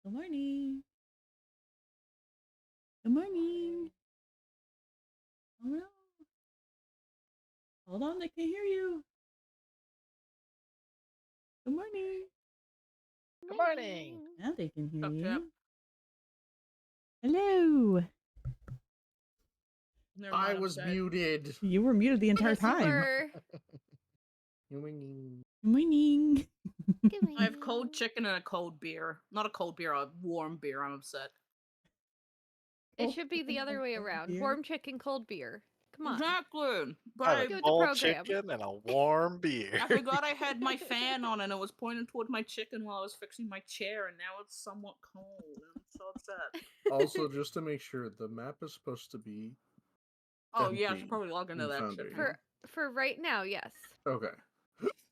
Good morning. Good morning. Oh no. Hold on, I can't hear you. Good morning. Good morning. Now they can hear Up, you. chap. Hello. Never I mind, I'm was sad. muted. You were muted the entire Yes, you time. were. Good morning. I have cold chicken and a cold beer. Not a cold beer, a warm beer. I'm upset. It should be the other way around. Beer? Warm chicken, cold beer. Come on. Exactly. But I I, have Go a with the cold program. chicken and a warm beer. I forgot I had my fan on and it was pointing toward my chicken while I was fixing my chair, and now it's somewhat cold. And I'm so upset. Also, just to make sure, the map is supposed to be Oh yeah, I empty should probably log into in that shit. Foundation. For right now, yes. Okay.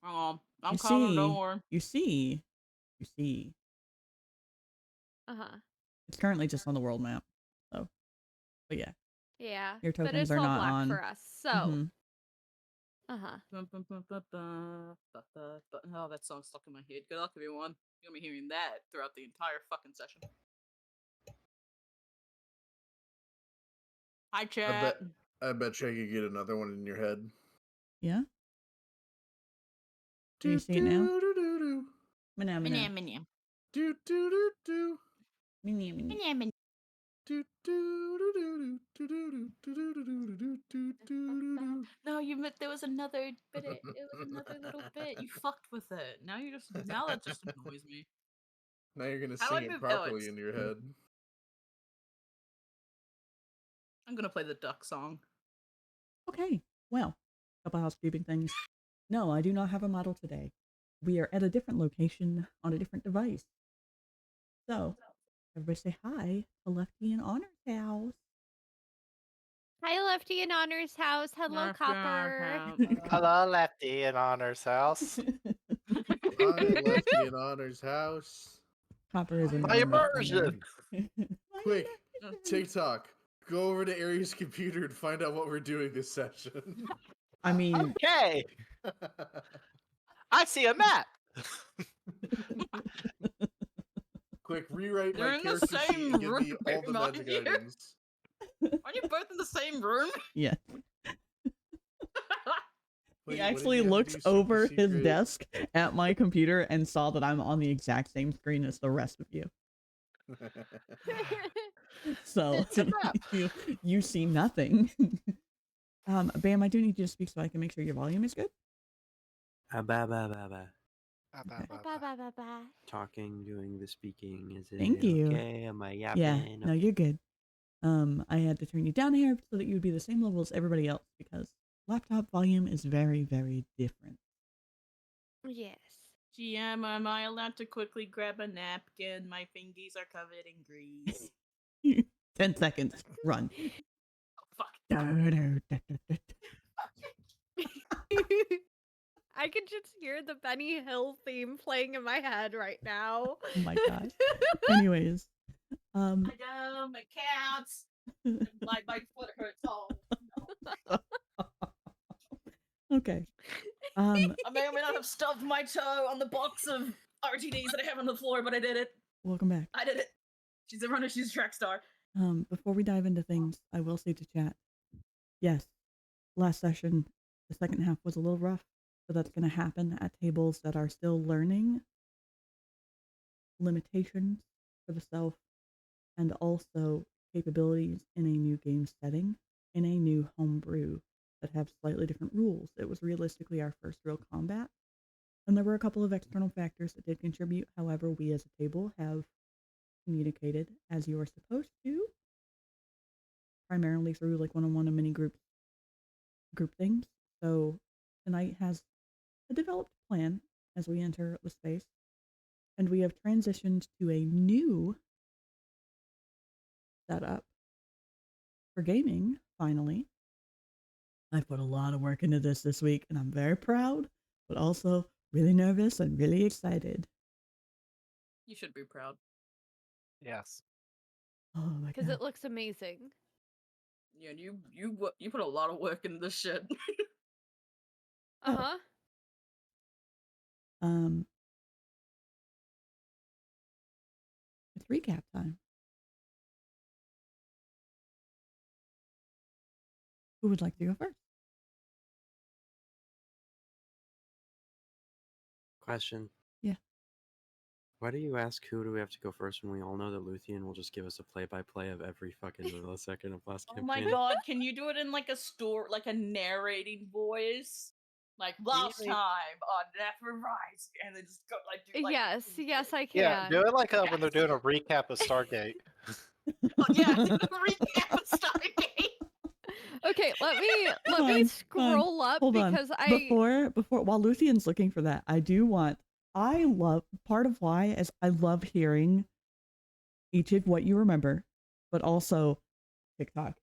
I'm You coming, see, don't worry. you see. Uh-huh. It's currently just on the world map. So, but yeah, Yeah. your But tokens it's are all not black on. for us. So. Mhm. Uh-huh. Oh, that song's stuck in my head. Good luck, everyone. You're gonna be hearing that throughout the entire fucking session. Hi, chat. I bet you could get another one in your head. Yeah. Do you see it now? Mana. Do do do do. Mana. Do do do do do do do do do do do. No, you meant there was another bit. It was another little bit. You fucked with it. Now that just annoys me. Now you're gonna How do I sing it move- properly in your head. I'm gonna play the duck song. Okay. Well, couple housekeeping things. No, I do not have a model today. We are at a different location on a different device. So, everybody say hi to Lefty and Honor's house. Hi, Lefty in Honor's house. Hello, Copper. Hello, Lefty in Honor's house. I left you in Honor's house. Copper is in My immersion. Quick, TikTok. Go over to Aries' computer and find out what we're doing this session. I mean, Okay, I see a map. Quick, rewrite They're my in the character sheet same and give me room, all the aren't magic you? items. Aren't you both in the same room? yeah. Wait, He what did actually you have to looked do, super over his secret? desk at my computer and saw that I'm on the exact same screen as the rest of you. So It's a map. you see nothing. Bam, I do need you to speak so I can make sure your volume is good. Ba ba ba ba. Ba-ba-ba-ba. Talking, doing the speaking. Is it Thank you. okay? Am I yapping? Yeah, no, Okay. you're good. I had to turn you down here so that you would be the same level as everybody else because laptop volume is very, very different. Yes. GM, am I allowed to quickly grab a napkin? My fingies are covered in grease. 10 seconds. Run. Oh, fuck. I can just hear the Benny Hill theme playing in my head right now. Oh my god. Anyways, I know, my cats. My foot hurts. Oh, no. okay. I may or may not have stubbed my toe on the box of RTDs that I have on the floor, but I did it. Welcome back. I did it. She's a runner. She's a track star. Before we dive into things, I will say to chat, yes, last session, the second half was a little rough, so that's going to happen at tables that are still learning limitations for the self and also capabilities in a new game setting, in a new homebrew that have slightly different rules. It was realistically our first real combat, and there were a couple of external factors that did contribute. However, we as a table have communicated as you are supposed to, primarily through like one-on-one and mini group things. So tonight has a developed plan as we enter the space, and we have transitioned to a new setup for gaming. Finally, I've put a lot of work into this week, and I'm very proud, but also really nervous and really excited. You should be proud. Yes. Oh my Because god! it looks amazing. Yeah, you put a lot of work into this shit. Uh-huh. it's recap time. Who would like to go first? Question. Yeah. Why do you ask who do we have to go first when we all know that Luthien will just give us a play-by-play of every fucking millisecond of last Oh my campaign? god, can you do it in like a store, like a narrating voice? Like last Really? time on Anathema Rising, and then just go like do like Yes, I can. Yeah, do it like when they're doing a recap of Stargate. Oh, yeah, recap of Stargate. Okay, let me Fine, scroll up Hold because on. Before while Luthien's looking for that, I love part of why is I love hearing each of what you remember, but also TikTok.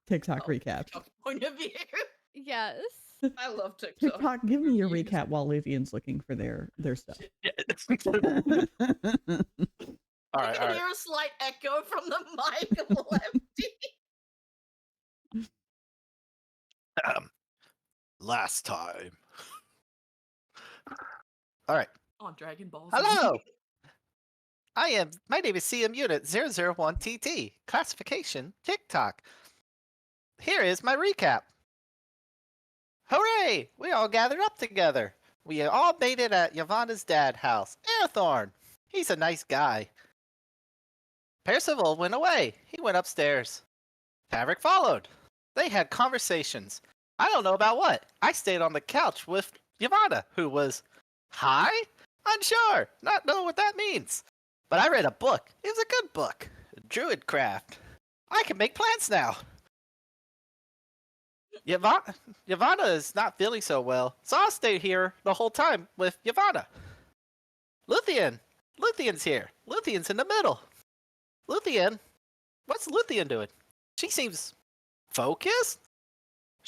TikTok recap. Point of view. yes. I love TikTok. TikTok, give me your reviews. recap while Luthien's looking for their stuff. All I right, can all right. hear a slight echo from the mic of Lefty. Last time. All right. On Dragon Ball Z. Hello. My name is CM Unit 001TT. Classification TikTok. Here is my recap. Hooray! We all gathered up together. We all made it at Ylvanna's dad's house, Arathorn. He's a nice guy. Percival went away. He went upstairs. Tavrick followed. They had conversations. I don't know about what. I stayed on the couch with Ylvanna, who was high? Unsure. Not know what that means. But I read a book. It was a good book. Druidcraft. I can make plants now. Ylvanna is not feeling so well, so I'll stay here the whole time with Ylvanna. Luthien's here. Luthien's in the middle. Luthien? What's Luthien doing? She seems focused?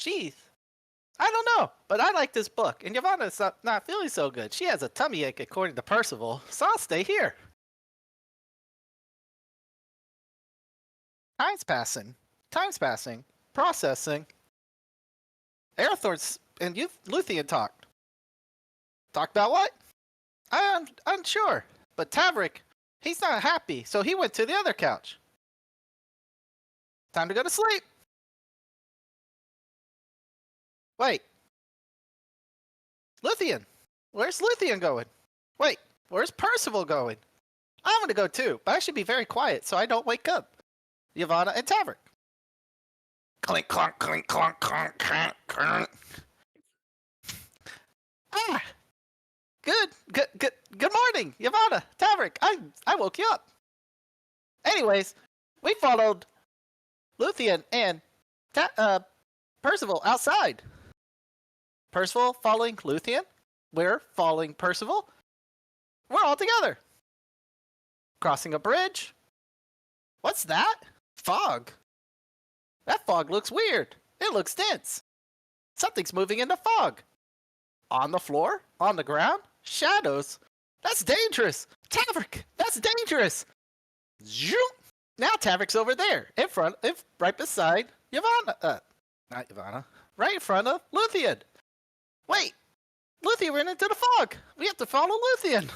I don't know, but I like this book, and Ylvanna's not feeling so good. She has a tummy ache according to Percival, so I'll stay here. Time's passing. Processing. Arathorn and Luthien talked. Talked about what? I'm unsure, but Tavrick, he's not happy, so he went to the other couch. Time to go to sleep. Wait. Luthien. Where's Luthien going? Wait, where's Percival going? I'm gonna go too, but I should be very quiet so I don't wake up Ylvanna and Tavrick. Clink, clunk, clink, clunk, clunk, clunk, clunk. Ah! Good morning, Ylvanna, Tavrick. I woke you up. Anyways, we followed Luthien and Percival outside. Percival following Luthien. We're following Percival. We're all together. Crossing a bridge. What's that? Fog. That fog looks weird. It looks dense. Something's moving in the fog. On the floor? On the ground? Shadows? That's dangerous! Tavrick! That's dangerous! Zoom! Now Tavrick's over there, right beside Ylvanna. Not Ylvanna. Right in front of Luthien. Wait! Luthien ran into the fog! We have to follow Luthien!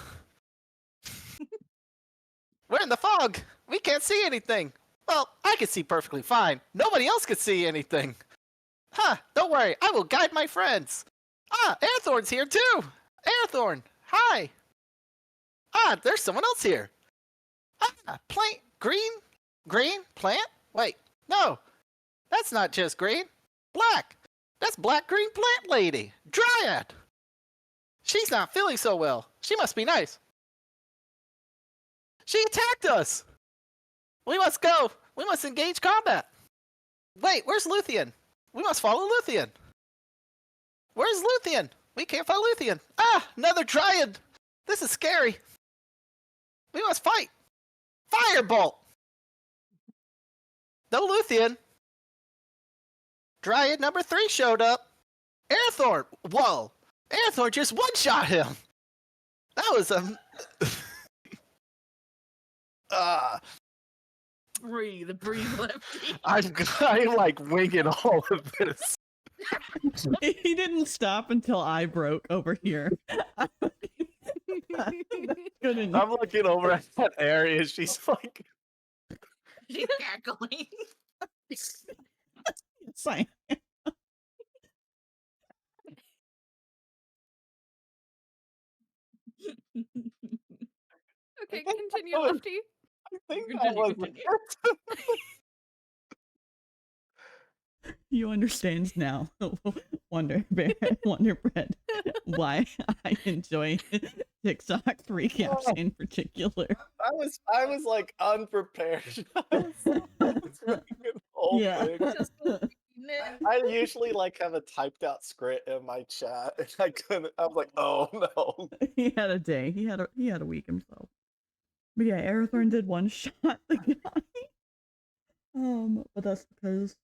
We're in the fog! We can't see anything! Well, I can see perfectly fine. Nobody else can see anything. Huh, don't worry, I will guide my friends. Ah, Arathorn's here too! Arathorn, hi! Ah, there's someone else here. Ah, green plant? Wait, no, that's not just green. Black. That's black-green plant lady, Dryad. She's not feeling so well. She must be nice. She attacked us! We must go! We must engage combat! Wait, where's Luthien? We must follow Luthien! Where's Luthien? We can't follow Luthien! Ah! Another Dryad! This is scary! We must fight! Firebolt! No Luthien! Dryad number 3 showed up! Arathorn! Whoa! Arathorn just one-shot him! That was Breathe, Lefty. I'm like winging all of this. He didn't stop until I broke over here. Good enough. I'm looking over at that area. She's like, She's cackling. Yes, I am. Okay, think continue, that was- Lefty. I think that Continue, was continue. You understand now, Wonder Bear, Wonder Bread, why I enjoy TikTok recaps in particular. I was like unprepared. I was reading the whole Yeah. thing. Just reading it. I usually like have a typed out script in my chat, and I couldn't. I was like, oh no. He had a day. He had a week himself. But yeah, Arathorn did one shot the guy. But that's because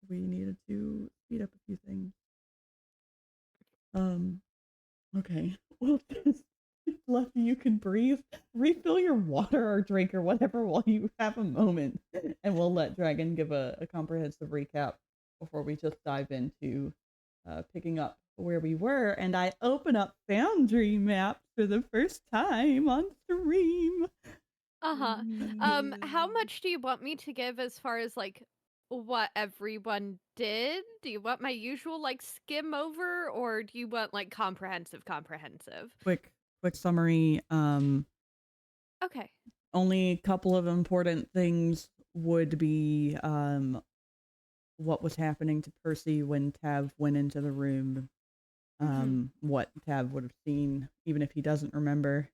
we needed to speed up a few things. Okay. Well, just Lefty, you can breathe. Refill your water or drink or whatever while you have a moment, and we'll let Dragon give a comprehensive recap before we just dive into picking up where we were. And I open up Foundry maps for the first time on stream. Uh-huh. How much do you want me to give as far as like what everyone did? Do you want my usual like skim over, or do you want like comprehensive? Quick summary. Okay. Only a couple of important things would be what was happening to Percy when Tav went into the room. What Tav would have seen, even if he doesn't remember,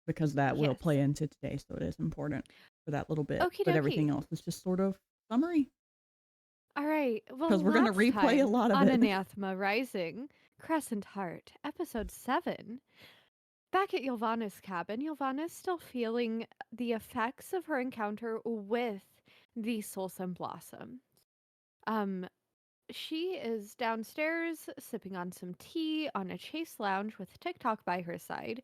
because that will Yes. play into today, so it is important for that little bit. Okie But everything dokie. else is just sort of summary. All right. Well, 'Cause we're gonna last replay a time lot of on it. Anathema Rising, Crescent Heart, episode 7. Back at Ylvanna's cabin, Ylvanna's still feeling the effects of her encounter with the Soulsome Blossom. She is downstairs sipping on some tea on a chase lounge with TikTok by her side.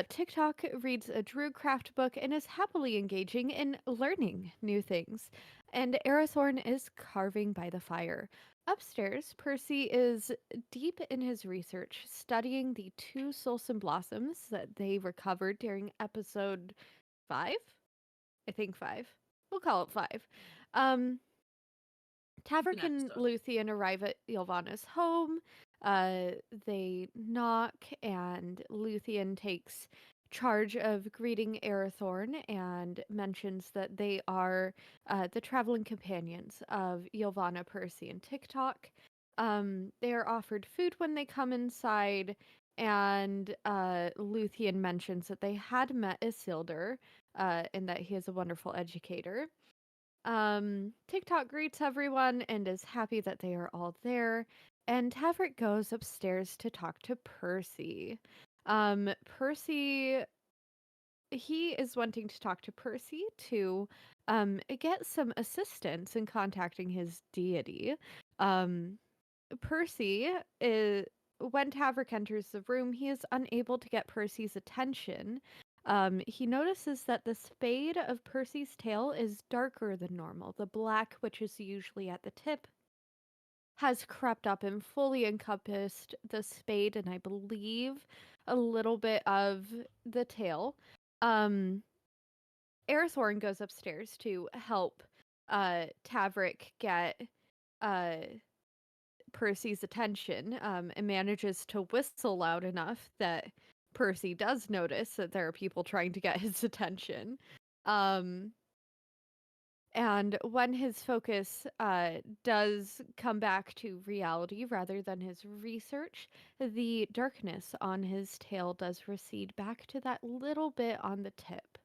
TikTok reads a Druidcraft book and is happily engaging in learning new things. And Arathorn is carving by the fire. Upstairs, Percy is deep in his research, studying the 2 Soulsome Blossoms that they recovered during episode 5? I think 5. We'll call it 5. Tavrick and episode. Luthien arrive at Ylvanna's home. They knock, and Luthien takes charge of greeting Arathorn and mentions that they are the traveling companions of Ylvanna, Percy, and TikTok. They are offered food when they come inside, and Luthien mentions that they had met Isildur and that he is a wonderful educator. TikTok greets everyone and is happy that they are all there. And Tavrick goes upstairs to talk to Percy. Percy, he is wanting to talk to Percy to get some assistance in contacting his deity. Percy is. When Tavrick enters the room, he is unable to get Percy's attention. He notices that the spade of Percy's tail is darker than normal. The black, which is usually at the tip, has crept up and fully encompassed the spade and I believe a little bit of the tail. Arathorn goes upstairs to help Tavrick get Percy's attention and manages to whistle loud enough that Percy does notice that there are people trying to get his attention. And when his focus does come back to reality rather than his research, the darkness on his tail does recede back to that little bit on the tip.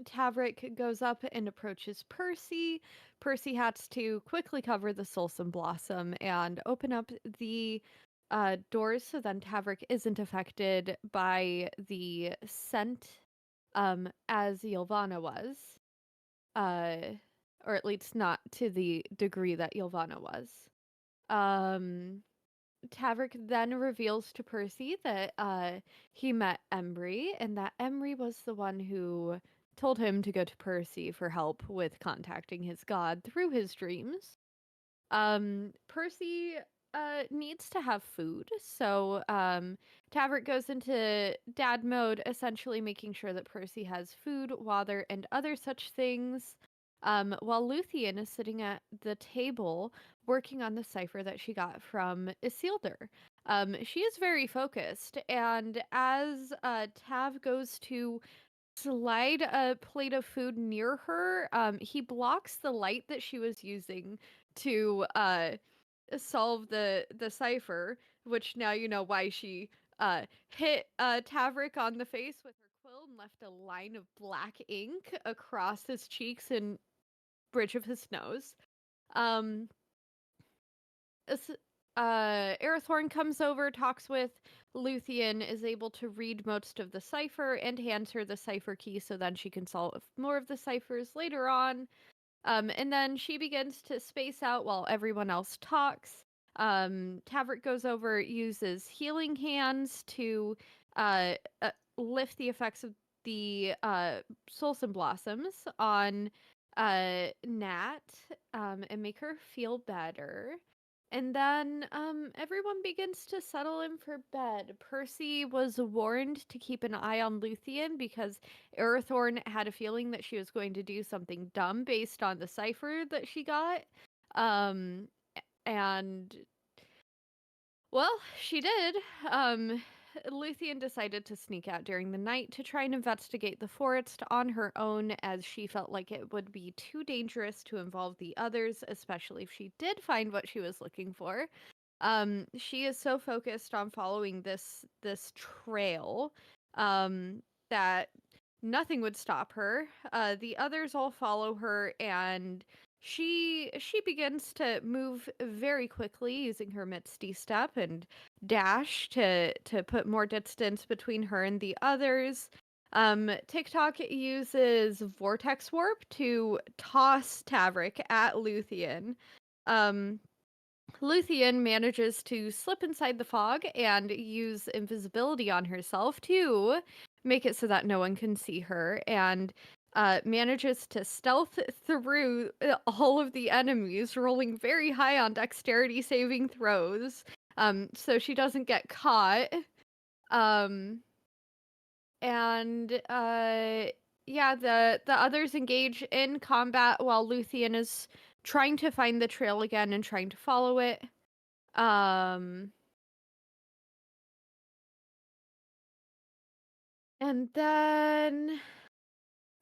Tavrick goes up and approaches Percy. Percy has to quickly cover the Soulsome Blossom and open up the doors so then Tavrick isn't affected by the scent as Ylvanna was. Or at least not to the degree that Ylvanna was. Tavrick then reveals to Percy that he met Embry and that Embry was the one who told him to go to Percy for help with contacting his god through his dreams. Percy needs to have food. So Tavrick goes into dad mode, essentially making sure that Percy has food, water, and other such things. While Luthien is sitting at the table working on the cipher that she got from Isildur. She is very focused, and as Tav goes to slide a plate of food near her, he blocks the light that she was using to solve the cipher, which now you know why she hit Tavrick on the face with her quill and left a line of black ink across his cheeks and bridge of his nose. Arathorn comes over, talks with Luthien, is able to read most of the cipher, and hands her the cipher key so then she can solve more of the ciphers later on. And then she begins to space out while everyone else talks. Tavrick goes over, uses healing hands to lift the effects of the Soulson Blossoms on Nat and make her feel better. And then everyone begins to settle in for bed. Percy was warned to keep an eye on Luthien because Arathorn had a feeling that she was going to do something dumb based on the cipher that she got. And well, she did. Luthien decided to sneak out during the night to try and investigate the forest on her own, as she felt like it would be too dangerous to involve the others, especially if she did find what she was looking for. She is so focused on following this trail that nothing would stop her. The others all follow her, and she begins to move very quickly using her Misty Step and dash to put more distance between her and the others. TikTok uses Vortex Warp to toss Tavrick at Luthien. Luthien manages to slip inside the fog and use invisibility on herself to make it so that no one can see her, and manages to stealth through all of the enemies, rolling very high on dexterity saving throws, so she doesn't get caught. And yeah, the others engage in combat while Luthien is trying to find the trail again and trying to follow it. And then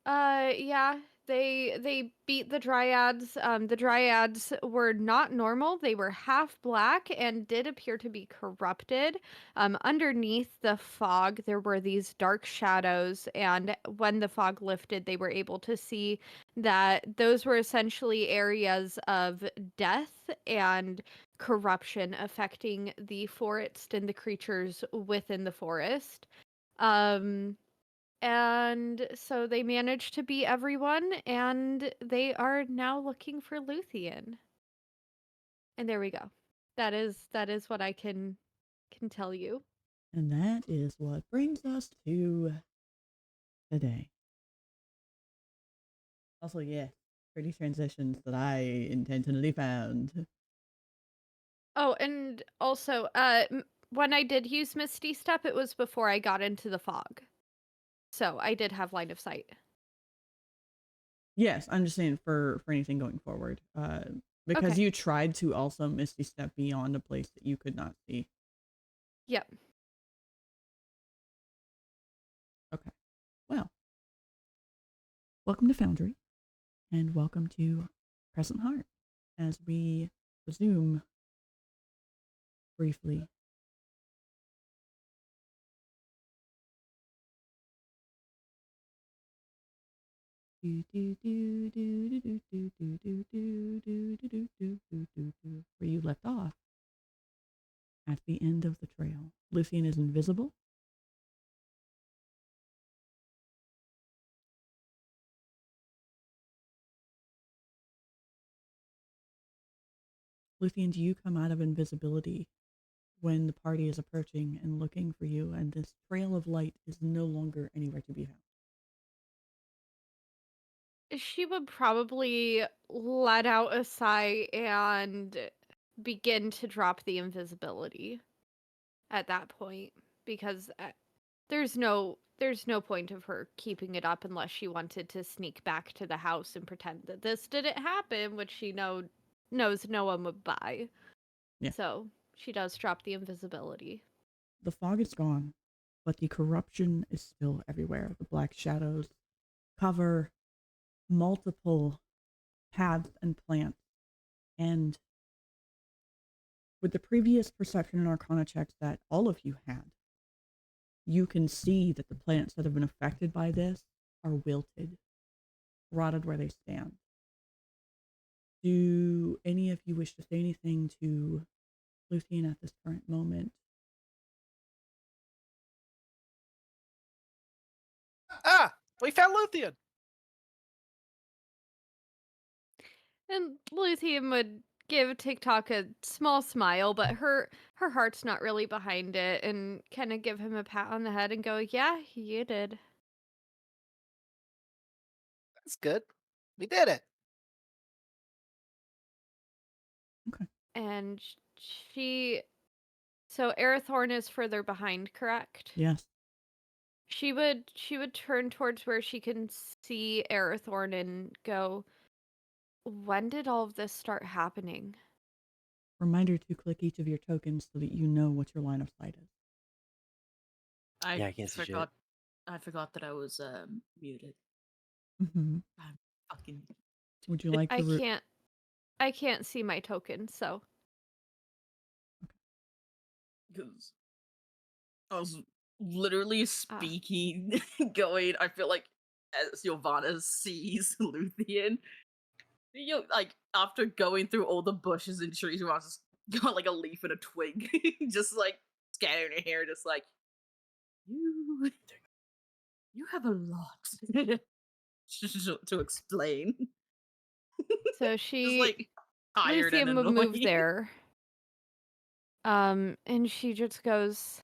yeah, they beat the dryads. The dryads were not normal. They were half black and did appear to be corrupted. Underneath the fog, there were these dark shadows, and when the fog lifted, they were able to see that those were essentially areas of death and corruption affecting the forest and the creatures within the forest. And so they managed to beat everyone, and they are now looking for Luthien. And there we go. That is what I can tell you. And that is what brings us to today. Also, yeah, pretty transitions that I intentionally found. Oh, and also, when I did use Misty Step, it was before I got into the fog. So I did have line of sight. Yes, I'm just saying for anything going forward. Because Okay. you tried to also Misty Step beyond a place that you could not see. Yep. Okay. Well, welcome to Foundry, and welcome to Crescent Heart, as we resume briefly. Where you left off at the end of the trail. Luthien is invisible. Luthien, do you come out of invisibility when the party is approaching and looking for you, and this trail of light is no longer anywhere to be found? She would probably let out a sigh and begin to drop the invisibility at that point, because there's no point of her keeping it up unless she wanted to sneak back to the house and pretend that this didn't happen, which she knows no one would buy. Yeah. So she does drop the invisibility. The fog is gone, but the corruption is still everywhere. The black shadows cover multiple paths and plants. And with the previous perception and arcana checks that all of you had, you can see that the plants that have been affected by this are wilted, rotted where they stand. Do any of you wish to say anything to Luthien at this current moment? Ah, we found Luthien. And Luthien would give TikTok a small smile, but her heart's not really behind it, and kind of give him a pat on the head and go, "Yeah, you did." That's good. We did it. Okay. And so Arathorn is further behind, correct? Yes. She would turn towards where she can see Arathorn and go, "When did all of this start happening?" Reminder to click each of your tokens so that you know what your line of sight is. Yeah, I can't see shit. I forgot that I was muted. Mm-hmm. I'm fucking. Would you like to? I can't see my token, so. Because I was literally speaking, going. I feel like as Ylvanna sees Luthien, you know, like after going through all the bushes and trees, Ylvanna's just got like a leaf and a twig, just like scattering her hair, just like you have a lot to explain. So Luthien would move there. And she just goes,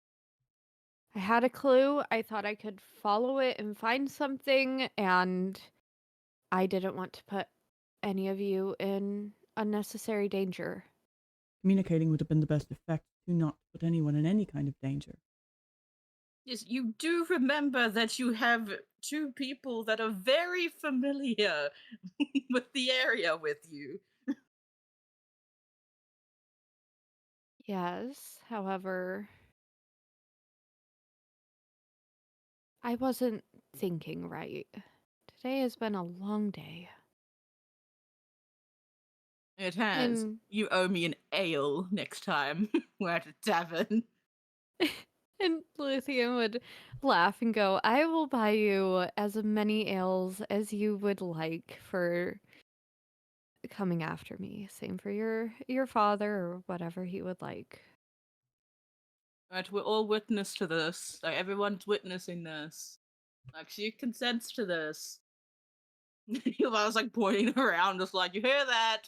"I had a clue. I thought I could follow it and find something, and I didn't want to put any of you in unnecessary danger." Communicating would have been the best effect to not put anyone in any kind of danger. Yes, you do remember that you have two people that are very familiar with the area with you. Yes, however, I wasn't thinking right. Today has been a long day. It has. And You owe me an ale next time we're at a tavern. And Luthien would laugh and go, "I will buy you as many ales as you would like for coming after me. Same for your father or whatever he would like." Right, we're all witness to this. Like, everyone's witnessing this. Like, she consents to this. I was like pointing around, just like, you hear that?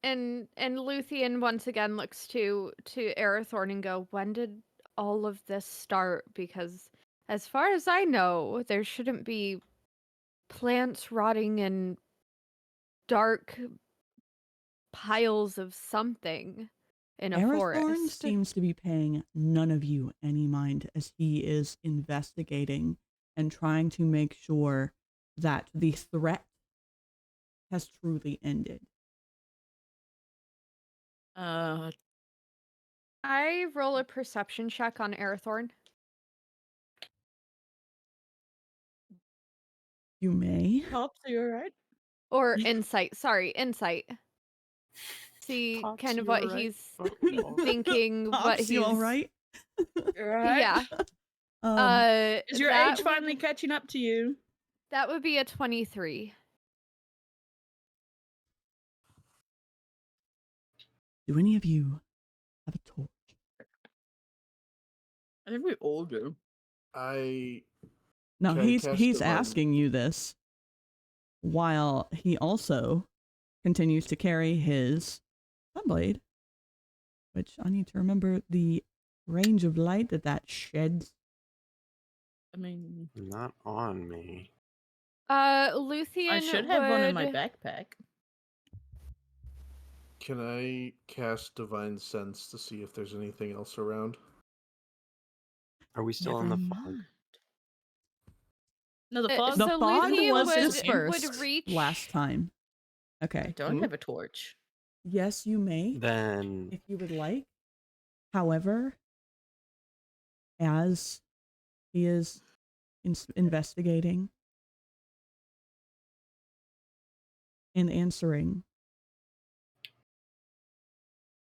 And Luthien once again looks to Arathorn and go, "When did all of this start? Because as far as I know, there shouldn't be plants rotting in dark piles of something in a Arathorn forest." seems to be paying none of you any mind as he is investigating and trying to make sure that the threat has truly ended. I roll a perception check on Arathorn. You may. Pops, are you alright? Or insight. Sorry, insight. See Pops, kind of you what alright? he's Oh. thinking, what Pops, he's... you all right? Yeah. Is your age finally catching up to you? That would be a 23. Do any of you have a torch? I think we all do. No, Can I he's cast divine? asking you this while he also continues to carry his sunblade, which I need to remember the range of light that sheds. I mean, Not on me. Luthien I should have one in my would- backpack. Can I cast Divine Sense to see if there's anything else around? Are we still Never in the fog? mind. No, the fog. The so fog Luthien was would dispersed reach last time. I Okay. don't have a torch. Yes, you may, Then if you would like. However, as he is investigating and answering,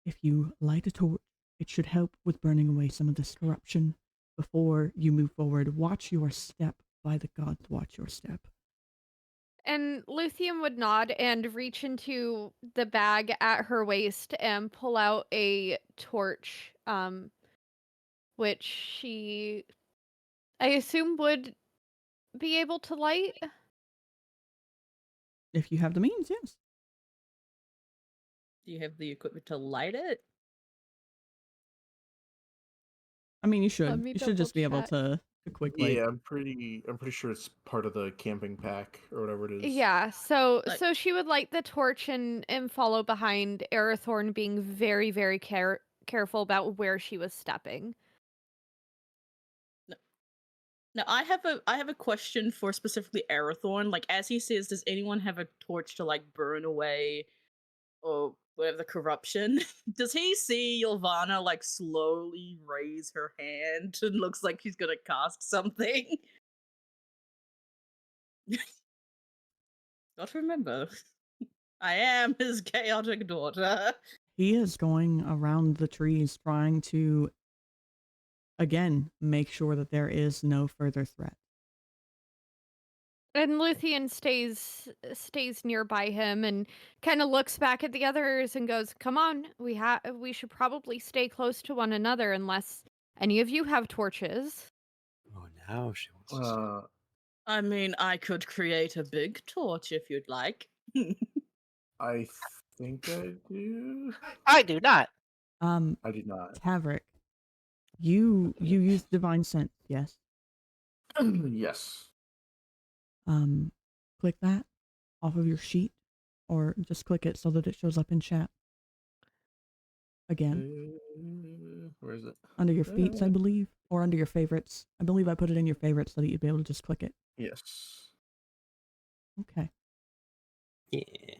if you light a torch, it should help with burning away some of this corruption before you move forward. Watch your step. By the gods, watch your step. And Luthien would nod and reach into the bag at her waist and pull out a torch, which she, I assume, would be able to light. If you have the means, yes. Do you have the equipment to light it? I mean, you should. me You should just be able double to quickly. Yeah, I'm pretty sure it's part of the camping pack or whatever it is. Yeah, so Like- so she would light the torch and follow behind Arathorn, being very, very careful about where she was stepping. Now I have a question for specifically Arathorn. Like, as he says, does anyone have a torch to like burn away or whatever the corruption? Does he see Ylvanna like slowly raise her hand and looks like he's gonna cast something? Got to remember, I am his chaotic daughter. He is going around the trees trying to, again, make sure that there is no further threat. And Luthien stays nearby him and kind of looks back at the others and goes, "Come on, we should probably stay close to one another unless any of you have torches." oh, now she wants to. Uh, I mean, I could create a big torch if you'd like. I think I do. I do not. I do not. Tavrick, you use divine sense, yes? Yes. Click that off of your sheet, or just click it so that it shows up in chat. Again, Where is it? under your feats, I believe, or under your favorites. I believe I put it in your favorites so that you'd be able to just click it. Yes. Okay. Yeah.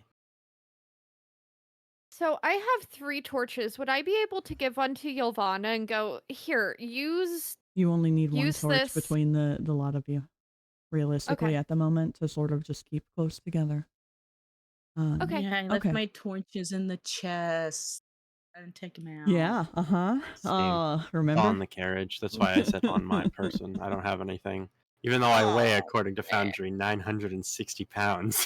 So I have 3 torches. Would I be able to give one to Ylvanna and go, "Here, use..." You only need one Use torch this- between the lot of you, realistically, Okay. at the moment, to sort of just keep close together. Okay. Yeah, I left Okay. my torches in the chest. I didn't take them out. Yeah, Same. remember? On the carriage. That's why I said on my person. I don't have anything. Even though I weigh, Oh, according to Foundry, 960 pounds.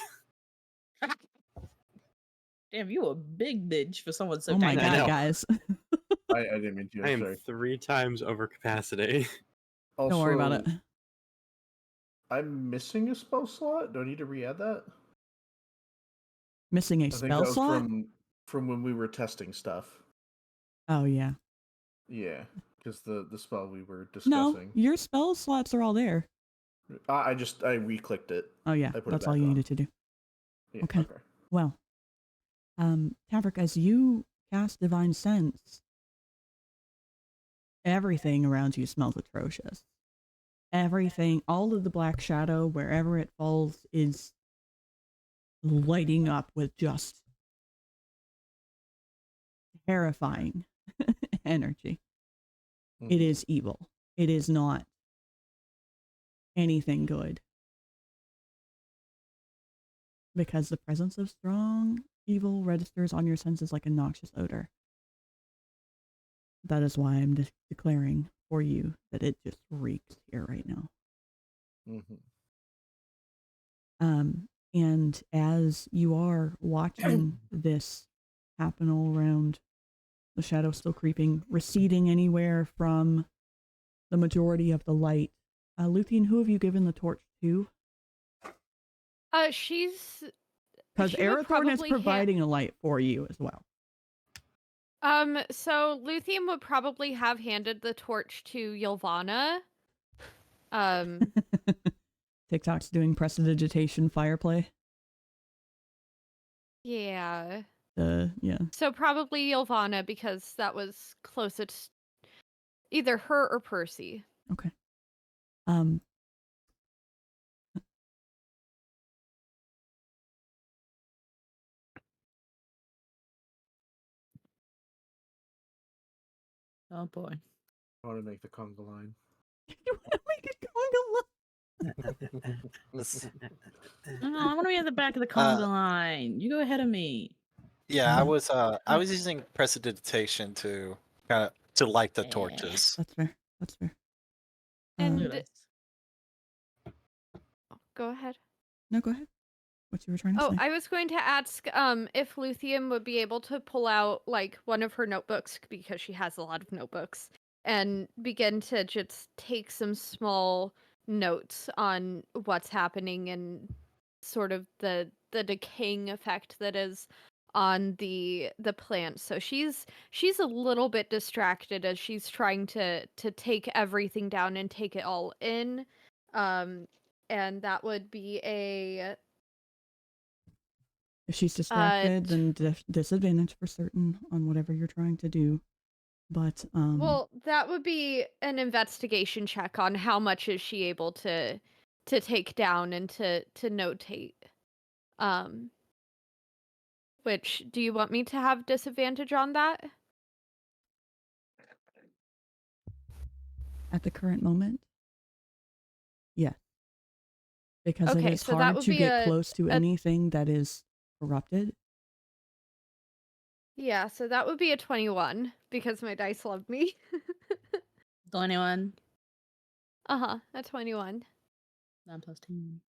Damn, you a big bitch for someone so Oh my tiny. I god, know. guys. I didn't mean to. I I'm am sorry. 3 times over capacity. Also, Don't worry about it. I'm missing a spell slot. Do I need to re-add that? Missing a I think that spell was slot? from when we were testing stuff. Oh, yeah. Yeah, because the spell we were No, discussing. your spell slots are all there. I re-clicked it. Oh, yeah, I put it that's all back you on. needed to do. Yeah, Okay. Well, Tavrick, as you cast Divine Sense, everything around you smells atrocious. Everything, all of the black shadow, wherever it falls, is lighting up with just terrifying energy. It Mhm. is evil. It is not anything good. Because the presence of strong evil registers on your senses like a noxious odor. That is why I'm declaring for you that it just reeks here right now. Mhm. And as you are watching this happen all around, the shadow still creeping, receding anywhere from the majority of the light. Luthien, who have you given the torch to? She's... Because she would Arathorn is probably providing a light for you as well. So Luthien would probably have handed the torch to Ylvanna. TikTok's doing prestidigitation fire play. Yeah. Yeah. So probably Ylvanna, because that was closest, either her or Percy. Okay. Oh boy. I want to make the conga line. You want to make it No, I want to be at the back of the conga line. You go ahead of me. Yeah, I was using prestidigitation to kind of to light the torches. That's fair. That's fair. And go ahead. No, go ahead. What you were trying to say? I was going to ask if Luthien would be able to pull out like one of her notebooks, because she has a lot of notebooks, and begin to just take some small notes on what's happening and sort of the decaying effect that is on the plant. So she's a little bit distracted as she's trying to take everything down and take it all in. And that would be a If she's distracted, then disadvantage for certain on whatever you're trying to do. But well, that would be an investigation check on how much is she able to take down and to notate. Which, do you want me to have disadvantage on that? at the current moment, yes. Because it Okay, is so that hard would to be get close to anything that is corrupted. Yeah, so that would be a 21 because my dice love me. 21. Uh-huh, a 21. 9 plus 10.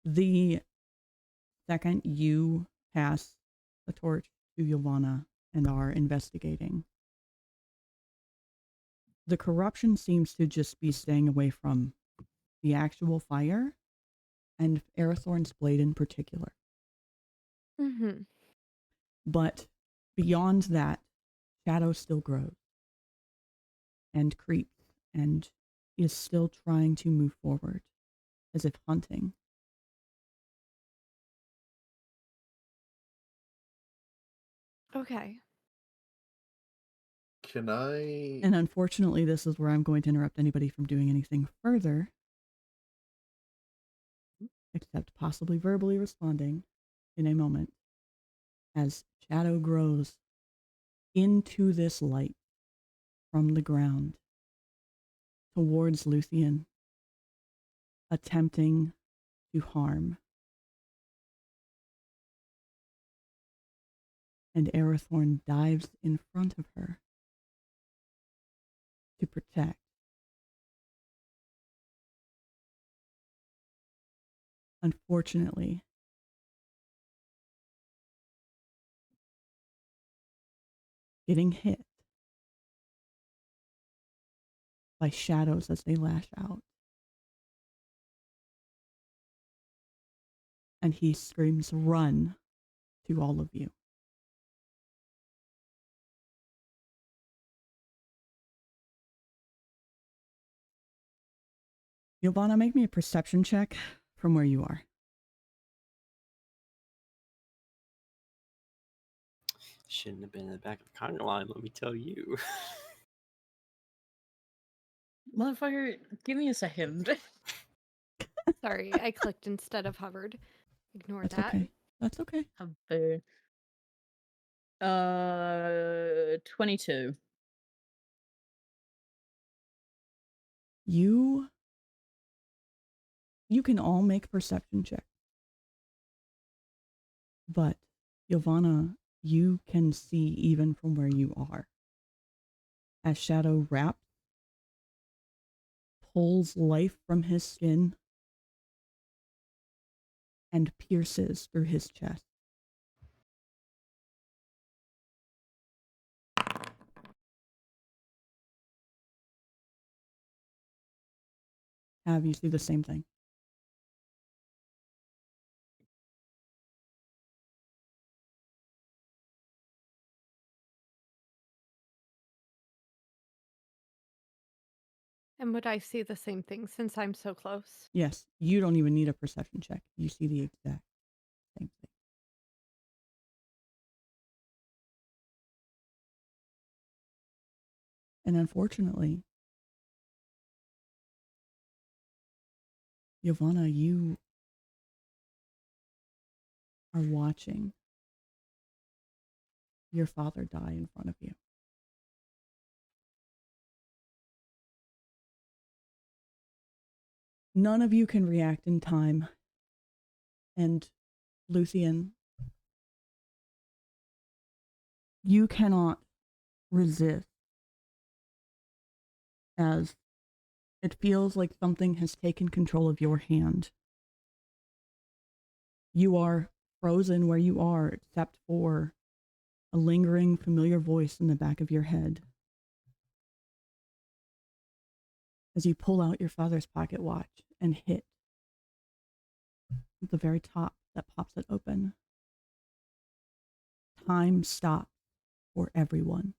The second you pass the torch to Ylvanna and are investigating, the corruption seems to just be staying away from the actual fire and Arathorn's blade in particular. Mm-hmm. But beyond that, shadow still grows and creeps and is still trying to move forward as if hunting. Okay. Can I? And unfortunately, this is where I'm going to interrupt anybody from doing anything further, except possibly verbally responding in a moment, as shadow grows into this light from the ground towards Luthien, attempting to harm. And Arathorn dives in front of her to protect. Unfortunately, getting hit by shadows as they lash out. And he screams, "Run," to all of you. Ylvanna, make me a perception check from where you are. Shouldn't have been in the back of the conga line, let me tell you. Motherfucker, give me a second. Sorry, I clicked instead of hovered. Ignore That's that. okay. That's okay. Hover. 22. You can all make perception checks. But Ylvanna, you can see even from where you are. As Shadow wraps, pulls life from his skin, and pierces through his chest. Have you see the same thing? And would I see the same thing since I'm so close? Yes, you don't even need a perception check. You see the exact same thing. And unfortunately, Ylvanna, you are watching your father die in front of you. None of you can react in time. And Luthien, you cannot resist as it feels like something has taken control of your hand. You are frozen where you are, except for a lingering, familiar voice in the back of your head. As you pull out your father's pocket watch and hit the very top that pops it open. Time stops for everyone.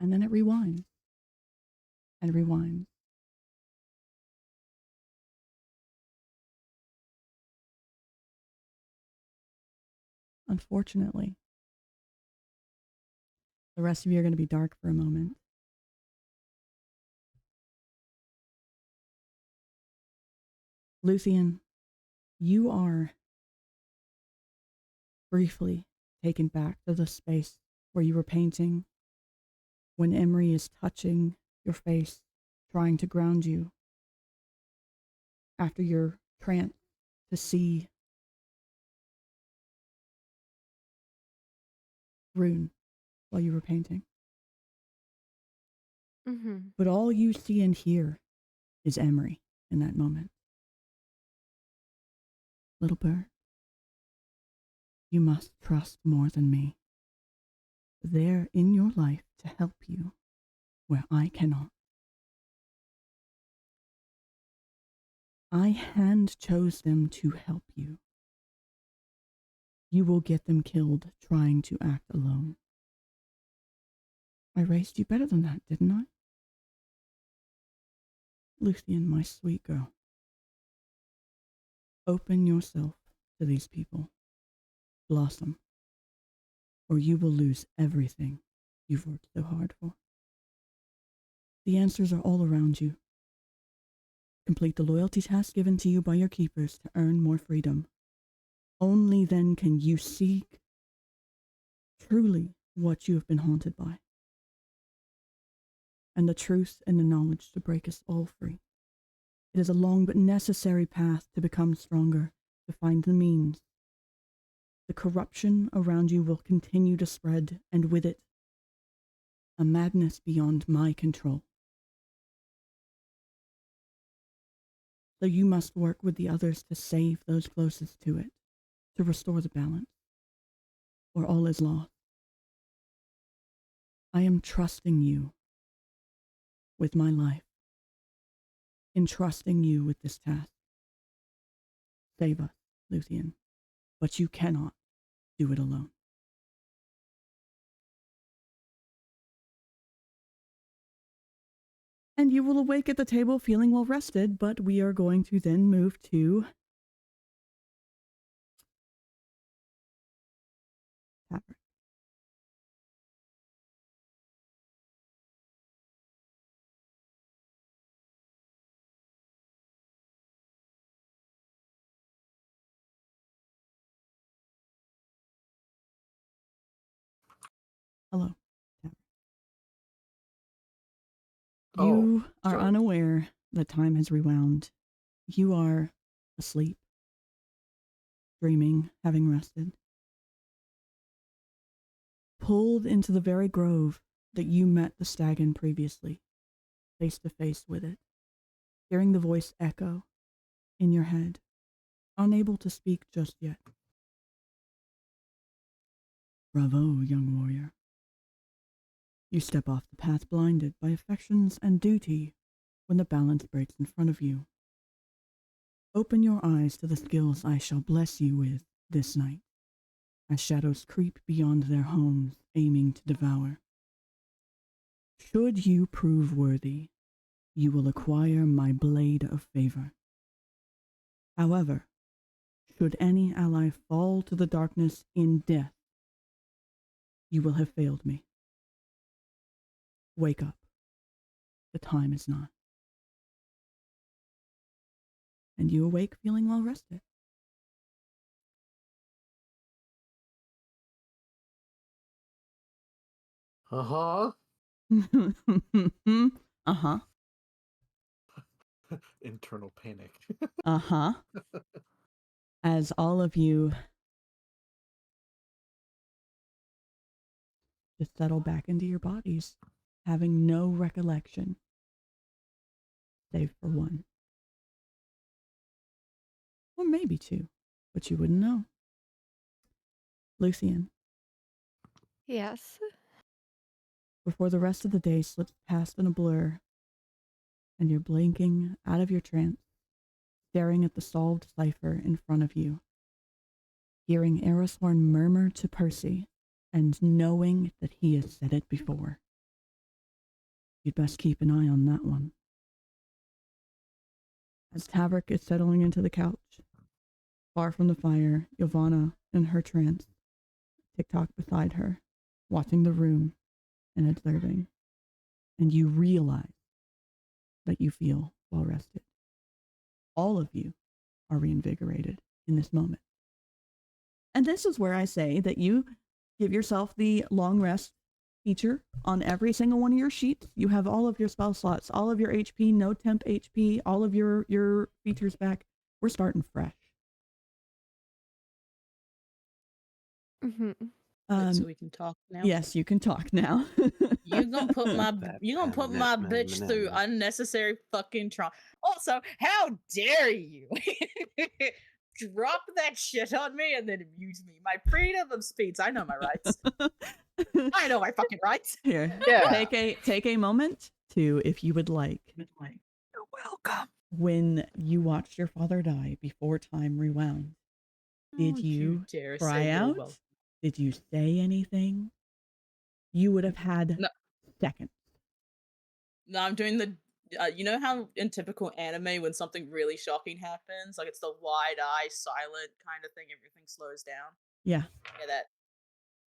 And then it rewinds and rewinds. Unfortunately, the rest of you are going to be dark for a moment. Luthien, you are briefly taken back to the space where you were painting when Emery is touching your face, trying to ground you after your trance to see Rune while you were painting. Mm-hmm. But all you see and hear is Emery in that moment. Little bird, you must trust more than me. They're in your life to help you where I cannot. I hand chose them to help you. You will get them killed trying to act alone. I raised you better than that, didn't I? Luthien, my sweet girl. Open yourself to these people. Blossom, or you will lose everything you've worked so hard for. The answers are all around you. Complete the loyalty task given to you by your keepers to earn more freedom. Only then can you seek truly what you have been haunted by, and the truth and the knowledge to break us all free. It is a long but necessary path to become stronger, to find the means. The corruption around you will continue to spread, and with it, a madness beyond my control. So you must work with the others to save those closest to it, to restore the balance, or all is lost. I am trusting you with my life, entrusting you with this task. Save us, Luthien, but you cannot do it alone. And you will awake at the table feeling well rested, but we are going to then move to Tavrick. Hello, Tavrick. You are sure. unaware that time has rewound. You are asleep, dreaming, having rested. Pulled into the very grove that you met the stag in previously, face to face with it, hearing the voice echo in your head, unable to speak just yet. Bravo, young warrior. You step off the path blinded by affections and duty when the balance breaks in front of you. Open your eyes to the skills I shall bless you with this night, as shadows creep beyond their homes, aiming to devour. Should you prove worthy, you will acquire my blade of favor. However, should any ally fall to the darkness in death, you will have failed me. Wake up. The time is nigh. And you awake feeling well rested. Uh-huh. Uh-huh. Internal panic. Uh-huh. As all of you just settle back into your bodies, having no recollection, save for one. Or maybe two, but you wouldn't know. Luthien, Yes. before the rest of the day slips past in a blur, and you're blinking out of your trance, staring at the solved cipher in front of you, hearing Eristhorn murmur to Percy, and knowing that he has said it before. You'd best keep an eye on that one. As Tavrick is settling into the couch, far from the fire, Ylvanna in her trance, TikTok beside her, watching the room and observing, and you realize that you feel well rested. All of you are reinvigorated in this moment. And this is where I say that you give yourself the long rest feature on every single one of your sheets. You have all of your spell slots, all of your HP, no temp HP, all of your features back. We're starting fresh. Mm-hmm. So we can talk now. Yes, you can talk now. You gonna put my bitch through unnecessary fucking trauma. Also, how dare you drop that shit on me and then abuse me? My freedom of speech. I know my rights. I know my fucking rights. Here, Yeah. take a moment to, if you would like. You're welcome. When you watched your father die before time rewound, did you dare cry say you're out? welcome. Did you say anything? You would have had No. seconds. No, I'm doing the. You know how in typical anime, when something really shocking happens, like it's the wide eye, silent kind of thing, everything slows down. Yeah, Yeah, that.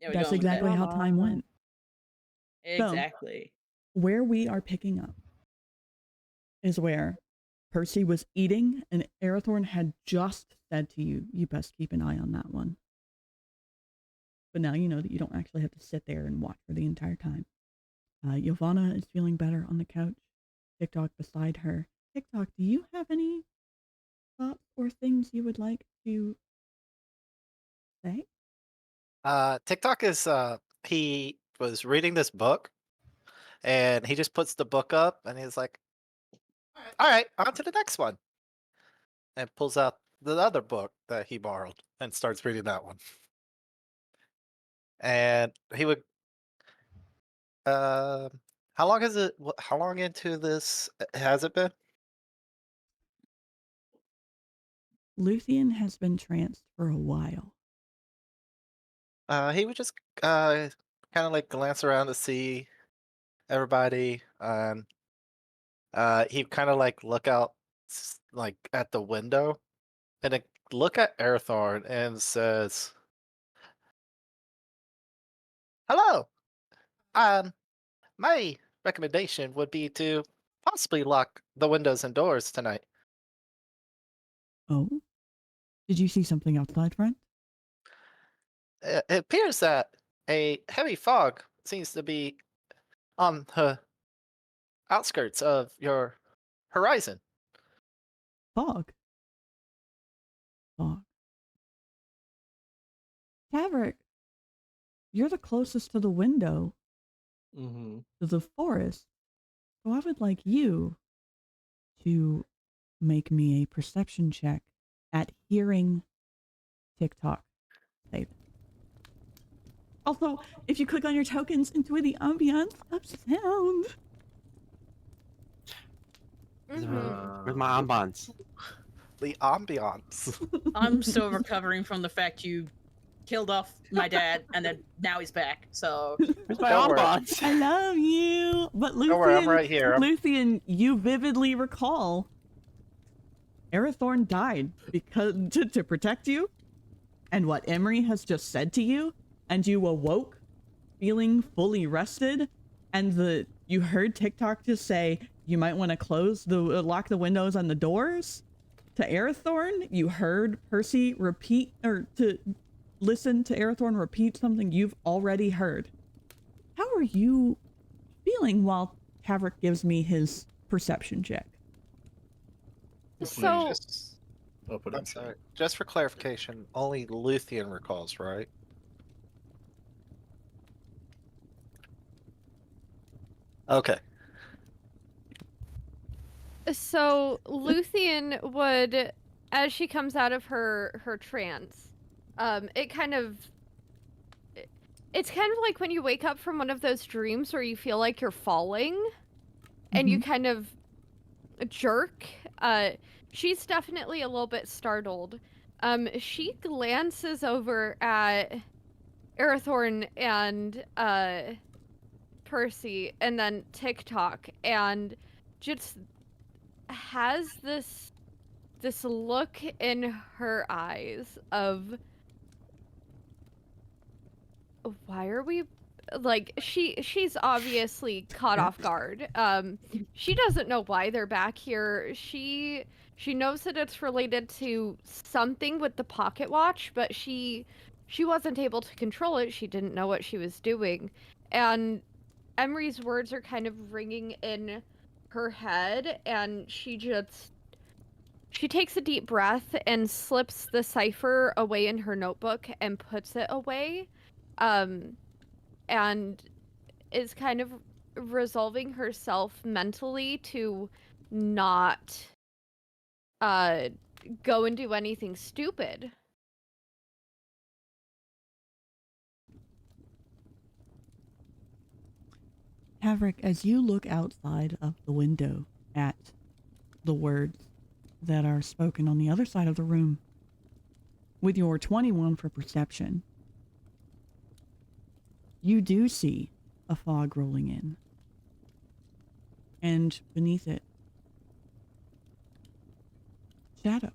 Yeah, that's exactly how time went. Exactly. So, where we are picking up is where Percy was eating, and Eristhorn had just said to you, you best keep an eye on that one. But now you know that you don't actually have to sit there and watch for the entire time. Ylvanna is feeling better on the couch, TikTok beside her. TikTok, do you have any thoughts or things you would like to say? TikTok is he was reading this book, and he just puts the book up, and he's like, "All right, on to the next one," and pulls out the other book that he borrowed and starts reading that one. And he would, how long has it? How long into this has it been? Luthien has been tranced for a while. He would just kind of like glance around to see everybody, and he'd kind of like look out like at the window, and then look at Eristhorn and says, "Hello. My recommendation would be to possibly lock the windows and doors tonight." Oh? Did you see something outside, friend? It appears that a heavy fog seems to be on the outskirts of your horizon. Fog. Fog. Tavrick, you're the closest to the window Mm-hmm. to the forest, so I would like you to make me a perception check at hearing TikTok. Save. Also, if you click on your tokens, enjoy the ambiance of sound. Where's my ambiance? The ambiance. I'm still recovering from the fact you killed off my dad, and then now he's back. So Where's my Don't worry. bonbons? I love you. But Luthien, Don't worry, I'm right here. Luthien, you vividly recall Arathorn died because to protect you, and what Emery has just said to you, and you awoke feeling fully rested, and you heard TikTok just say you might want to lock the windows and the doors. To Arathorn, you heard Percy repeat, or to listen to Arathorn repeat something you've already heard. How are you feeling while Tavrick gives me his perception check? So, I'm sorry. Just for clarification, only Luthien recalls, right? Okay. so Luthien would, as she comes out of her trance, it's kind of like when you wake up from one of those dreams where you feel like you're falling, and you kind of jerk. She's definitely a little bit startled. She glances over at Arathorn and Percy, and then TikTok, and just has this look in her eyes of, why are we, like, she's obviously caught off guard. She doesn't know why they're back here. She knows that it's related to something with the pocket watch, but she wasn't able to control it. She didn't know what she was doing. And Emery's words are kind of ringing in her head, and she takes a deep breath and slips the cipher away in her notebook and puts it away. And is kind of resolving herself mentally to not go and do anything stupid. Tavrick, as you look outside of the window at the words that are spoken on the other side of the room, with your 21 for perception, you do see a fog rolling in. And beneath it, shadow.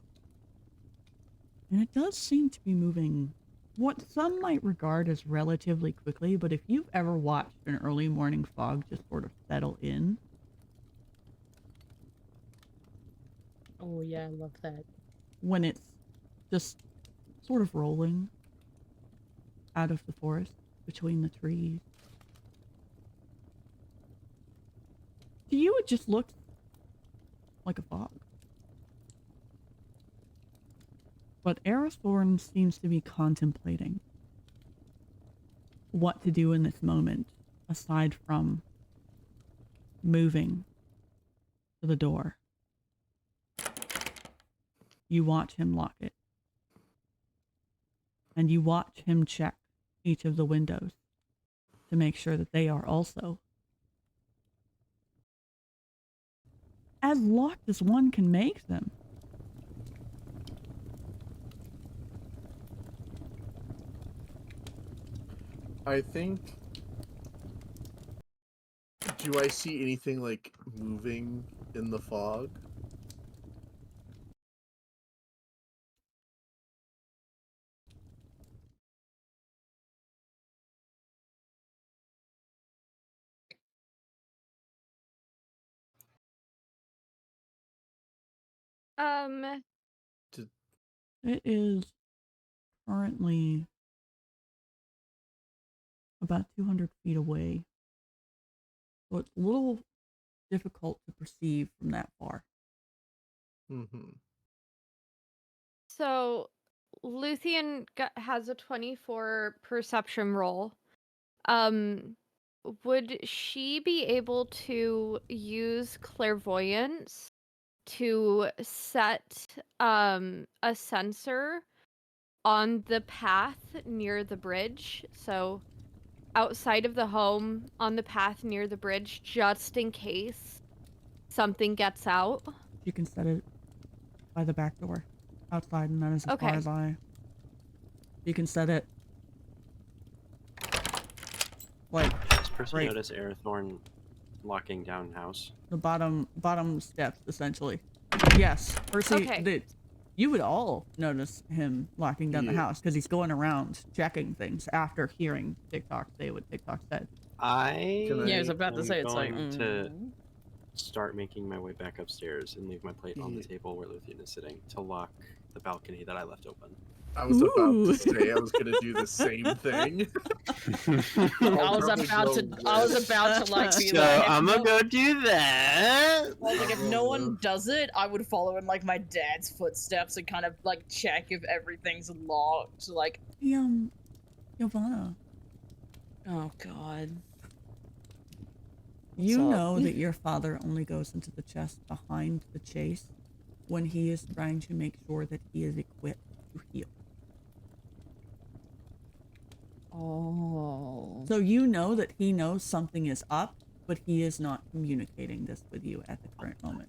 And it does seem to be moving what some might regard as relatively quickly, but if you've ever watched an early morning fog just sort of settle in. Oh yeah, I love that. When it's just sort of rolling out of the forest between the trees. To you, it just looks like a fog. But Arathorn seems to be contemplating what to do in this moment, aside from moving to the door. You watch him lock it. And you watch him check each of the windows to make sure that they are also as locked as one can make them. I think... Do I see anything, like, moving in the fog? It is currently about 200 feet away. So it's a little difficult to perceive from that far. Mm-hmm. So Luthien has a 24 perception roll. Would she be able to use clairvoyance to set a sensor on the path near the bridge? So outside of the home, on the path near the bridge, just in case something gets out? You can set it by the back door outside, and that is as far as I... You can set it like Does person right. notice Aerithorn locking down house? the bottom steps, essentially. Yes, Percy. Okay. You would all notice him locking down the Yeah. house because he's going around checking things after hearing TikTok say what TikTok said. Yeah, I was about to say, it's like, going to start making my way back upstairs and leave my plate on the Yeah. table where Luthien is sitting to lock the balcony that I left open. I was about Ooh. to say I was gonna do the same thing. I was about to like be So like, if I'm gonna no- go do that. I was like, if no one does it, I would follow in like my dad's footsteps and kind of like check if everything's locked. Like, Ylvanna, oh god. you What's up? know that your father only goes into the chest behind the chase when he is trying to make sure that he is equipped to heal. Oh. So you know that he knows something is up, but he is not communicating this with you at the current moment.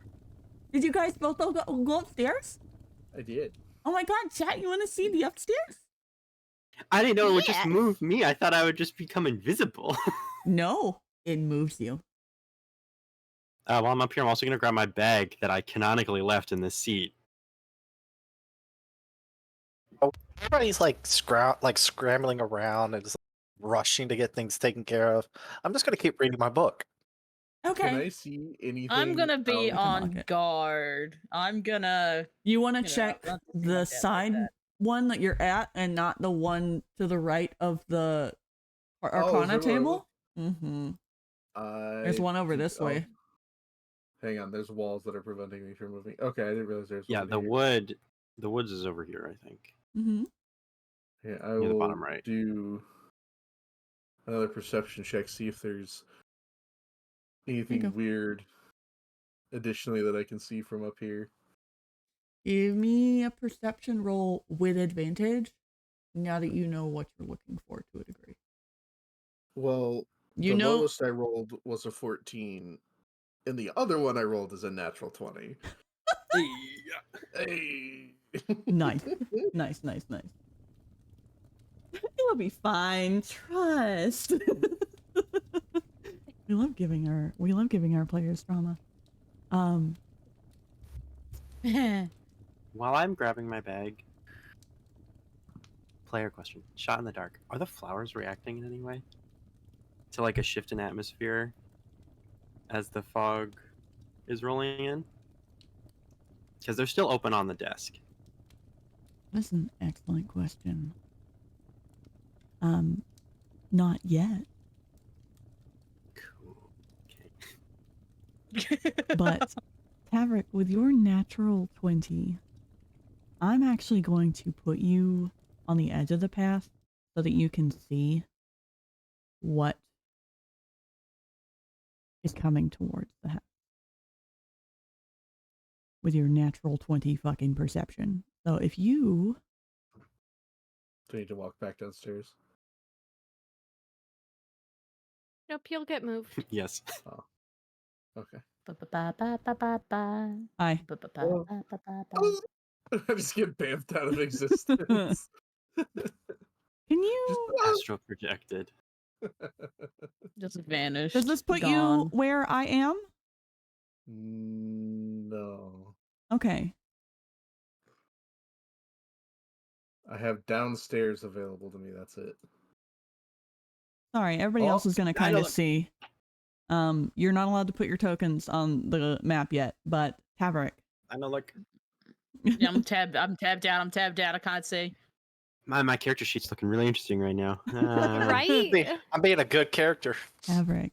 Did you guys both go upstairs? I did. Oh my god, chat, you want to see the upstairs? I didn't know it would just Yes. move me. I thought I would just become invisible. No, it moves you. While I'm up here, I'm also gonna grab my bag that I canonically left in this seat. Everybody's like scrambling around and just rushing to get things taken care of. I'm just gonna keep reading my book. Okay. Can I see anything? I'm gonna be can on lock it. guard. I'm gonna. You want to You know, check not something the like that, like side that. one that you're at and not the one to the right of the Arcana is there one table? Mm-hmm. There's one over this way. Hang on, there's walls that are preventing me from moving. Okay, I didn't realize there's Yeah, one the here. woods is over here, I think. Mm-hmm. Yeah, I Near the will bottom right. do another perception check, see if there's anything go. weird additionally that I can see from up here. Give me a perception roll with advantage now that you know what you're looking for to a degree. Well, You the know, lowest I rolled was a 14, and the other one I rolled is a natural 20. Hey. nice. It will be fine. Trust. we love giving our players drama. While I'm grabbing my bag, player question. Shot in the dark. Are the flowers reacting in any way? To like a shift in atmosphere as the fog is rolling in? Because they're still open on the desk. That's an excellent question. Not yet. Cool. Okay. But Tavrick, with your natural 20, I'm actually going to put you on the edge of the path so that you can see what is coming towards the house. With your natural 20 fucking perception. So if you... Do I need to walk back downstairs? Nope, you'll get moved. Yes. Oh. Okay. Hi. I just get bamfed out of existence. Can you... Astral projected. Just vanished. Does this put you gone. where I am? No. Okay. I have downstairs available to me, that's it. Sorry, everybody else is going to kind of don't- see. You're not allowed to put your tokens on the map yet, but Tavrick. I know, like, Yeah, I'm tabbed out. I can't see. my character sheet's looking really interesting right now. Right? I'm being a good character. Tavrick.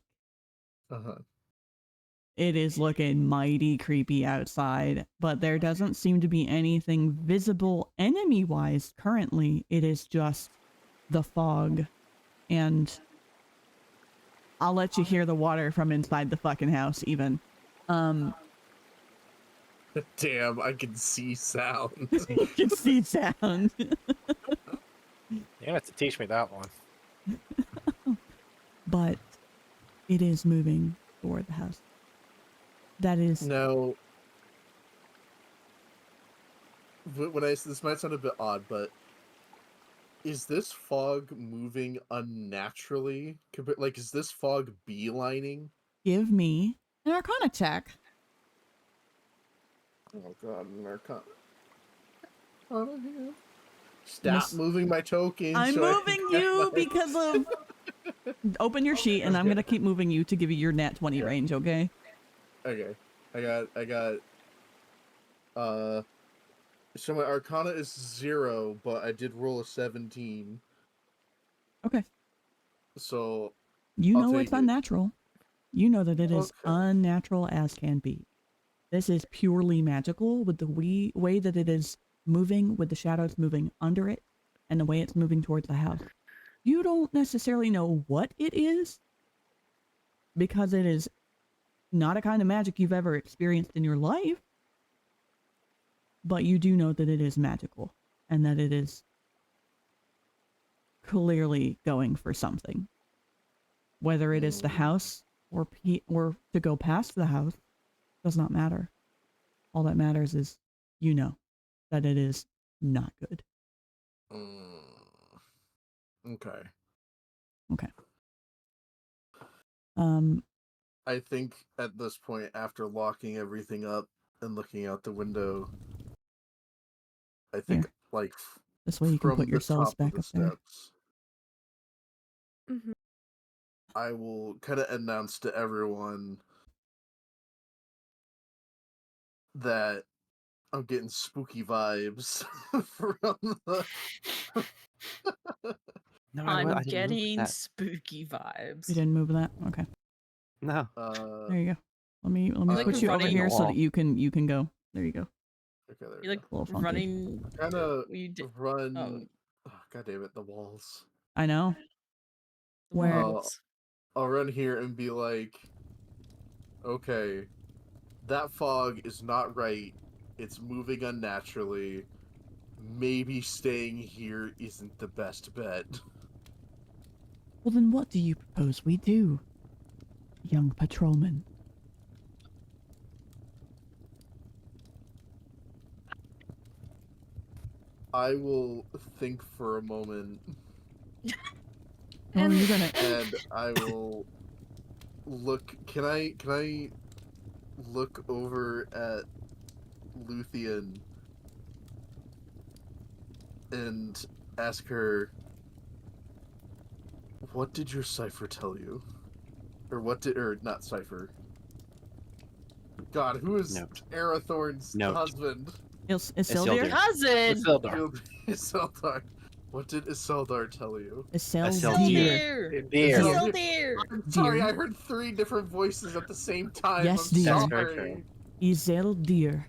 Uh-huh. It is looking mighty creepy outside, but there doesn't seem to be anything visible enemy-wise currently. It is just the fog, and I'll let you hear the water from inside the fucking house even. Damn, I can see sound. You can see sound. You're gonna have to teach me that one. But it is moving toward the house. That is... No. When I this might sound a bit odd, but Is this fog moving unnaturally? Like, is this fog beelining? Give me an Arcana check. Oh god, an Arcana. Oh, yeah. Stop moving my token. I'm so I moving can you get because of... Open your sheet, and I'm going to keep moving you to give you your nat 20 range, okay? Okay. I got... So my Arcana is 0, but I did roll a 17. Okay. So... You I'll know take it's it. unnatural. You know that it is Okay. unnatural as can be. This is purely magical with the way that it is moving, with the shadows moving under it, and the way it's moving towards the house. You don't necessarily know what it is, because it is not a kind of magic you've ever experienced in your life, but you do know that it is magical, and that it is clearly going for something. Whether it is the house or to go past the house does not matter. All that matters is you know that it is not good. Okay. Okay. I think at this point, after locking everything up and looking out the window, I think, Here. like, This way you can from put the yourselves top of back the up there. steps, I will kind of announce to everyone that I'm getting spooky vibes from the... No, I'm I didn't move getting that. spooky vibes. You didn't move that? Okay. No. There you go. Let me like put you over running- here so that Wall. you can go. There you go. Okay, there You we like go. Little funky. running. Kind of You did. run... Oh, Oh, god damn it, the walls. I know. the Where- walls. I'll run here and be like, okay, that fog is not right. It's moving unnaturally. Maybe staying here isn't the best bet. Well, then what do you propose we do, young patrolman? I will think for a moment, Or are you gonna... and I will look. Can I look over at Luthien and ask her, what did your cipher tell you? Or not cipher. God, who is Note. Arathorn's Note. husband? Isildur? Cousin. Isildur. What did Isildur tell you? Isildur. Dear. Isildur. I'm sorry, Dear. I heard 3 different voices at the same time. Yes, I'm dear. That's sorry. very true. Isildur.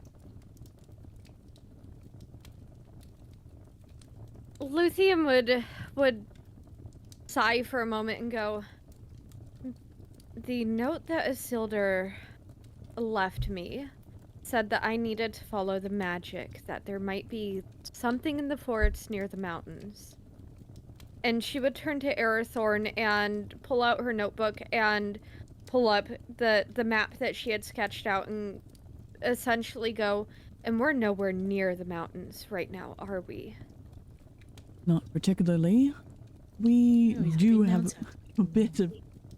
Luthien would sigh for a moment and go, the note that Isildur left me said that I needed to follow the magic, that there might be something in the forest near the mountains. And she would turn to Arathorn and pull out her notebook and pull up the map that she had sketched out and essentially go, and we're nowhere near the mountains right now, are we? Not particularly. We Oh, do happy have mountain.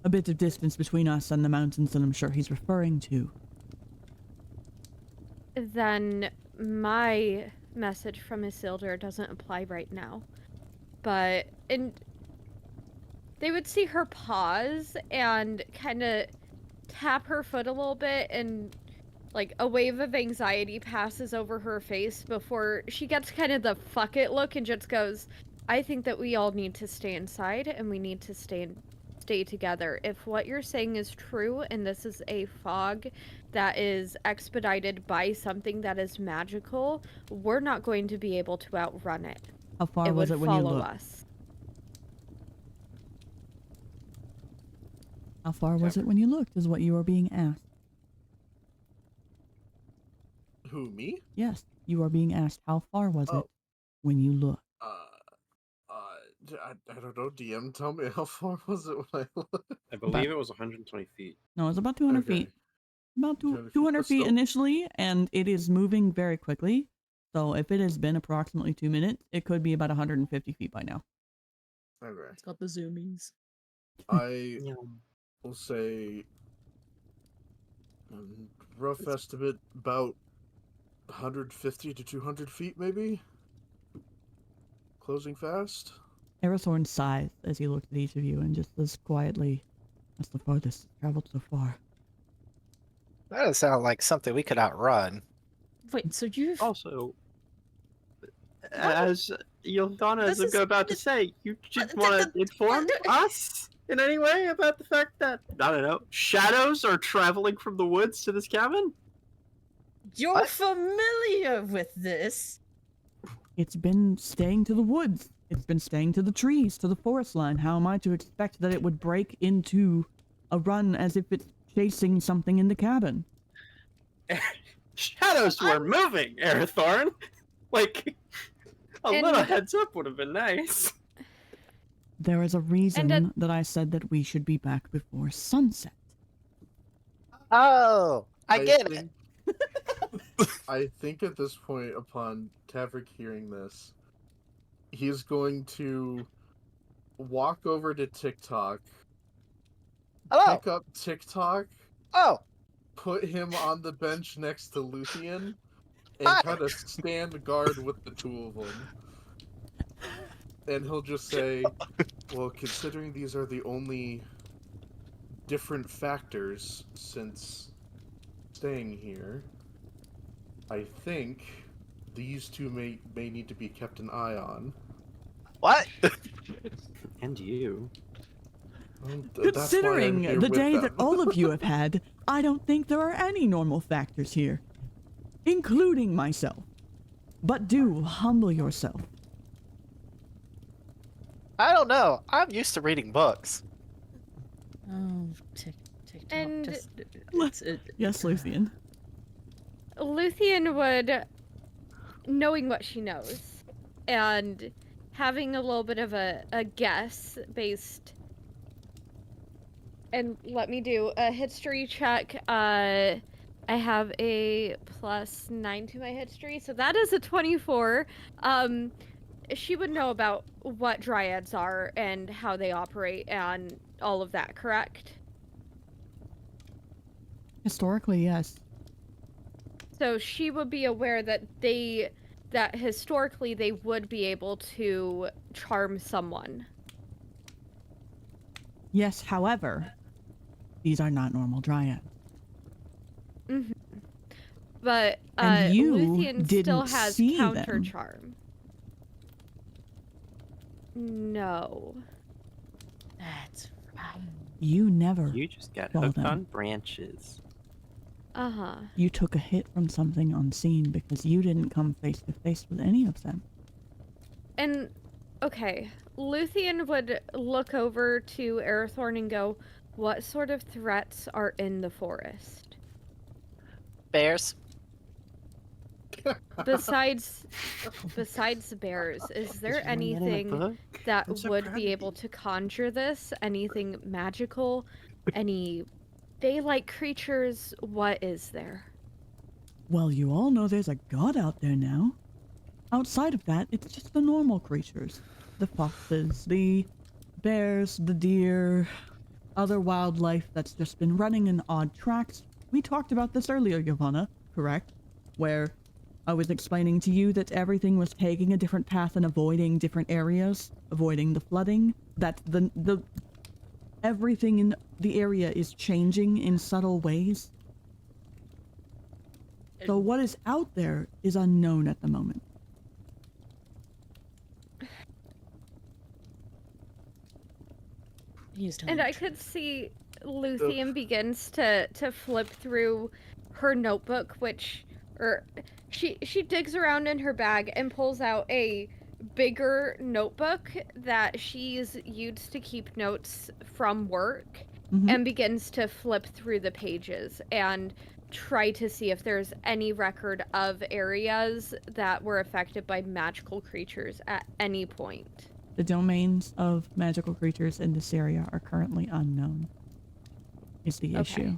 a bit of distance between us and the mountains that I'm sure he's referring to. Then my message from Isildur doesn't apply right now. But, and they would see her pause and kind of tap her foot a little bit, and like a wave of anxiety passes over her face before she gets kind of the fuck it look and just goes, I think that we all need to stay inside and we need to stay together. If what you're saying is true and this is a fog that is expedited by something that is magical, we're not going to be able to outrun it. How far It was would it when you follow looked? us. How far was it when you looked is what you were being asked. Who, me? Yes, you are being asked how far was it Oh. when you looked. I don't know. DM, tell me, how far was it when I looked? I believe it was 120 feet. No, it's about 200 Okay. feet. About 200 feet, 200 but feet still. initially, and it is moving very quickly. So if it has been approximately 2 minutes, it could be about 150 feet by now. Okay. It's got the zoomies. I Yeah. will say, rough estimate, about 150 to 200 feet, maybe? Closing fast? Arathorn sighs as he looks at each of you and just says quietly, "That's the farthest traveled so far." That doesn't sound like something we could outrun. Wait, so you've Also, as Ylvanna This is is- about to say, you just want to inform us in any way about the fact that, I don't know, shadows are traveling from the woods to this cabin? you're What? familiar with this? It's been staying to the woods. It's been staying to the trees, to the forest line. How am I to expect that it would break into a run as if it's chasing something in the cabin? Shadows were moving, Arathorn! Like, a little heads up would have been nice. There is a reason And that I said that we should be back before sunset. Oh, I get it. think, I think at this point, upon Tavrick hearing this, he's going to walk over to TikTok, Hello. pick up TikTok, Oh, put him on the bench next to Luthien, and Hi. kind of stand guard with the two of them. And he'll just say, well, considering these are the only different factors since staying here, I think these two may need to be kept an eye on. what? And you. Well, that's why I'm Considering here the with day them. that all of you have had, I don't think there are any normal factors here, including myself. But do humble yourself. I don't know. I'm used to reading books. Oh, TikTok. And- Yes, Luthien. Luthien would, knowing what she knows, and having a little bit of a guess based. And let me do a history check. I have a +9 to my history, so that is a 24. She would know about what dryads are and how they operate and all of that, correct? Historically, yes. So she would be aware that that historically they would be able to charm someone. Yes, however, these are not normal dryads. Mm-hmm. But And you Luthien still didn't has see counter them. charm. No. That's right. You never. You just got Well hooked then. on branches. Uh-huh. You took a hit from something unseen because you didn't come face to face with any of them. And okay, Luthien would look over to Arathorn and go, "What sort of threats are in the forest? Bears. Besides bears, is there anything that would be able to conjure this? Anything magical? Any fey-like creatures? What is there?" Well, you all know there's a god out there now. Outside of that, it's just the normal creatures. The foxes, the bears, the deer, other wildlife that's just been running in odd tracks. We talked about this earlier, Ylvanna, correct? Where I was explaining to you that everything was taking a different path and avoiding different areas, avoiding the flooding. That the everything in the area is changing in subtle ways. So what is out there is unknown at the moment. He's And I could see Luthien begins to flip through her notebook, she digs around in her bag and pulls out a bigger notebook that she's used to keep notes from work, and begins to flip through the pages and try to see if there's any record of areas that were affected by magical creatures at any point. The domains of magical creatures in this area are currently unknown, is the issue.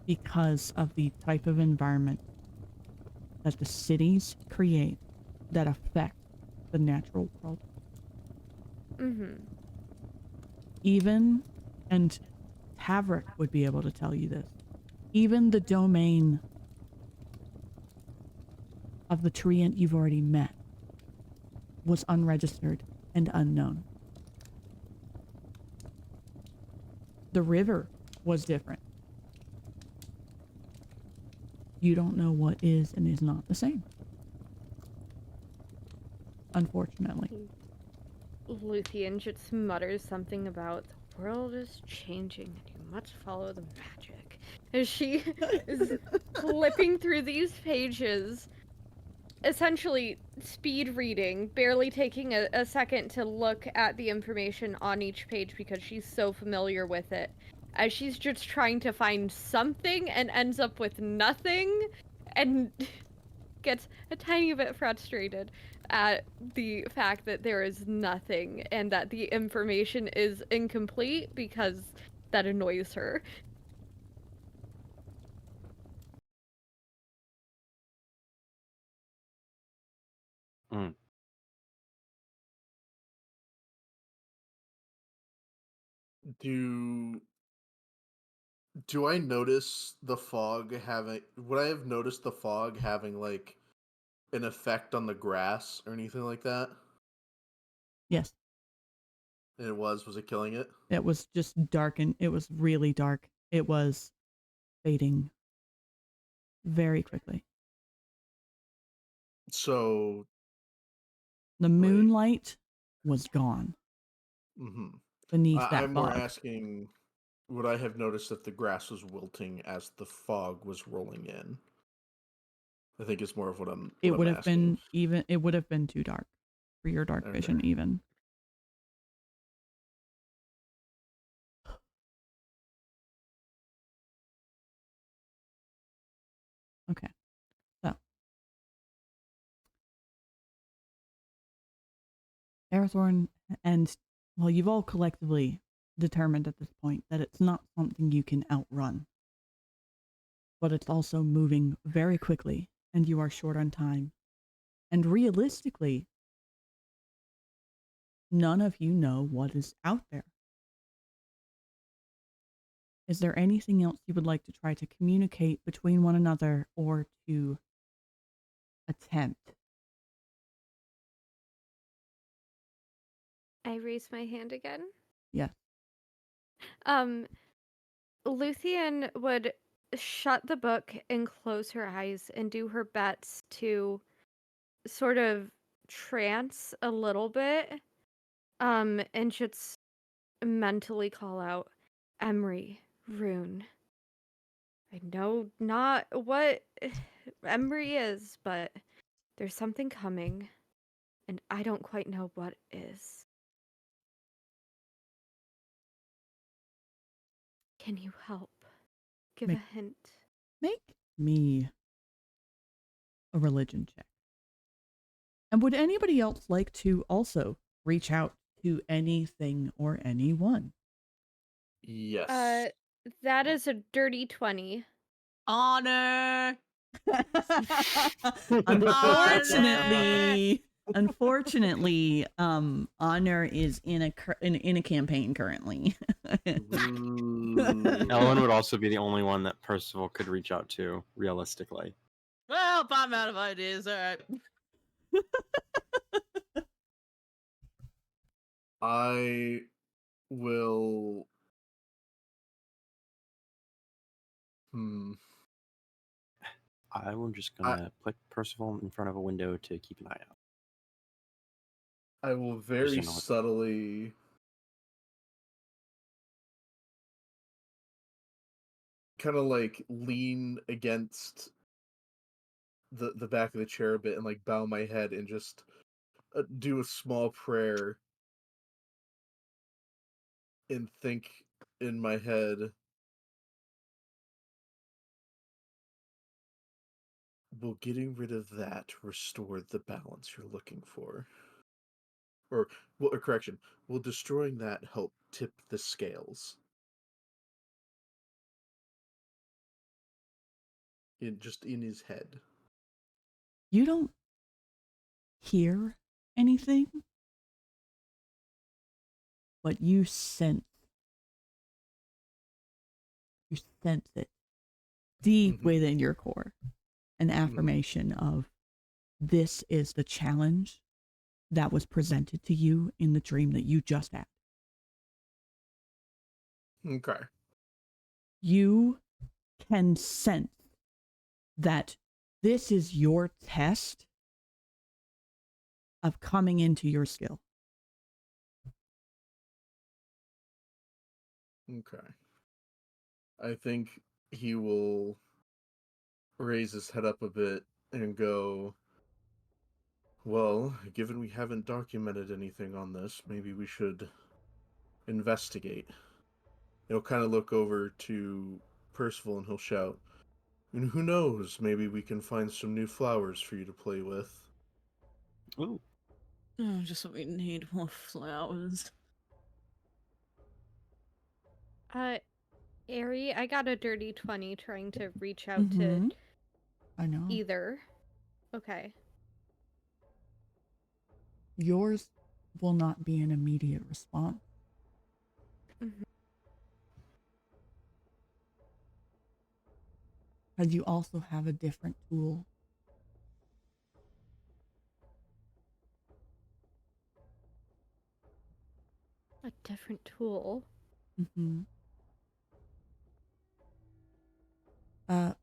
Because of the type of environment that the cities create that affect the natural world. Mm-hmm. Even, and Tavrick would be able to tell you this, even the domain of the treant you've already met was unregistered and unknown. The river was different. You don't know what is and is not the same. Unfortunately. Luthien just mutters something about the world is changing and you must follow the magic. As she is flipping through these pages, essentially speed reading, barely taking a second to look at the information on each page because she's so familiar with it. As she's just trying to find something and ends up with nothing and gets a tiny bit frustrated at the fact that there is nothing and that the information is incomplete because that annoys her. Mm. Do I notice the fog having? Would I have noticed the fog having like an effect on the grass or anything like that? Yes, And was it killing it? it was just dark, and it was really dark. It was fading very quickly. So The moonlight was gone mhm. beneath that I'm more fog. asking, would I have noticed that the grass was wilting as the fog was rolling in? I think it's more of what I'm. It What would I'm have asking. been even. It would have been too dark for your dark vision, Okay. even. Okay, so Arathorn and, well, you've all collectively determined at this point that it's not something you can outrun, but it's also moving very quickly, and you are short on time. And realistically, none of you know what is out there. Is there anything else you would like to try to communicate between one another or to attempt? I raise my hand again. Yes. Luthien would shut the book and close her eyes and do her best to sort of trance a little bit, and just mentally call out Emery, Rune. I know not what Emery is, but there's something coming, and I don't quite know what is. Can you help? Give a hint. Make me a religion check. And would anybody else like to also reach out to anything or anyone? Yes. That is a dirty 20. Honor. Unfortunately, Honor is in a campaign currently. Ellen would also be the only one that Percival could reach out to, realistically. Well, I'm out of ideas. All right. I will. I'm just gonna put Percival in front of a window to keep an eye out. I will very subtly kind of like lean against the back of the chair a bit and like bow my head and just do a small prayer and think in my head, will getting rid of that restore the balance you're looking for? Or, well, correction, will destroying that help tip the scales? Just in his head. You don't hear anything, but you sense it deep within your core. An affirmation of this is the challenge that was presented to you in the dream that you just had. Okay. You can sense that this is your test of coming into your skill. Okay. I think he will raise his head up a bit and go, well, given we haven't documented anything on this, maybe we should investigate. He'll kind of look over to Percival and he'll shout, and who knows, maybe we can find some new flowers for you to play with. Ooh. Oh, just we need more flowers. Ari, I got a dirty 20 trying to reach out to I know. either. Okay. Yours will not be an immediate response. Because you also have a different tool. A different tool.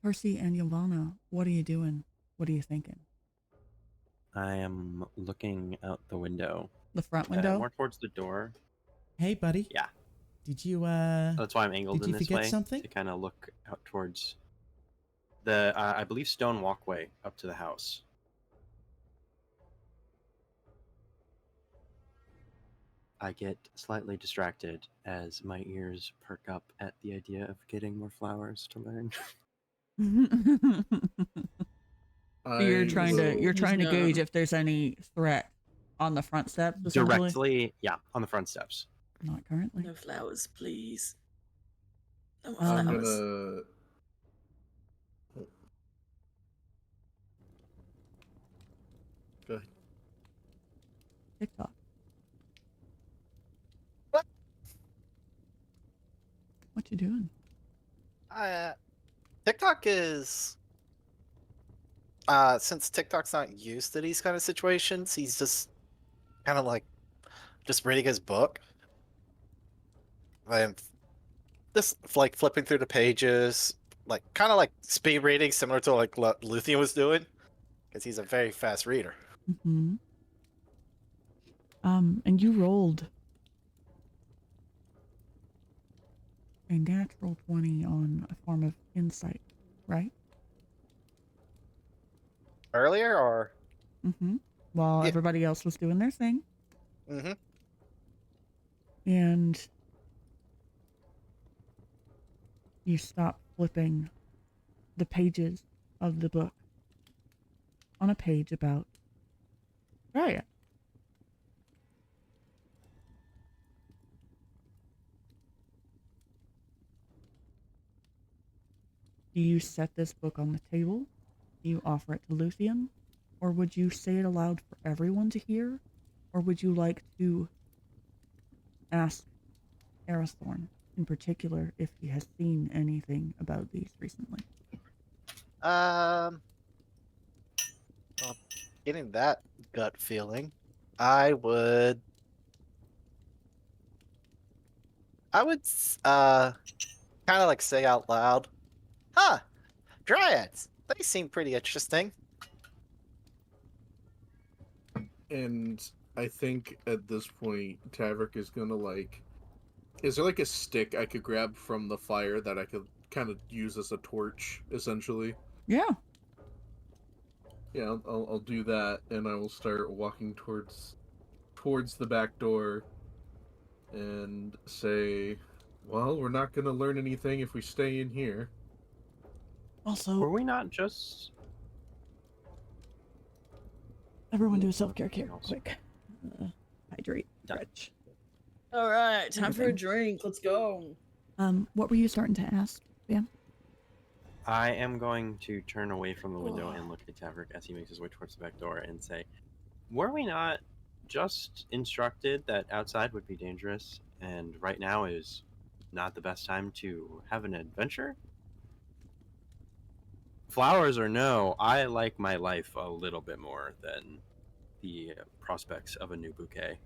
Percy and Ylvanna, what are you doing? What are you thinking? I am looking out the window. The front window? More towards the door. Hey, buddy. Yeah. Did you, That's why I'm angled in this forget way. something? To kind of look out towards the, I believe, stone walkway up to the house. I get slightly distracted as my ears perk up at the idea of getting more flowers to learn. You're trying to gauge if there's any threat on the front steps, essentially? Directly, yeah, on the front steps. Not currently. No flowers, please. No more I'm flowers. gonna... Go ahead. TikTok. What? What you doing? TikTok is since TikTok's not used to these kind of situations, he's just kind of like just reading his book. And just like flipping through the pages, like kind of like speed reading, similar to like what Luthien was doing, because he's a very fast reader. And you rolled a natural 20 on a form of insight, right? Earlier, or While Yeah. everybody else was doing their thing. And you stop flipping the pages of the book on a page about Raya. Do you set this book on the table? Do you offer it to Luthien? Or would you say it aloud for everyone to hear? Or would you like to ask Arathorn in particular if he has seen anything about these recently? Well, getting that gut feeling, I would kind of like say out loud, huh, dryads, they seem pretty interesting. And I think at this point, Tavrick is gonna like... Is there like a stick I could grab from the fire that I could kind of use as a torch, essentially? Yeah. Yeah, I'll do that, and I will start walking towards the back door and say, well, we're not gonna learn anything if we stay in here. Also, Were we not just... everyone do a self-care quick. Hydrate. Done. Stretch. All right, time for a Everything. drink. Let's go. What were you starting to ask, Bam? I am going to turn away from the window and look at Tavrick as he makes his way towards the back door and say, Were we not just instructed that outside would be dangerous, and right now is not the best time to have an adventure? Flowers or no, I like my life a little bit more than the prospects of a new bouquet.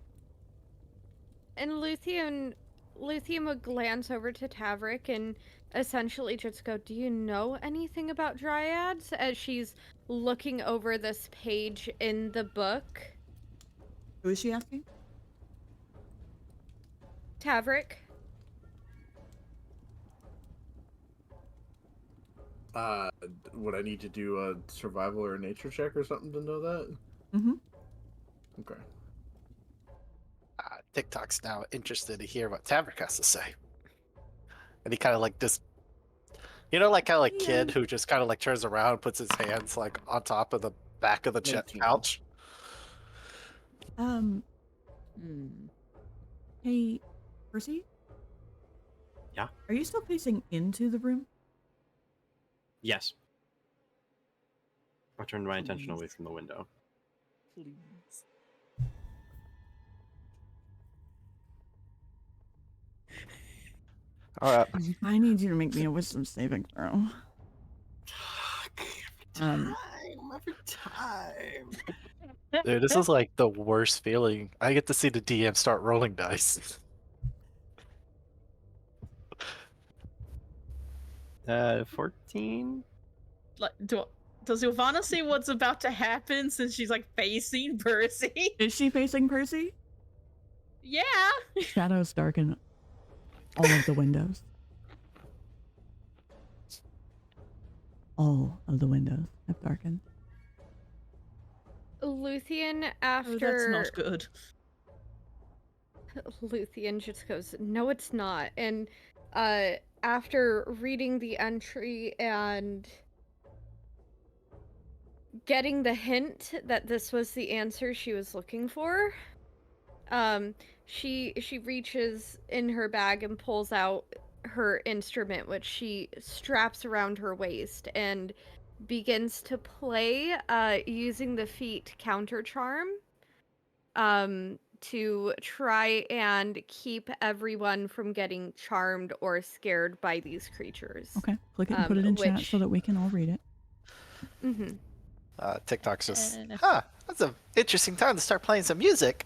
And Luthien would glance over to Tavrick and essentially just go, "Do you know anything about dryads?" As she's looking over this page in the book. Who is she asking? Tavrick. Would I need to do a survival or a nature check or something to know that? Mm-hmm. Okay. TikTok's now interested to hear what Tavrick has to say. And he kind of like this, you know, like kind of like kid who just kind of like turns around and puts his hands like on top of the back of the 19. couch. Hey, Percy? Yeah? Are you still facing into the room? Yes. I turned my attention away from the window. Please. All right. I need you to make me a wisdom saving throw. Every time. Dude, this is like the worst feeling. I get to see the DM start rolling dice. 14? Like, does Ylvanna see what's about to happen since she's like facing Percy? Is she facing Percy? Yeah. Shadows darken all of the windows. All of the windows have darkened. Luthien, Oh, after that's not good. Luthien just goes, "No, it's not." And after reading the entry and getting the hint that this was the answer she was looking for, she reaches in her bag and pulls out her instrument, which she straps around her waist, and begins to play using the feat counter charm to try and keep everyone from getting charmed or scared by these creatures. Okay, click it and put it in chat so that we can all read it. Mm-hmm. TikTok's just, that's an interesting time to start playing some music.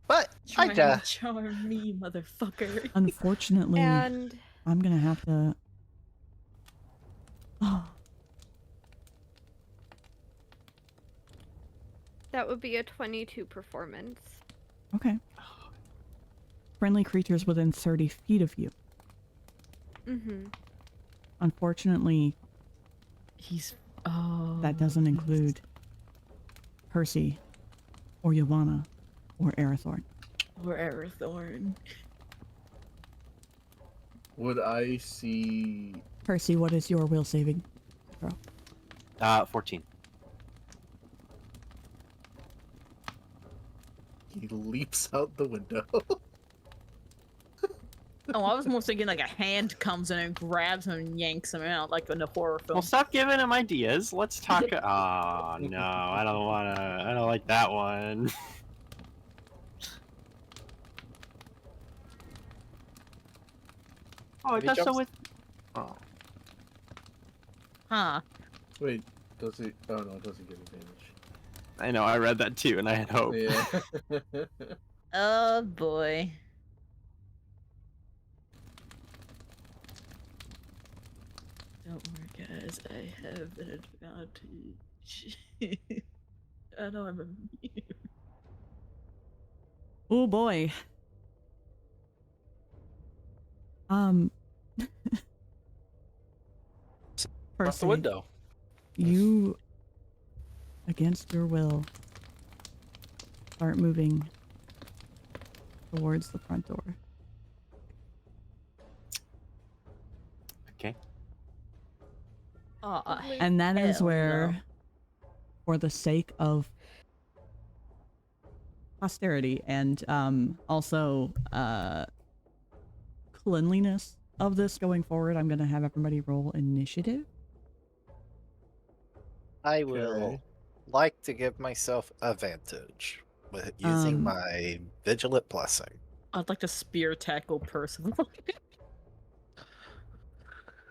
But Try and charm me, motherfucker. Unfortunately, And I'm gonna have to. Oh, that would be a 22 performance. okay. Friendly creatures within 30 feet of you. Mm-hmm. Unfortunately, that doesn't include Percy, or Ylvanna, or Arathorn. Or Arathorn. Would I see... Percy, what is your will saving throw? 14. He leaps out the window. Oh, I was more thinking like a hand comes in and grabs him and yanks him out like in a horror film. Well, stop giving him ideas. Let's talk. Oh, no. I don't like that one. Oh, it does so with... Oh. Huh. Wait, does he... Oh no, it doesn't give advantage. I know, I read that too, and I had hope. Yeah. Oh boy. Don't worry, guys. I have an advantage. I know I'm immune. Oh boy. Across the window. You, against your will, start moving towards the front door. Okay. And that is hell where, no. for the sake of posterity and also cleanliness of this going forward, I'm going to have everybody roll initiative. I will Okay. like to give myself advantage with using Um, my Vigilant Blessing. I'd like to spear tackle Percival.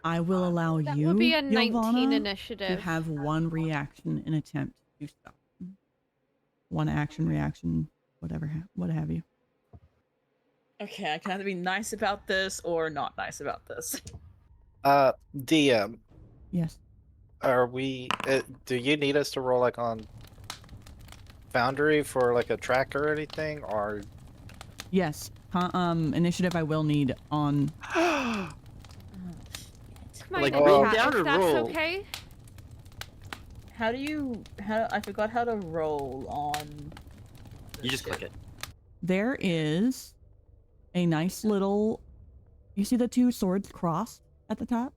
I will allow That you, would be a 19 Ylvanna, to initiative. have one reaction and attempt to stop him. One action, reaction, whatever, what have you. Okay, I can either be nice about this or not nice about this. DM, Yes. are we? Do you need us to roll like on Foundry for like a track or anything, or? Yes. Initiative I will need on. Oh, Come on, Like, in bring chat, down if a that's roll. okay. How do you? How I forgot how to roll on. You just click it. There is a nice little. You see the two swords crossed at the top?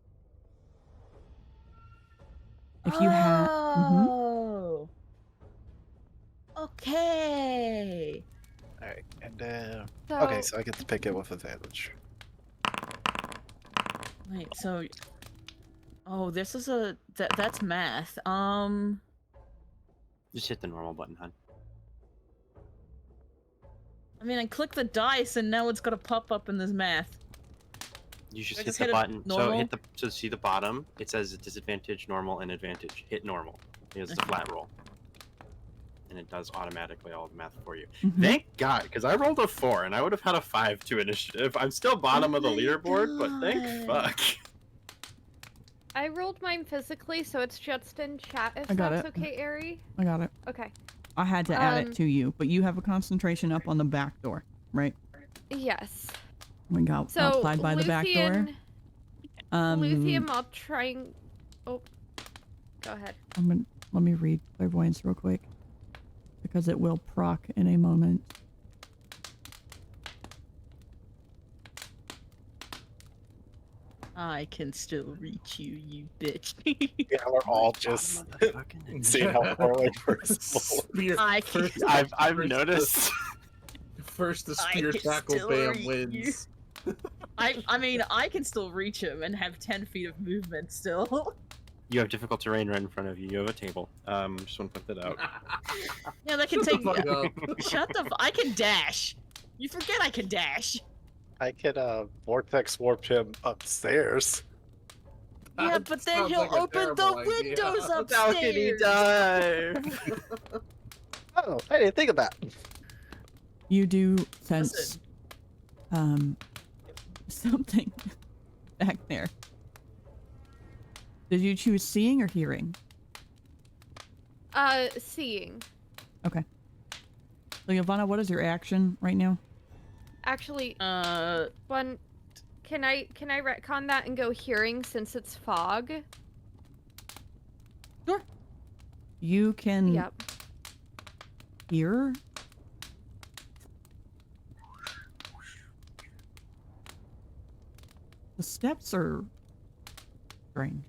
If you have. Oh. Okay. All right, and So, okay, so I get to pick it with advantage. Wait, so. Oh, this is a that's math. Just hit the normal button, hon. I mean, I click the dice and now it's gonna pop up in this math. You I just hit just the hit it button. So normal? hit the. So see the bottom. It says disadvantage, normal, and advantage. Hit normal. It's a Okay. flat roll, and it does automatically all the math for you. Mhm. Thank God, because I rolled a 4, and I would have had a 5 to initiative. I'm still bottom of the my leaderboard, but thank God. fuck. I rolled mine physically, so it's just in chat if I got that's it. okay, Ari. I got it. Okay. I had to add it Um, to you, but you have a concentration up on the back door, right? Yes. We got So, outside by the back door. Luthien, I'll try and... Oh. Go ahead. Let me read clairvoyance real quick, because it will proc in a moment. I can still reach you, you bitch. Yeah, we're all just seeing how far away Percival. Spear. I can. First, I've first noticed. First, the I spear can tackle still bam reach you. wins. I mean, I can still reach him and have 10 feet of movement still. You have difficult terrain right in front of you. You have a table. Just want to put that out. Yeah, that can Shut take. the fuck up. Shut the. I can dash. You forget I can dash. I could vortex warp him upstairs. Yeah, That but then sounds he'll like a open the terrible idea. windows How can he upstairs. dive? Oh, I didn't think of that. You do sense Listen. something back there. Did you choose seeing or hearing? Seeing. Okay. So Ylvanna, what is your action right now? Actually, Uh, one... Can I retcon that and go hearing since it's fog? Sure. You can Yep. hear. The steps are strange.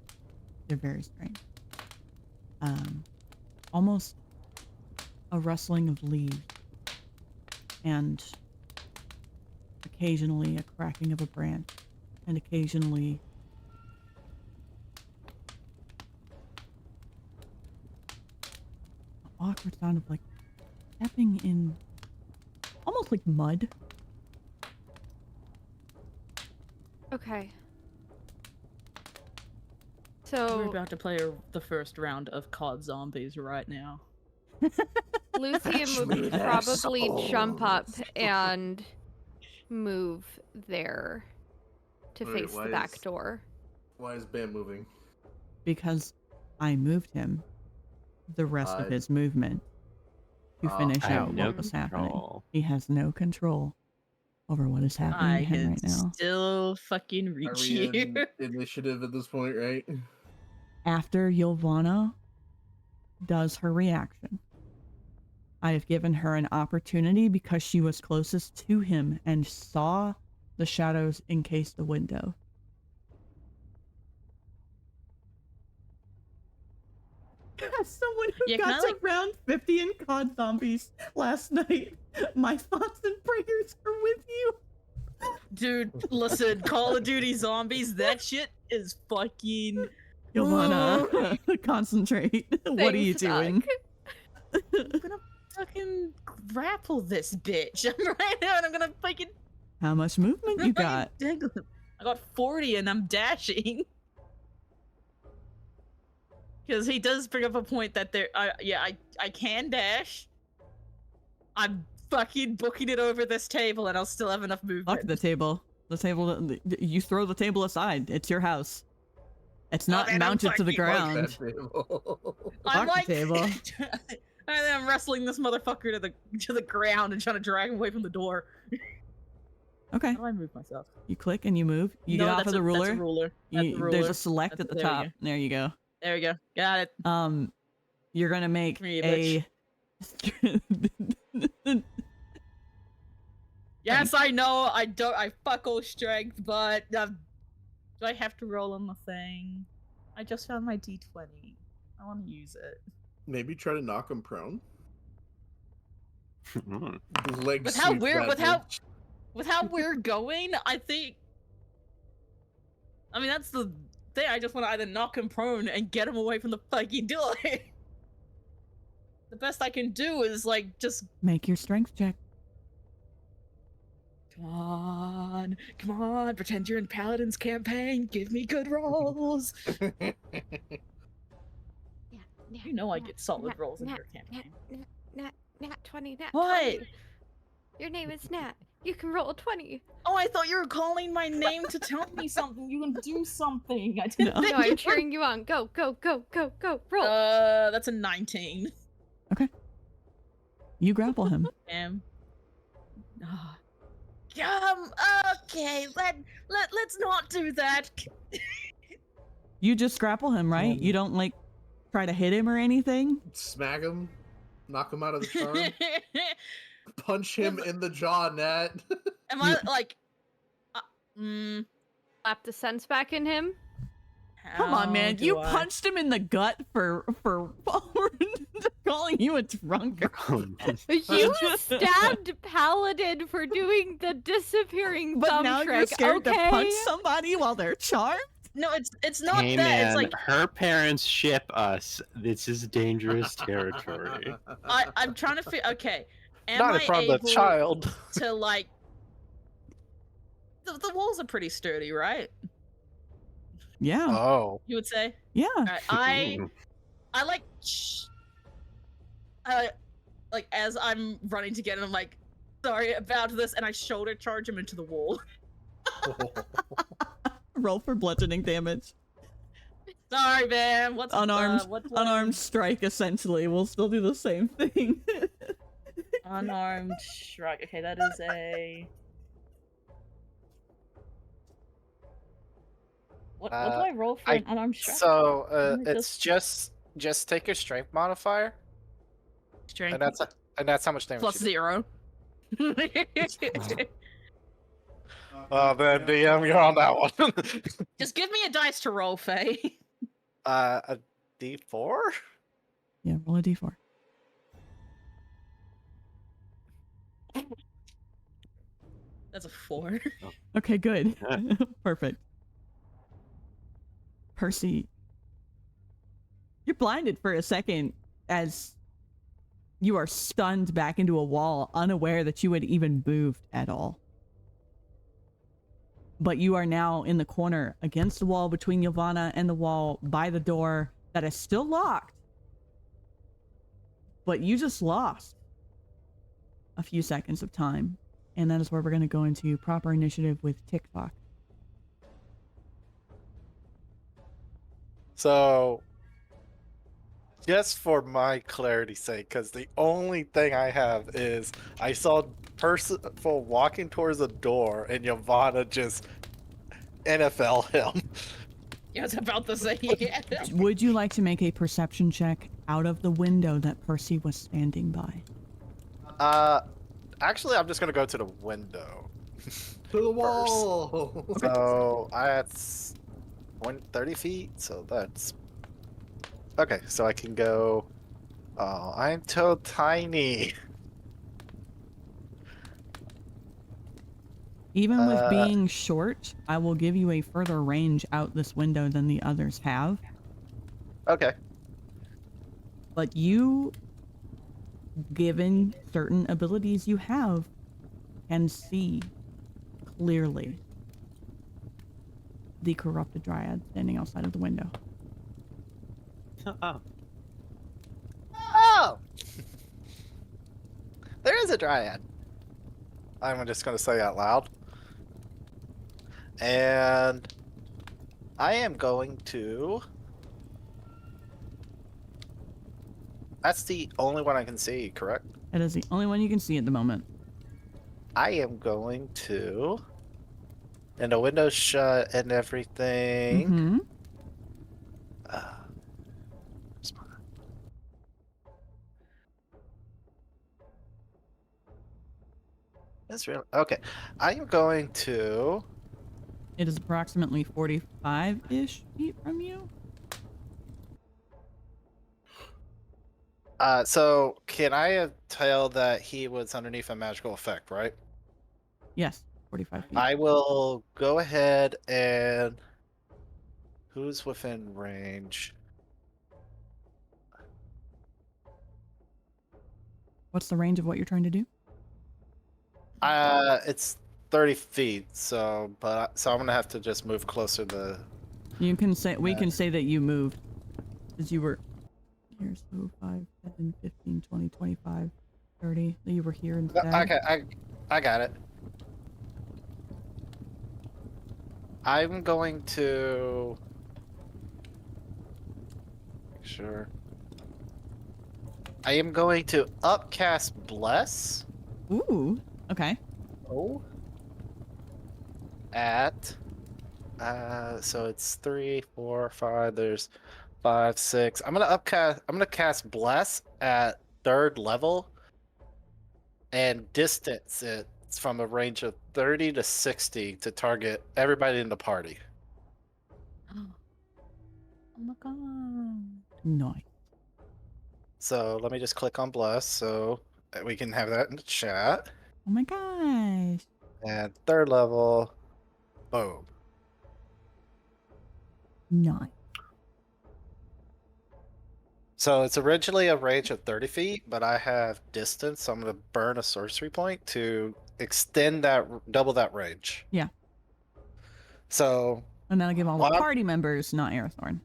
They're very strange. Almost a rustling of leaves, and occasionally a cracking of a branch, and occasionally an awkward sound of like stepping in almost like mud. Okay. we're So, about to play the first round of COD Zombies right now. Luthien would probably jump up and move there to Wait, face why the back is- door. Why is Bam moving? Because I moved him the rest of I- his movement to finish I have out no what was happening. control. He has no control over what is happening I to him can right now. still fucking Are reach we you. in initiative at this point, right? After Ylvanna does her reaction, I have given her an opportunity because she was closest to him and saw the shadows encase the window. As someone who Yeah, can got I, to like- round 50 in COD Zombies last night, my thoughts and prayers are with you. Dude, listen, Call of Duty Zombies, that shit is fucking. Ylvanna, concentrate. What are you Things suck. doing? I'm gonna fucking grapple this bitch right now, and I'm gonna fucking. How much movement you got? I got 40, and I'm dashing. Because he does bring up a point that I can dash. I'm fucking booking it over this table, and I'll still have enough movement. Fuck the table. The table. You throw the table aside. It's your house. It's not mounted to the ground. I'm Fuck like, the table. I'm wrestling this motherfucker to the ground and trying to drag him away from the door. Okay. How do I move myself? You click and you move. You No, get off that's of the ruler. That's a ruler. That's a ruler. There's a select at the There we top. go. There you go. There we go. Got it. You're gonna make Me, a. Yes, I know. I fuck all strength, but do I have to roll on the thing? I just found my D20. I want to use it. Maybe try to knock him prone. Mm. Leg With how sweep weird, that with how we're going, I think. I mean, that's the thing. I just want to either knock him prone and get him away from the fucking door. The best I can do is like just Make your strength check. come on, pretend you're in Paladin's campaign. Give me good rolls. You know I get solid rolls in your campaign. Nat 20, Nat What? 20. Your name is Nat. You can roll a 20. Oh, I thought you were calling my name to tell me something. You can do something. I didn't No. think No, you I'm cheering you on. Go, go, go, go, go. Roll. That's a 19. You grapple him. Damn. Okay, let's not do that. You just grapple him, right? You don't like try to hit him or anything. Smack him, knock him out of the charm, punch him in the jaw, Nat. Am I like Slap the sense back in him. Come on, how man. do You I- punched him in the gut for calling you a drunkard. You stabbed Paladin for doing the disappearing But thumb now trick. you're scared okay? to punch somebody while they're charmed? No, it's not Hey that. man, It's like her parents ship us. This is dangerous territory. I'm trying to figure. Okay, am Not in I front of able the child. to like? The walls are pretty sturdy, right? Yeah. Oh. You would say. Yeah. Alright, I like like as I'm running to get him, I'm like, sorry about this, and I shoulder charge him into the wall. Roll for bludgeoning damage. Sorry, man. What's Unarmed, what's unarmed strike. Essentially, we'll still do the same thing. unarmed strike? Okay, that is a. What do I roll for an unarmed strike? So Let me it's just take your strength modifier, strength and that's how much damage. plus you do. 0. Oh man, DM, you're on that one. Just give me a dice to roll, Faye. A D4. Yeah, roll a d4. That's a 4. Okay, good. Perfect. Percy, you're blinded for a second as you are stunned back into a wall, unaware that you had even moved at all. But you are now in the corner against the wall between Ylvanna and the wall by the door that is still locked. But you just lost a few seconds of time. And that is where we're going to go into proper initiative with TikTok. So, just for my clarity's sake, because the only thing I have is I saw Percival walking towards the door and Ylvanna just NFL him. Yeah, I was about to say. Yeah. Would you like to make a perception check out of the window that Percy was standing by? Actually, I'm just gonna go to the window. To the wall. So that's 30 feet. So that's okay. So I can go. Oh, I'm so tiny. Even with being short, I will give you a further range out this window than the others have. Okay. But you given certain abilities you have, can see clearly the corrupted dryad standing outside of the window. Oh, Oh! There is a dryad. I'm just going to say out loud. And I am going to... That's the only one I can see, correct? That is the only one you can see at the moment. I am going to... And the window's shut and everything. Mm-hmm. That's real. Okay. I am going to... It is approximately 45-ish feet from you. So can I tell that he was underneath a magical effect, right? Yes, 45 feet. I will go ahead and... Who's within range? What's the range of what you're trying to do? It's 30 feet, so I'm gonna have to just move closer to... You can say, we can say that you moved. Because you were here, so 5, 10, 15, 20, 25, 30. That you were here instead. I got it. I'm going to... Sure. I am going to upcast Bless. Ooh, okay. Oh. At... so it's 3, 4, 5, there's 5, 6. I'm gonna cast Bless at 3rd level and distance it from a range of 30 to 60 to target everybody in the party. Oh my god. Nice. So let me just click on Bless so that we can have that in the chat. Oh my gosh. And 3rd level, boom. Nice. So it's originally a range of 30 feet, but I have distance, so I'm going to burn a sorcery point to extend that, double that range. Yeah. So... And that'll give all the party members, not Aerithorn.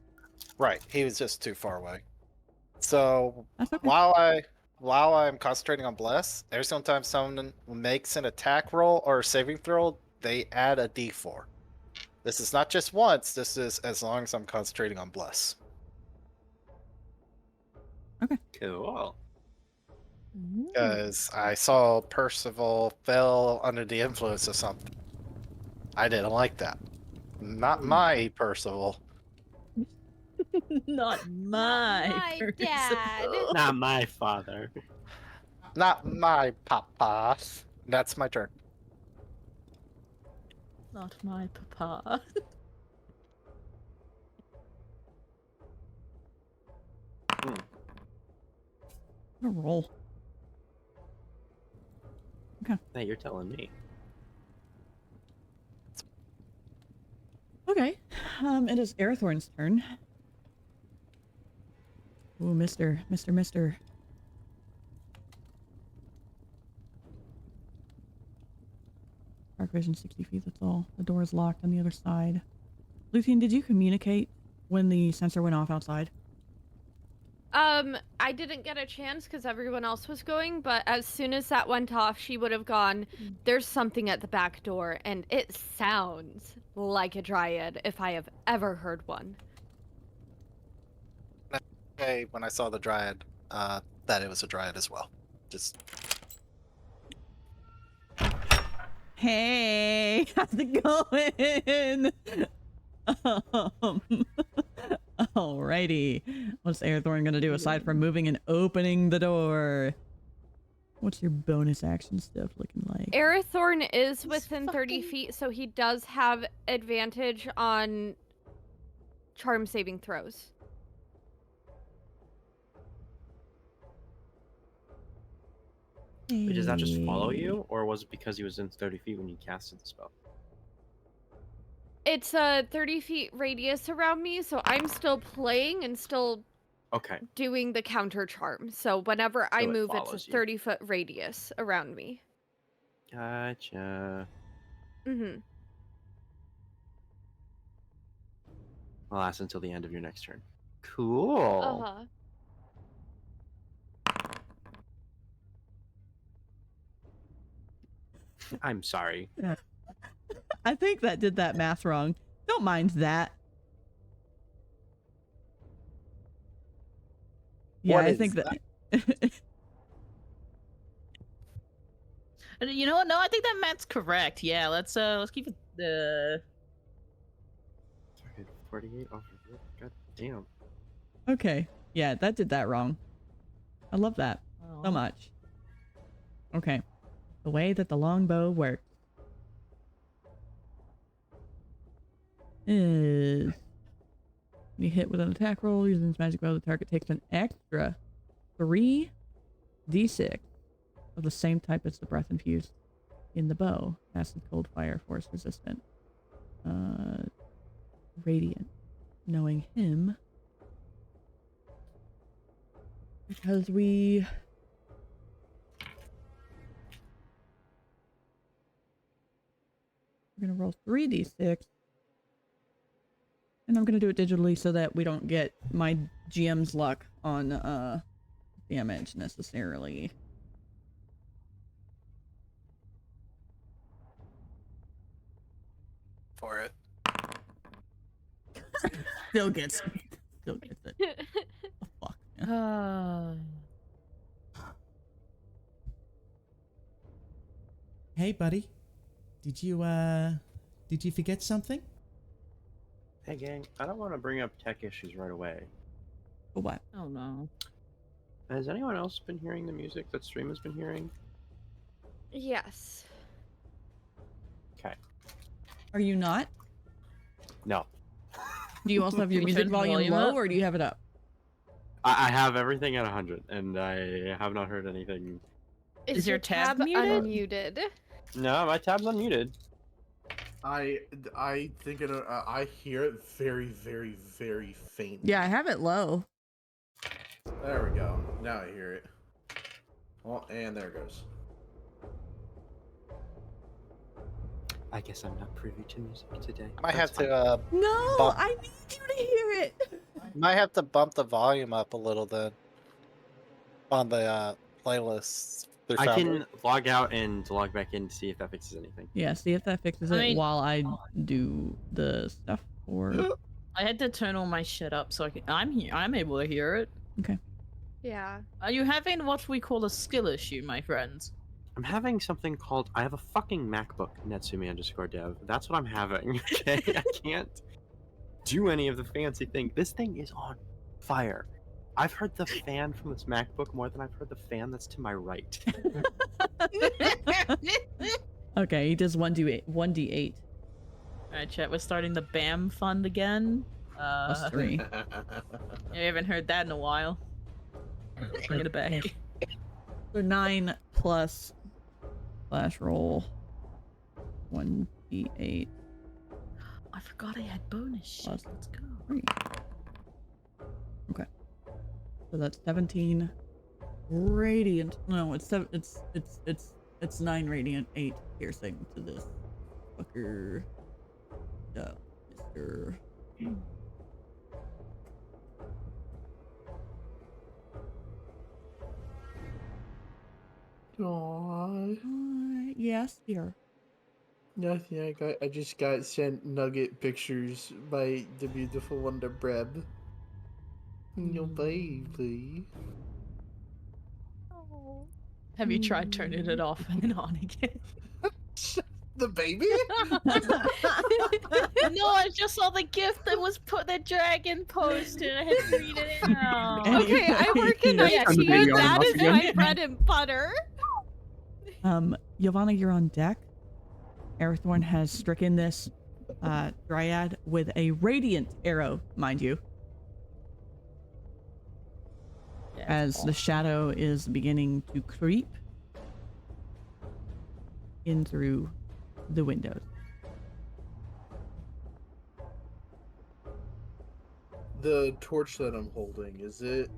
Right, he was just too far away. So That's okay. while I'm concentrating on Bless, every single time someone makes an attack roll or a saving throw, they add a d4. This is not just once, this is as long as I'm concentrating on Bless. Okay. cool. Because I saw Percival fell under the influence of something. I didn't like that. Not my Percival. Not my My dad. Percival. Not my father. Not my papa. That's my turn. Not my papa. What a roll. Hey, you're telling me. Okay. It is Aerithorn's turn. Ooh, Mister. Dark vision 60 feet, that's all. The door is locked on the other side. Luthien, did you communicate when the sensor went off outside? I didn't get a chance because everyone else was going, but as soon as that went off, she would have gone, there's something at the back door, and it sounds like a dryad if I have ever heard one. Okay, when I saw the dryad, that it was a dryad as well. Just... Hey, how's it going? Alrighty. What's Aerithorn gonna do aside from moving and opening the door? What's your bonus action stuff looking like? Aerithorn is within 30 feet, so he does have advantage on charm saving throws. But does that just follow you, or was it because he was in 30 feet when you casted the spell? It's a 30 feet radius around me, so I'm still playing and still Okay. doing the counter charm. So whenever I So it move, it's a follows you. 30-foot radius around me. Gotcha. Mm-hmm. Will last until the end of your next turn. Cool. Uh-huh. I'm sorry. I think that did that math wrong. Don't mind that. Yeah, What I is think that. You know what? No, I think that math's correct. Yeah, let's keep it. 48 off of it. God damn. Okay. Yeah, that did that wrong. I love that so much. Okay. The way that the longbow works is you hit with an attack roll using this magic bow, the target takes an extra 3d6 of the same type as the breath infused in the bow. Acid, cold, fire, force resistant. Radiant. Knowing him. Because we're gonna roll 3d6. And I'm gonna do it digitally so that we don't get my GM's luck on damage necessarily. For it. Still gets it. Oh, fuck. Yeah. Hey, buddy. Did you forget something? Hey, gang. I don't want to bring up tech issues right away. For what? Oh no. Has anyone else been hearing the music that Stream has been hearing? Yes. Okay. Are you not? No. Do you also have your You music turned the volume volume low, up? or do you have it up? I have everything at 100, and I have not heard anything. Is your tab muted? unmuted? No, my tab's unmuted. I think I hear it very, very, very faint. Yeah, I have it low. There we go. Now I hear it. Oh, and there it goes. I guess I'm not privy to music today. I might have That's fine. to No, Bump. I need you to hear it. might have to bump the volume up a little then on the playlists. through I Foundry. can log out and log back in to see if that fixes anything. Yeah, see if that fixes I it mean- while I do the stuff for. I had to turn all my shit up so I'm here. I'm able to hear it. Yeah. Are you having what we call a skill issue, my friends? I'm having something called, I have a fucking MacBook, Natsumi_dev. That's what I'm having, okay? I can't do any of the fancy thing. This thing is on fire. I've heard the fan from this MacBook more than I've heard the fan that's to my right. Okay, he does 1d8. Alright, chat, we're starting the BAM fund again. Plus 3. I haven't heard that in a while. Bring it back. So 9 plus flash roll 1d8 I forgot I had bonus shit. Plus Let's go. 3. Okay. So that's 17 radiant. No, it's 9 radiant, 8 piercing to this fucker. Mr. Aww. Yes, dear. Nothing. I just got sent nugget pictures by the beautiful Wonder Breb. Your baby. Have you tried turning it off and on again? The baby? No, I just saw the gift that was put the dragon post and I had to read it out. Okay, I work in Yeah, IT. video That off is again. my bread and butter. Ylvanna, you're on deck. Arathorn has stricken this dryad with a radiant arrow, mind you, Yeah, as the shadow is beginning to creep in through the windows. the torch that I'm holding, is it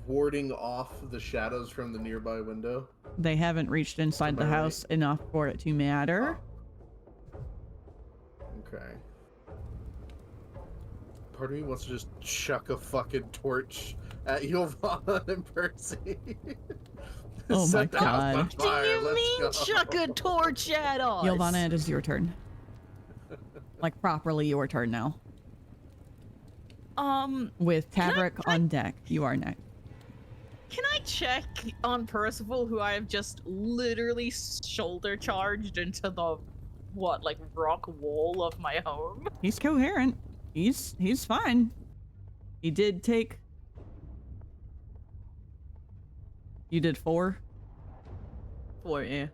warding off the shadows from the nearby window? They haven't reached inside Am the I right? house enough for it to matter. Okay. Part of me wants to just chuck a fucking torch at Ylvanna and Percy. Oh my Set the house on God. What do fire, you let's mean, go. chuck a torch at us? Ylvanna, it is your turn. Like, properly your turn now. With Tavrick on deck, you are next. Can I check on Percival, who I have just literally shoulder charged into the rock wall of my home? He's coherent. He's fine. He did take... You did 4? 4, yeah.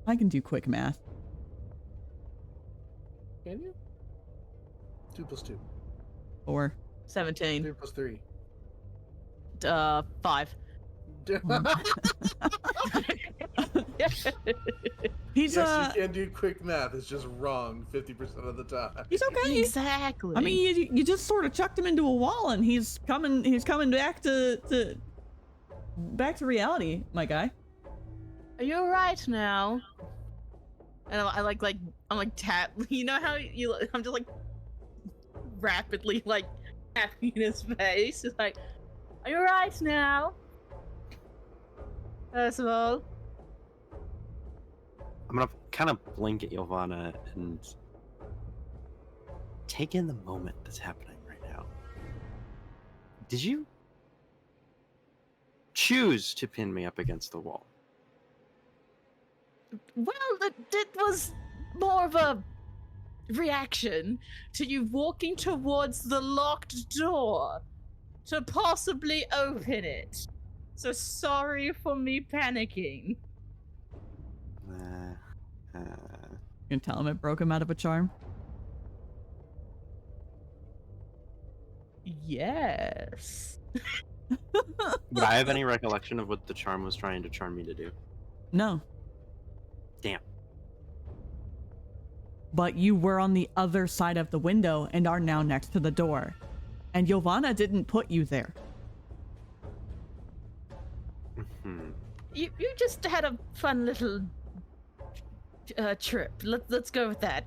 I can do quick math. Can you? 2 plus 2. 4. 17. 3 plus 3. 5. He's Yes, you can do quick math. It's just wrong 50% of the time. He's okay. Exactly. I mean, you just sort of chucked him into a wall, and he's coming back to reality, my guy. Are you alright now? And I'm like tap. You know how I'm just like rapidly like tapping his face. It's like, are you alright now? First of all, I'm gonna kind of blink at Ylvanna and take in the moment that's happening right now. Did you choose to pin me up against the wall? well, it was more of a reaction to you walking towards the locked door to possibly open it. So sorry for me panicking. You can tell him it broke him out of a charm. Yes. Would I have any recollection of what the charm was trying to charm me to do? No. Damn. But you were on the other side of the window and are now next to the door. And Ylvanna didn't put you there. You just had a fun little trip. Let's go with that.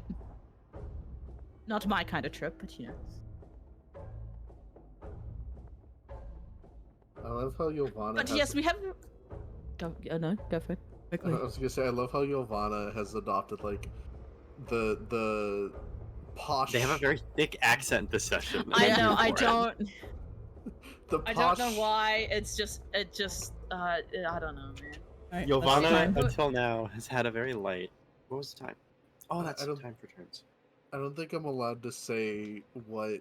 Not my kind of trip, but you know. I love how Ylvanna But has yes, we have. Go. No, go for it. I Quickly. was gonna say, I love how Ylvanna has adopted like the posh. They have a very thick accent this session. I Yeah. know. I For it. don't. the I posh. don't know why. It just. I don't know, man. Alright, Ylvanna, that's fine. until now, has had a very light. What was the time? Oh, that's I the don't- time for turns. I don't think I'm allowed to say what.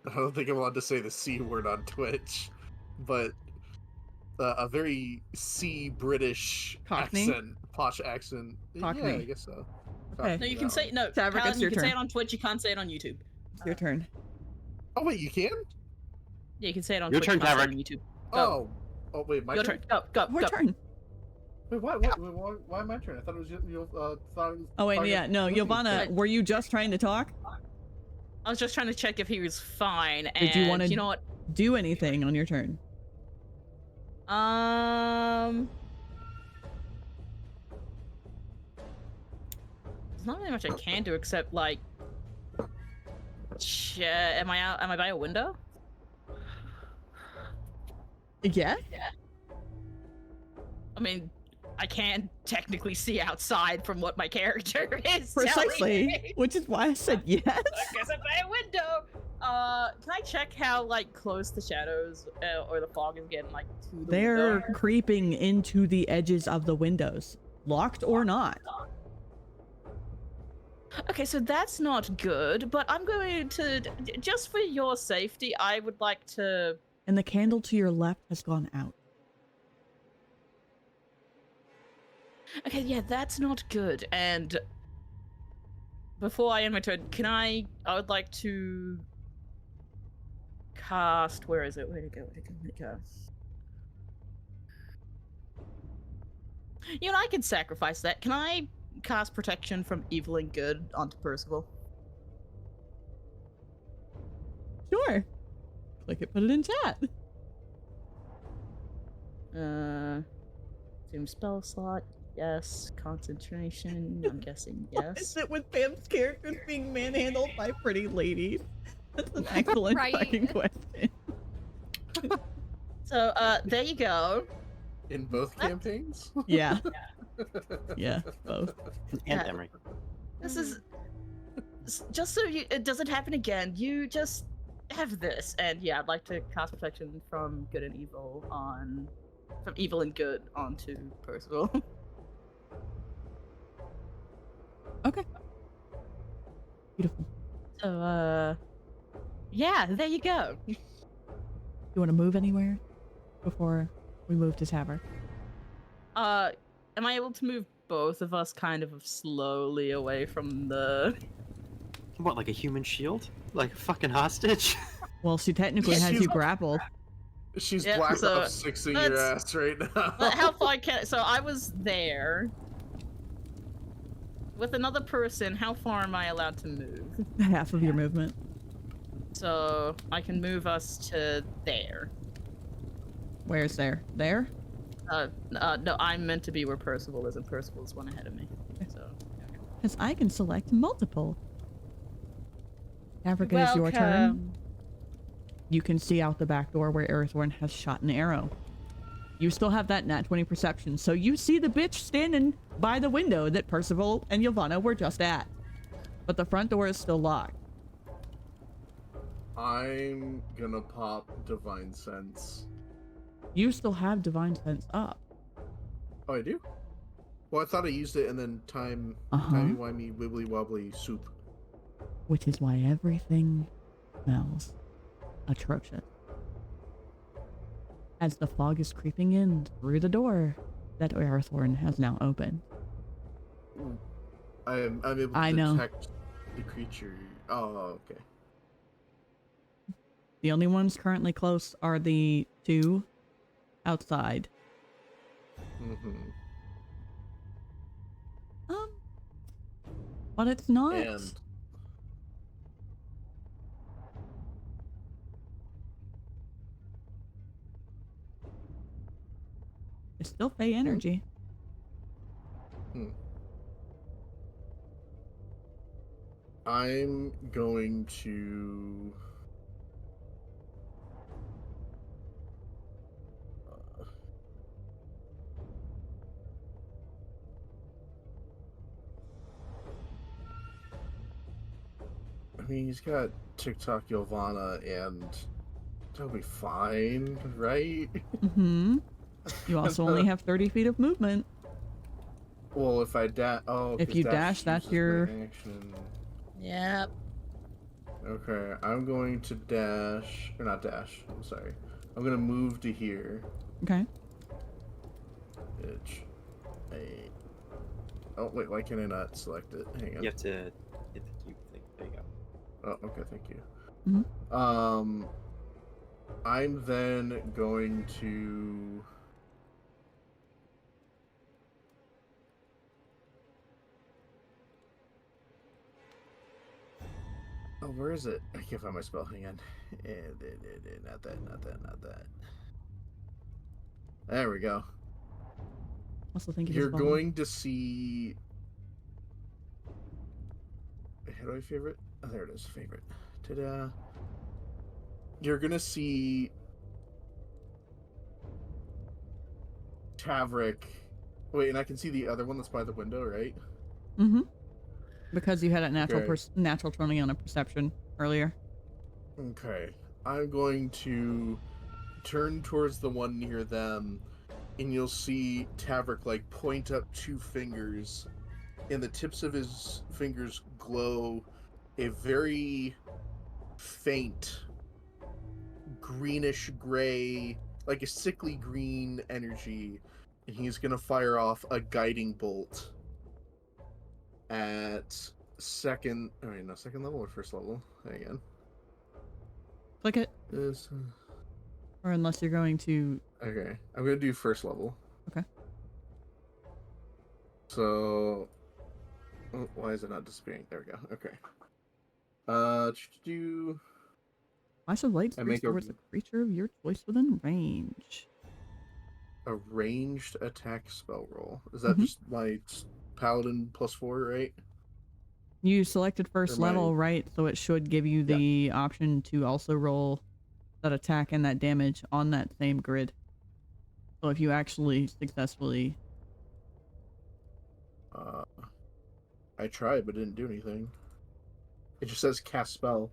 I don't think I'm allowed to say the C word on Twitch, but a very C British Cockney? accent, posh accent. Yeah, Cockney. I guess so. Okay. No, you can say no. Tavrick, Paladin, it's you your can say turn. it on Twitch. You can't say it on YouTube. It's your turn. Oh wait, you can? Yeah, you can say it on Your Twitch. turn, you can't say it Tavrick. on YouTube. Oh, wait, my Your turn. turn. Go. Your turn. Wait, why my turn? I thought it was you. Thought it was. Oh wait, target yeah, no, Luthien. Ylvanna, were you just trying to talk? I was just trying to check if he was fine. And Did you wanna- You know what? Do anything on your turn? There's not really much I can do except like. Am I out? Am I by a window? Yeah. I mean, I can technically see outside from what my character is. telling Precisely. me. Which is why I said yes. I guess I'm by a window. Can I check how like close the shadows or the fog is getting like to the They're window? creeping into the edges of the windows, locked or not. Okay, so that's not good. But I'm going to just for your safety, I would like to. And the candle to your left has gone out. Okay, yeah, that's not good. And before I end my turn, I would like to cast. Where is it? Where'd it go? Where'd it go? You know, I can sacrifice that. Can I cast protection from evil and good onto Percival? Sure. Click it, put it in chat. Zoom spell slot, yes. Concentration, I'm guessing What is yes. it with Pam's characters being manhandled by pretty ladies? That's an excellent Right. fucking question. So, there you go. In both campaigns? Yeah. Yeah, both. And Yeah. Emery. This is just so it doesn't happen again. You just have this, and yeah, I'd like to cast protection from good and evil from evil and good onto Percival. Okay. Beautiful. So, yeah, there you go. You want to move anywhere before we move to Tavrick? Am I able to move both of us kind of slowly away from the? What, like a human shield? Like a fucking hostage? Well, she technically has She's- you grappled. She's Yeah, black so ops 6ing your let's- ass right now. But how far can? So I was there with another person. How far am I allowed to move? Half of your movement. So I can move us to there. Where's there? There? No, I'm meant to be where Percival is, and Percival is one ahead of me. So. Because I can select multiple. Tavrick, it is your turn. You can see out the back door where Aerithorn has shot an arrow. You still have that nat 20 perception, so you see the bitch standing by the window that Percival and Ylvanna were just at. But the front door is still locked. I'm gonna pop Divine Sense. You still have Divine Sense up. Oh, I do? Well, I thought I used it and then timey wimey wibbly wobbly soup. Which is why everything smells atrocious. As the fog is creeping in through the door that Aerithorn has now opened. I'm able to I know. detect the creature. Oh, okay. The only ones currently close are the two outside. Mm-hmm. But it's not. And It's still Fey energy. I'm going to I mean, he's got TikTok Ylvanna, and that'll be fine, right? Mm-hmm. You also only have 30 feet of movement. Well, if I dash, If you dash, that's uses my your- action. Yep. Okay, I'm going to dash, or not dash. I'm sorry. I'm gonna move to here. Okay. Bitch. Oh wait, why can I not select it? Hang on. You have to hit the cube thing. There you go. Oh, okay, thank you. Mhm. I'm then going to. Oh, where is it? I can't find my spell. Hang on. Not that. There we go. Also think You're going to see. How do I favorite? Oh, there it is. Favorite. Ta-da. You're gonna see Tavrick. Wait, and I can see the other one that's by the window, right? Mm-hmm. Because you had a natural Okay. natural 20 on a perception earlier. Okay. I'm going to turn towards the one near them, and you'll see Tavrick like point up two fingers, and the tips of his fingers glow a very faint greenish gray, like a sickly green energy, and he's gonna fire off a guiding bolt at second level or first level? Hang on. Click it. This, Or unless you're going to... okay, I'm gonna do first level. Okay. So, why is it not disappearing? There we go. Okay. Do Flash of light I streaks make a- towards a creature of your choice within range. A ranged attack spell roll. Is that Mhm. just my paladin +4, right? You selected first Or my- level, right? So it should give you the option to also roll that attack and that damage on that same grid. So if you actually successfully... I tried, but didn't do anything. It just says cast spell,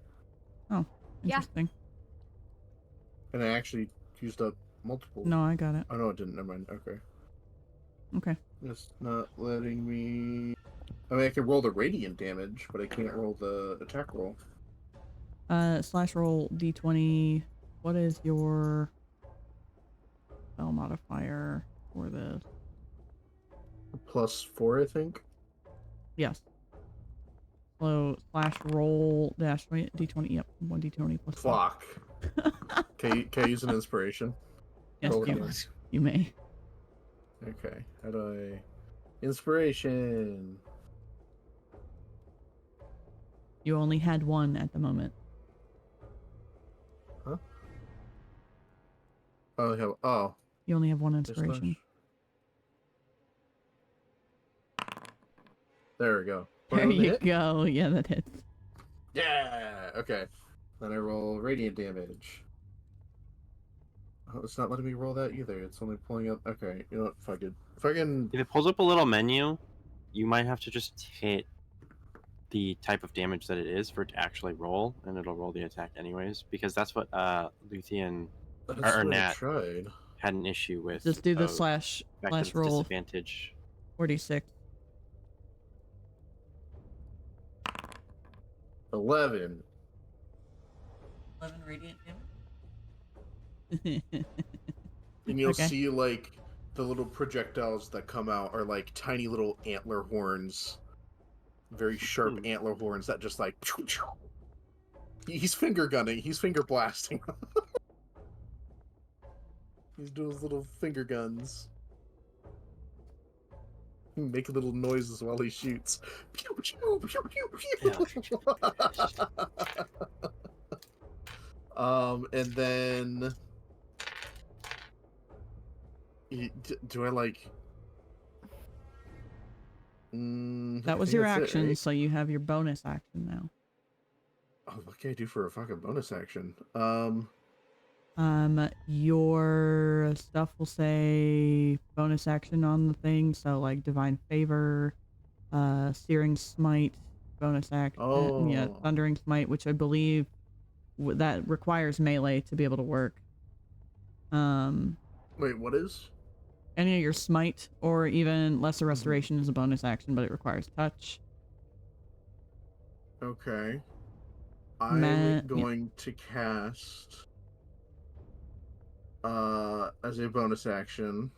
Oh, Yeah. interesting. and I actually used up multiple. No, I got it. Oh no, it didn't. Never mind. Okay. Okay. It's not letting me. I mean, I can roll the radiant damage, but I can't roll the attack roll. Slash roll d20. What is your spell modifier for this? +4, I think. Yes. So slash roll dash d20. Yep, 1d20 plus 4. Fuck. Can I use an inspiration? Yes, Roll you, again. you may. Okay. How do I? Inspiration. You only had one at the moment. Huh? Oh, I have. Oh. You only have one just inspiration. There we go. There 21 to you hit? go. Yeah, that hits. Yeah. Okay. Then I roll radiant damage. Oh, it's not letting me roll that either. It's only pulling up. Okay. You know what? Fuck it. If I can. If it pulls up a little menu, you might have to just hit the type of damage that it is for it to actually roll, and it'll roll the attack anyways, because that's what Luthien That's or what I Nat tried. had an issue with. Just do the of slash effective roll disadvantage. 46. 11. 11 radiant damage. And you'll Okay. see like the little projectiles that come out are like tiny little antler horns, very sharp antler horns that just like. He's finger gunning. He's finger blasting. He's doing his little finger guns. Make little noises while he shoots. Pew, pew, pew, pew, pew. And then do I like? That was your action, so you have your bonus action now. Oh, what can I do for a fucking bonus action? Your stuff will say bonus action on the thing, so like Divine Favor, Searing Smite, bonus action, yeah, Oh. Thundering Smite, which I believe that requires melee to be able to work. Wait, what is? Any of your Smite or even Lesser Restoration is a bonus action, but it requires touch. Okay. I'm going to cast as a bonus action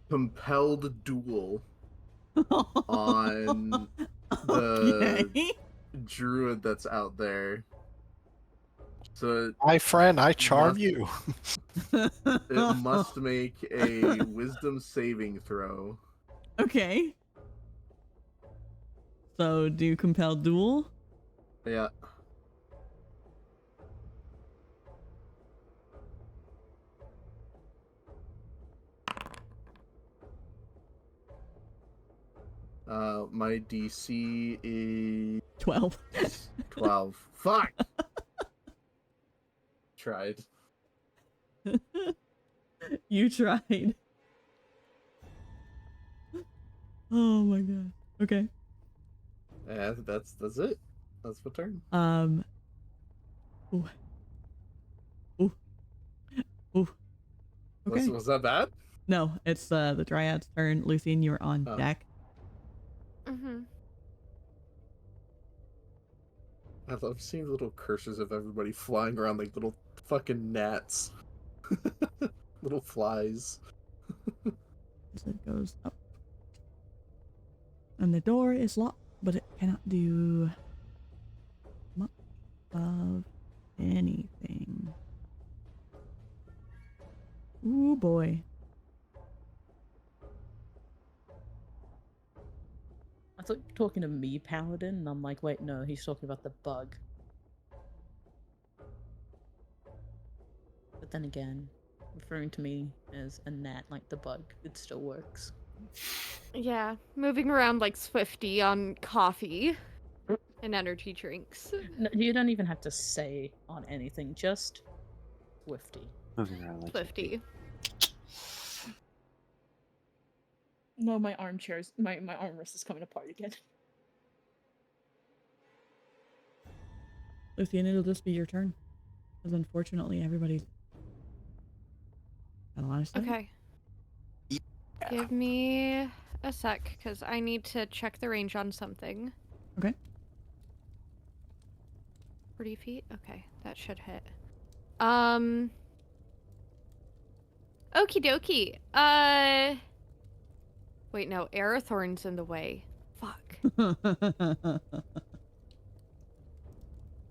Compelled Duel on the druid that's out there. So my friend, I charm you. It must make a wisdom saving throw. Okay. So do compel duel? Yeah. My DC is 12. 12. Fuck. Tried. You tried. Oh my god. Okay. Yeah, that's it. That's my turn. Ooh. Ooh. Ooh. Okay. Was that bad? No, it's the Dryad's turn. Luthien, you're on deck. Mm-hmm. I love seeing little cursors of everybody flying around like little fucking gnats. Little flies. So it goes up. And the door is locked, but it cannot do much of anything. Ooh boy. I thought you were talking to me, Paladin, and I'm like, wait, no, he's talking about the bug. But then again, referring to me as a gnat like the bug, it still works. Yeah, moving around like Swifty on coffee and energy drinks. No, you don't even have to say on anything, just Swifty. Moving around like Swifty. No, my armchairs, my armrest is coming apart again. Luthien, it'll just be your turn. Because unfortunately, everybody's got a lot of stuff. Okay. Give me a sec, because I need to check the range on something. Okay. 40 feet? Okay, that should hit. Okie dokie. Wait, no, Arathorn's in the way. Fuck. What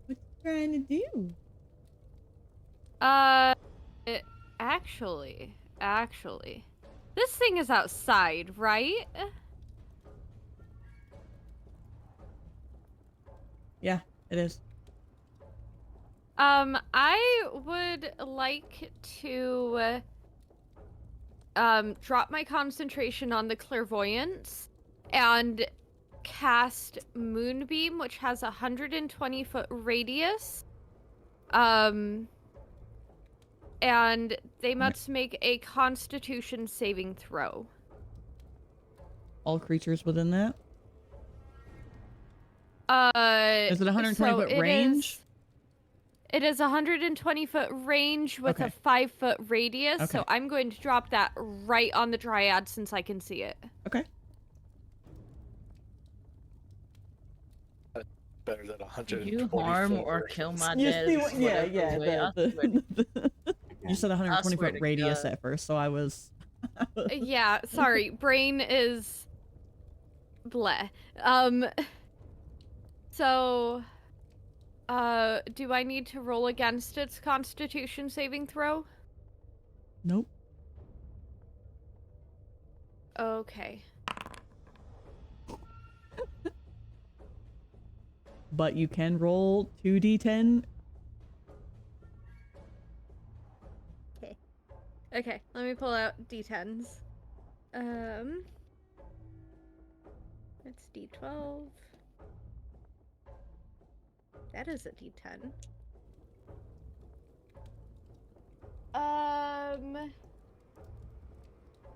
you trying to do? Actually. This thing is outside, right? Yeah, it is. I would like to drop my concentration on the clairvoyance and cast Moonbeam, which has a 120-foot radius. And they must make a Constitution saving throw. All creatures within that? Is it 120 so foot range? It is 120-foot range with a 5-foot radius, so I'm going to drop that right on the Dryad since I can see it. Okay. Better than 120. You harm or kill my You dead. see what? Yeah. You said 120 foot radius at first, so I was. Yeah, sorry. Brain is bleh. So do I need to roll against its Constitution saving throw? Nope. Okay. But you can roll 2d10. Okay, let me pull out d10s. It's d12. That is a d10.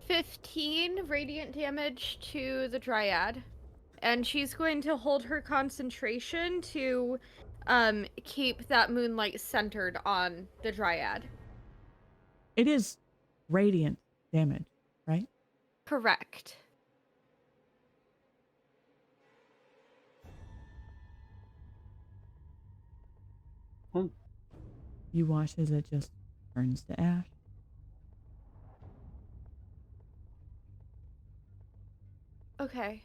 15 radiant damage to the Dryad. And she's going to hold her concentration to keep that moonlight centered on the Dryad. It is radiant damage, right? Correct. You watch as it just turns to ash. Okay.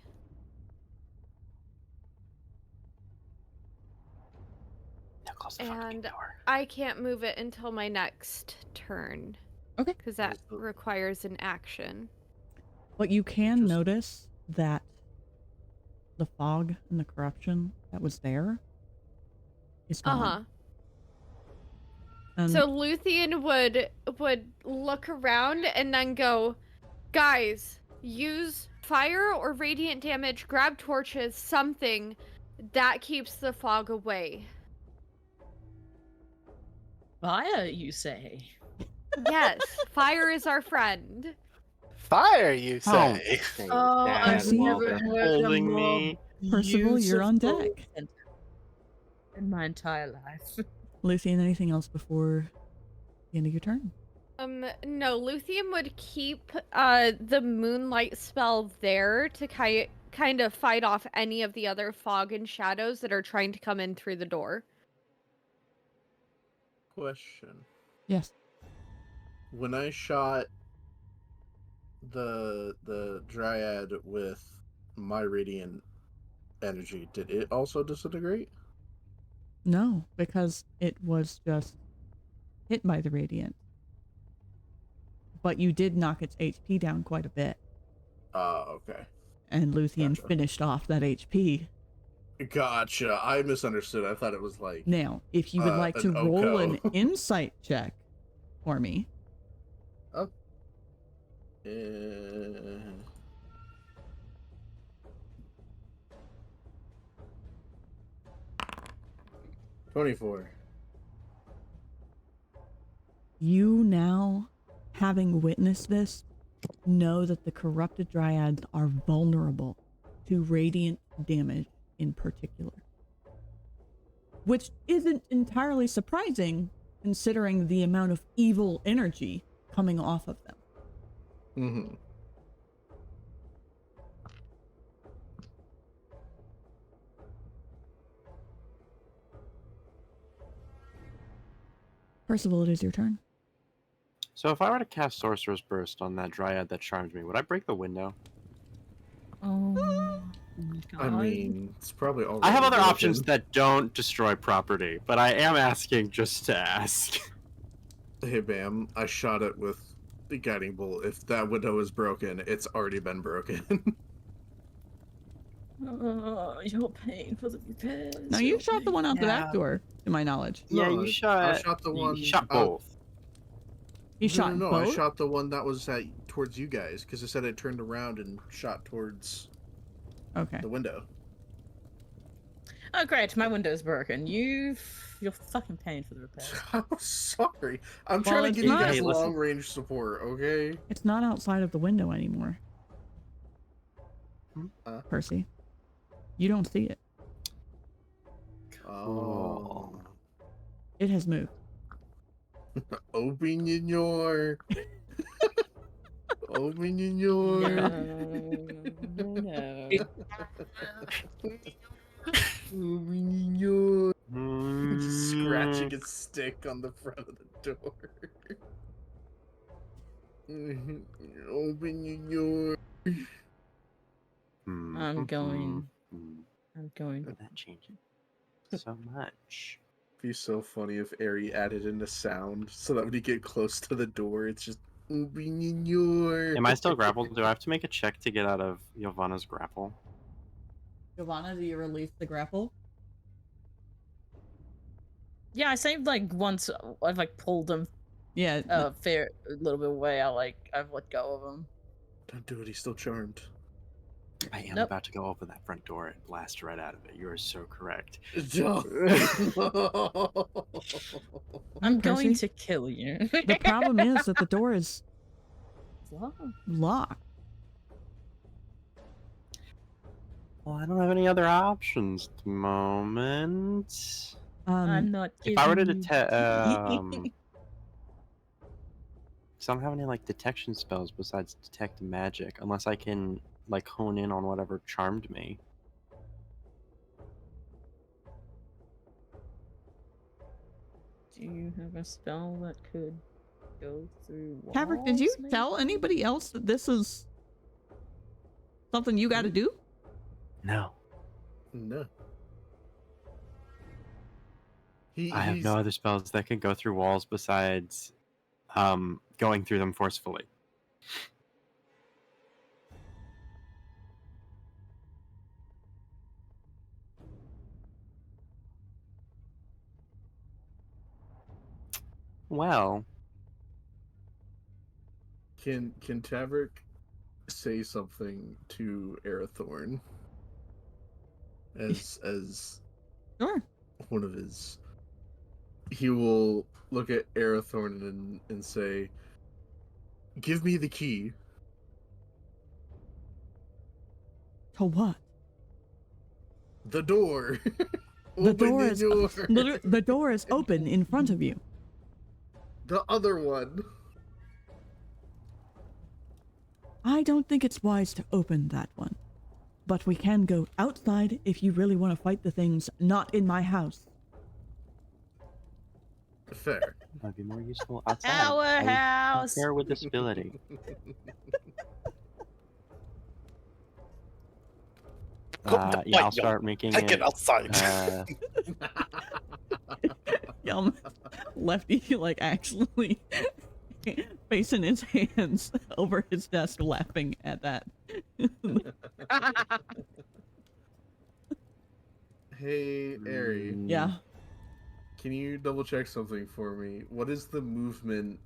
And I can't move it until my next turn. Okay. Because that requires an action. But you can notice that the fog and the corruption that was there is gone. So Luthien would look around and then go, guys, use fire or radiant damage, grab torches, something that keeps the fog away. Fire, you say? Yes, fire is our friend. Fire, you say? Oh, I've never heard a holding more me. Percival, you're on beautiful deck. sentence in my entire life. Luthien, anything else before the end of your turn? No, Luthien would keep the moonlight spell there to kind of fight off any of the other fog and shadows that are trying to come in through the door. Question. Yes. When I shot the Dryad with my radiant energy, did it also disintegrate? No, because it was just hit by the radiant. But you did knock its HP down quite a bit. Okay. And Luthien Gotcha. finished off that HP. Gotcha. I misunderstood. I thought it was like... Now, if you would like to roll an insight check for me. Oh. 24. You now, having witnessed this, know that the corrupted dryads are vulnerable to radiant damage in particular. Which isn't entirely surprising considering the amount of evil energy coming off of them. Mm-hmm. Percival, it is your turn. So if I were to cast Sorcerer's Burst on that dryad that charmed me, would I break the window? Oh, I mean, it's probably all. I have other options that don't destroy property, but I am asking just to ask. Hey, Bam, I shot it with the guiding bolt. If that window is broken, it's already been broken. you're paying for the repairs. No, you shot the one out the back door, to my knowledge. Yeah, No, you shot. I shot the one. You shot both. You shot No, both? I shot the one that was towards you guys, because it said I turned around and shot towards the window. Oh, great, my window's broken. You're fucking paying for the repairs. I'm sorry. I'm Well, trying to it's give you not- guys Hey, listen. long range support, okay? It's not outside of the window anymore. Percy. You don't see it. Oh. It has moved. Open your Open your No. Open your Mm. Just scratching its stick on the front of the door. Open your I'm going. I'm going. Would that change it so much? It'd be so funny if Eri added in a sound so that when you get close to the door, it's just open your. Am I still grappled? Do I have to make a check to get out of Ylvanna's grapple? Ylvanna, do you release the grapple? Yeah, I saved like once. I've like pulled him Yeah. a little bit away. I've let go of him. Don't do it. He's still charmed. I am Nope. about to go open that front door and blast right out of it. You are so correct. I'm going Percy? to kill you. The problem is that the door is locked. Well, I don't have any other options at the moment. I'm not. If I were to giving you- detect, so I don't have any like detection spells besides detect magic, unless I can like hone in on whatever charmed me. Do you have a spell that could go through walls? Tavrick, did you maybe? tell anybody else that this is something you got to do? No, No. I have no other spells that can go through walls besides going through them forcefully. Well, Can Tavrick say something to Arathorn as Sure. one of his? He will look at Arathorn and say, "Give me the key." To what? The door. The Open door the is door. the door is open in front of you. The other one. I don't think it's wise to open that one. But we can go outside if you really want to fight the things not in my house. Fair. that'd be more useful outside. Our house. Compare with disability. Yeah, I'll start making Take it it. outside. Lefty like actually facing his hands over his desk laughing at that. Hey, Eri. Yeah. Can you double check something for me? What is the movement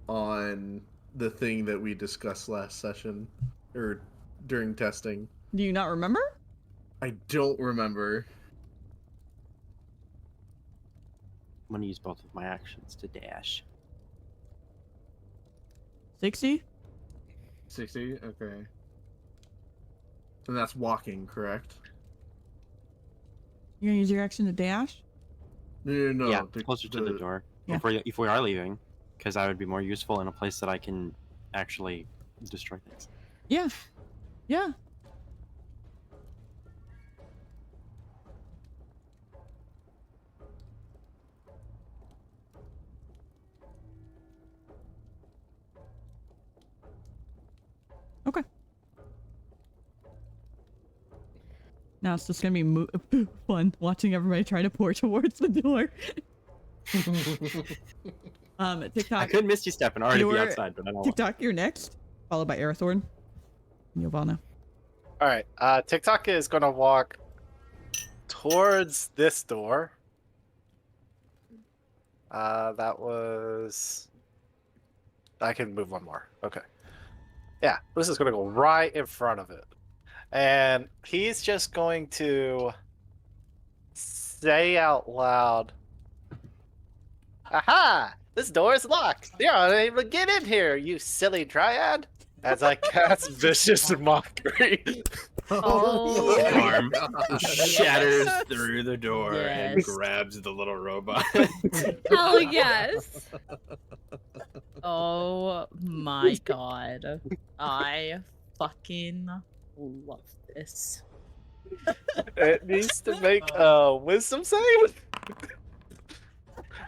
on the thing that we discussed last session or during testing? Do you not remember? I don't remember. I'm gonna use both of my actions to dash. 60? 60? Okay. And that's walking, correct? You're gonna use your action to dash? No. Yeah, closer to the door. Yeah. If we are leaving, because that would be more useful in a place that I can actually destroy things. Yeah. Yeah. Okay. Now it's just gonna be fun watching everybody try to pour towards the door. TikTok. I could Misty Step and already be You're- outside, but I don't. TikTok, you're next, followed by Arathorn and Ylvanna. All right. TikTok is gonna walk towards this door. That was. I can move one more. Okay. Yeah, this is gonna go right in front of it, and he's just going to say out loud, "Aha! This door is locked. You're unable to get in here, you silly dryad." As I cast vicious mockery. Oh. Arm shatters Yes. through the door and Yes. grabs the little robot. Hell yes. Oh my god. I fucking love this. It needs to make a wisdom save.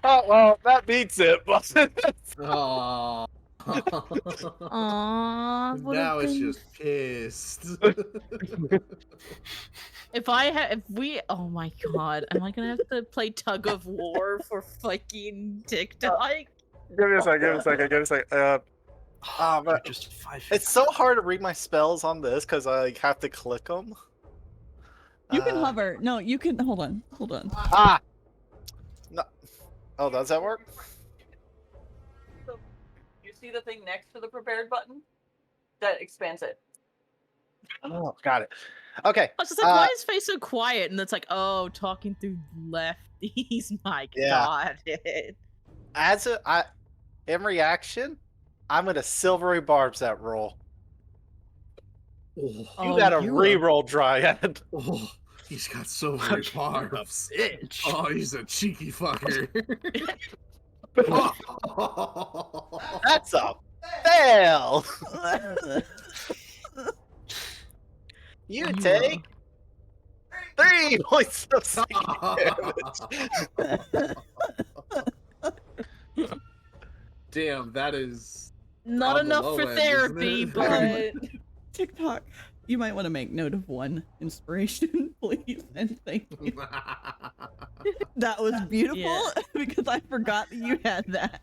Oh well, that beats it. Aww. Aww. Now it's just pissed. If we, oh my god, am I gonna have to play tug of war for fucking TikTok? Give me a second. But Just 5. it's so hard to read my spells on this because I have to click them. You can hover. No, you can. Hold on. Ah. No. Oh, does that work? You see the thing next to the prepared button? That expands it. Oh, got it. Okay. I was just like, why is face so quiet? And it's like, oh, talking through lefties. My Yeah. god. In reaction, I'm gonna silvery barbs that roll. You Oh, got a you reroll, Dryad. oh, he's got so many barbs. Oh, he's a cheeky fucker. That's a fail. You take 3 points of psychic damage. Damn, that is Not on the enough low for end, isn't therapy, it? but TikTok, you might want to make note of one inspiration, please, and thank you. That was beautiful Yeah. because I forgot that you had that.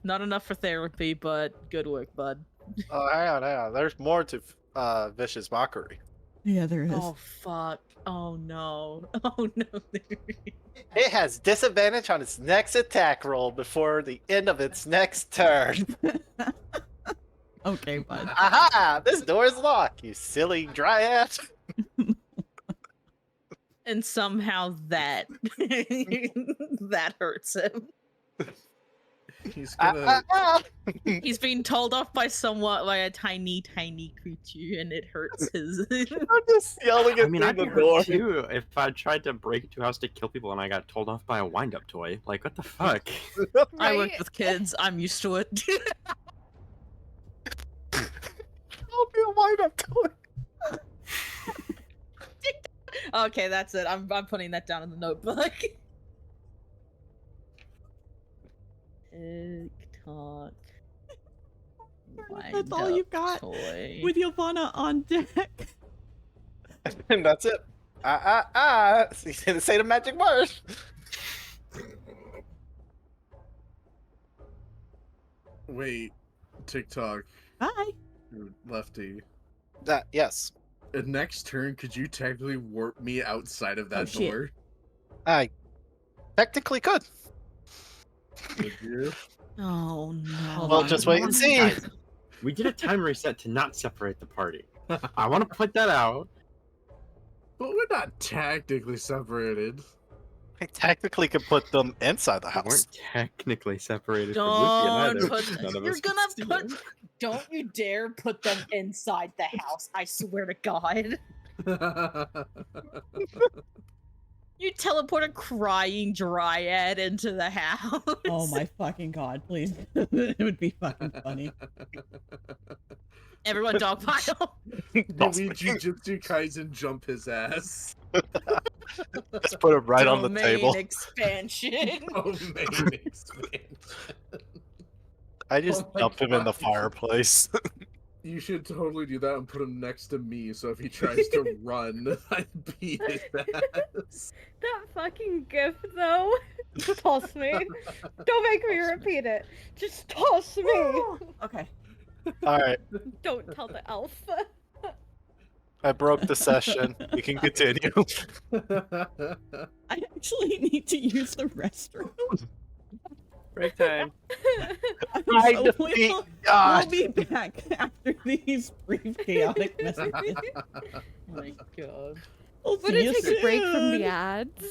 not enough for therapy, but good work, bud. Oh, hang on. There's more to vicious mockery. Yeah, there is. Oh fuck. Oh no. Oh no. It has disadvantage on its next attack roll before the end of its next turn. Okay, bud. Aha! This door is locked, you silly dryad. And somehow that that hurts him. He's gonna. He's being told off by a tiny creature, and it hurts his. I'm just yelling I at mean, I'd be through the door. hurt too if I tried to break into a house to kill people and I got told off by a wind-up toy. Like, what the fuck? I work Right? with kids. I'm used to it. I'll be a wind-up toy. Okay, that's it. I'm putting that down in the notebook. TikTok. That's all you've got Toy. with Ylvanna on deck. And that's it. Say the magic word. Wait, TikTok, Bye. Lefty. Yes. Next turn, could you technically warp me outside of that Oh, shit. door? I technically could. Could you? Oh Hold Well, no. on. just wait and see. Guys, we did a time reset to not separate the party. I want to point that out. But we're not tactically separated. I technically could put them inside the We house. weren't technically separated from Luthien Don't either. put. None of You're us could gonna see put. him. Don't you dare put them inside the house! I swear to God. You teleport a crying dryad into the house. Oh my fucking god, please. It would be fucking funny. Everyone dogpile. Toss we me. Jujutsu Kaisen jump his ass. Just put it right on the Domain table. expansion. Oh, main expansion. I just Oh my dump him in the God. fireplace. You should totally do that and put him next to me, so if he tries to run, I beat his ass. That fucking gif, though. Toss me. Don't make me repeat it. Just toss me. Okay. All right, Don't tell the elf. I broke the session. We can continue. I actually need to use the restroom. Break time. I So defeat we'll God. be back after these brief chaotic messages. Oh my God. We'll Would see it you take a break from the soon. ads?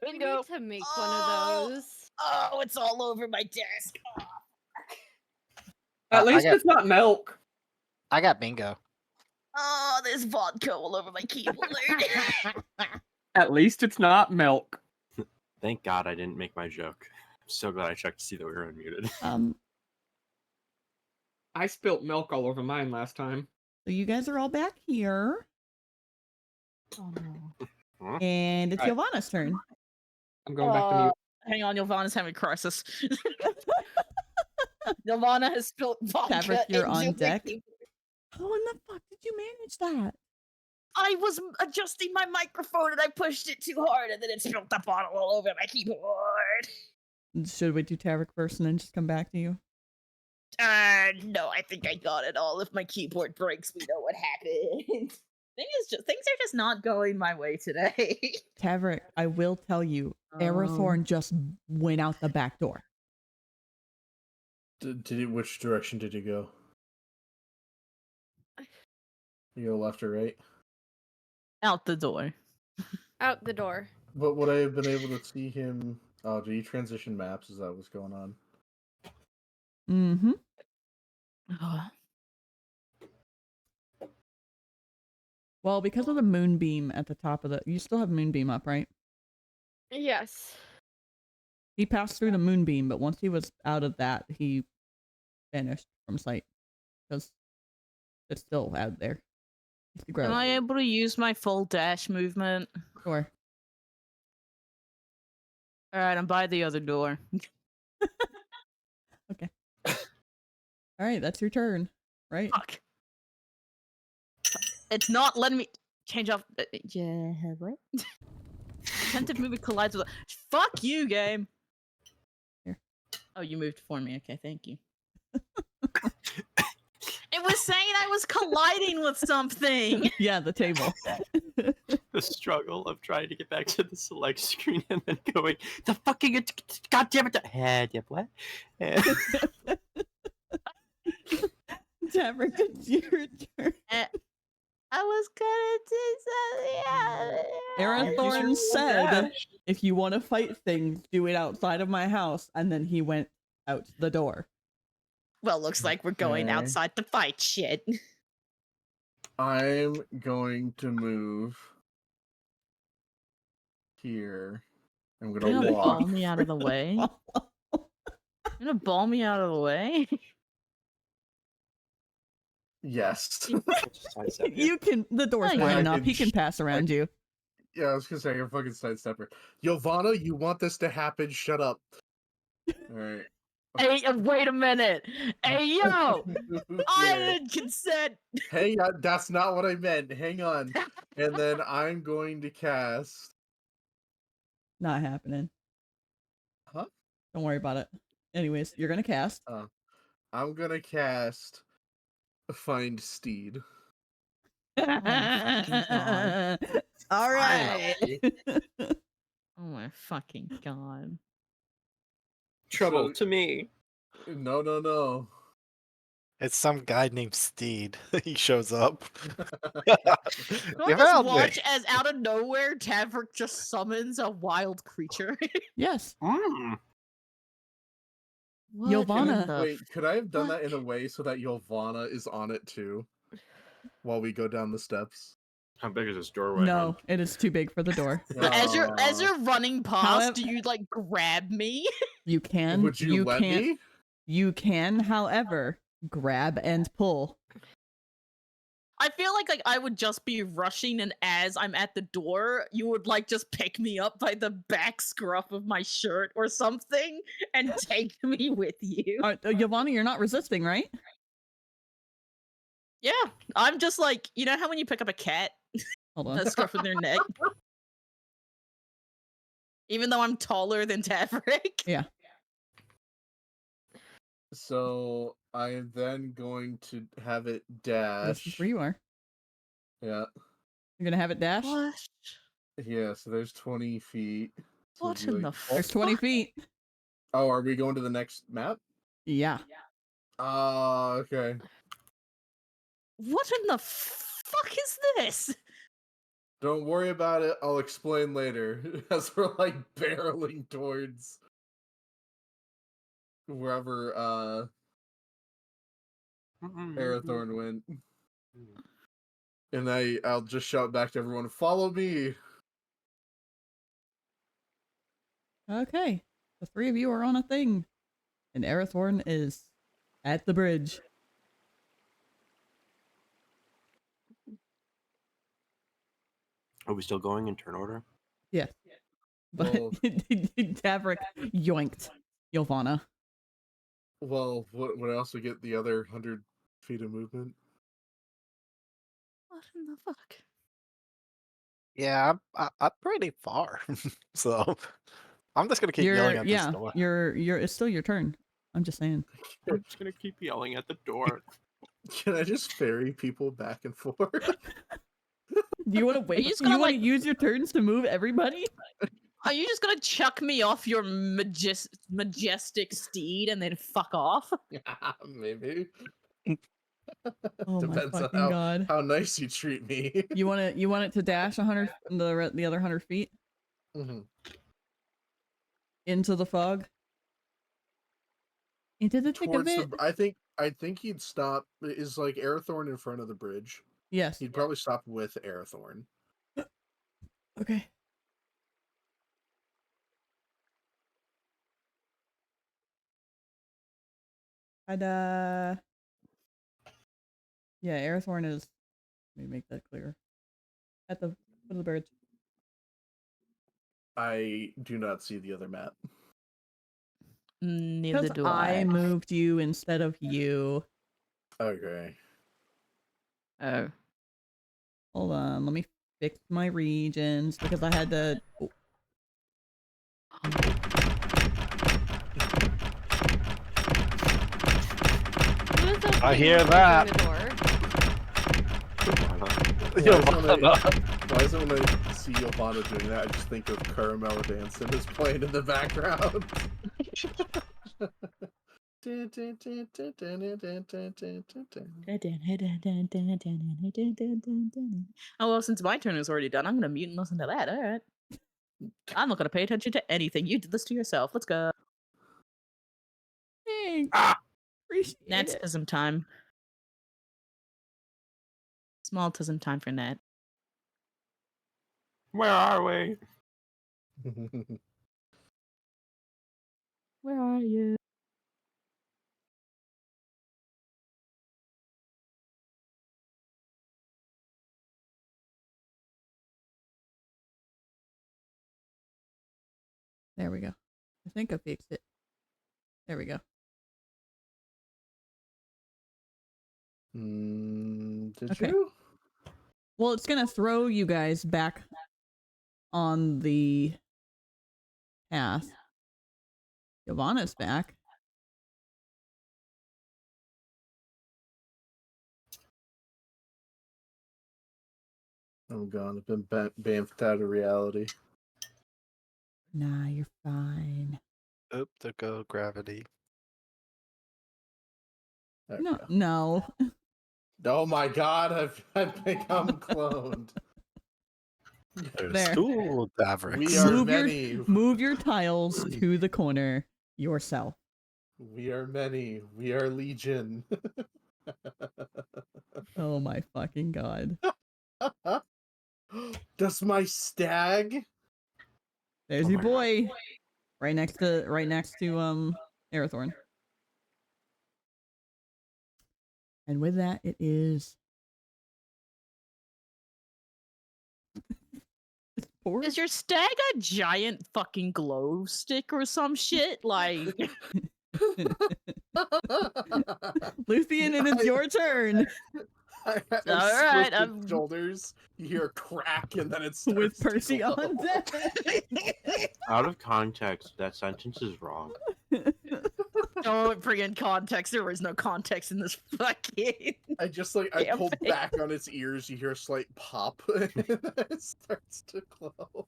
We Bingo. need to make Oh. one of those. Oh, it's all over my desk. At least I got- it's not milk. I got bingo. Oh, there's vodka all over my keyboard. At least it's not milk. Thank God I didn't make my joke. I'm so glad I checked to see that we were unmuted. I spilt milk all over mine last time. So you guys are all back here, Oh no. Huh? and it's Right. Ylvanna's turn. I'm going back to mute. Hang on, Ylvanna's having a crisis. Ylvanna has spilled vodka. Tavrick, you're into on my deck. keyboard. How in the fuck did you manage that? I was adjusting my microphone and I pushed it too hard, and then it spilled the bottle all over my keyboard. Should we do Tavrick first and then just come back to you? No, I think I got it all. If my keyboard breaks, we know what happened. Things are just not going my way today. Tavrick, I will tell you, Arathorn just went out the back door. Which direction did you go? You go left or right? Out the door. Out the door. But would I have been able to see him? Oh, did he transition maps? Is that what's going on? Mm-hmm. Well, because of the moonbeam at the top of the... You still have moonbeam up, right? Yes. He passed through the moonbeam, but once he was out of that, he vanished from sight. Because it's still out there. Am I able to use my full dash movement? Sure. Alright, I'm by the other door. Okay. Alright, that's your turn, right? Fuck. It's not letting me change off. Yeah, what? Attentive movement collides with. Fuck you, game. Here. Oh, you moved for me. Okay, thank you. It was saying I was colliding with something. Yeah, the table. The struggle of trying to get back to the select screen and then going, the fucking goddamn it! Yeah, what? Tavrick, it's your turn. I was gonna do something. Arathorn said, if you want to fight things, do it outside of my house. And then he went out the door. Well, looks like we're going Okay. outside to fight shit. I'm going to move here. I'm You're gonna gonna walk. ball me out of the way? You're gonna ball me out of the way? Yes. You can. The door's Oh, yeah. wide I enough. can He can pass around you. Yeah, I was gonna say I can fucking sidestepper. Ylvanna, you want this to happen? Shut up. Alright. Hey, wait a minute. Hey, yo! I Okay. didn't consent. Hang on, that's not what I meant. Hang on. And then I'm going to cast. Not happening. Huh? Don't worry about it. Anyways, you're gonna cast. I'm gonna cast Find Steed. Oh my fucking All right. God. Oh my fucking god. Trouble So- to me. No. It's some guy named Steed. He shows up. Can I You just found me. watch as out of nowhere Tavrick just summons a wild creature? Yes. Mm. What Ylvanna. in the Wait, could I have done that fuck? in a way so that Ylvanna is on it too? While we go down the steps? How big is this doorway? No, it is too big for the door. As you're running past, However- do you like grab me? You can. Would you let can't. me? You can, however, grab and pull. I feel like I would just be rushing, and as I'm at the door, you would like just pick me up by the back scruff of my shirt or something and take me with you. Ylvanna, you're not resisting, right? Yeah, I'm just like, you know how when you pick up a cat, Hold on. that scruff of their neck? Even though I'm taller than Tavrick. Yeah. So I'm then going to have it This dash. is where you are. Yeah. You're gonna have it dash. What? Yeah, so there's 20 feet. So What it'd be in the like- There's 20 feet. Oh, are we going to the next map? Yeah. Okay. What in the fuck is this? Don't worry about it. I'll explain later. As we're like barreling towards wherever Arathorn went. And I'll just shout back to everyone, follow me. Okay. The three of you are on a thing. And Arathorn is at the bridge. Are we still going in turn order? Yes. But Well, Tavrick yoinked Ylvanna. well, what else we get the other 100 feet of movement? What in the fuck? Yeah, I'm pretty far, so I'm just gonna keep yelling at this door. It's still your turn. I'm just saying. I'm just gonna keep yelling at the door. Can I just ferry people back and forth? Do you want to wait? just You gonna, want to like- use your turns to move everybody? Are you just gonna chuck me off your majestic steed and then fuck off? Maybe. Oh my Depends on fucking god! how nice you treat me. You want it to dash 100 the other 100 feet into the fog, into the thick of it. I think he'd stop. Is like Arathorn in front of the bridge? Yes. He'd probably stop with Arathorn. Okay. I'd yeah, Arathorn is. Let me make that clear. At the foot of the bridge. I do not see the other map. Neither Because do I moved you instead of you. Okay. Oh. Hold on, let me fix my regions because I had to. Oh. I hear that. Why is it when I see Ylvanna doing that, I just think of Caramel Dancing is playing in the background? Oh well, since my turn is already done, I'm gonna mute and listen to that. All right. I'm not gonna pay attention to anything. You did this to yourself. Let's go. Thanks. Appreciate it. Natsism time. Small-tism time for Nat. Where are we? Where are you? There we go. I think I fixed it. There we go. Did you? Well, it's gonna throw you guys back on the path. Ylvanna's back. Oh god, I've been bamfed out of reality. Nah, you're fine. Oop, there go gravity. There we No, go. no. Oh my god, I've become cloned. There's There. two Tavricks. We are Move many. move your tiles to the corner yourself. We are many. We are legion. Oh my fucking god. Does my stag? There's Oh your my God. boy. Right next to Arathorn. And with that it is Is your stag a giant fucking glow stick or some shit? Like, Luthien, and it's your turn. I All right, squished its shoulders. You hear a crack, and then it starts With to Percy glow. on deck. Out of context, that sentence is wrong. don't bring in context. There is no context in this fucking. I just I Damn pulled thing. back on its ears. You hear a slight pop, and then it starts to glow.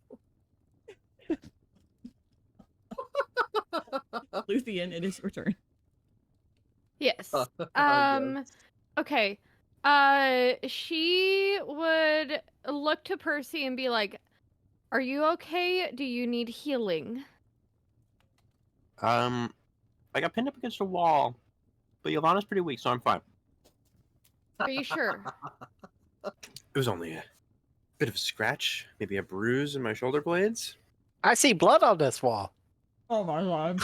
Luthien, it is your turn. Yes. Yes. Okay. She would look to Percy and be like, "Are you okay? Do you need healing?" I got pinned up against a wall, but Ylvanna's pretty weak, so I'm fine. Are you sure? It was only a bit of a scratch, maybe a bruise in my shoulder blades. I see blood on this wall. Oh my god.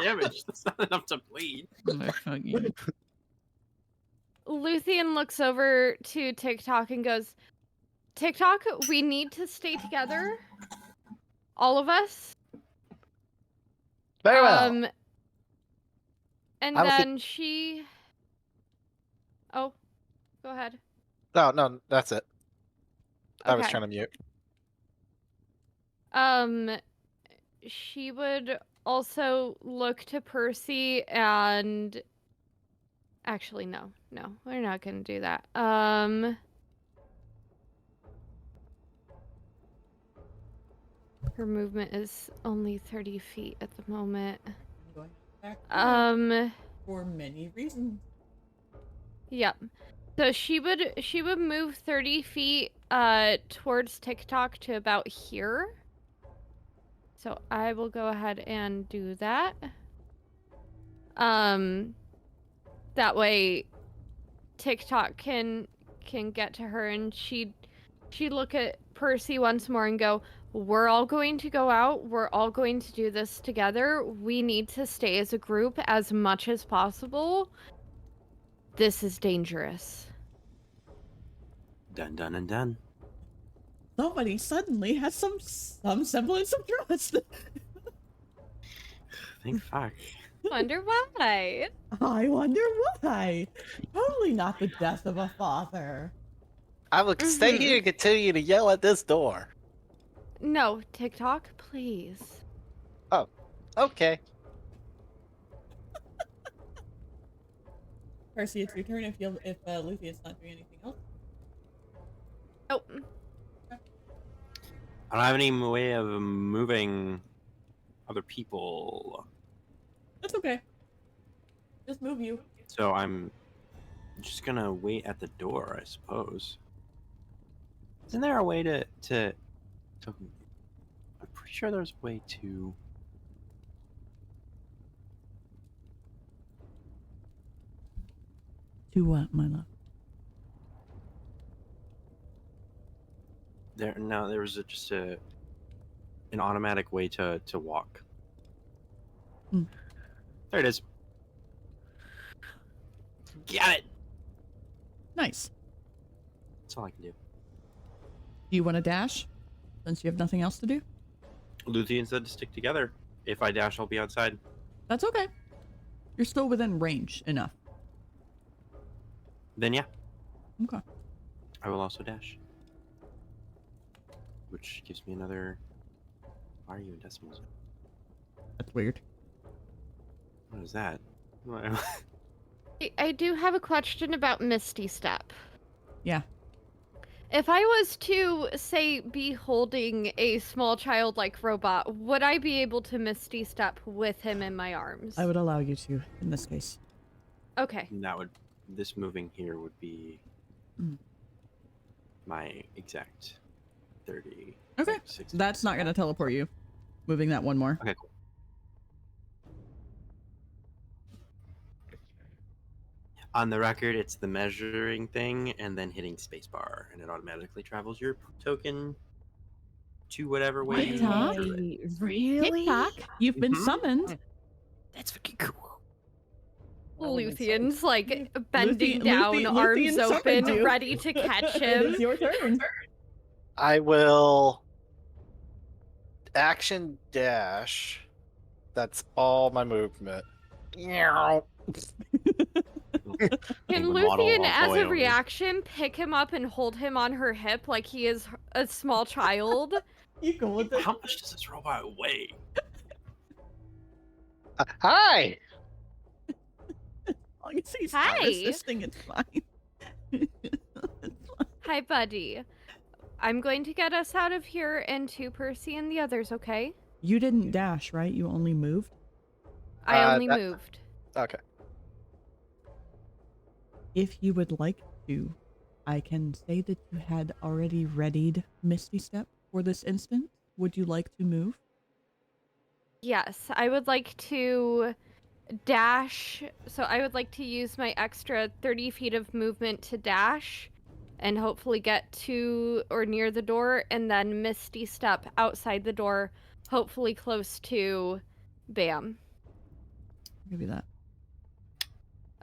Damage. That's not enough to bleed. Luthien looks over to TikTok and goes, "TikTok, we need to stay together. All of us." Very well. And I was then she... Oh, go ahead. No, that's it. I was Okay. trying to mute. She would also look to Percy and... Actually, no, we're not gonna do that. Her movement is only 30 feet at the moment. Going back to for many reasons. Yep. So she would move 30 feet towards TikTok to about here. So I will go ahead and do that. That way TikTok can get to her, and she'd look at Percy once more and go, "We're all going to go out. We're all going to do this together. We need to stay as a group as much as possible. This is dangerous." Done, done, and done. Somebody suddenly has some semblance of trust. Thank fuck. Wonder why. I wonder why. Totally not the death of a father. I will stay here and continue to yell at this door. No, TikTok, please. Oh, okay. Percy, it's your turn if Luthien's not doing anything else. Nope. I don't have any way of moving other people. That's okay. Just move you. So I'm just gonna wait at the door, I suppose. Isn't there a way to I'm pretty sure there's a way to... To what, my love? There was just an automatic way to walk. Hmm. There it is. Got it. Nice. That's all I can do. Do you want to dash? Since you have nothing else to do? Luthien said to stick together. If I dash, I'll be outside. That's okay. You're still within range enough. Then yeah. Okay. I will also dash. Which gives me another... Why are you in decimals? That's weird. What is that? I do have a question about Misty Step. Yeah. If I was to, say, be holding a small child-like robot, would I be able to Misty Step with him in my arms? I would allow you to, in this case. Okay. This moving here would be my exact 30. Okay. 60. That's not going to teleport you. Moving that one more. Okay, cool. On the record, it's the measuring thing and then hitting spacebar, and it automatically travels your token to whatever way you TikTok? measure it. Really? TikTok, you've been Mhm. summoned. That's fucking cool. Luthien's like bending down, Luthien arms summoned open, you. ready to catch It him. is your turn. I will action dash. That's all my movement. Meow. Can Penguin waddle Luthien, all as the way a over. reaction, pick him up and hold him on her hip like he is a small child? You go with it. How much does this robot weigh? Hi! As long as he's Hi. not resisting, it's fine. Hi, buddy. I'm going to get us out of here and to Percy and the others, okay? You didn't dash, right? You only moved? I only that- moved. Okay. if you would like to, I can say that you had already readied Misty Step for this instant. Would you like to move? Yes, I would like to dash. So I would like to use my extra 30 feet of movement to dash and hopefully get to or near the door, and then Misty Step outside the door, hopefully close to Bam. I'll give you that.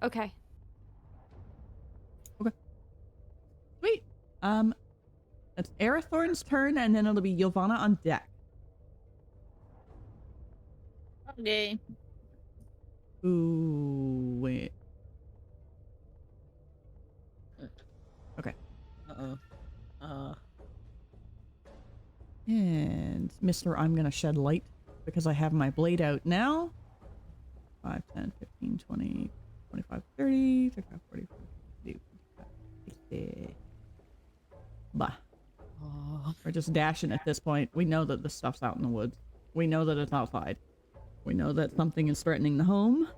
Okay. Sweet. It's Arathorn's turn, and then it'll be Ylvanna on deck. Okay. Ooh, wait. Okay. And Mr. I'm gonna shed light because I have my blade out now. 5, 10, 15, 20, 25, 30, 35, 40, 50, 60. Bah. We're just dashing at this point. We know that the stuff's out in the woods. We know that it's outside. We know that something is threatening the home.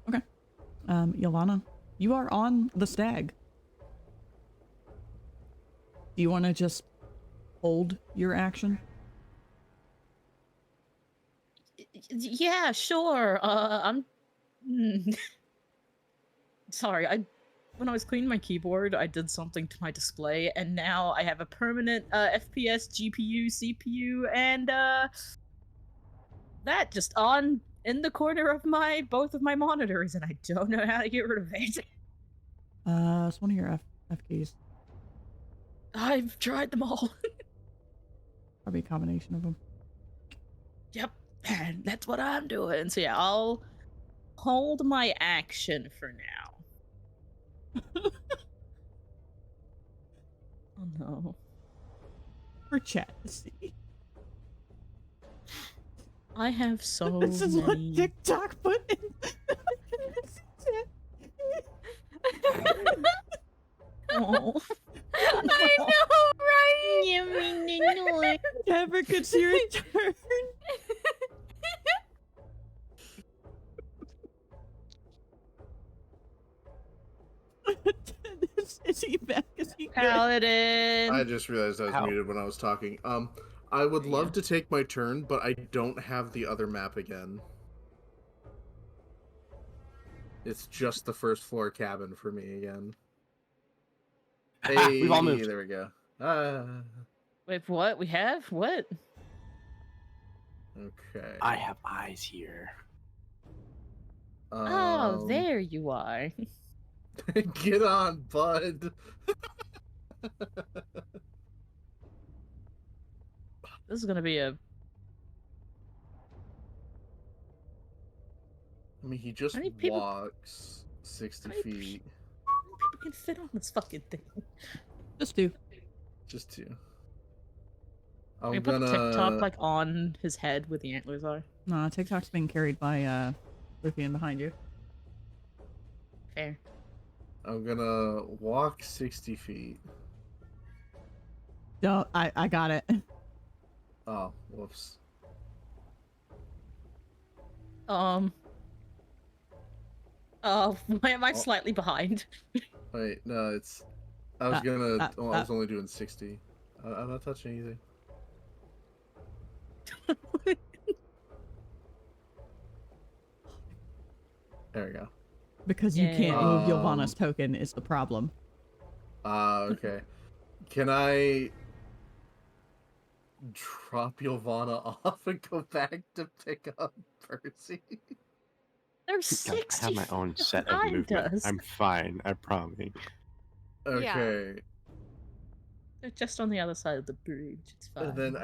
Okay. Ylvanna, you are on the stag. Do you want to just hold your action? Yeah, sure. Sorry, when I was cleaning my keyboard, I did something to my display, and now I have a permanent FPS, GPU, CPU, and that just on in the corner of both of my monitors, and I don't know how to get rid of it. It's one of your F keys. I've tried them all. Probably a combination of them. Yep, and that's what I'm doing. So yeah, I'll hold my action for now. Oh no. For chat to see. I have so This is what many... TikTok put in. Oh. I know, right? Tavrick, it's your turn. Is he back? Is he good? Paladin. I just realized I was muted when I was talking. I would love to take my turn, but I don't have the other map again. It's just the first floor cabin for me again. Hey, we've all moved. There we go. Wait, what? We have? What? Okay. I have eyes here. Oh, there you are. Get on, bud. This is gonna be a... I mean, he just walks 60 feet. People can fit on this fucking thing. Just two. Just two. Can we put TikTok like on his head where the antlers are? No, TikTok's being carried by Luthien behind you. Fair. I'm gonna walk 60 feet. Don't. I got it. Oh, whoops. Why am I slightly behind? Wait, no, it's... I was I was only doing 60. I'm not touching anything. There we go. Because you can't move Ylvanna's token is the problem. Okay. Can I drop Ylvanna off and go back to pick up Percy? There's 60 I have my own set of movement. I'm fine, I promise. Okay. Yeah. They're just on the other side of the bridge. It's fine. And then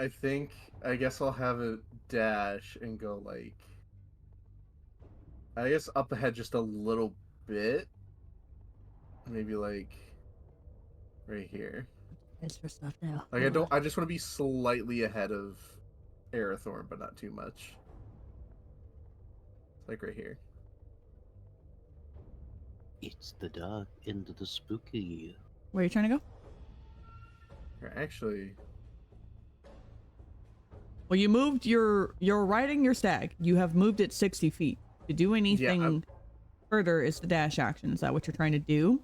I guess I'll have a dash and go like... I guess up ahead just a little bit. Maybe like right here. It's for stuff now. Like I just want to be slightly ahead of Arathorn, but not too much. Like right here. It's the dark into the spooky. Where are you trying to go? Here, actually. Well, you moved you're riding your stag. You have moved it 60 feet. To do anything further is the dash action. Is that what you're trying to do?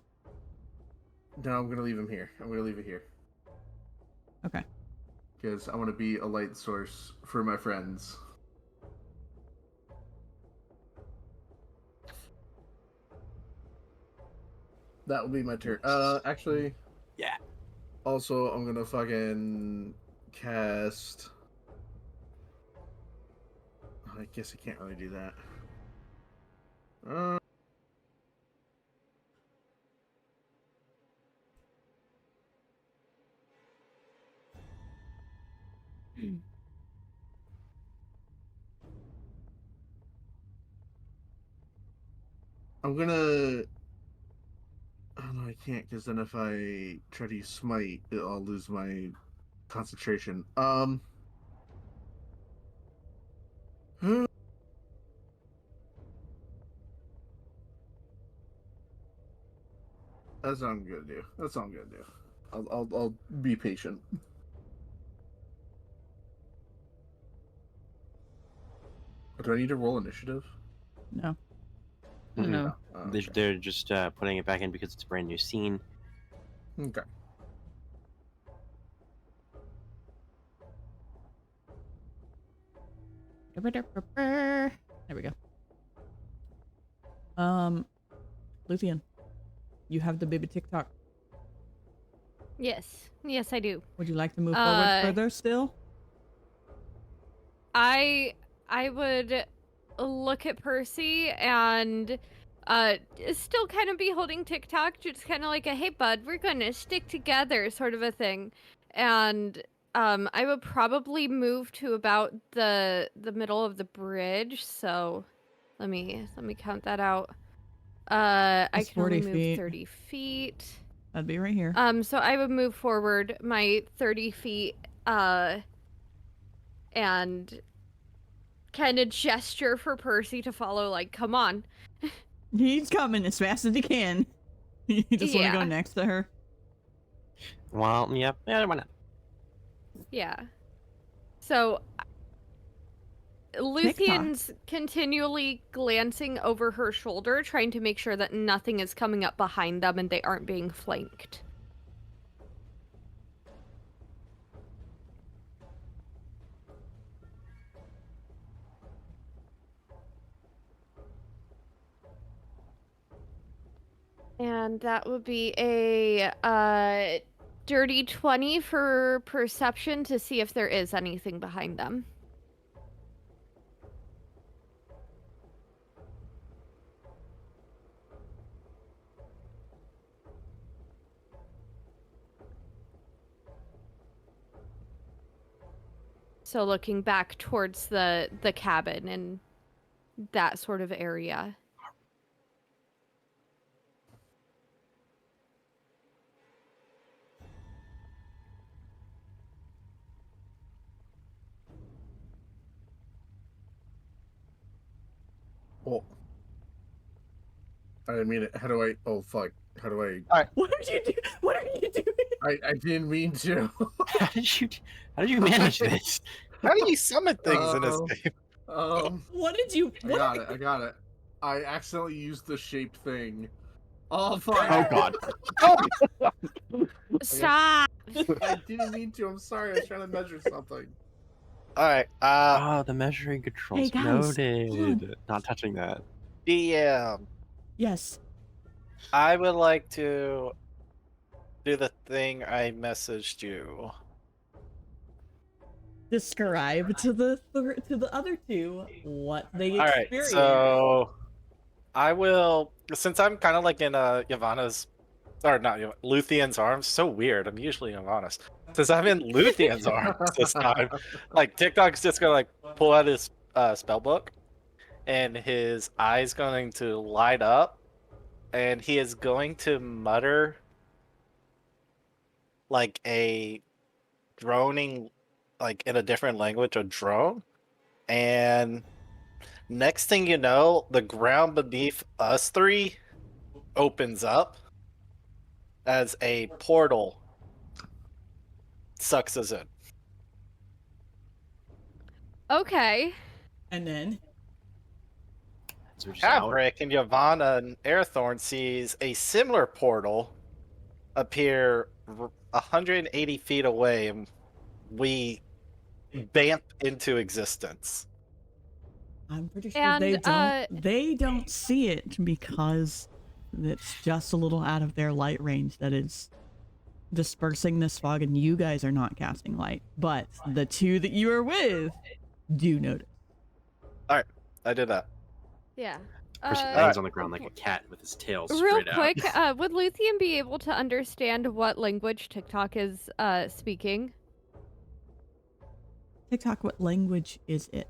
No, I'm gonna leave him here. I'm gonna leave it here. Okay. Because I want to be a light source for my friends. That will be my turn. Actually. Yeah. Also, I'm gonna fucking cast. I guess I can't really do that. I'm gonna. Oh no, I can't, because then if I try to use smite, I'll lose my concentration. That's what I'm gonna do. That's what I'm gonna do. I'll be patient. Do I need to roll initiative? No. No. Oh, okay. They're just putting it back in because it's a brand new scene. Okay. There we go. Luthien, you have the baby TikTok. Yes. Yes, I do. Would you like to move forward further still? I would look at Percy and still kind of be holding TikTok, just kind of like a hey bud, we're gonna stick together sort of a thing. And I would probably move to about the middle of the bridge. So let me count that out. I That's can only 40 move feet. 30 feet. That'd be right here. So I would move forward my 30 feet and kind of gesture for Percy to follow, like, come on. He's coming as fast as he can. You just want to go Yeah. next to her? Well, yep. Yeah, why not? Yeah. So Luthien's continually glancing over her shoulder, trying to make sure that nothing is coming up behind them and they aren't being flanked. And that would be a dirty 20 for perception to see if there is anything behind them. So looking back towards the cabin and that sort of area. Oh. I didn't mean it. How do I... Oh, fuck. How do I... All right. What did you do? What are you doing? I didn't mean to. How did you manage this? How do you summon things in this game? What did you... I got it. I accidentally used the shaped thing. Oh, fuck. Oh god. Stop! I didn't mean to. I'm sorry. I was trying to measure something. All right. Oh, the measuring controls. Hey, guys, Noted. Not touching that. DM. Yes. I would like to do the thing I messaged you. Describe to the other two what they All right. experienced. So I will, since I'm kind of like in Ylvanna's, or not Luthien's arms. So weird. I'm usually Ylvanna's. Since I'm in Luthien's arms this time, like TikTok's just gonna like pull out his spell book, and his eyes going to light up, and he is going to mutter like a droning, like in a different language, a drone, and next thing you know, the ground beneath us three opens up as a portal sucks us in. Okay. And then we're just out. Tavrick and Ylvanna and Airthorn sees a similar portal appear 180 feet away, and we bamp into existence. I'm pretty sure And, they don't see it because it's just a little out of their light range that is dispersing this fog, and you guys are not casting light. But the two that you are with do notice. Alright, I did that. Yeah. Percy lands on the ground like a cat with his tail Real straight out. quick, would Luthien be able to understand what language TikTok is speaking? TikTok, what language is it?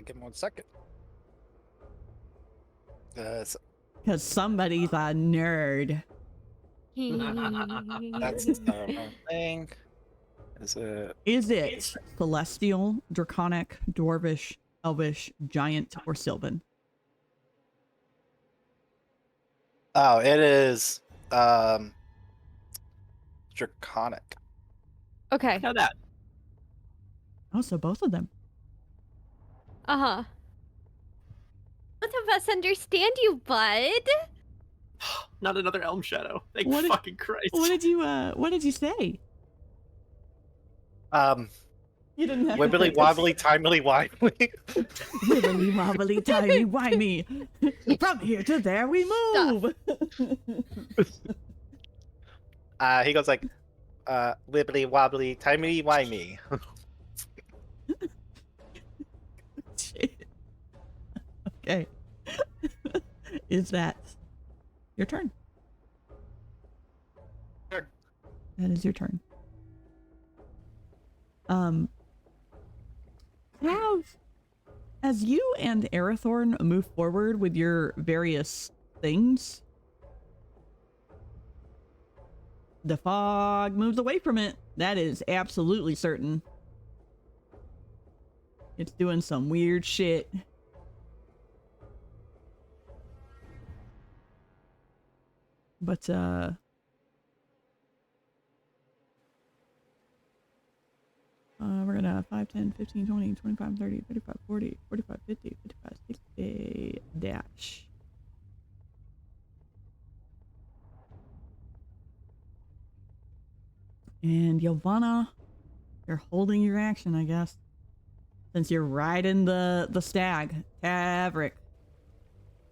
Give me 1 second. Because somebody's a nerd. That's the wrong thing. Is it celestial, draconic, dwarvish, elvish, giant, or sylvan? Oh, it is draconic. Okay. How that? Oh, so both of them. Uh-huh. Both of us understand you, bud. Not another elm shadow. Thank What did- fucking Christ. What did you say? You didn't have Wibbly wobbly, timely wimely. Wibbly wobbly, tiny wimey. From here to there we move. He goes like, wibbly wobbly, timely wimey. Shit. Okay. Is that your turn? Sure. That is your turn. As you and Arathorn move forward with your various things, the fog moves away from it. That is absolutely certain. It's doing some weird shit. But, we're gonna 5, 10, 15, 20, 25, 30, 35, 40, 45, 50, 55, 60, dash. And Ylvanna, you're holding your action, I guess. Since you're riding the stag. Tavrick,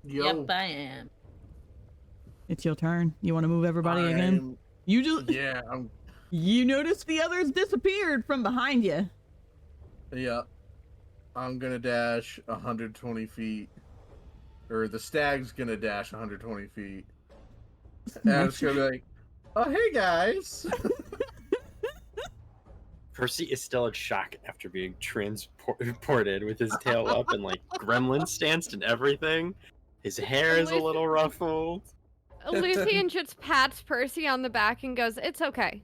Yep, I am. it's your turn. You want to move everybody again? You just... Yeah, You notice the others disappeared from behind you. yeah. I'm gonna dash 120 feet. Or the stag's gonna dash 120 feet. And it's gonna be like, oh, hey guys. Percy is still in shock after being transported with his tail up and like gremlin stanced and everything. His hair is a little ruffled. Luthien just pats Percy on the back and goes, "It's okay."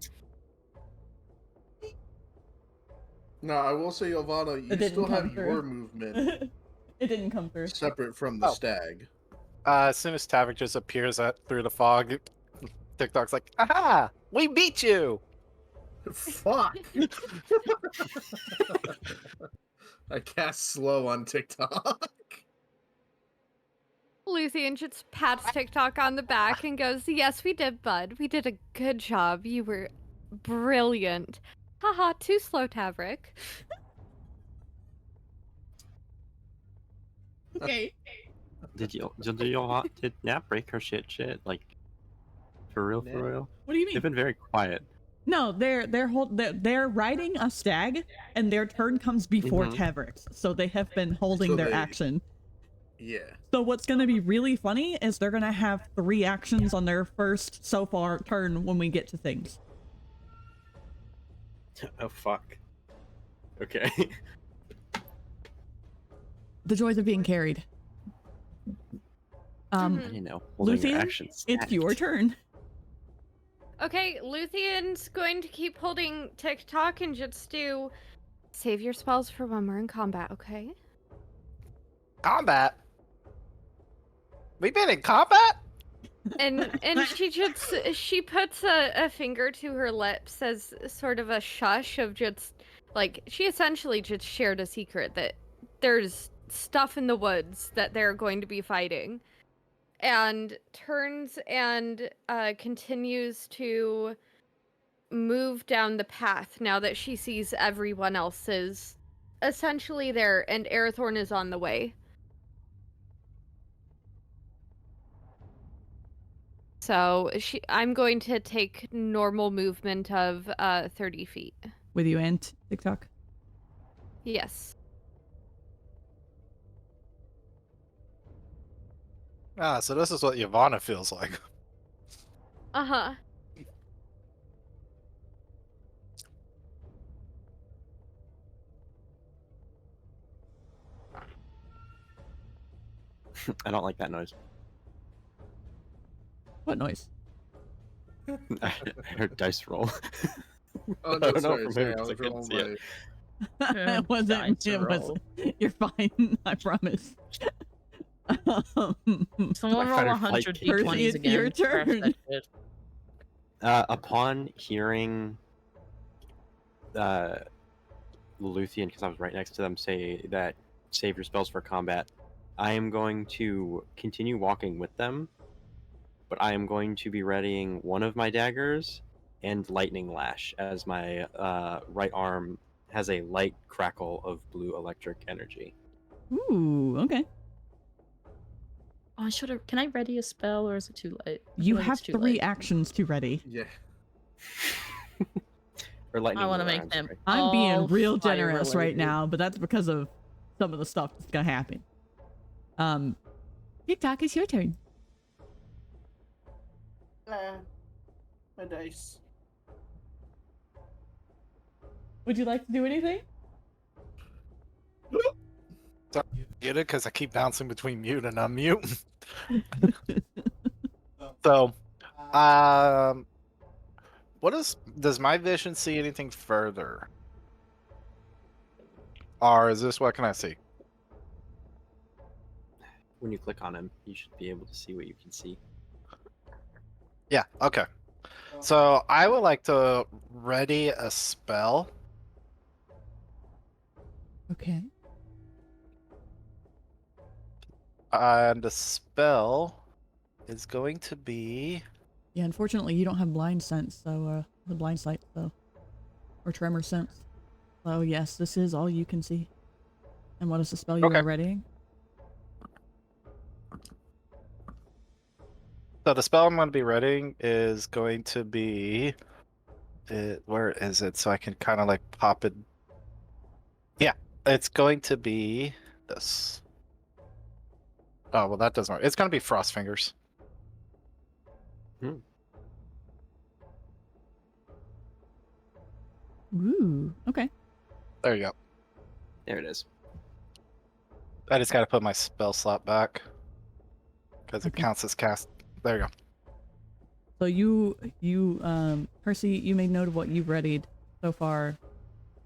No, I will say, Ylvanna, you still have your movement It didn't come through. separate from the stag. As soon as Tavrick just appears through the fog, TikTok's like, aha! We beat you! Fuck! I cast slow on TikTok. Luthien just pats TikTok on the back and goes, "Yes, we did, bud. We did a good job. You were brilliant." Haha, too slow, Tavrick. Okay. Did Nap break her shit? Like, for real, for real? What do you mean? They've been very quiet. No, they're riding a stag, and their turn comes before Tavrick's, so they have been holding their action. Yeah. So what's gonna be really funny is they're gonna have 3 actions on their first so far turn when we get to things. Oh fuck. Okay. The joys of being carried. I didn't know. Holding your Luthien, actions it's your turn. Okay, Luthien's going to keep holding TikTok and just do save your spells for when we're in combat, okay? Combat? We've been in combat? And she puts a finger to her lips as sort of a shush of just like she essentially just shared a secret that there's stuff in the woods that they're going to be fighting, and turns and continues to move down the path now that she sees everyone else is essentially there, and Arathorn is on the way. So I'm going to take normal movement of 30 feet. With you and TikTok. Yes. Ah, so this is what Ylvanna feels like. Uh-huh. I don't like that noise. What noise? I heard dice roll. Oh, I no, don't know sorry, from sorry, who, I 'cause I was couldn't rolling see it. It wasn't. Dice It roll. was. You're fine. I promise. Someone I roll find her 100 flight Percy, d20s it's again. your Crash turn. that shit. Upon hearing Luthien, because I was right next to them, say that save your spells for combat, I am going to continue walking with them, but I am going to be readying one of my daggers and lightning lash, as my right arm has a light crackle of blue electric energy. Ooh, okay. Oh, I should have. Can I ready a spell, or is it too late? I You feel like have it's too 3 late. actions to ready. Yeah. Or lightning I want to lure, make I'm them. sorry. I'm being all real fire generous right related. now, but that's because of some of the stuff that's gonna happen. TikTok, it's your turn. My dice. Would you like to do anything? Get it? Because I keep bouncing between mute and unmute. So, does my vision see anything further? Or is this what can I see? When you click on him, you should be able to see what you can see. Yeah, okay. So I would like to ready a spell. Okay. And the spell is going to be... Yeah, unfortunately, you don't have blind sense, so the blind sight, so or tremor sense. So yes, this is all you can see. And what is the spell you Okay. are readying? So the spell I'm going to be readying is going to be... where is it? So I can kind of like pop it. Yeah, it's going to be this. Oh, well, that doesn't work. It's going to be Frost Fingers. Ooh, okay. There you go. There it is. I just got to put my spell slot back because it Okay. counts as cast. There you go. So Percy, you made note of what you've readied so far.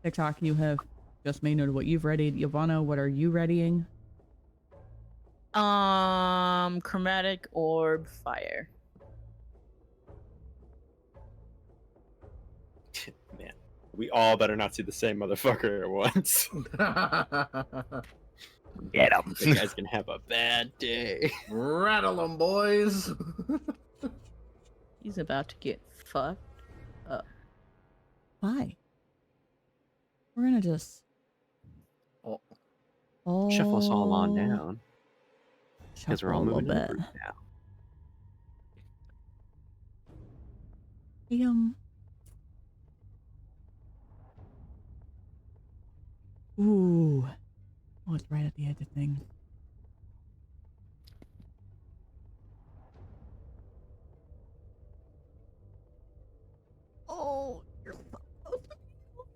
TikTok, you have just made note of what you've readied. Ylvanna, what are you readying? Chromatic orb fire. Man, we all better not see the same motherfucker at once. Get him. You guys can have a bad day. Rattle 'em, boys. He's about to get fucked up. Why? We're gonna just Shuffle us all on down. Because we're all shuffle a moving in little a bit. group now. Ooh. Oh, it's right at the edge of things. Oh, you're so close to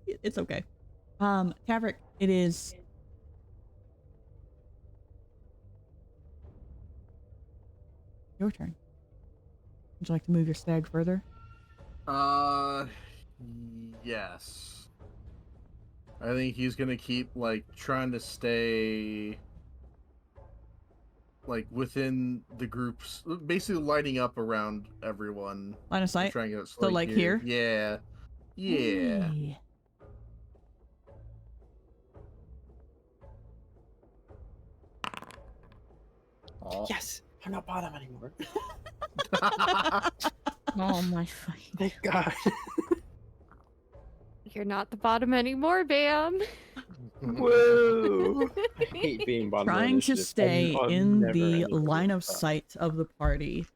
me. It's okay. Tavrick, it is your turn. Would you like to move your stag further? Yes. I think he's gonna keep like trying to stay like within the groups, basically lighting up around everyone. Line of sight? Trying to get So, like here? Yeah. Yeah. Hey. Aw. Yes, I'm not bottom anymore. Oh my fucking. Thank God. You're not the bottom anymore, Bam. Whoa! I hate being bottom. Trying to stay in the line of sight. sight of the party,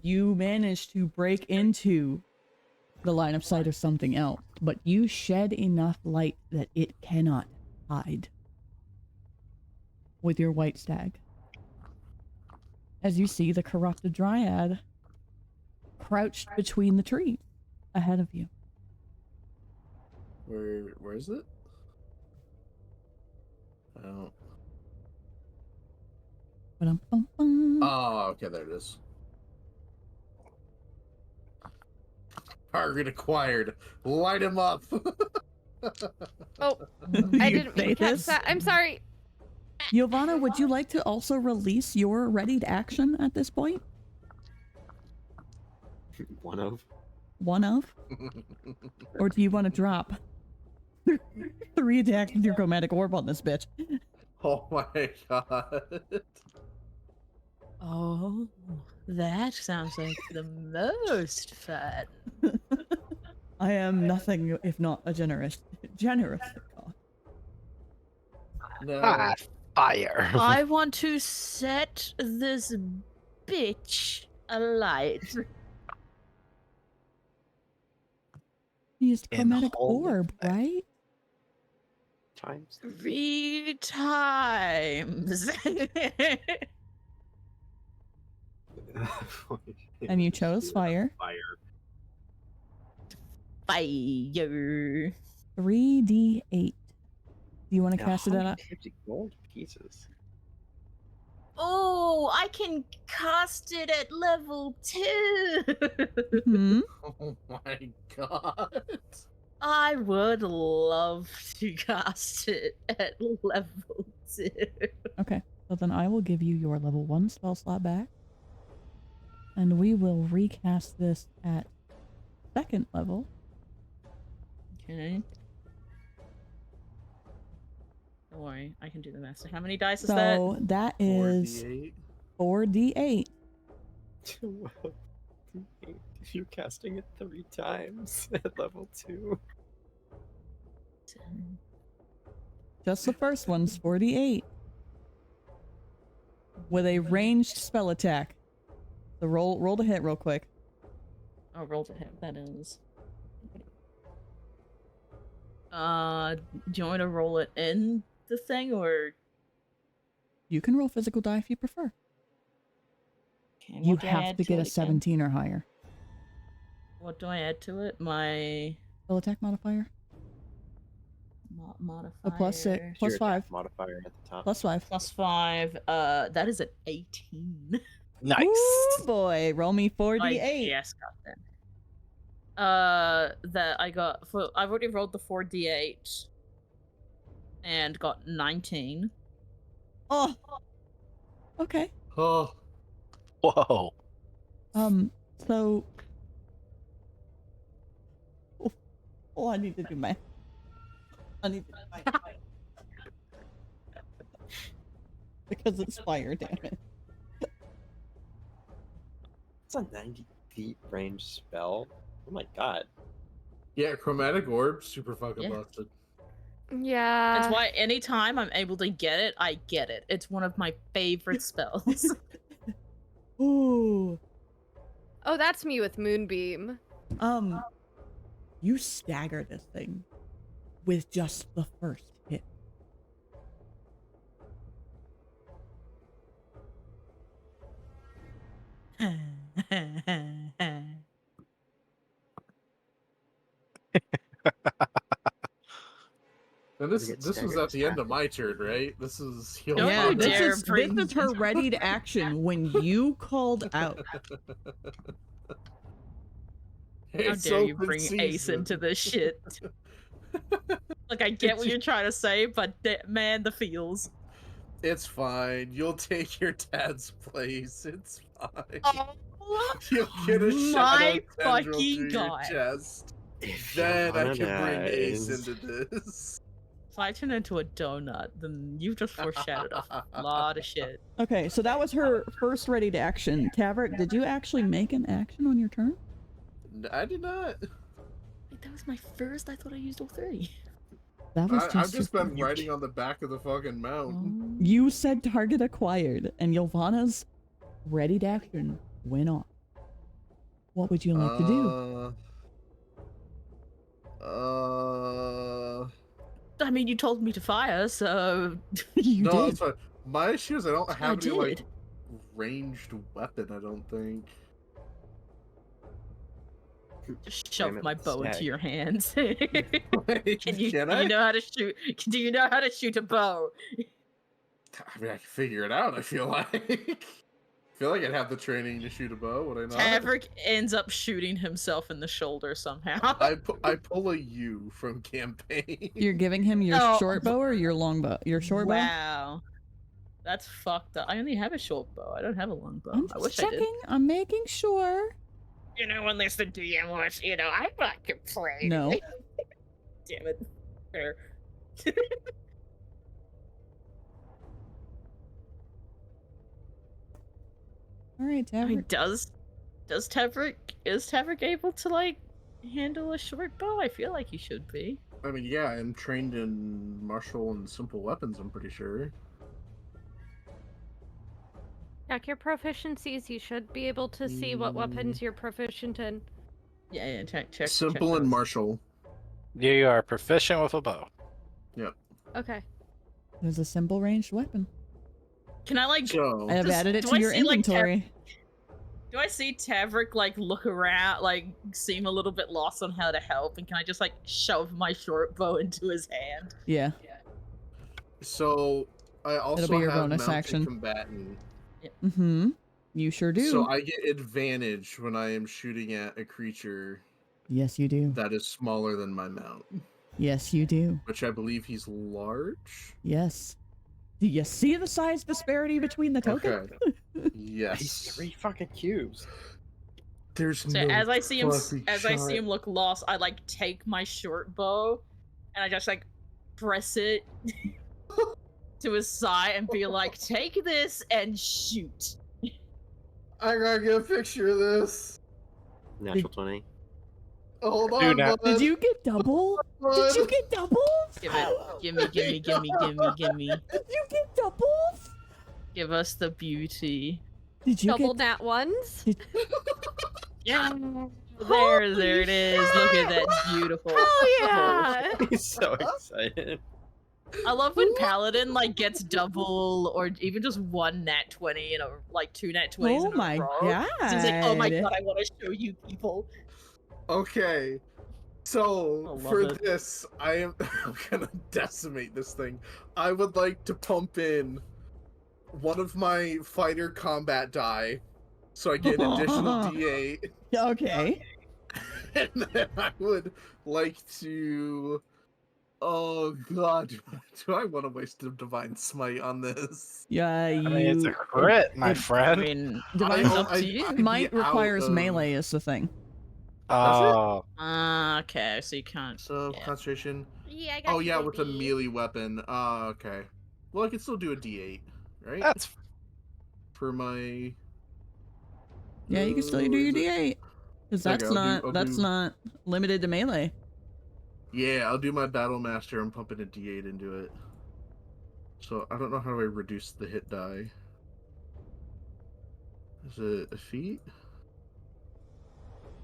you manage to break into the line of sight of something else, but you shed enough light that it cannot hide with your white stag. As you see the corrupted dryad crouched between the trees ahead of you. Where is it? I don't. Ba-dum-bum-bum. Oh, okay, there it is. Target acquired. Light him up. Oh, You I didn't mean say to catch this? that. I'm sorry. Ylvanna, would you like to also release your readied action at this point? One of. One of? Or do you want to drop 3 attacks with your chromatic orb on this bitch? Oh my god. Oh, that sounds like the most fun. I am nothing if not a generous god. No. Ah, fire. I want to set this bitch alight. He used In chromatic whole orb, effect. right? Times. 3 times. And you chose fire. Fire. Fire. 3d8. Do you want to cast it at 150 gold pieces. Oh, I can cast it at level 2. Hmm? Oh my god. I would love to cast it at level 2. Okay, so then I will give you your level 1 spell slot back. And we will recast this at 2nd level. Okay. Don't worry, I can do the math. So how many dice is So that is 4d8. 4d8. You're casting it 3 times at level 2. Just the first one's 4d8. With a ranged spell attack. So roll to hit real quick. Oh, roll to hit. That is. Do you want me to roll it in the thing or? You can roll physical die if you prefer. Okay, You what do I have add to get it a again? 17 or higher. What do I add to it? My Spell attack modifier. modifier. A +6, Your +5, attack modifier at the top. +5. +5. That is an 18. Nice. Ooh, boy, roll me 4d8. I just got that. That I got for. I've already rolled the 4d8 and got 19. Oh. Okay. Oh. Whoa. So. Oh, I need to do math. Because it's fire, damn it. It's a 90 feet range spell. Oh my god. Yeah, chromatic orb, super fucking Yeah. busted. Yeah. That's why anytime I'm able to get it, I get it. It's one of my favorite spells. Ooh. Oh, that's me with Moonbeam. You stagger this thing with just the first hit. And this was at the end of my turn, right? This is Don't Yeah, you dare this bring- is her readied action when you called out. How dare you bring Ace into this shit? Like, I get what you're trying to say, but man, the feels. It's fine. You'll take your dad's place. It's fine. Oh You'll get a my shadow tendril fucking through God. your chest. If Then I Ylvanna can bring Ace dies- into this. I turn into a donut, then you've just foreshadowed a lot of shit. Okay, so that was her first ready to action. Tavrick, did you actually make an action on your turn? I did not. Wait, that was my first. I thought I used all three. That was I've just your been riding on the back of the fucking mount. You said target acquired, and Ylvanna's ready to action went off. What would you like to do? I mean, you told me to fire, so You no, did. that's fine. My issue is I don't have any like did. ranged weapon. I don't think. just shove Damn it, my bow into stag. your hands. Wait, Can you I? know how to shoot? Do you know how to shoot a bow? I mean, I can figure it out. I feel like. I feel like I'd have the training to shoot a bow. Would I not? Tavrick ends up shooting himself in the shoulder somehow. I pull a U from campaign. You're giving him your Oh. short bow or your long bow? Your short bow? Wow. That's fucked up. I only have a short bow. I don't have a long bow. I'm I wish just I did. checking. I'm making sure. You know, unless the DM wants, I'm not complaining. No. Damn it. Fair. All right, I mean, Tavrick. is Tavrick able to, like, handle a short bow? I feel like he should be. I mean, yeah, I'm trained in martial and simple weapons. I'm pretty sure. Check your proficiencies. You should be able to see what weapons you're proficient in. Yeah, check. Simple and those. martial. You are proficient with a bow. Yep. Okay. There's a simple ranged weapon. Can I, like, So I have added it do to I your see, like, inventory. do I see Tavrick, like, look around, like, seem a little bit lost on how to help, and can I just, like, shove my short bow into his hand? Yeah. So I also It'll be your have bonus mounted action. combatant. Mm-hmm. You sure do. So I get advantage when I am shooting at a creature Yes, you do. that is smaller than my mount, Yes, you do. which I believe he's large. Yes. Do you see the size disparity between the tokens? Okay. He's Yes. 3 fucking cubes. There's So no as I see him, fucking as I see shot. him look lost, I, like, take my short bow, and I just, like, press it to his side and be like, take this and shoot. I gotta get a picture of this. Natural 20. Hold Do on, not- bud. Did you get double? Did you get doubles? Give it, gimme. Did you get doubles? Give us the beauty. Did you Double get nat ones. Yeah. There it is. Look at that beautiful. Oh yeah. He's so excited. I love when Paladin, like, gets double or even just one nat 20 and like 2 nat 20s Oh in a my row. god. He's like, oh my god, I want to show you people. Okay. So I love for it. this, I'm gonna decimate this thing. I would like to pump in one of my fighter combat die, so I get an additional D8, Okay. and then I would like to. Oh god, do I want to waste a divine smite on this? Yeah, I mean, it's a crit, my I friend. mean, Divine it's up to you. I'd be Might out requires of- melee is the thing. Oh, Okay, so you can't. So Yeah. concentration. Yeah, I got Oh you, yeah, with a baby. melee weapon. Okay. Well, I can still do a D8, right? that's For my. Yeah, you can still do your D8. Because Okay, that's I'll not do- not limited to melee. Yeah, I'll do my battle master. I'm pumping a D8 into it. So I don't know how do I reduce the hit die. Is it a feat?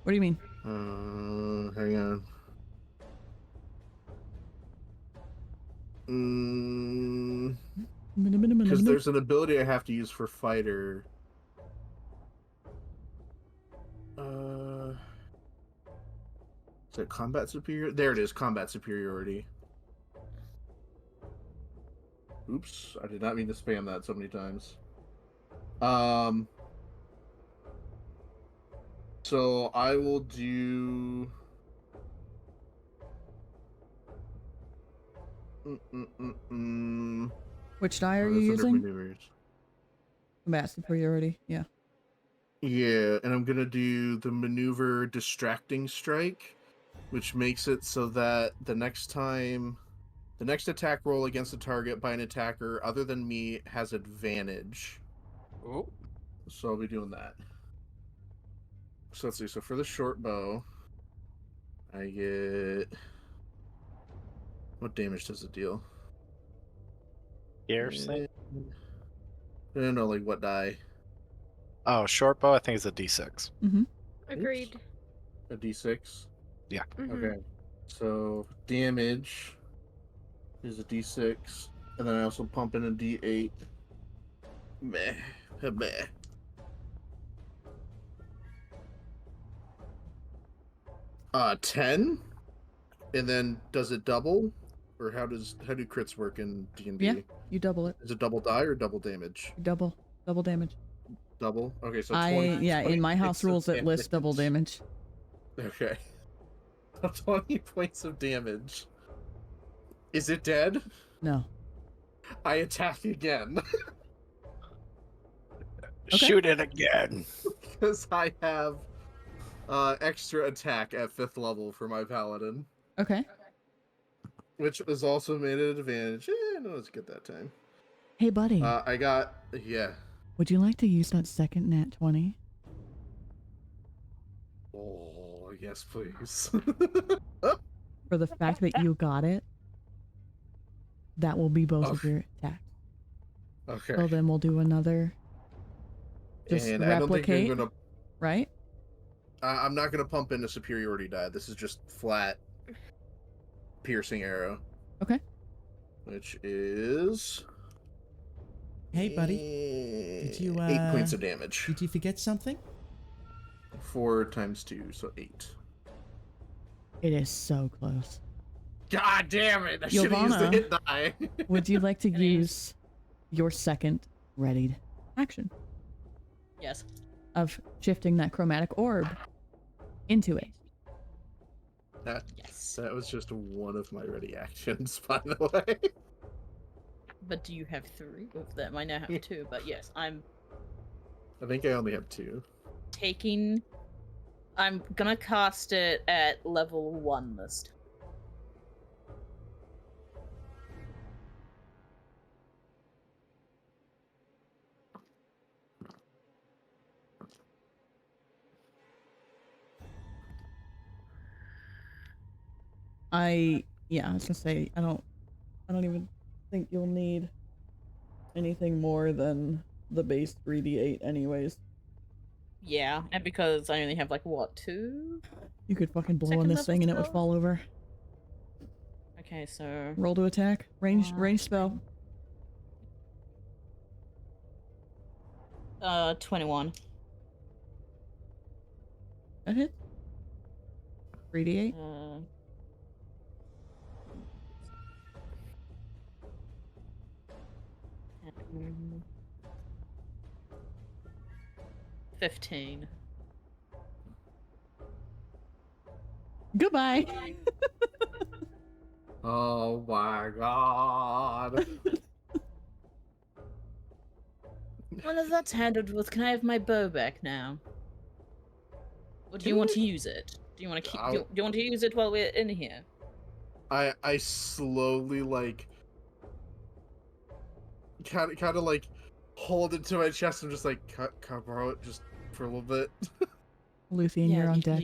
What do you mean? Hang on. Because there's an ability I have to use for fighter. Is it combat superior? There it is, combat superiority. Oops, I did not mean to spam that so many times. So I will do. Which die are Oh, you that's under using? maneuvers. Combat superiority, yeah. Yeah, and I'm gonna do the maneuver distracting strike, which makes it so that the next time The next attack roll against a target by an attacker other than me has advantage. Oh. So I'll be doing that. So let's see. So for the short bow, I get... What damage does it deal? Piercing? No, like what die? Oh, short bow, I think it's a d6. Agreed. A d6? Yeah. Okay. So damage is a d6, and then I also pump in a d8. Meh. Meh. Uh, 10? And then does it double? Or how do crits work in D&D? Yeah, you double it. Is it double die or double damage? Double damage. Double? Okay, so 20, in my house points of rules it lists double damage. Okay. 20 points of damage. Is it dead? No. I attack again. Okay. Shoot it again. Because I have extra attack at 5th level for my paladin. Okay. Which is also made an advantage. No, it's good that time. Hey, buddy. I got... Yeah. Would you like to use that second nat 20? Oh, yes, please. For the fact that you got it, that will be both of Okay. your attacks. Okay. So then we'll do another. Just And I don't think replicate, I'm gonna... right? I'm not gonna pump in a superiority die. This is just flat piercing arrow. Okay. Which is... Hey, buddy. Did you 8 points of damage. Did you forget something? 4 times 2, so 8. It is so close. God damn it! I should have used the Ylvanna, hit die. Would you like to use your second readied action Yes. of shifting that chromatic orb into it? Yes. That was just one of my ready actions, by the way. But do you have 3 of them? I now have 2, but yes, I'm I think I only have 2. taking... I'm gonna cast it at level 1 this time. I was gonna say I don't even think you'll need anything more than the base 3d8 anyways. Yeah, and because I only have like what, 2? You could fucking blow on Second this level thing and it would spell? fall over. Okay, so Roll to attack. Range spell. 21. That hit. 3d8. 15. Goodbye. Oh my god. Well, if that's handled with, can I have my bow back now? Or do you want to use it? Do you want to keep? Do you want to use it while we're in here? I slowly like kind of like hold it to my chest and just like can I borrow it just for a little bit. Luthien, you're on deck.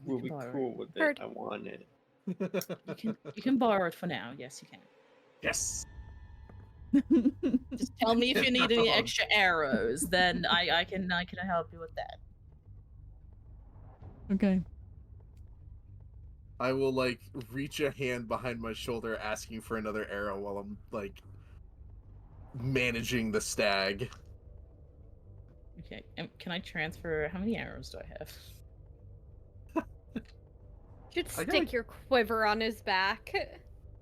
We'll be cool with it. Heard. I want it. You can borrow it for now. Yes, you can. Yes. Just tell me if you need any extra arrows, then I can help you with that. Okay. I will like reach a hand behind my shoulder asking for another arrow while I'm like managing the stag. Okay, can I transfer? How many arrows do I have? Should I stick your quiver on his back.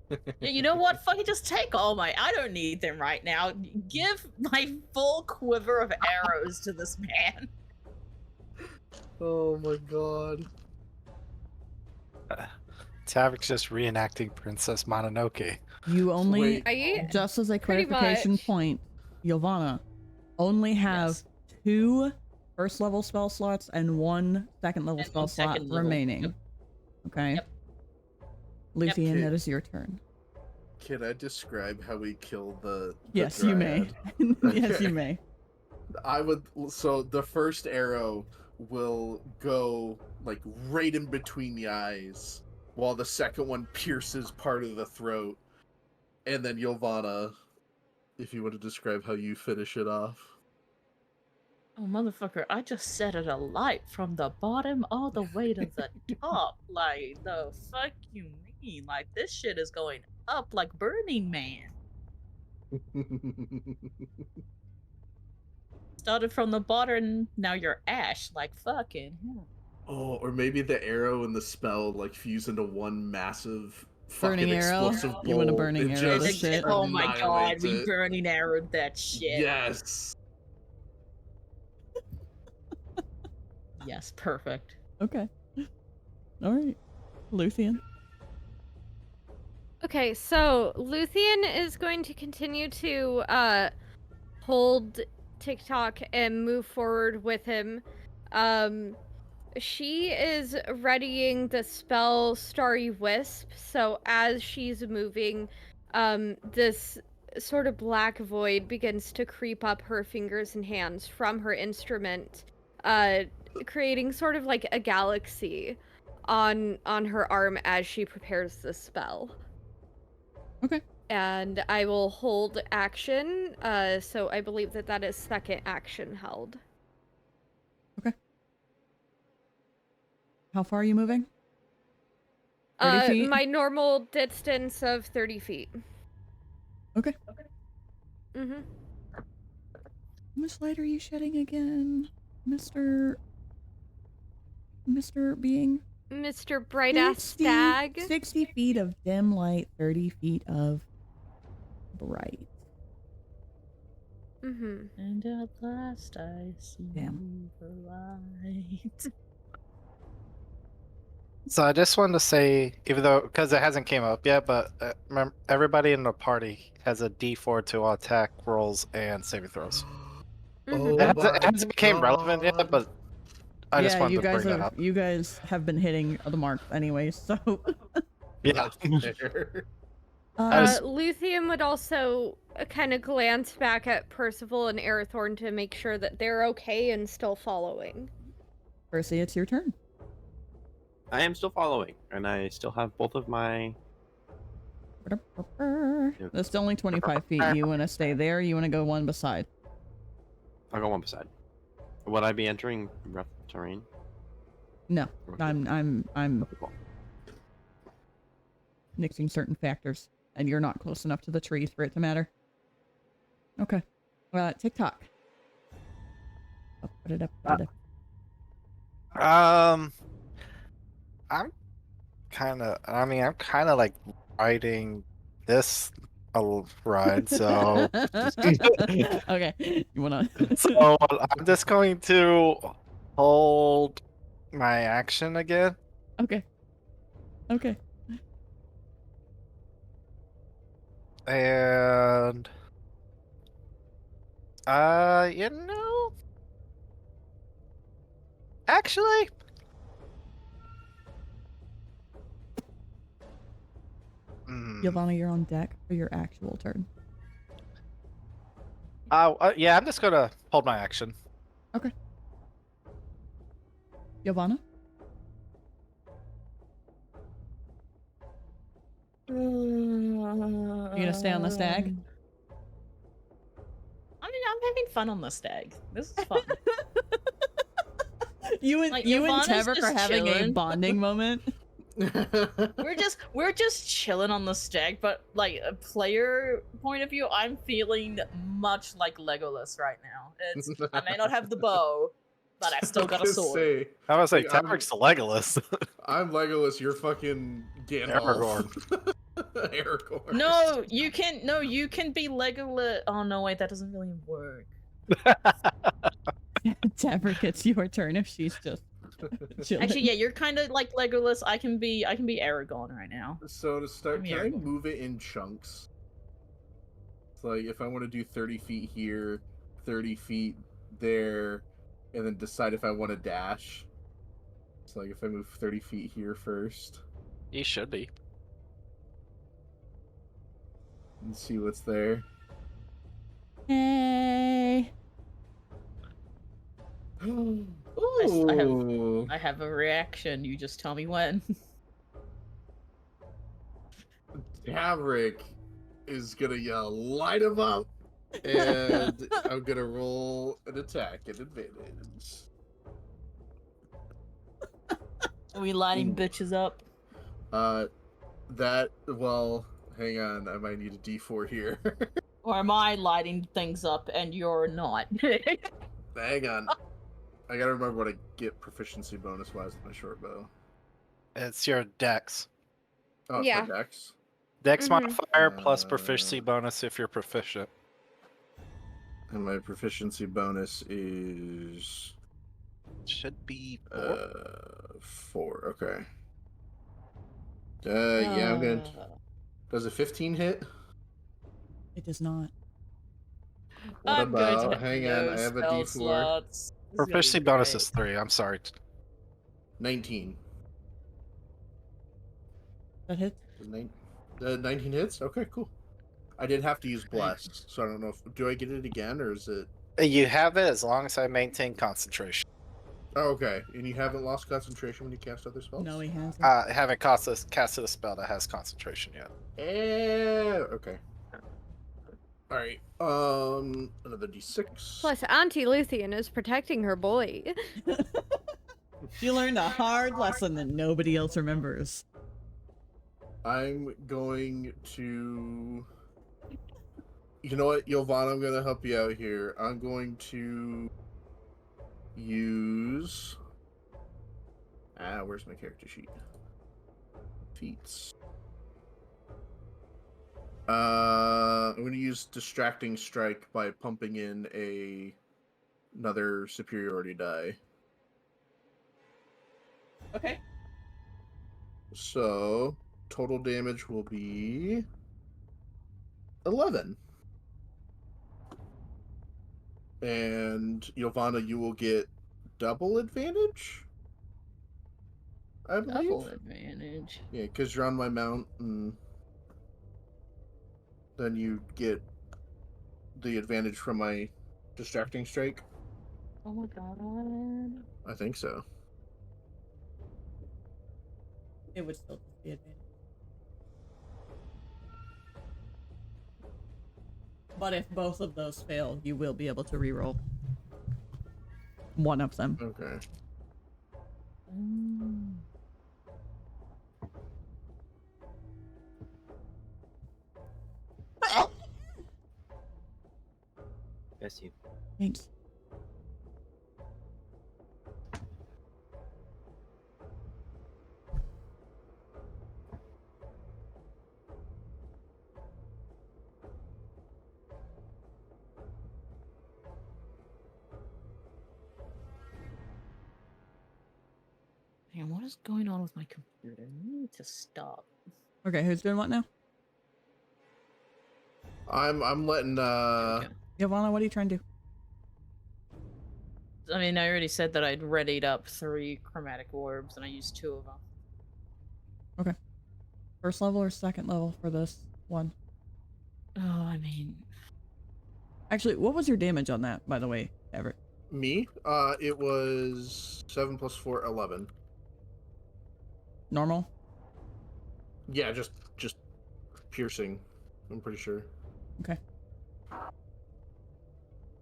Yeah, you know what? Fucking just take all my. I don't need them right now. Give my full quiver of arrows to this man. Oh my god. Tavrick's just reenacting Princess Mononoke. You only, Wait. Right? just as a Pretty clarification much. point, Ylvanna, only have Yes. 2 first level spell slots and 1 second level And spell one slot second level. remaining. Yep. Okay. Yep. Luthien, Yep. that is your turn. Can I describe how we kill the Yes, you may. dryad? Yes, Okay. you may. I would. So the first arrow will go like right in between the eyes, while the second one pierces part of the throat, and then Ylvanna, if you want to describe how you finish it off. Oh, motherfucker, I just set it alight from the bottom all the way to the top. Like, the fuck you mean? Like, this shit is going up like Burning Man. Started from the bottom, now you're ash. Like, fucking hell. Oh, or maybe the arrow and the spell like fuse into one massive Burning fucking arrow? explosive bolt. You want a burning and arrow just this shit? Oh my god, annihilates we it. burning arrowed that shit. Yes. Yes, perfect. Okay. All right. Luthien. Okay, so Luthien is going to continue to hold TikTok and move forward with him. She is readying the spell Starry Wisp, so as she's moving, this sort of black void begins to creep up her fingers and hands from her instrument, creating sort of like a galaxy on her arm as she prepares the spell. Okay. And I will hold action, so I believe that is second action held. Okay. How far are you moving? 30 feet? My normal distance of 30 feet. Okay. Mm-hmm. How much light are you shedding again, Mr. Being? Mr. Bright-ass Stag. 60 feet of dim light, 30 feet of bright. Mm-hmm. And at last I see Damn. the light. So I just wanted to say, even though because it hasn't came up yet, but everybody in the party has a D4 to attack rolls and saving throws. Oh, It my hasn't became relevant yet, God. but I just wanted you to guys bring that have up. you guys have been hitting the mark anyway, so Yeah. That's fair. Luthien would also kind of glance back at Percival and Arathorn to make sure that they're okay and still following. Percy, it's your turn. I am still following, and I still have both of my. That's only 25 feet. You want to stay there? You want to go one beside? I'll go one beside. Would I be entering rough terrain? No, Okay. I'm Okay, cool. nixing certain factors, and you're not close enough to the trees for it to matter. Okay. TikTok. I'm kind of like riding this ride, so Okay, you wanna? so I'm just going to hold my action again. Okay. Okay. And actually, Ylvanna, you're on deck for your actual turn. yeah, I'm just gonna hold my action. Okay. Ylvanna? You gonna stay on the stag? I mean, I'm having fun on the stag. This is fun. You and Ylvanna's Tavrick just are having a chilling. bonding moment. We're just chilling on the stag, but like a player point of view, I'm feeling much like Legolas right now. I may not have the bow, but I still got a sword. I was like, I'm- Tavrick's the Legolas. I'm Legolas, you're fucking Gandalf. Aragorn. No, you can be Legolas. Oh no, wait, that doesn't really work. Tavrick, it's your turn if she's just chilling. Actually, yeah, you're kind of like Legolas. I can be Aragorn right now. So to start, I'm can I Aragorn. move it in chunks? It's like if I want to do 30 feet here, 30 feet there, and then decide if I want to dash. It's like if I move 30 feet here first. You should be. and see what's there. Hey. Ooh. I have a reaction. You just tell me when. Tavrick is gonna yell, light him up! And I'm gonna roll an attack at advantage. Are we lining Ooh. bitches up? Well, hang on, I might need a D4 here. Or am I lighting things up and you're not? Hang on. I gotta remember what I get proficiency bonus wise with my short bow. It's your dex. Oh, it's Yeah. my dex? Dex Mhm. modifier plus proficiency bonus if you're proficient. And my proficiency bonus is Should be 4. 4. Okay. Yeah, I'm good. Does a 15 hit? It does not. What I'm going to about? have Hang on, no I have a spell D4. slots. This is gonna be Proficiency bonus great. is 3. I'm sorry. 19. That hits. 19 hits? Okay, cool. I did have to use Bless, so I don't know if... Do I get it again, or is it... You have it as long as I maintain concentration. Oh, okay. And you haven't lost concentration when you cast other spells? No, he hasn't. I haven't casted a spell that has concentration yet. Okay. Alright, another D6. Plus, Auntie Luthien is protecting her boy. She learned a hard lesson that nobody else remembers. I'm going to... You know what, Ylvanna, I'm going to help you out here. I'm going to use... where's my character sheet? Feats. I'm going to use Distracting Strike by pumping in another superiority die. Okay. So, total damage will be 11. And Ylvanna, you will get double advantage? I believe. Double advantage. Yeah, because you're on my mount, and then you get the advantage from my Distracting Strike. Oh my god. I think so. It would still just be advantage. But if both of those fail, you will be able to reroll one of them. Okay. Bless you. Thanks. Man, what is going on with my computer? I need to stop. Okay, who's doing what now? I'm letting Okay. Ylvanna, what are you trying to do? I mean, I already said that I'd readied up 3 chromatic orbs, and I used 2 of them. Okay. First level or second level for this one? Oh, I mean... Actually, what was your damage on that, by the way, Everett? Me? It was 7 plus 4, 11. Normal? Yeah, just piercing. I'm pretty sure. Okay.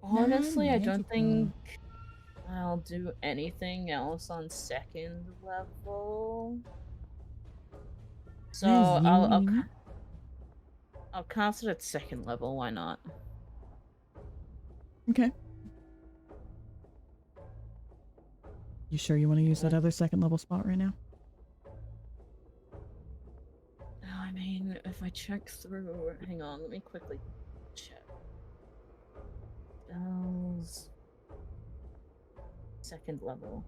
Honestly, I don't Magical. think I'll do anything else on second level. So I'll cast it at second level. Why not? Okay. You sure you want to use that other second level spot right now? I mean, if I check through, hang on, let me quickly check. Spells. Second level.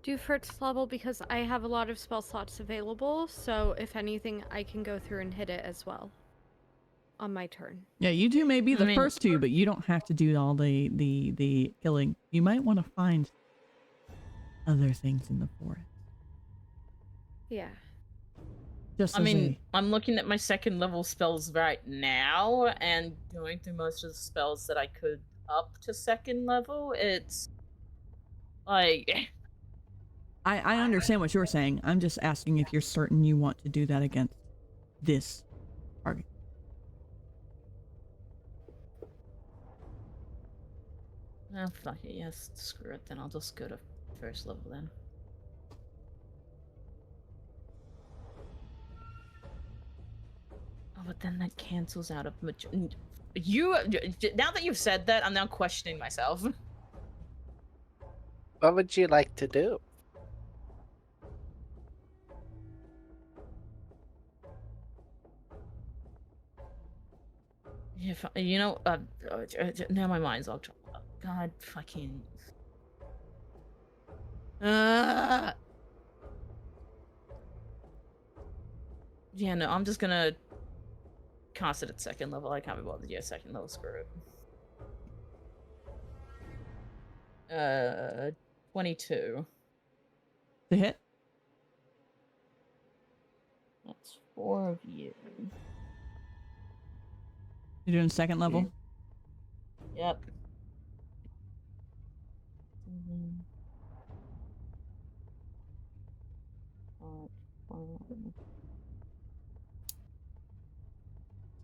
Do first level because I have a lot of spell slots available, so if anything, I can go through and hit it as well on my turn. Yeah, you two may be the I mean- first two, but you don't have to do all the killing. You might want to find other things in the forest. Yeah. Just I as mean, I'm looking at my second level spells right now and going through most of the spells that I could up to second level. It's like I understand what you're saying. I'm just asking if you're certain you want to do that against this target. oh, fuck it, yes, screw it. Then I'll just go to first level then. Oh, but then that cancels out of you. Now that you've said that, I'm now questioning myself. What would you like to do? If you know, now my mind's all. God, fucking. Yeah, no, I'm just gonna cast it at second level. I can't be bothered. Yeah, second level, screw it. 22. To hit? That's 4 of you. You're doing second level? Yep. Mm-hmm.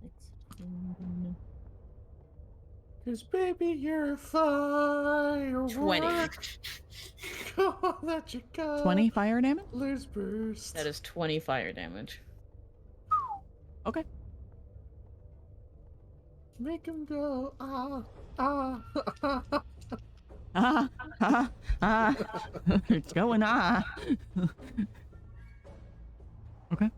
16. Cause baby, you're a fire. 20. Let you go. 20 fire damage? Lose burst. That is 20 fire damage. Okay. Make him go. Ah. It's going Okay.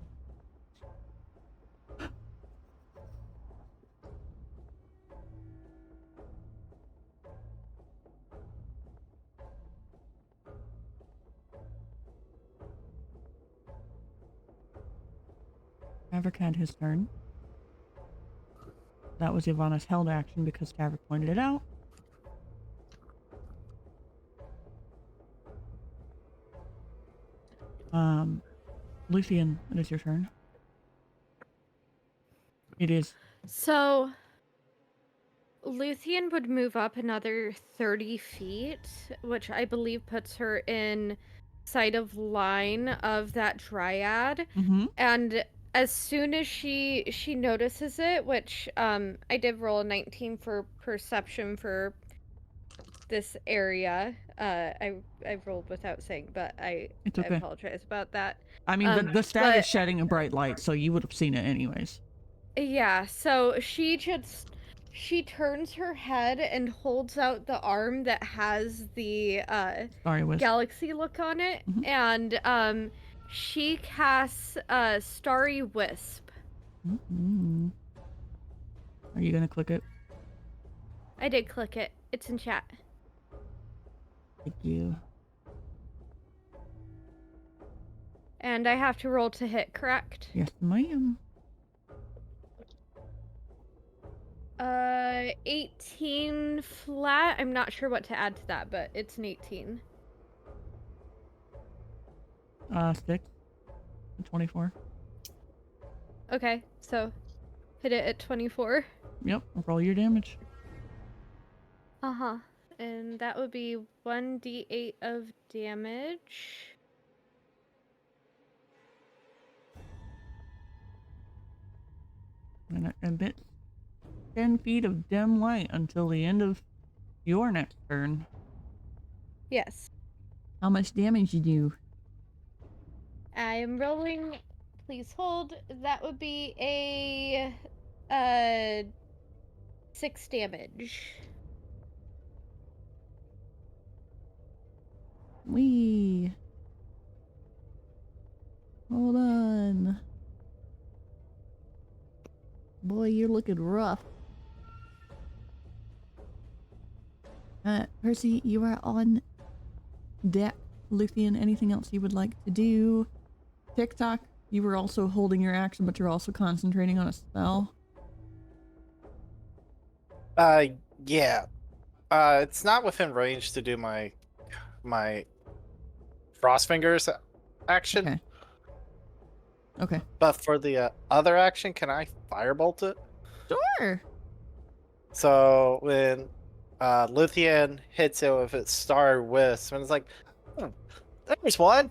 Tavrick had his turn. That was Ylvanna's held action because Tavrick pointed it out. Luthien, it is your turn. It is. So, Luthien would move up another 30 feet, which I believe puts her in sight of line of that dryad. Mm-hmm. And as soon as she notices it, which I did roll a 19 for perception for this area. I rolled without saying, but I Okay. apologize about that. I mean, the stag is shedding a bright light, so you would have seen it anyways. Yeah, so she turns her head and holds out the arm that has the galaxy look on it, and she casts Starry Wisp. Mm-hmm. Are you gonna click it? I did click it. It's in chat. Thank you. And I have to roll to hit, correct? Yes, ma'am. 18 flat. I'm not sure what to add to that, but it's an 18. 6. 24. Okay, so hit it at 24. Yep, roll your damage. Uh-huh. And that would be 1d8 of damage. And it emits 10 feet of dim light until the end of your next turn. Yes. How much damage you do? I am rolling. Please hold. That would be a 6 damage. Wee. Hold on. Boy, you're looking rough. Percy, you are on deck. Luthien, anything else you would like to do? TikTok, you were also holding your action, but you're also concentrating on a spell. Yeah. It's not within range to do my Frost Fingers action. Okay. Okay. But for the other action, can I firebolt it? Sure. So when Luthien hits it with its star wisp, and it's like, oh, there's one,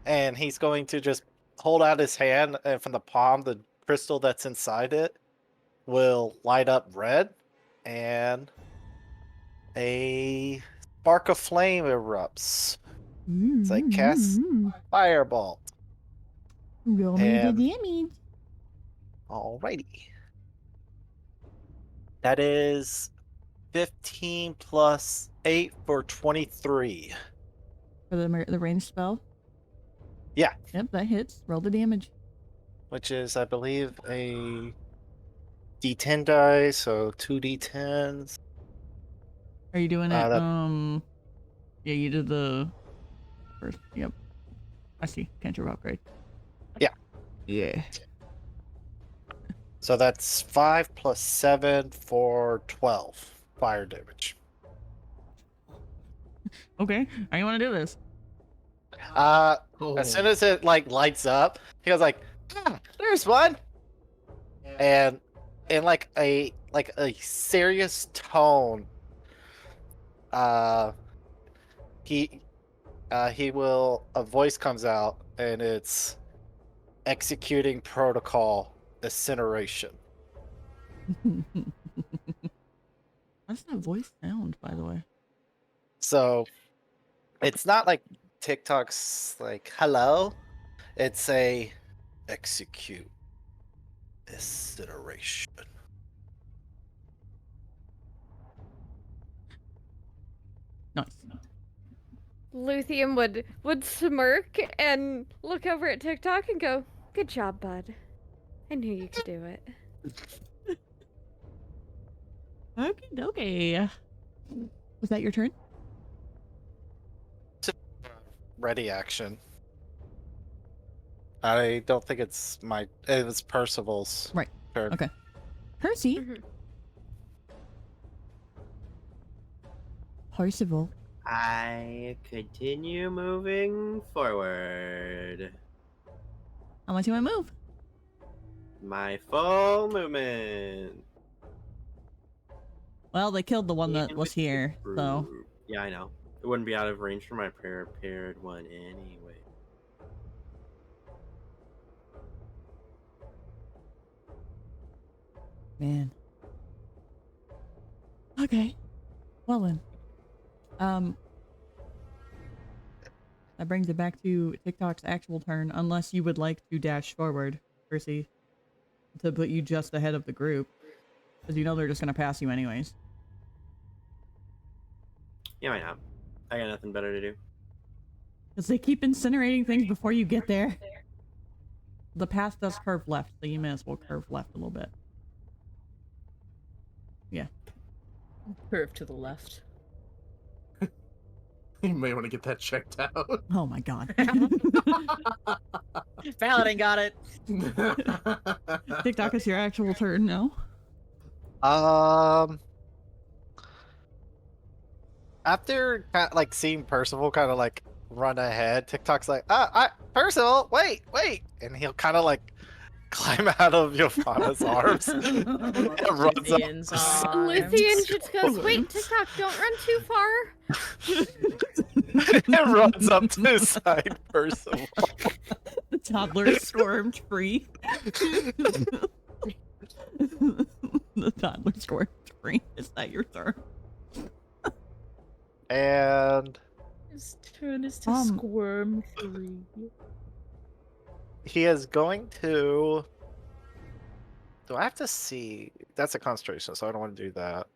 and he's going to just hold out his hand, and from the palm, the crystal that's inside it will light up red, and a spark of flame erupts. It's like cast firebolt. Roll me the And- damage. Alrighty. That is 15 plus 8 for 23. For the ranged spell? Yeah. Yep, that hits. Roll the damage. Which is, I believe, a D10 die, so 2D10s. Are you doing it? That- Yeah, you did the first. Yep. I see. Cantrip upgrade. Yeah. Yeah. So that's 5 plus 7 for 12 fire damage. Okay. How you want to do this? As soon as it like lights up, he goes like, "There's one," and in like a serious tone, he will a voice comes out and it's executing protocol incineration. How's that voice sound, by the way? So it's not like TikTok's like hello. It's a execute incineration. Nice. Luthien would smirk and look over at TikTok and go, "Good job, bud. I knew you could do it." Okay. Was that your turn? Ready action. I don't think it's it was Percival's Right. turn. Okay. Percy. Mhm. Percival. I continue moving forward. How much you want to move? My full movement. Well, they killed the one that And was with the here, so. group. Yeah, I know. It wouldn't be out of range for my prepared one anyway. Man. Okay. Well then. That brings it back to TikTok's actual turn, unless you would like to dash forward, Percy, to put you just ahead of the group, because you know they're just gonna pass you anyways. Yeah, why not? I got nothing better to do. Because they keep incinerating things before you get there. The path does curve left, so you may as well curve left a little bit. Yeah. Curve to the left. You may want to get that checked out. Oh my god. Paladin got it. TikTok is your actual turn now. After like seeing Percival kind of like run ahead, TikTok's like, Percival, wait, and he'll kind of like climb out of Ylvanna's arms and runs Luthien up. Luthien just goes, "Wait, TikTok, don't run too far." and runs up to side Percival. The toddler squirmed free. The toddler squirmed free. Is that your turn? And His turn is to squirm free. he is going to. Do I have to see? That's a concentration, so I don't want to do that.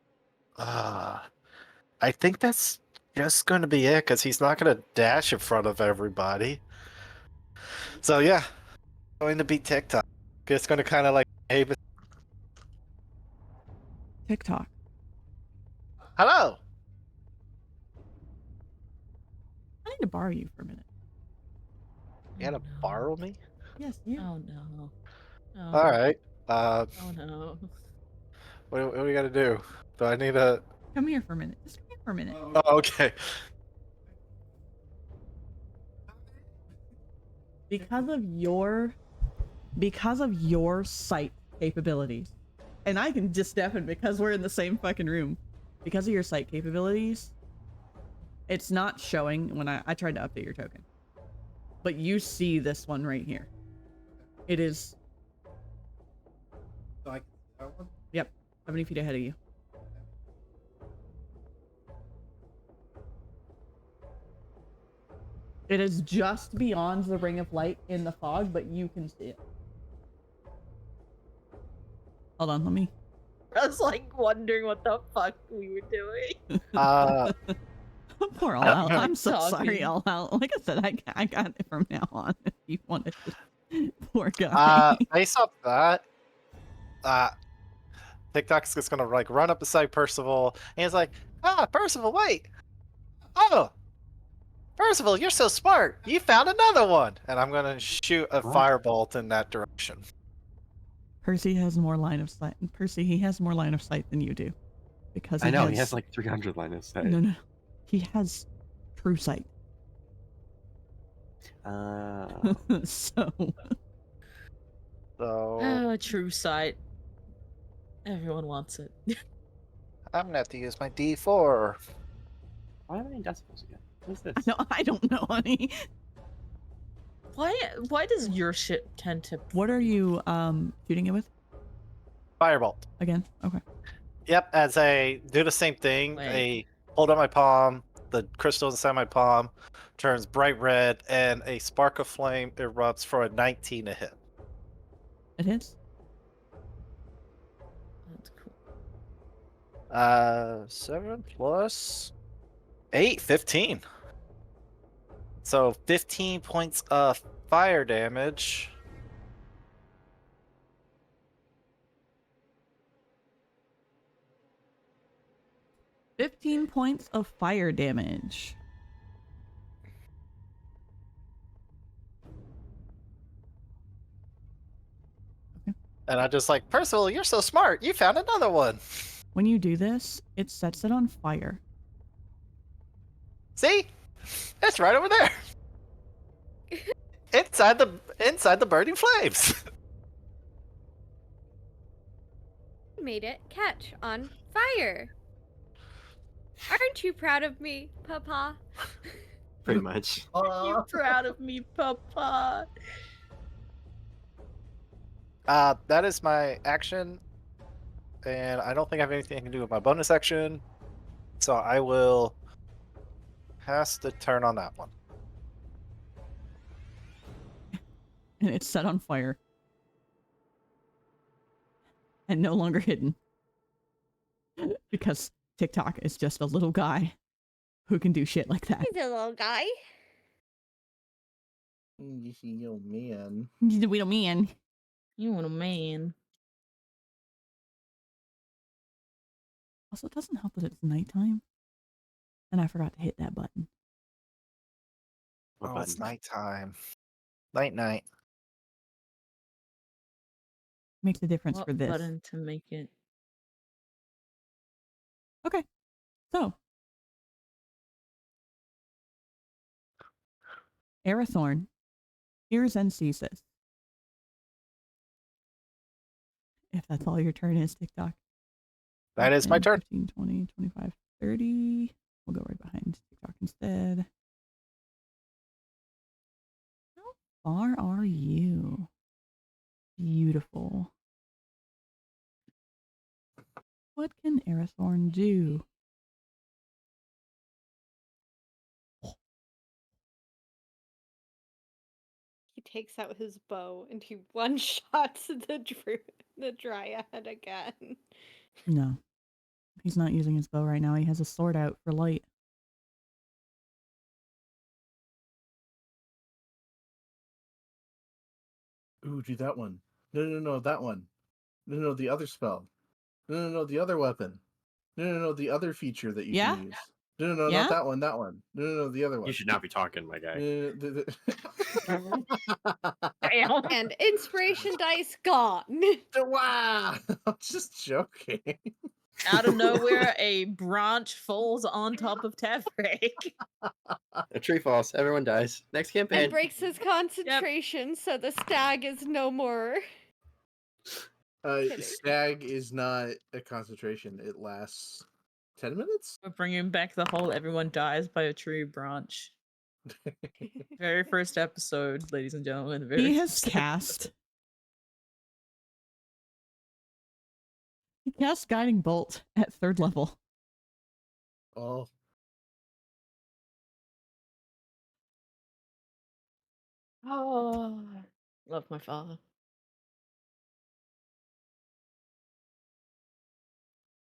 I think that's just going to be it, because he's not going to dash in front of everybody. So yeah, going to be TikTok. It's going to kind of like, hey, TikTok. hello. I need to borrow you for a minute. You gonna borrow me? Yes, you. Oh no. Oh, All right. Oh no. What do we got to do? Do I need a? Come here for a minute. Just come here for a minute. Oh, okay. Because of your because of your sight capabilities, and I can just deafen because we're in the same fucking room. Because of your sight capabilities, it's not showing when I tried to update your token. But you see this one right here. It is. So I can see that one? Yep. 70 feet ahead of you. It is just beyond the ring of light in the fog, but you can see it. Hold on, let me. I was like wondering what the fuck we were doing. Poor All Out. I'm I'm so talking. sorry, All Out. Like I said, I got it from now on if you wanted to. Poor guy. Based off that, TikTok's just gonna like run up beside Percival, and he's like, Percival, wait! Oh, Percival, you're so smart! You found another one! And I'm gonna shoot a firebolt in that direction. Percy has more line of sight. Percy, he has more line of sight than you do. Because I know, he has like 300 line of sight. No. He has true sight. So. Oh, true sight. Everyone wants it. I'm gonna have to use my D4. Why am I in decibels again? What is this? No, I don't know, honey. Why does your shit tend to... What are you shooting it with? Firebolt. Again? Okay. Yep, as I do the same thing, Wait. I hold up my palm, the crystal inside my palm turns bright red, and a spark of flame erupts for a 19 to hit. It hits? That's cool. 7 plus 8, 15. So 15 points of fire damage. $15 points of fire damage. And I'm just like, Percival, you're so smart. You found another one. When you do this, it sets it on fire. See? It's right over there. inside the burning flames. Made it catch on fire. Aren't you proud of me, Papa? Pretty much. You're proud of me, Papa. That is my action, and I don't think I have anything I can do with my bonus action, so I will pass the turn on that one. And it's set on fire. And no longer hidden. Because TikTok is just a little guy who can do shit like that. He's a little guy. You see, yo, man. He's a little man. You want a man. Also, it doesn't help that it's nighttime. And I forgot to hit that button. What Oh, it's button? nighttime. Night. Makes a difference What for this. button to make it? Okay. So. Arathorn hears and sees this. If that's all your turn is, TikTok. That is my turn. 15, 20, 25, 30. We'll go right behind TikTok instead. How far are you? Beautiful. What can Arathorn do? He takes out his bow and he one-shots the dryad again. No. He's not using his bow right now. He has a sword out for light. Ooh, do that one. No, that one. No, the other spell. No, the other weapon. No, the other feature that you can use. No, Yeah? not that one, that one. No, the other one. You should not be talking, my guy. And inspiration dice gone. Wow! I'm just joking. Out of nowhere, a branch falls on top of Tavrick. A tree falls. Everyone dies. Next And campaign. breaks his concentration, so the stag is no more. Kidding. Stag is not a concentration. It lasts 10 minutes? We're bringing back the whole everyone dies by a tree branch. Very first episode, ladies and gentlemen. Very He has first cast. He cast Guiding Bolt at 3rd level. Oh. Oh, love my father.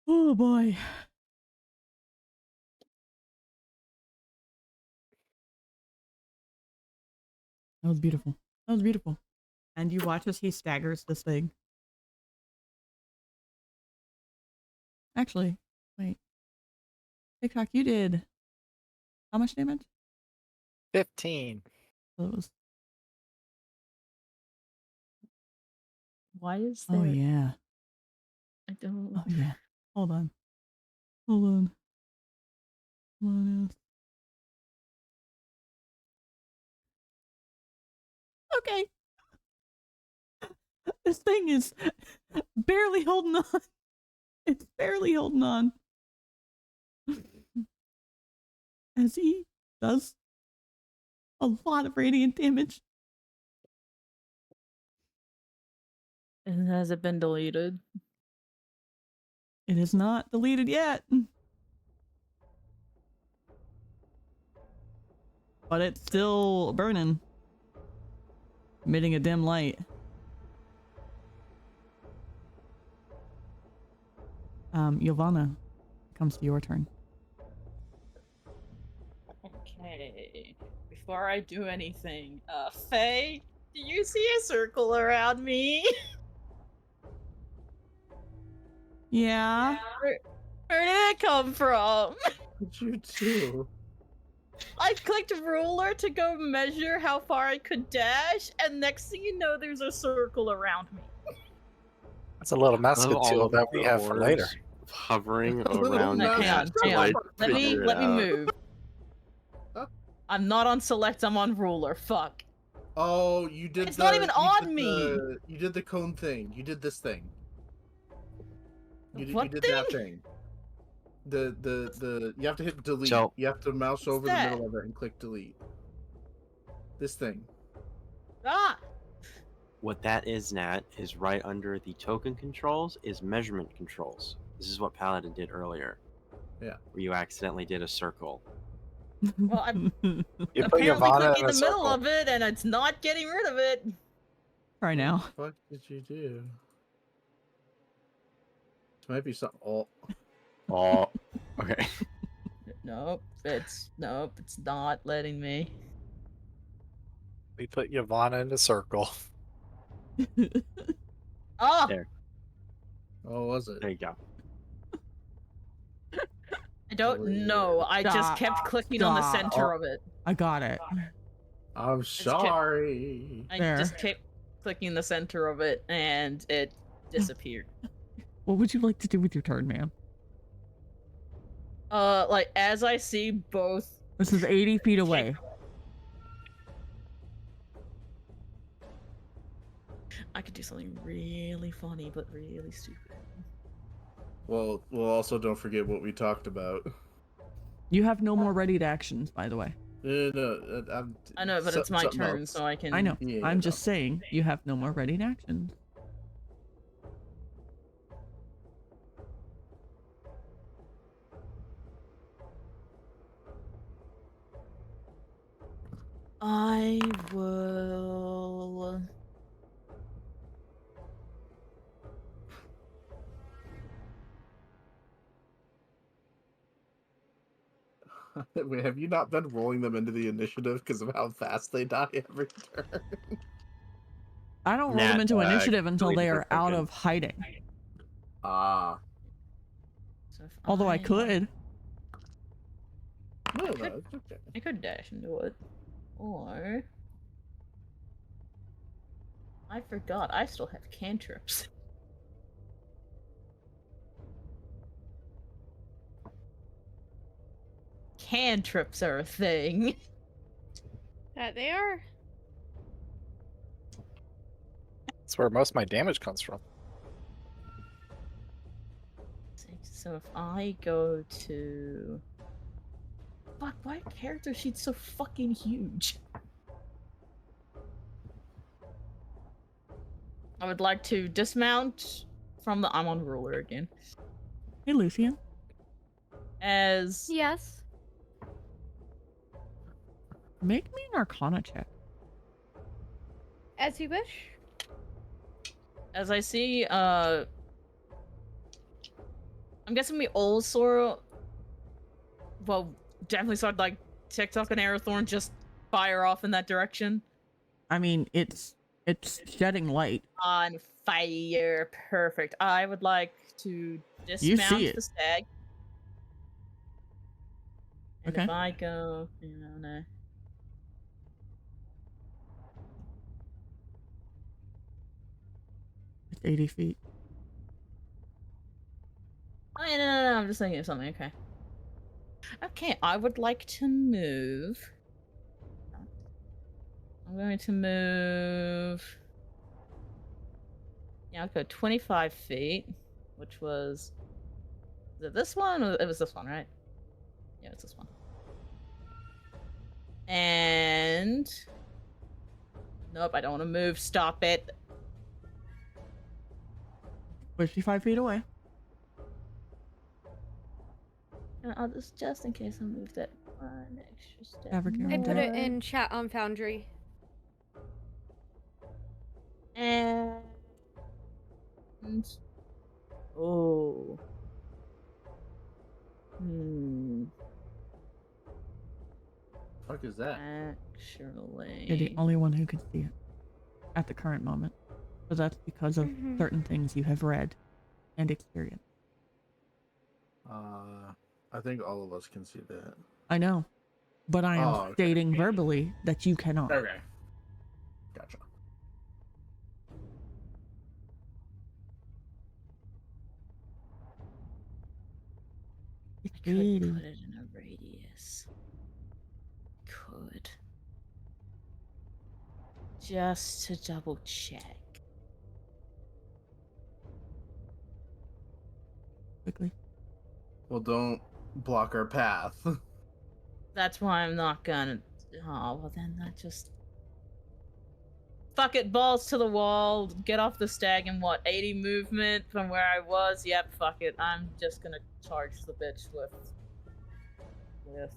Oh boy. That was beautiful. That was beautiful. And you watch as he staggers this thing. Actually, wait. TikTok, you did how much damage? 15. So it was... Why is there? Oh yeah. I don't. Oh yeah. Hold on. Hold on. Hold on. Okay. This thing is barely holding on. It's barely holding on. As he does a lot of radiant damage. And has it been deleted? It is not deleted yet. But it's still burning. Emitting a dim light. Ylvanna, comes to your turn. Okay. Before I do anything, Faye, do you see a circle around me? Yeah. Where did it come from? What'd you do? I clicked ruler to go measure how far I could dash, and next thing you know, there's a circle around me. That's a little Of mascot all tool of that we the have for later. orbs hovering Little around mouse. Hang on, Cat hang to, on. like, Let me figure it out. move. Huh? I'm not on select, I'm on ruler. Fuck. Oh, you did It's not even on me! You did the cone thing. You did this thing. You What did thing? that thing. The you have to hit delete. So- you have to mouse What's over that? the middle of it and click delete. This thing. Ah! What that is, Nat, is right under the token controls is measurement controls. This is what Paladin did earlier. Yeah. Where you accidentally did a circle. Well, I'm You put apparently Ylvanna clicking in the a middle circle. of it, and it's not getting rid of it. Try now. What did you do? This might be something. Oh. Oh, okay. Nope, it's not letting me. We put Ylvanna in a circle. Oh, There. Oh, was it? There you go. I don't know. I just kept clicking on the Stop. center of it. I got it. I'm sorry. I There. just kept clicking the center of it, and it disappeared. What would you like to do with your turn, ma'am? Like as I see both. This is 80 feet away. I could do something really funny, but really stupid. Well, also don't forget what we talked about. You have no more readied actions, by the way. No, I know, but it's my something turn, else. so I can. I know. Yeah, I'm no. just saying you have no more readied actions. I will. Wait, have you not been rolling them into the initiative because of how fast they die every turn? I don't roll them into initiative until delete they the are out token. of hiding. Ah. So if Although I could. No, it's okay. I could dash into it, or I forgot I still have cantrips. cantrips are a thing. That they are. That's where most of my damage comes from. So if I go to... Fuck, why are character sheets so fucking huge? I would like to dismount from the... I'm on ruler again. Hey, Luthien. As... Yes. Make me an Arcana check. As you wish. As I see, I'm guessing we all saw... Well, definitely saw, like, TikTok and Aerothorn just fire off in that direction. I mean, it's shedding light. On fire. Perfect. I would like to dismount it. the stag. And Okay. if I go... no. It's 80 feet. Oh, yeah, no, I'm just thinking of something, okay. Okay, I would like to move. I'm going to move... Yeah, I'll go 25 feet, which was... Is it this one? Or it was this one, right? Yeah, it's this one. And... Nope, I don't want to move. Stop it. 55 feet away. And I'll just in case I move that one extra step. Tavrick, I put it more. in chat on Foundry. And... Oh. Fuck is that? Actually... You're the only one who can see it at the current moment. But that's because of certain things you have read and experienced. I think all of us can see that. I know. But I am okay. stating verbally that you cannot. Okay. Gotcha. It's I could really... put it in a radius. Could. Just to double check. Quickly. Well, don't block our path. That's why I'm not gonna... Oh, well then that just... Fuck it, balls to the wall, get off the stag in what, 80 movement from where I was? Yep, fuck it. I'm just gonna charge the bitch with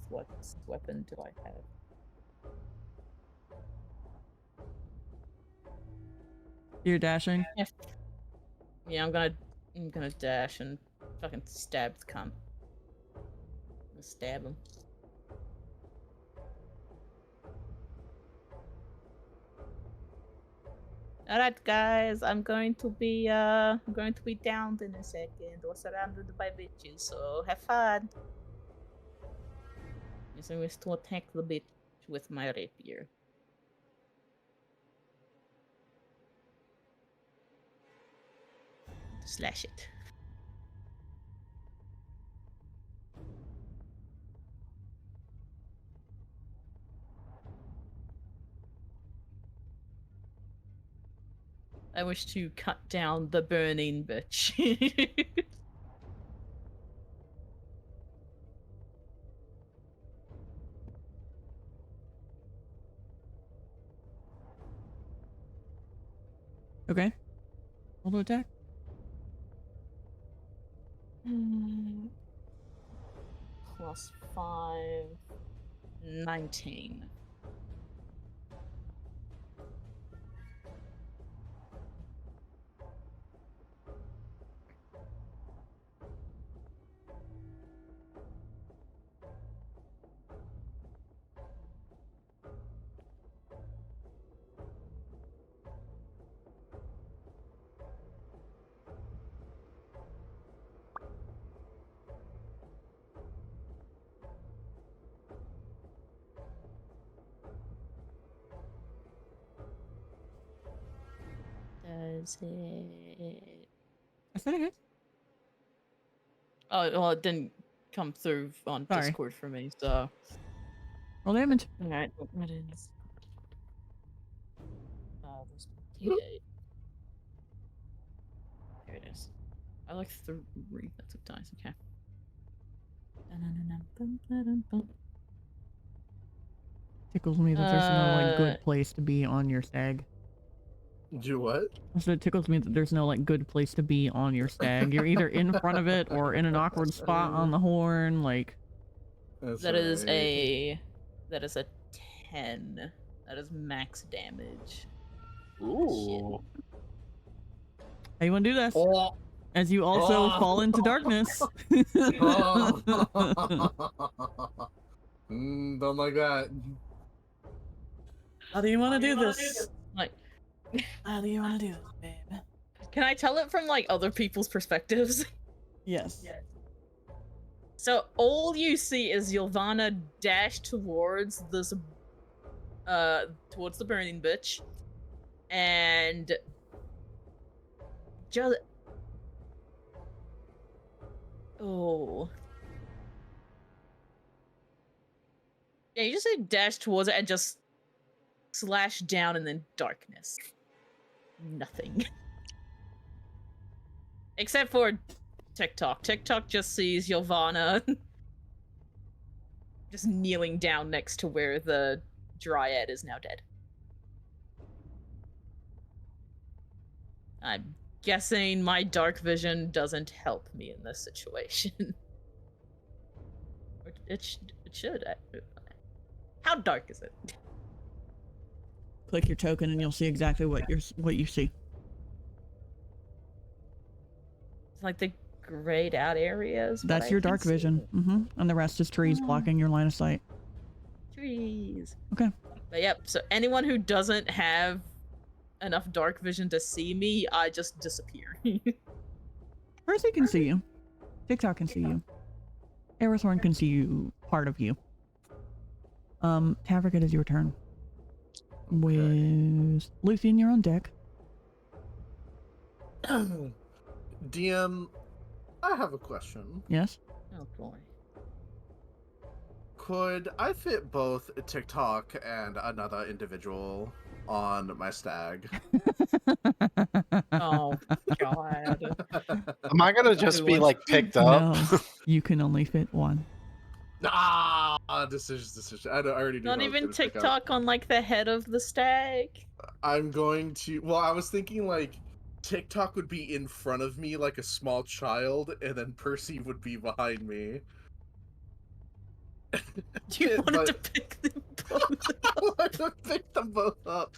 what weapon do I have? You're dashing? Yeah, I'm gonna dash and fucking stab the cunt. I'm gonna stab him. Alright guys, I'm going to be downed in a second or surrounded by bitches, so have fun. Yes, I wish to attack the bitch with my rapier. Slash it. I wish to cut down the burning bitch. Okay. Roll to attack. Plus 5... 19. Does it... I said it. Oh, well, it didn't come through on Sorry. Discord for me, so. Roll damage. Alright, what is. There's T8. Here it is. I like 3. That took dice, okay. Tickles me that there's no like good place to be on your stag. Do what? So it tickles me that there's no like good place to be on your stag. You're either in front of it or in an awkward spot on the horn. Like That is a 10. That is max damage. Ooh. how you want to do this? Oh. As you also fall into darkness. Don't like that. How do you want to do this? Like, How do you want to do this, babe? can I tell it from like other people's perspectives? Yes. So all you see is Ylvanna dash towards this, towards the burning bitch, and just yeah, you just say dash towards it and just slash down, and then darkness. Nothing. Except for TikTok. TikTok just sees Ylvanna just kneeling down next to where the dryad is now dead. I'm guessing my dark vision doesn't help me in this situation. It should. How dark is it? Click your token and you'll see exactly what you see. It's like the grayed out areas. That's your dark vision. And the rest is trees blocking your line of sight. Trees. Okay. But yep, so anyone who doesn't have enough dark vision to see me, I just disappear. Percy can see you. TikTok can see you. Aerithorn can see you, part of you. Tavrick, it is your turn. With Luthien, you're on deck. DM, I have a question. Yes? Oh boy. Could I fit both TikTok and another individual on my stag? Oh god. Am I gonna just be like picked up? No, you can only fit one. Decision. I already knew Not who I was even gonna pick up. TikTok on like the head of the stag. I'm going to. Well, I was thinking like TikTok would be in front of me like a small child, and then Percy would be behind me. You wanted to pick them both I wanted to pick them both up.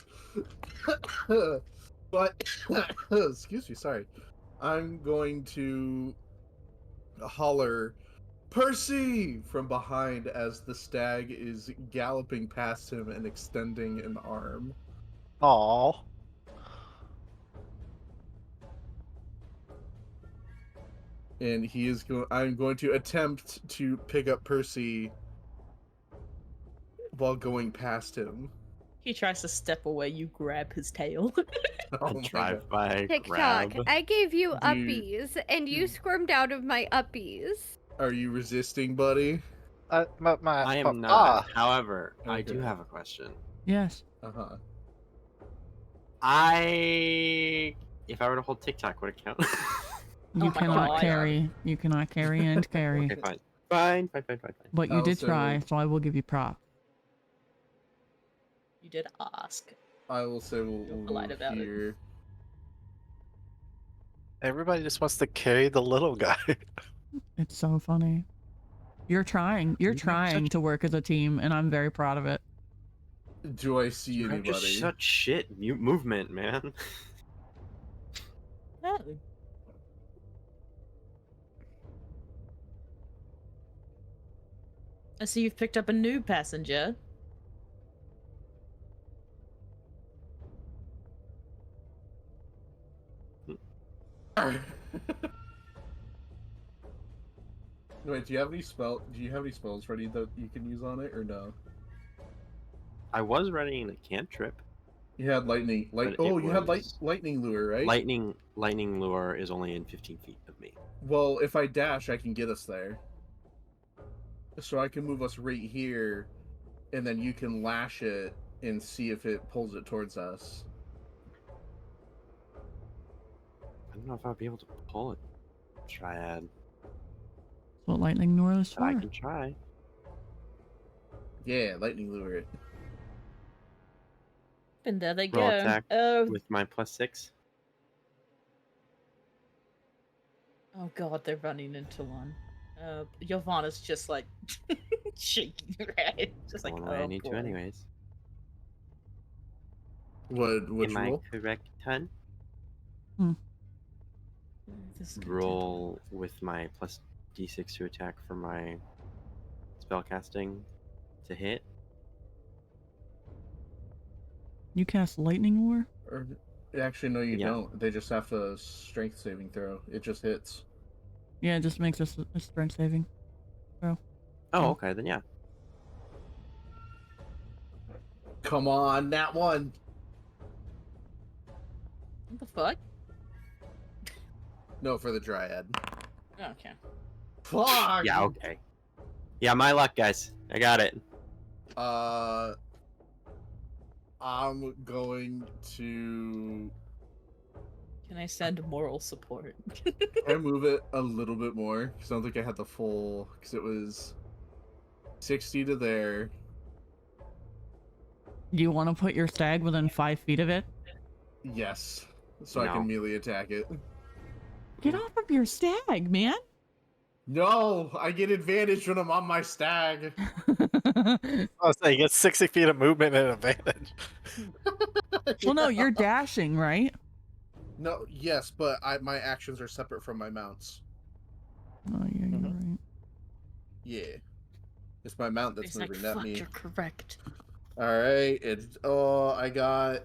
But excuse me, sorry. I'm going to holler Percy from behind as the stag is galloping past him and extending an arm. Aww. And he is going. I'm going to attempt to pick up Percy while going past him. He tries to step away, you grab his tail. Oh my Drive God. by TikTok, grab. I gave you Do you- uppies, and you squirmed out of my uppies. Are you resisting, buddy? I am not. Ah, However, I do Okay. have a question. Yes. Uh-huh. If I were to hold TikTok, would it count? You my cannot God. carry. You cannot carry and carry. Okay, fine. Fine. But you I'll did say- try, so I will give you props. You did ask. I will say we'll polite move about it. here. everybody just wants to carry the little guy. It's so funny. You're trying. You're You have trying such- to work as a team, and I'm very proud of it. Do I see You have anybody? just such shit movement, man. Oh. I see you've picked up a new passenger. Wait, do you have any spells ready that you can use on it or no? I was running a cantrip. You had lightning. But Oh, it you had was- lightning lure, right? Lightning lure is only in 15 feet of me. Well, if I dash, I can get us there. so I can move us right here, and then you can lash it and see if it pulls it towards us. I don't know if I'll be able to pull it. Triad. That's what lightning lure is But I for. can try. Yeah, lightning lure it. And there they Roll go. attack Oh, with my +6. oh god, they're running into one. Ylvanna's just like shaking her head, just like, Going the way oh I need boy. to anyways. Which Am I roll? correct, Ton? This is gonna Roll with my +d6 to attack for my spellcasting to hit. You cast lightning lure? Or actually, no, you Yeah. don't. They just have a strength saving throw. It just hits. Yeah, it just makes us a strength saving throw. Oh, Yeah. okay, then yeah. Come on, that one. What the fuck? No, for the dryad. Okay. Fuck. Yeah, okay. Yeah, my luck, guys. I got it. I'm going to. Can I send moral support? Can I move it a little bit more? Because I don't think I had the full. Because it was 60 to there. Do you want to put your stag within 5 feet of it? Yes. So I No. can melee attack it. Get off of your stag, man! No, I get advantage when I'm on my stag. I was saying, you get 60 feet of movement and advantage. Well, no, you're dashing, right? No, yes, but my actions are separate from my mounts. Oh, yeah, you're right. Yeah. It's my mount that's He's like, moving, not fuck, me. you're correct. Alright, I got...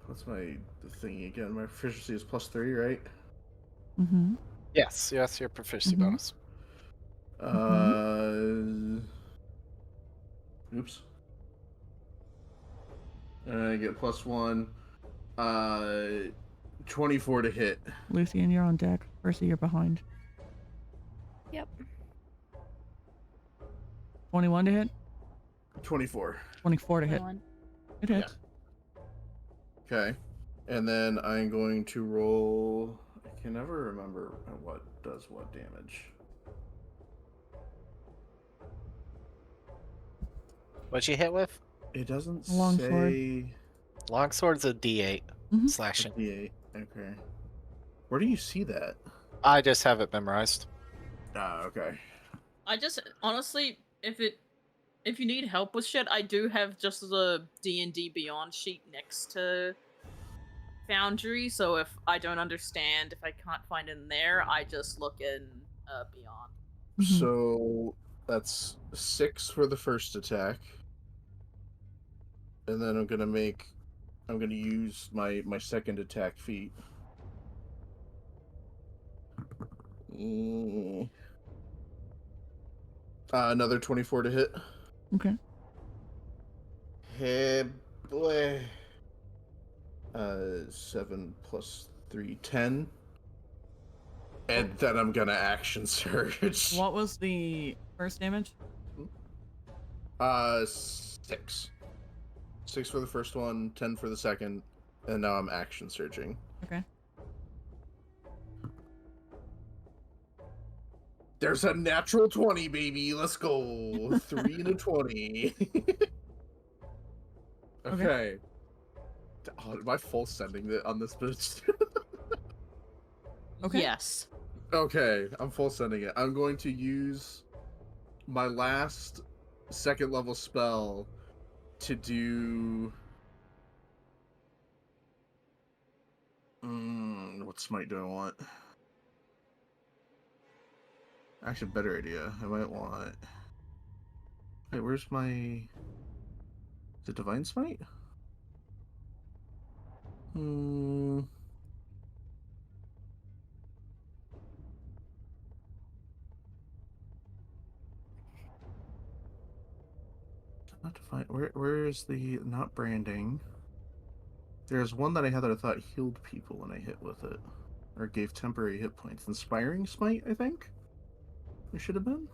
what's my thing again? My proficiency is +3, right? Mm-hmm. Yes, your proficiency bonus. Oops. I get +1. 24 to hit. Luthien, you're on deck. Percy, you're behind. Yep. 21 to hit? 24. 24 to hit. 21. It hits. Okay. And then I'm going to roll... I can never remember what does what damage. What'd you hit with? It doesn't Longsword. say... Longsword's a D8 Mhm. slashing. D8. Okay. Where do you see that? I just have it memorized. Ah, okay. I just honestly, if you need help with shit, I do have just the D&D Beyond sheet next to Foundry. So if I don't understand, if I can't find in there, I just look in Beyond. Mhm. So that's 6 for the first attack. And then I'm gonna use my second attack feat. Another 24 to hit. Okay. Hey, boy. 7 plus 3, 10. And then I'm gonna action surge. What was the first damage? 6. 6 for the first one, 10 for the second, and now I'm action surging. Okay. There's a natural 20, baby. Let's go. 3 and a 20. Okay. Oh, am I full sending it on this bitch? Okay. Yes. Okay, I'm full sending it. I'm going to use my last second level spell to do... what smite do I want? Actually, better idea. I might want... Wait, where's my... Is it Divine Smite? Not Divine... Where is the... Not Branding. There's one that I had that I thought healed people when I hit with it. Or gave temporary hit points. Inspiring Smite, I think? It should have been?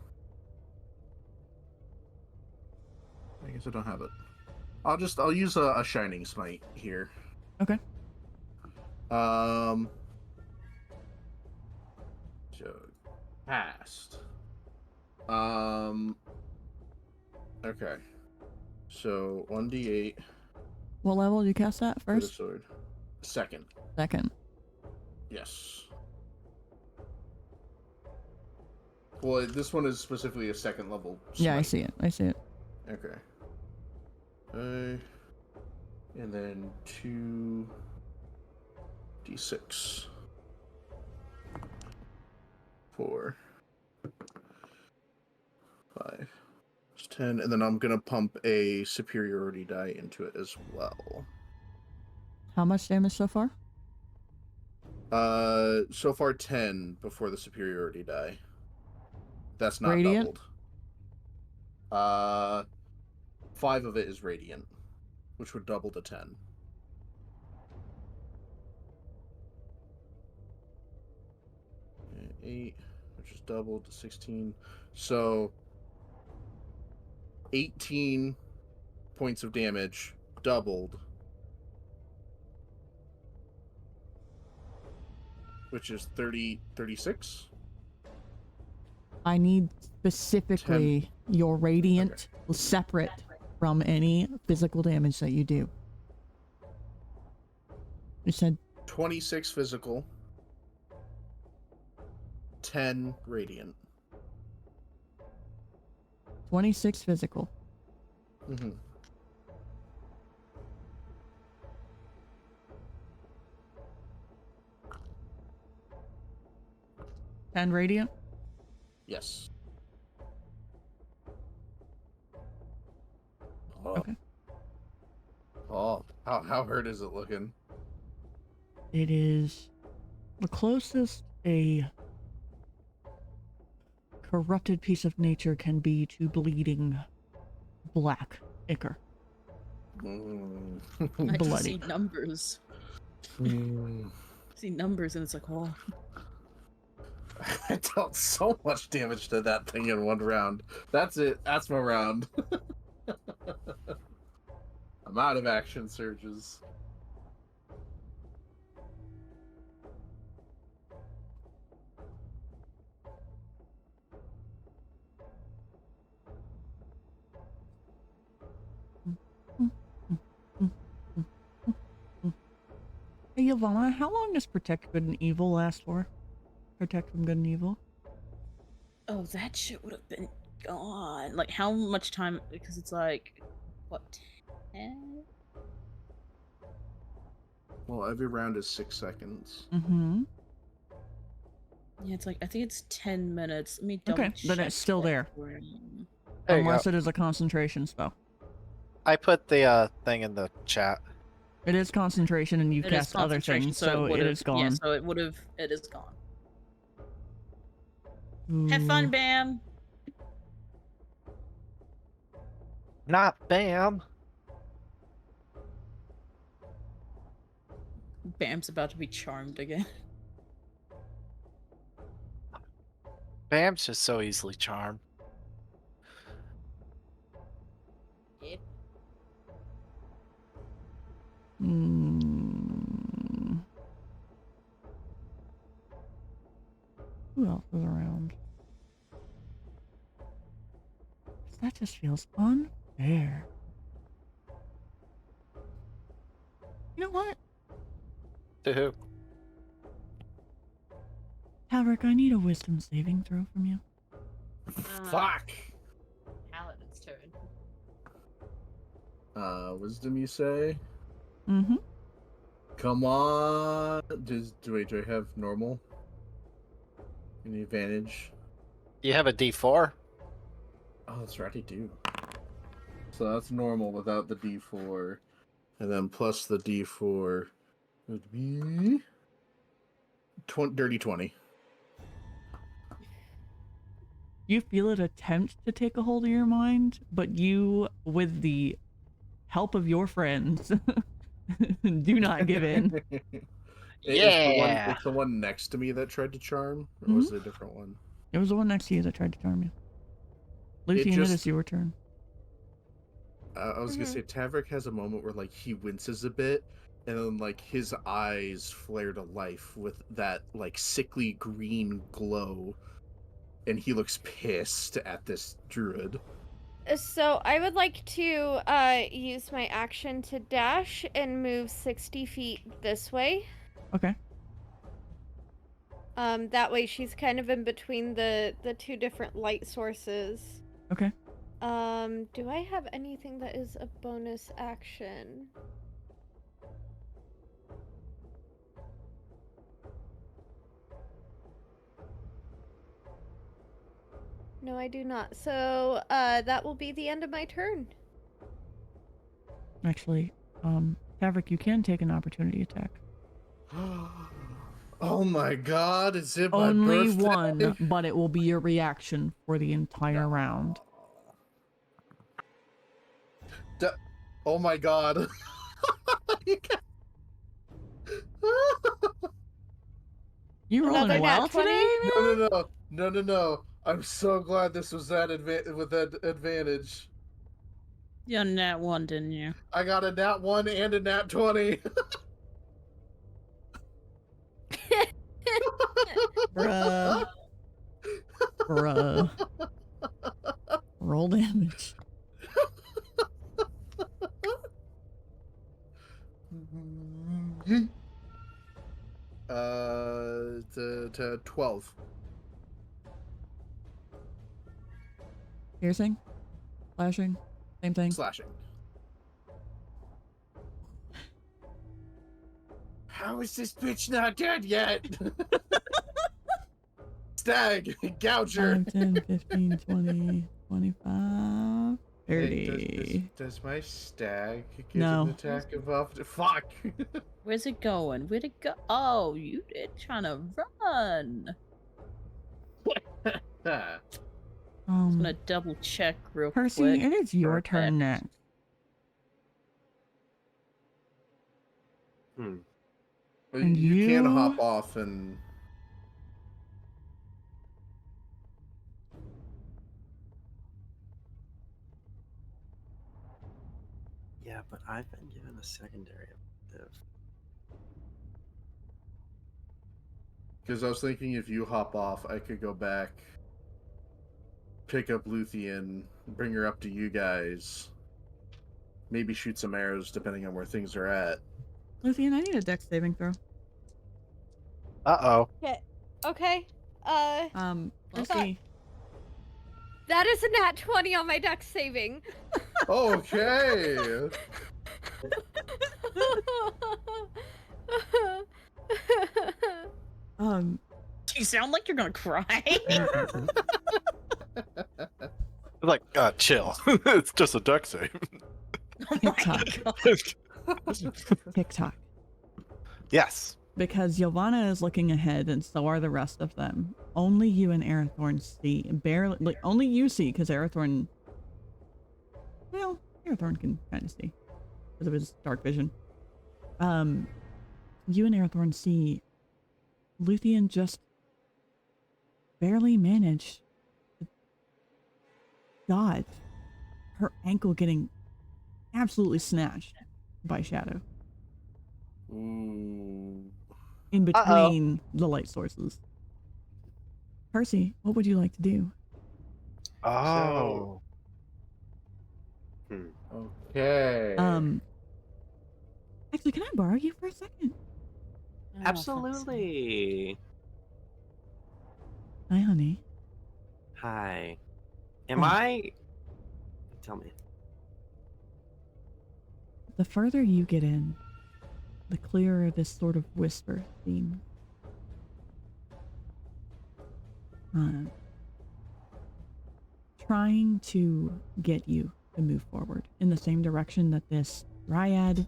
I guess I don't have it. I'll use a Shining Smite here. Okay. So cast. Okay. So 1d8 What level did you cast that for the first? sword. Second. Second. Yes. Well, this one is specifically a second level smite. Yeah, I see it. I see it. Okay. And then 2d6. 4. 5. 10. And then I'm going to pump a superiority die into it as well. How much damage so far? So far 10 before the superiority die. That's not Radiant? doubled. 5 of it is radiant, which would double to 10. And 8, which is doubled to 16. So 18 points of damage doubled, which is 36. I need specifically your radiant separate from any physical damage that you do. You said 26 physical, 10 radiant. 26 physical. Mm-hmm. And radiant? Yes. Oh. Okay. Oh, how hurt is it looking? It is the closest a corrupted piece of nature can be to bleeding black ichor. I just Bloody. see numbers. See numbers and it's like, oh. I dealt so much damage to that thing in one round. That's it. That's my round. I'm out of action surges. Hey, Ylvanna, how long does Protect Good and Evil last for? Protect from Good and Evil? Oh, that shit would have been gone. Like, how much time? Because it's like, what, 10? Well, every round is 6 seconds. Mm-hmm. Yeah, it's like, I think it's 10 minutes. Let me double Okay, check. then it's still there. There you Unless go. it is a concentration spell. I put the thing in the chat. It is concentration and you've It is cast other concentration, things, so it is gone. Yeah, so it is gone. Have fun, Ooh. Bam! Not Bam. Bam's about to be charmed again. Bam's just so easily charmed. Who else is around? That just feels unfair. You know what? To who? Tavrick, I need a wisdom saving throw from you. Fuck! Paladin's turn. Wisdom, you say? Mm-hmm. Come on! Do I have normal? Any advantage? You have a D4? Oh, that's right, I do. So that's normal without the D4. And then plus the D4 would be... dirty 20. You feel it attempt to take a hold of your mind, but you, with the help of your friends, do not give in. Yeah. It's the one next to me that tried to charm, or was it a different one? It was the one next to you that tried to charm you. Luthien, it is your turn. I was gonna say Tavrick has a moment where like he winces a bit, and then like his eyes flare to life with that like sickly green glow, and he looks pissed at this druid. So I would like to use my action to dash and move 60 feet this way. Okay. That way she's kind of in between the two different light sources. Okay. Do I have anything that is a bonus action? No, I do not. So, that will be the end of my turn. Actually, Tavrick, you can take an opportunity attack. Oh my god, is it my Only birthday? one, but it will be your reaction for the entire round. Oh my god. You rolling Another well nat 20? today? No. I'm so glad this was that with that advantage. You nat 1, didn't you? I got a nat 1 and a nat 20. Bruh. Bruh. Roll damage. To 12. Piercing? Slashing? Same thing? Slashing. How is this bitch not dead yet? Stag, gouger. 5, 10, 15, 20, 25, 30. Hey, does my stag get No. an attack above? Fuck. Where's it going? Where'd it go? Oh, you did trying to run. I'm gonna double check real Percy, quick. it is your Perfect. turn next. And you can you- hop off and. Yeah, but I've been given a secondary objective. Because I was thinking if you hop off, I could go back, pick up Luthien, bring her up to you guys, maybe shoot some arrows depending on where things are at. Luthien, I need a dex saving throw. Uh-oh. Okay. Percy. That is a nat 20 on my dex saving. Okay. You sound like you're gonna cry. Like, chill. It's just a duck save. Oh my TikTok. TikTok. Yes. Because Ylvanna is looking ahead, and so are the rest of them. Only you and Arathorn see. Barely, like, only you see, because Arathorn... Well, Arathorn can kind of see, because of his dark vision. You and Arathorn see Luthien just barely managed to dodge her ankle getting absolutely snatched by Shadow. Ooh. In between the light sources. Percy, what would you like to do? Oh. Okay. Actually, can I borrow you for a second? Absolutely. Hi, honey. Hi. Am I... Tell me. The further you get in, the clearer this sort of whisper seems. Trying to get you to move forward in the same direction that this dryad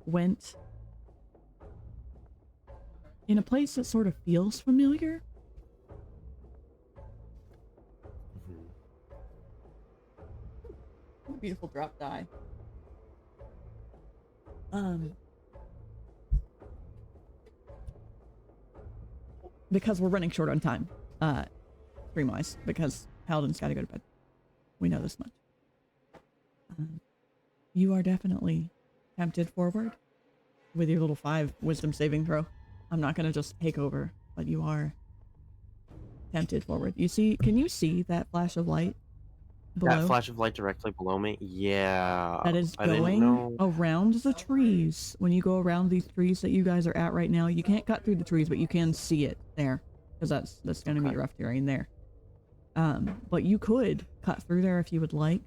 went. In a place that sort of feels familiar. Beautiful drop die. because we're running short on time, stream-wise, because Paladin's got to go to bed. We know this much. You are definitely tempted forward with your little 5 wisdom saving throw. I'm not going to just take over, but you are tempted forward. You see, can you see that flash of light below? That flash of light directly below me? Yeah. That is I didn't going know. around the trees. When you go around these trees that you guys are at right now, you can't cut through the trees, but you can see it there. Because that's going to be rough terrain there. But you could cut through there if you would like.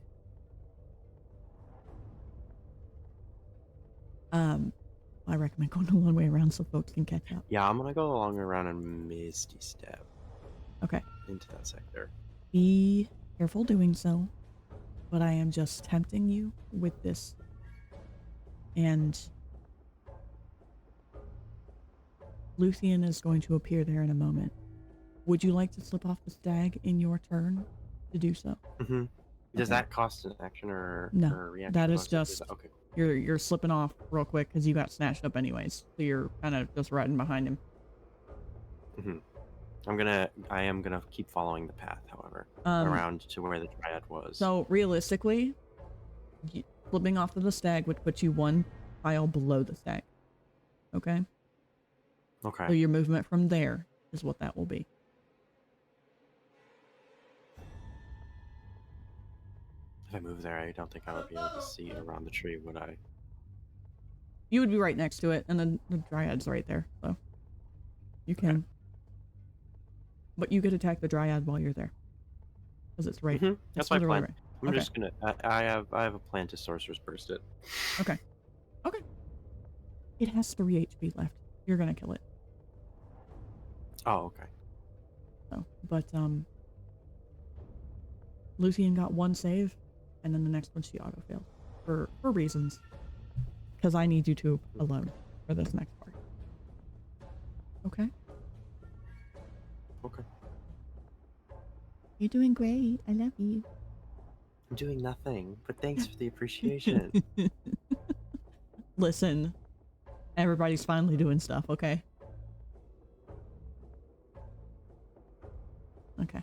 I recommend going a long way around so folks can catch up. Yeah, I'm gonna go along around and Misty Step. Okay. Into that sector. Be careful doing so, but I am just tempting you with this. And Luthien is going to appear there in a moment. Would you like to slip off the stag in your turn to do so? Mm-hmm. Does Okay. that cost an action or No, or a reaction? that is cost? just Okay. you're slipping off real quick because you got snatched up anyways. So you're kind of just riding behind him. Mm-hmm. I am gonna keep following the path, however, around to where the Dryad was. So realistically, flipping off of the stag would put you 1 pile below the stag. Okay? Okay. So your movement from there is what that will be. If I move there, I don't think I would be able to see around the tree, would I? You would be right next to it, and then the Dryad's right there, so you can. Okay. But you could attack the Dryad while you're there, because it's right. Mm-hmm. That's my plan. Right. I'm Okay. just gonna. I have a plan to Sorcerer's Burst it. Okay. Okay. It has 3 HP left. You're gonna kill it. Oh, okay. So, but Luthien got 1 save, and then the next one she auto failed for reasons. Because I need you two alone for this next part. Okay. Okay. You're doing great. I love you. I'm doing nothing, but thanks for the appreciation. Listen, everybody's finally doing stuff, okay? Okay.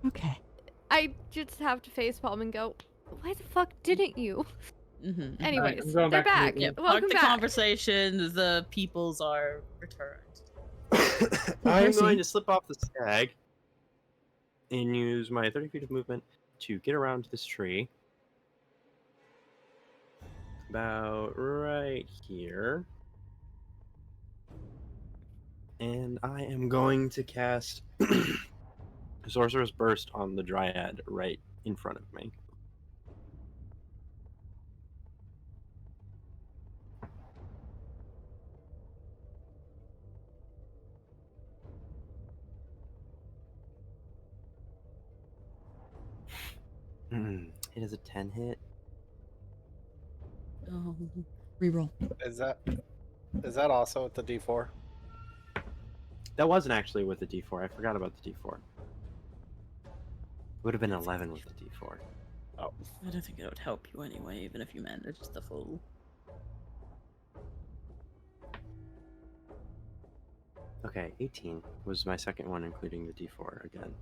Okay. I just have to facepalm and go, why the fuck didn't you? Mm-hmm. Anyways, I'm going they're back to back. the- Yeah, Welcome park the back. conversation. The peoples are returned. I'm Percy. going to slip off the stag and use my 30 feet of movement to get around this tree. About right here. And I am going to cast Sorcerer's Burst on the Dryad right in front of me. It is a 10 hit. Oh. Reroll. Is that also with the D4? That wasn't actually with the D4. I forgot about the D4. It would have been 11 with the D4. I don't think it would help you anyway, even if you managed the full. Okay, 18 was my second one, including the D4 again.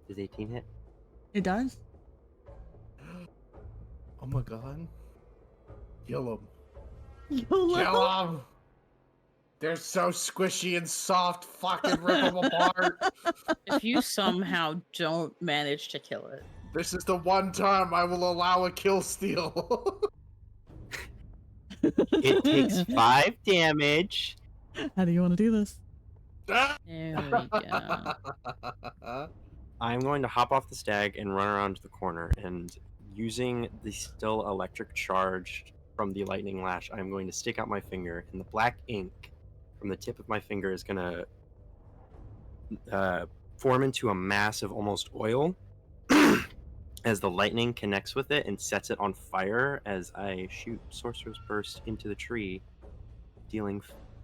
Does 18 hit? It does? Oh my god. Kill him. YOLO. Kill him! They're so squishy and soft. Fucking rip them apart. If you somehow don't manage to kill it, This is the one time I will allow a kill steal. It takes 5 damage. How do you want to do this? there we go. I'm going to hop off the stag and run around to the corner, and using the still electric charge from the lightning lash, I'm going to stick out my finger, and the black ink from the tip of my finger is going to form into a mass of almost oil as the lightning connects with it and sets it on fire as I shoot Sorcerer's Burst into the tree, dealing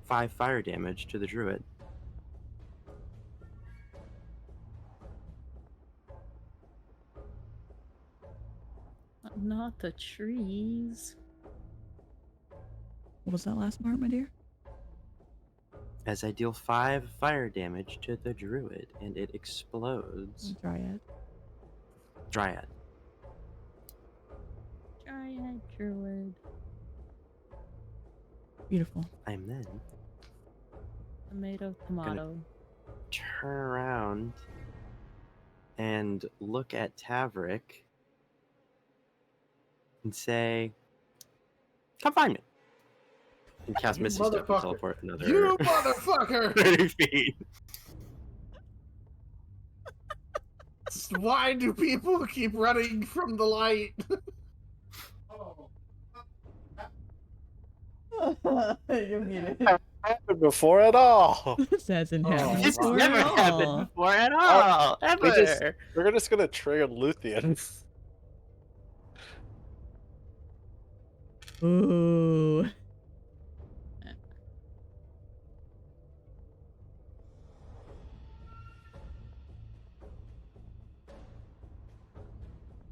5 fire damage to the druid. not the trees. What was that last part, my dear? As I deal 5 fire damage to the druid, and it explodes. Dryad. Dryad. Dryad druid. Beautiful. I'm then Tomato. turn around and look at Tavrick and say, "Come find me." And cast You Misty Step and motherfucker. teleport another You motherfucker! 30 feet. Why do people keep running from the light? You're muted. Happened before at all. This hasn't happened This has before never at happened all. before at all. Ever. We're just gonna trigger Luthien. Ooh.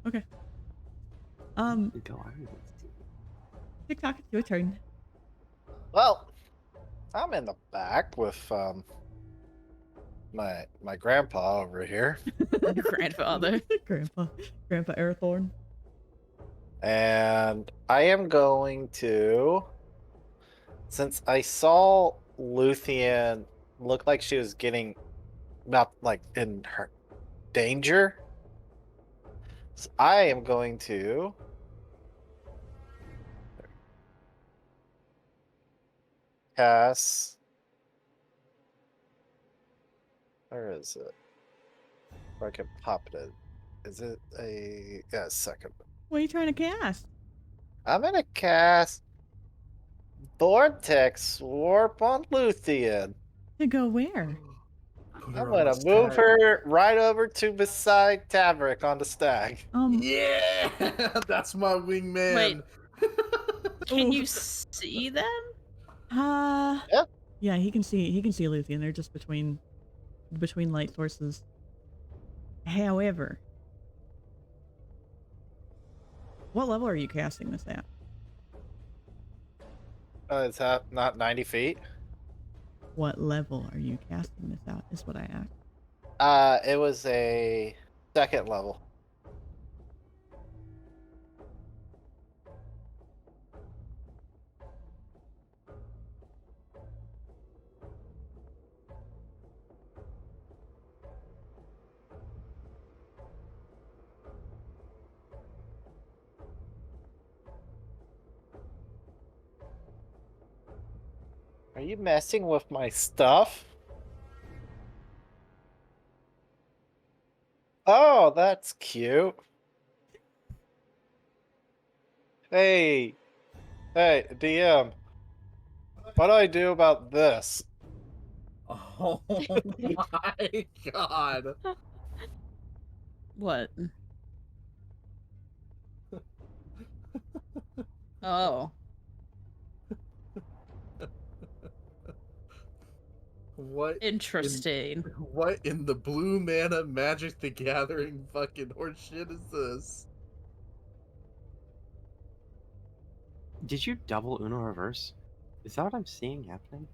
Okay. Go on. TikTok, it's your turn. Well, I'm in the back with my grandpa over here, Your grandfather. Grandpa Arathorn. and I am going to, since I saw Luthien look like she was getting about like in her danger, so I am going to cast. Where is it? Where I can pop it in. Is it a second? What are you trying to cast? I'm gonna cast Vortex Warp on Luthien. To go where? I'm gonna move her right over to beside Tavrick on the stack. Yeah, that's my wingman. Wait. Can Ooh. you see them? Yeah, he can see Luthien. They're just between light sources. However, what level are you casting this at? It's not 90 feet. What level are you casting this out? Is what I asked. It was a second level. Are you messing with my stuff? Oh, that's cute. Hey, DM. What do I do about this? Oh my god. What? Oh. What? Interesting. What in the blue mana Magic the Gathering fucking horseshit is this? Did you double Uno reverse? Is that what I'm seeing happening?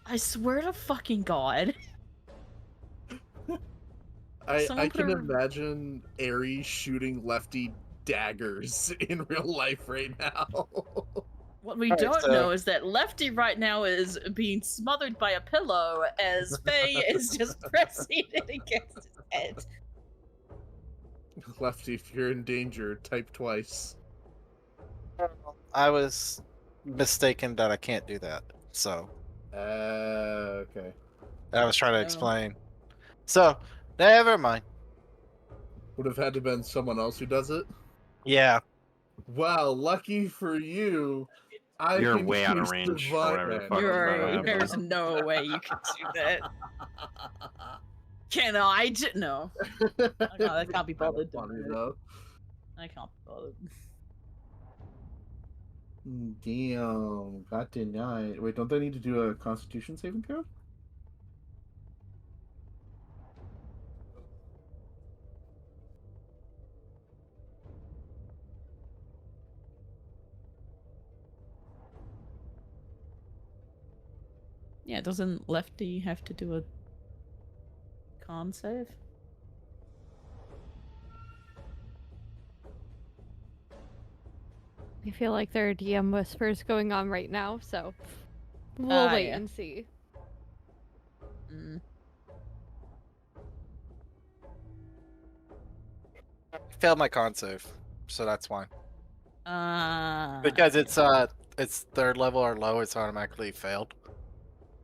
I swear to fucking God. I Someone can put a- imagine Aries shooting Lefty daggers in real life right now. What we Alright, don't so- know is that Lefty right now is being smothered by a pillow as Faye is just pressing it against his head. Lefty, if you're in danger, type twice. I was mistaken that I can't do that. So Okay. I was trying to No. explain. So never mind. Would have had to been someone else who does it. Yeah. Wow, lucky for you. I You're can way out of use range for divine- whatever the fuck You're is about to right. happen. There's no way you can do that. Can I? No. I can't be bothered doing Funny it. though. I can't be bothered. Damn, got denied. Wait, don't they need to do a Constitution saving throw? Yeah, doesn't Lefty have to do a con save? I feel like there are DM whispers going on right now, so we'll wait Yeah. and see. Mm. I failed my con save, so that's fine. Because Yeah. it's third level or lower, it's automatically failed.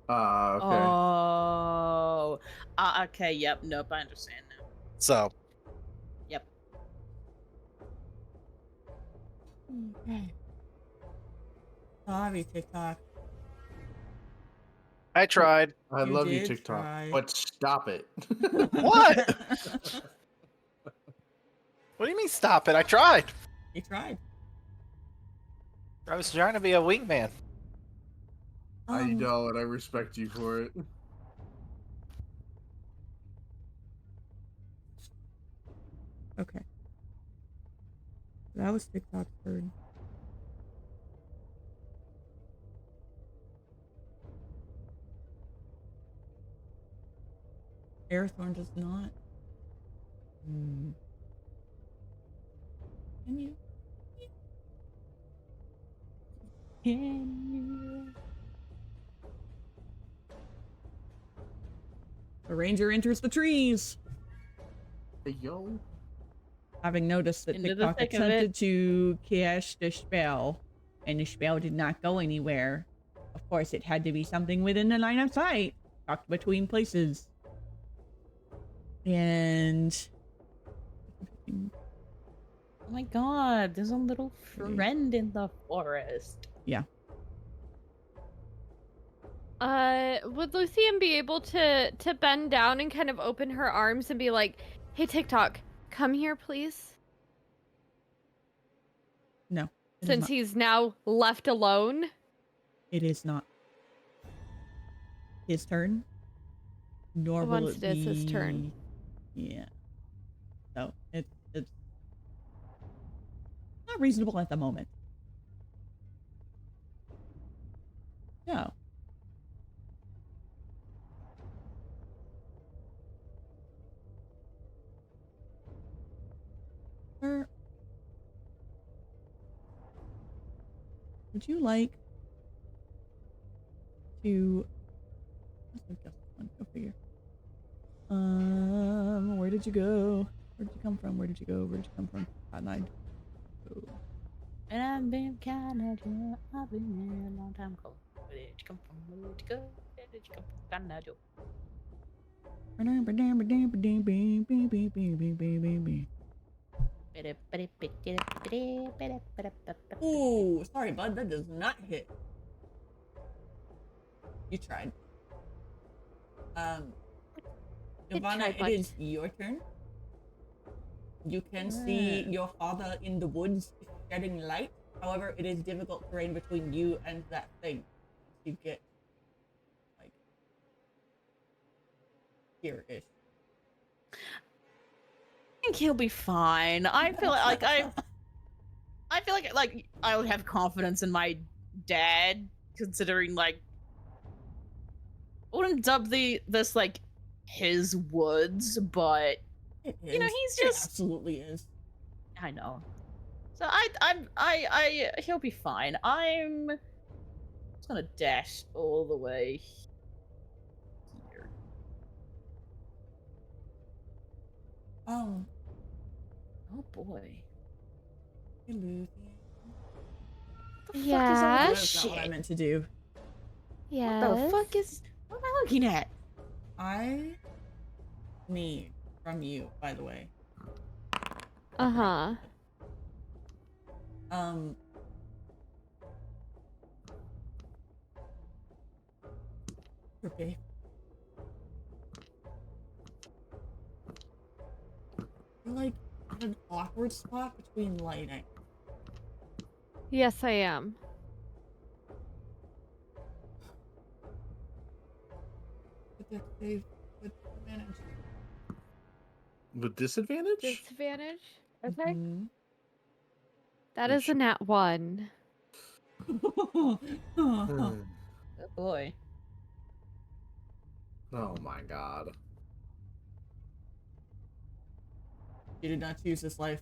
Okay. Oh. Okay, yep, nope, I understand now. So Yep. Okay. Sorry, TikTok. I tried. I You love you, did TikTok, try. but stop it. What? What do you mean stop it? I tried. You tried. I was trying to be a wingman. I know, and I respect you for it. Okay. That was TikTok's turn. Airthorn does not. Can you? Can you? The ranger enters the trees. Hey, yo. Having noticed that Into the TikTok thick of it. attempted to cast the spell, and the spell did not go anywhere. Of course, it had to be something within the line of sight, tucked between places. And Oh my god, there's a little friend in the forest. yeah, Would Luthien be able to bend down and kind of open her arms and be like, "Hey, TikTok, come here, please." no. it is Since not. he's now left alone. It is not his turn. Nor will Once it it is his turn. Yeah. So it's not reasonable at the moment. No. Sir, would you like to? Go figure. Where did you go? Where did you come from? Where did you go? Where did you come from? Cotton Eye. Oh. And I've been kinda drunk. I've been here a long time ago. Where did you come from? Where did you go? Where did you come from? Kinda joke. Ooh, sorry, bud. That does not hit. You tried. Ylvanna, it is your turn. You can see your father in the woods shedding light. However, it is difficult terrain between you and that thing. You get like here-ish. I think he'll be fine. I feel like I feel like I would have confidence in my dad, considering like I wouldn't dub this like his woods, but you know he's It just absolutely is. I know. So I he'll be fine. I'm just gonna dash all the way here. Oh Oh boy. hey, Luthien. What the fuck is all Yes? this That's not what I shit? meant to do. Yes. What the fuck is what am I looking at? I need from you, by the way. Uh-huh. Okay. You're like at an awkward spot between lighting. Yes, I am. With deck save with advantage. With disadvantage? Disadvantage? Okay. Mhm. That is a nat 1. Hmm. Oh boy. Oh my god. You did not choose this life.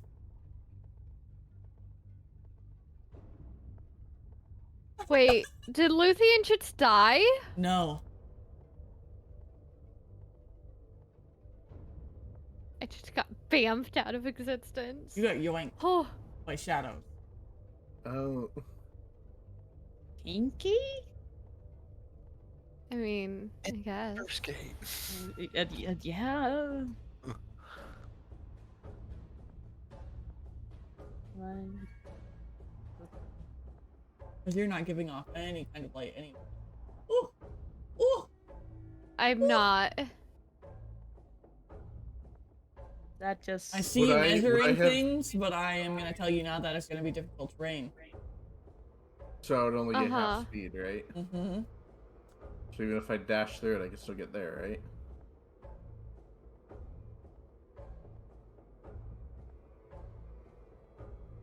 Wait, did Luthien just die? No. I just got bamfed out of existence. You got yoinked Oh, by shadows. Oh. Kinky? I mean, I guess. First game. Yeah. Because you're not giving off any kind of light anyway. Ooh! Ooh! I'm not. That just. I see you Would I measuring have- things, but I am going to tell you now that it's going to be difficult terrain. So I would only get Uh-huh. half speed, right? Mm-hmm. So even if I dash through it, I can still get there, right?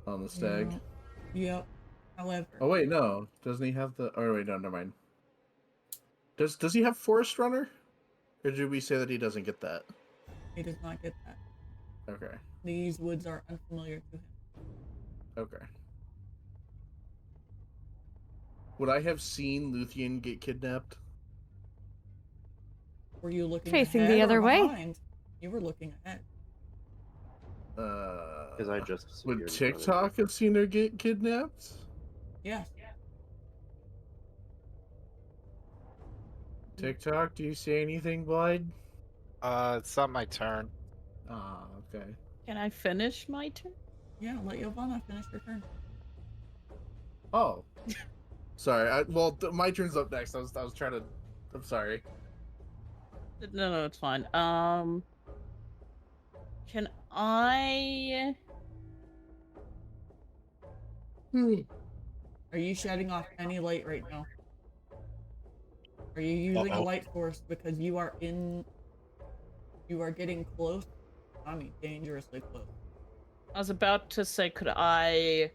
On the stag. Yep. However. Oh wait, no. Doesn't he have the? Oh wait, no, never mind. Does he have Forest Runner? Or did we say that he doesn't get that? He does not get that. Okay. These woods are unfamiliar to him. Okay. Would I have seen Luthien get kidnapped? Were you looking Facing ahead the other or way? behind? You were looking ahead. Because I just Would disappeared in front of TikTok have seen her get kidnapped? Yes. TikTok, do you say anything, Blyde? It's not my turn. Ah, okay. Can I finish my turn? Yeah, let Ylvanna finish her turn. Oh. Sorry. My turn's up next. I was trying to. I'm sorry. No, it's fine. Can I? Are you shedding off any light right now? Are you using a light source because you are getting close? I mean, dangerously close. I was about to say, could I,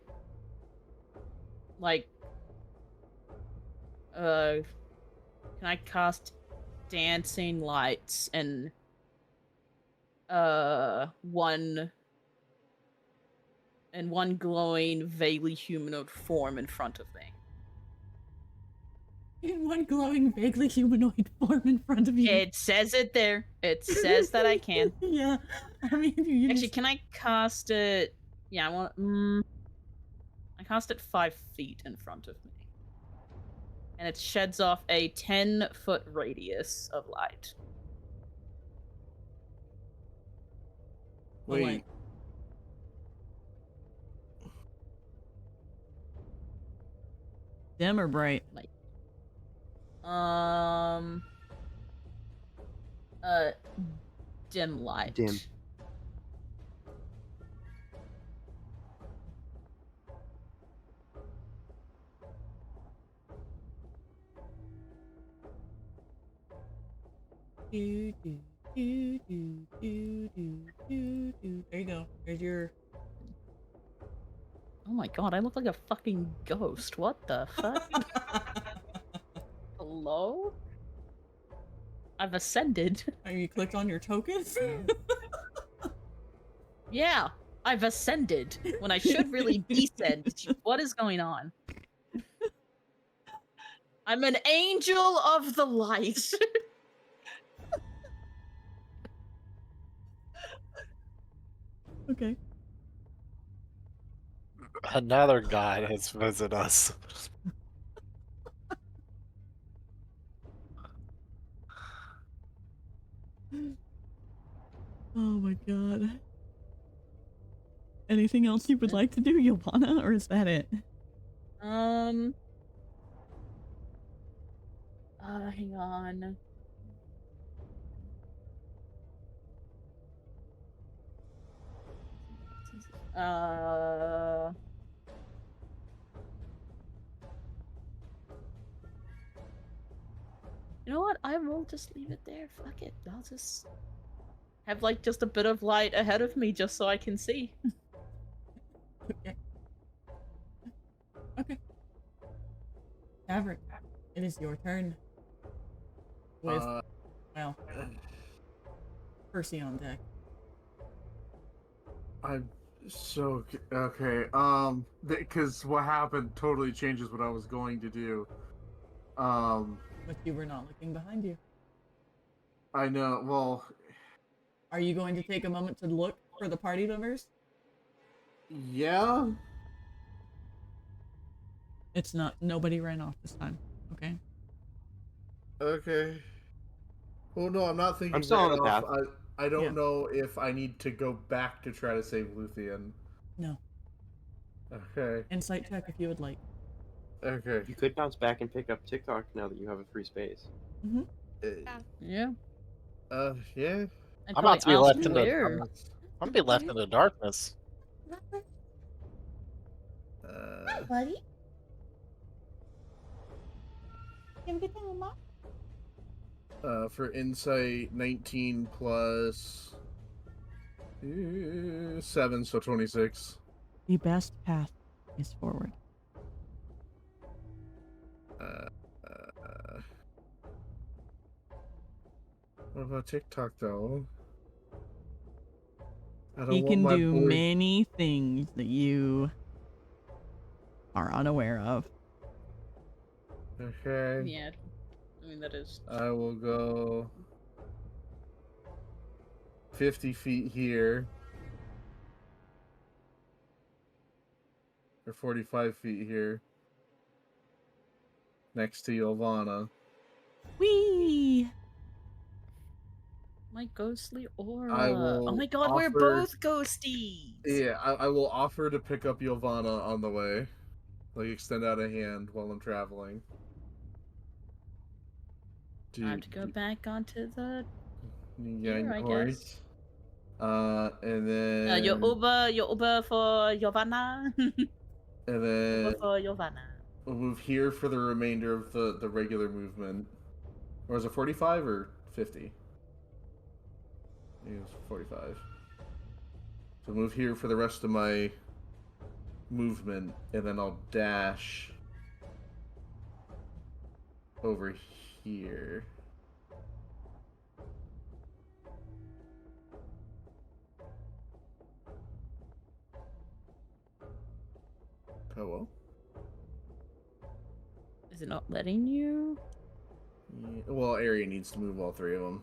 like, can I cast dancing lights and one glowing vaguely humanoid form in front of me? In one glowing, vaguely humanoid form in front of you. It says it there. It says that I can. Yeah, I mean, you Actually, just... can I cast it? Yeah, I want. I cast it 5 feet in front of me, and it sheds off a 10-foot radius of light. Wait. light. Dim or bright? Like, dim light. Dim. Do, do, do, do, do, do, do, do. There you go. There's your... Oh my god, I look like a fucking ghost. What the fuck? Hello? I've ascended. Have you clicked on your tokens? Yeah, I've ascended when I should really descend. What is going on? I'm an angel of the light. Okay. Another guy has visited us. Oh my god. Anything else you would like to do, Ylvanna, or is that it? Hang on. You know what? I will just leave it there. Fuck it. I'll just have like just a bit of light ahead of me just so I can see. Okay. Okay. Tavrick, it is your turn. With Well, Percy on deck. I'm so okay. Because what happened totally changes what I was going to do. But you were not looking behind you. I know. Well, Are you going to take a moment to look for the party members? yeah. It's not. Nobody ran off this time. Okay. Okay. Well, no, I'm not thinking. I'm still on the off. path. I don't Yeah. know if I need to go back to try to save Luthien. No. Okay. Insight check if you would like. Okay. You could bounce back and pick up TikTok now that you have a free space. Mm-hmm. Yeah. Yeah. I'm about to be left in the. Where? I'm gonna be left in the darkness. Uh, buddy. You have a good time, Mom? for insight, 19 plus 7, so 26. The best path is forward. What about TikTok though? I don't He want can my do boy... many things that you are unaware of. Okay. Yeah. I mean, that is. I will go 50 feet here. Or 45 feet here. Next to Ylvanna. Whee! My ghostly aura. I will Oh my god, we're offer- both ghosties. Yeah, I will offer to pick up Ylvanna on the way. Like, extend out a hand while I'm traveling. I have to go back onto the. Yeah, here, I no worries. guess. And then... Your Uber for Ylvanna. And Uber then for Ylvanna. we'll move here for the remainder of the regular movement. Or is it 45 or 50? I think it was 45. So move here for the rest of my movement, and then I'll dash over here. Oh well. Is it not letting you? Yeah, well, Area needs to move all three of them.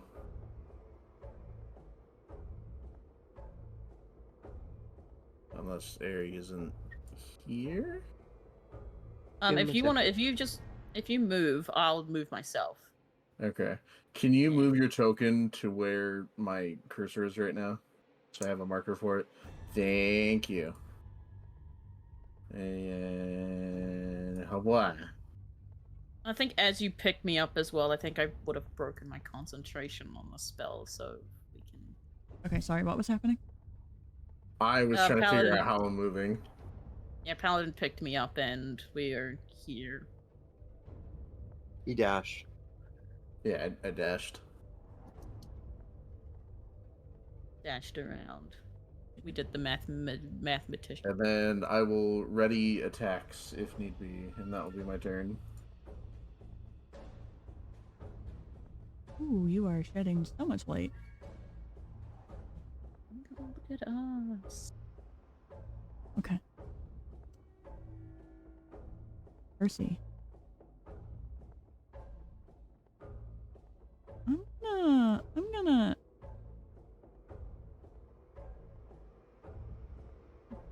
Unless Area isn't here. If you move, I'll move myself. Okay. Can you move your token to where my cursor is right now? So I have a marker for it. Thank you. And what? I think as you pick me up as well, I think I would have broken my concentration on the spell, so we can. Okay, sorry, what was happening? I was trying to figure Paladin. out how I'm moving. Yeah, Paladin picked me up, and we are here. You dash. Yeah, I dashed. Dashed around. We did the mathematician. And then I will ready attacks if need be, and that will be my turn. Ooh, you are shedding so much light. Look at us. Okay. Percy. I'm gonna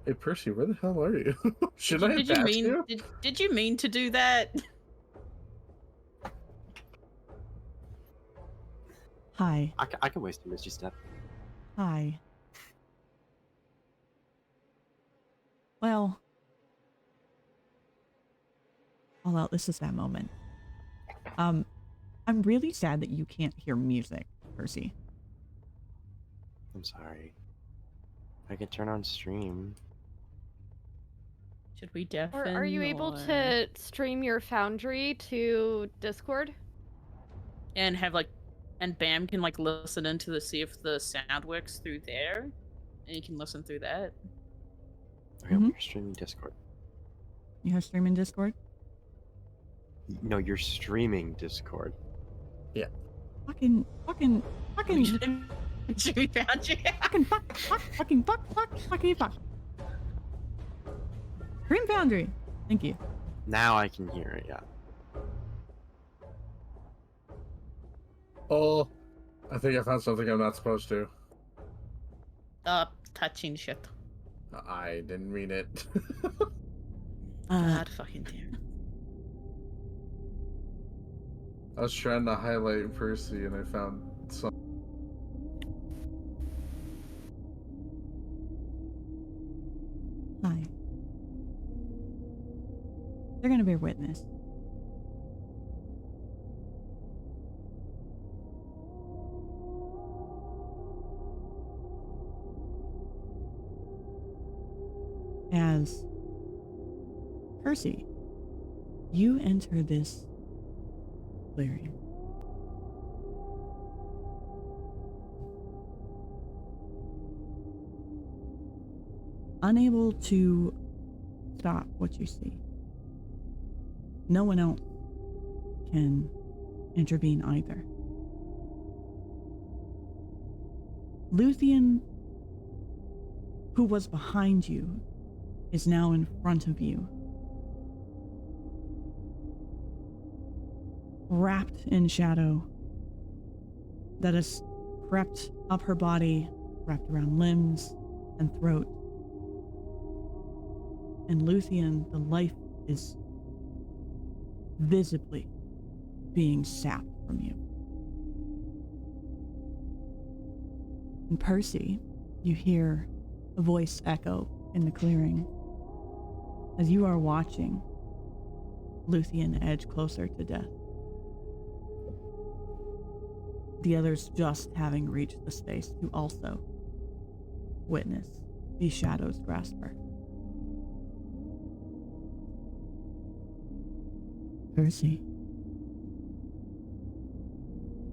Hey Percy, where the hell are you? Should I Did you pass mean? you? Did you mean to do that? Hi. I can waste a Misty Step. Hi. Well, all out, this is that moment. I'm really sad that you can't hear music, Percy. I'm sorry. I can turn on stream. Should we deafen? Or are you able to stream your Foundry to Discord? And have and Bam can listen into see if the sound works through there, and you can listen through that. Okay, you're streaming Discord. You have stream in Discord? No, you're streaming Discord. Yeah. Fucking. Jimmy found you. Fuck. Dream Foundry. Thank you. Now I can hear it, yeah. Oh, I think I found something I'm not supposed to. Touching shit. I didn't mean it. God fucking damn. I was trying to highlight Percy and I found some. Hi. They're gonna bear witness. As Percy, you enter this clearing. Unable to stop what you see. No one else can intervene either. Luthien, who was behind you, is now in front of you. Wrapped in shadow that has crept up her body, wrapped around limbs and throat. And Luthien, the life is visibly being sapped from you. And Percy, you hear a voice echo in the clearing as you are watching Luthien edge closer to death. The others just having reached the space to also witness these shadows grasp her. Percy,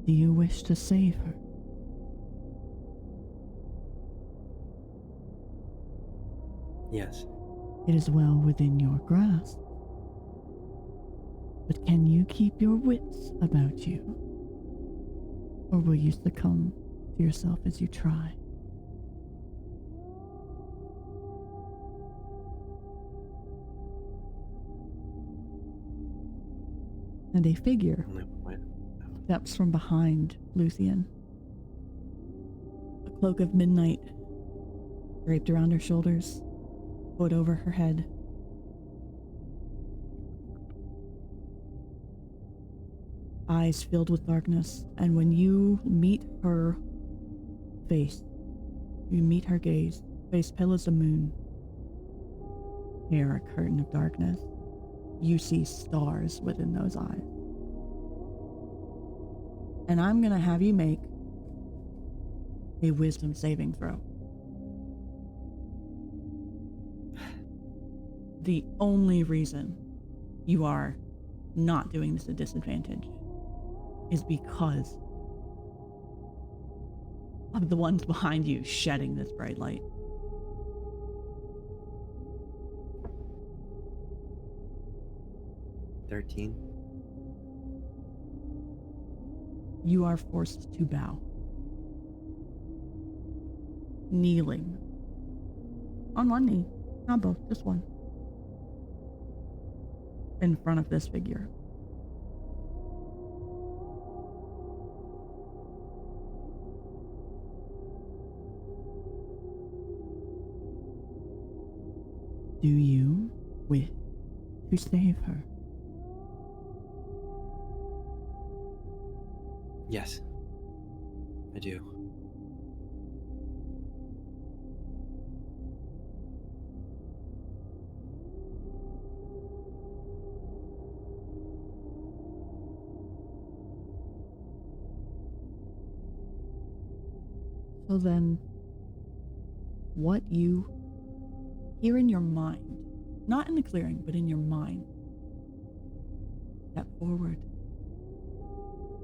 do you wish to save her? Yes. It is well within your grasp. But can you keep your wits about you? Or will you succumb to yourself as you try? And a figure steps from behind Luthien. A cloak of midnight draped around her shoulders, hood over her head. Eyes filled with darkness, and when you meet her face, you meet her gaze, face pale as the moon, hair a curtain of darkness. You see stars within those eyes. And I'm gonna have you make a wisdom saving throw. The only reason you are not doing this at disadvantage is because of the ones behind you shedding this bright light. $13. You are forced to bow. Kneeling. On one knee. Not both, just one. In front of this figure. Do you wish to save her? Yes. I do. So then, what you hear in your mind, not in the clearing, but in your mind, step forward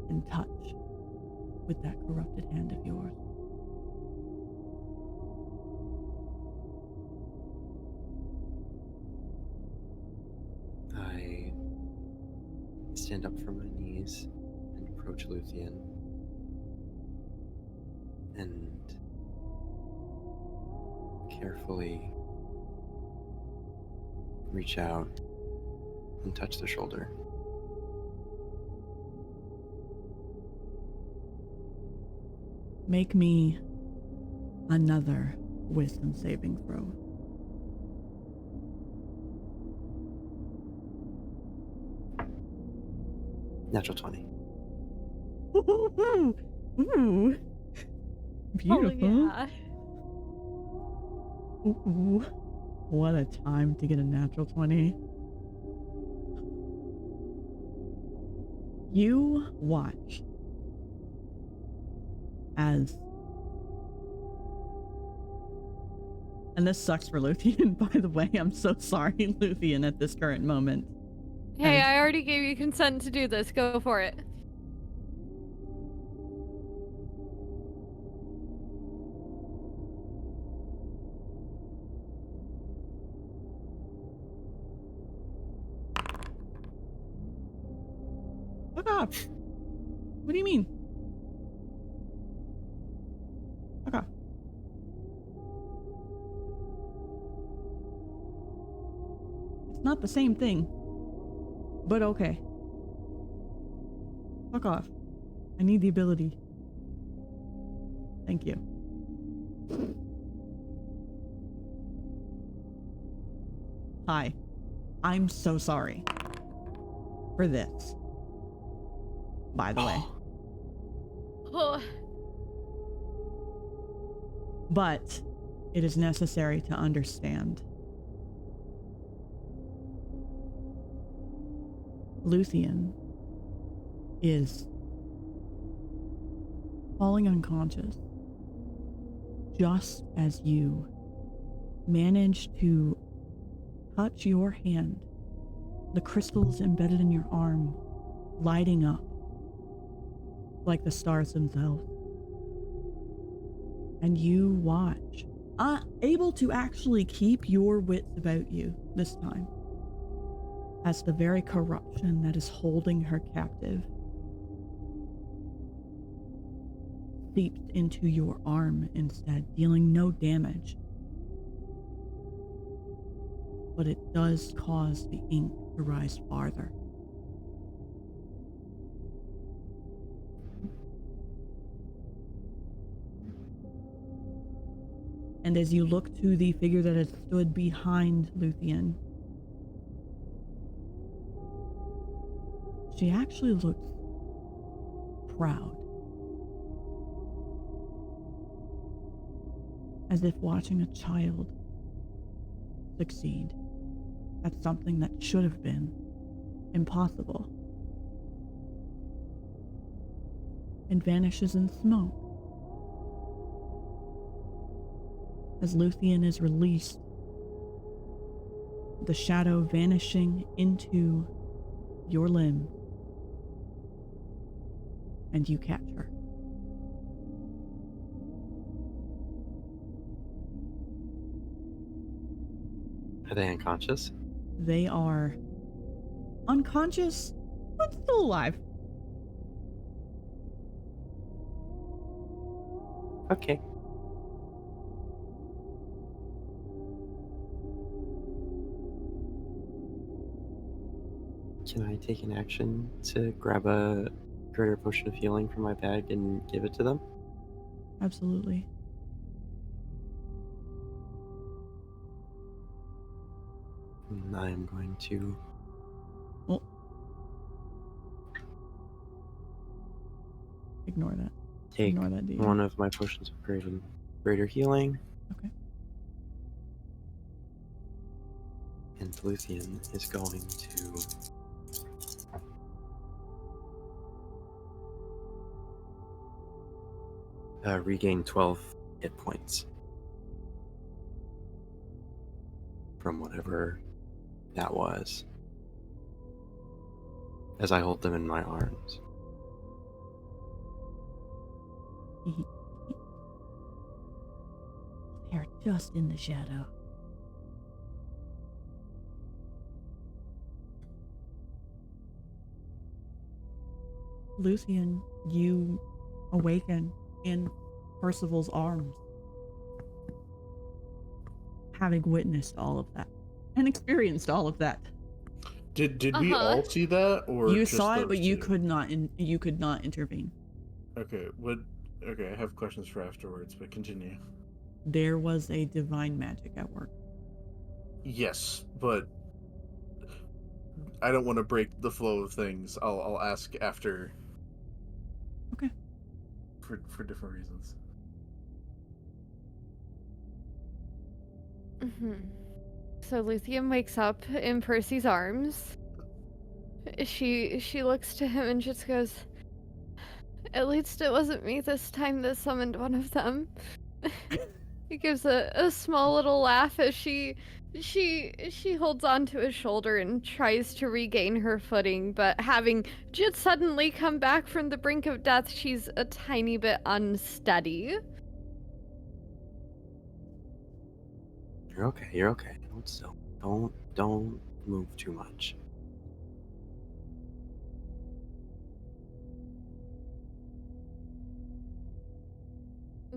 and touch with that corrupted hand of yours. I stand up from my knees and approach Luthien and carefully reach out and touch the shoulder. Make me another wisdom saving throw. Natural 20. Ooh. Beautiful. Oh, yeah. Ooh. What a time to get a natural 20. You watch as, and this sucks for Luthien, by the way. I'm so sorry, Luthien, at this current moment. Hey, I already gave you consent to do this. Go for it. Fuck off. What do you mean? Fuck off. It's not the same thing. But okay. Fuck off. I need the ability. Thank you. Hi. I'm so sorry for this. By the way. Oh, But it is necessary to understand. Luthien is falling unconscious just as you manage to touch your hand, the crystals embedded in your arm lighting up like the stars themselves. And you watch, able to actually keep your wits about you this time, as the very corruption that is holding her captive seeps into your arm instead, dealing no damage. But it does cause the ink to rise farther. And as you look to the figure that has stood behind Luthien, she actually looks proud. As if watching a child succeed at something that should have been impossible. And vanishes in smoke. As Luthien is released, the shadow vanishing into your limb, and you catch her. Are they unconscious? They are unconscious, but still alive. Okay. Can I take an action to grab a greater potion of healing from my bag and give it to them? Absolutely. And I am going to Oh. Ignore that. take Ignore that, DM. one of my potions of greater healing. Okay. And Luthien is going to regain 12 hit points from whatever that was, as I hold them in my arms. They're just in the shadow. Luthien, you awaken in Percival's arms. Having witnessed all of that and experienced all of that. Did we all see that, or You just saw it, those but you two? could not. You could not intervene. Okay. Okay, I have questions for afterwards, but continue. There was a divine magic at work. Yes, but I don't want to break the flow of things. I'll ask after. Okay. For different reasons. So Luthien wakes up in Percy's arms. She looks to him and just goes, "At least it wasn't me this time that summoned one of them." He gives a small little laugh as she holds onto his shoulder and tries to regain her footing, but having just suddenly come back from the brink of death, she's a tiny bit unsteady. You're okay. You're okay. Hold still. Don't move too much.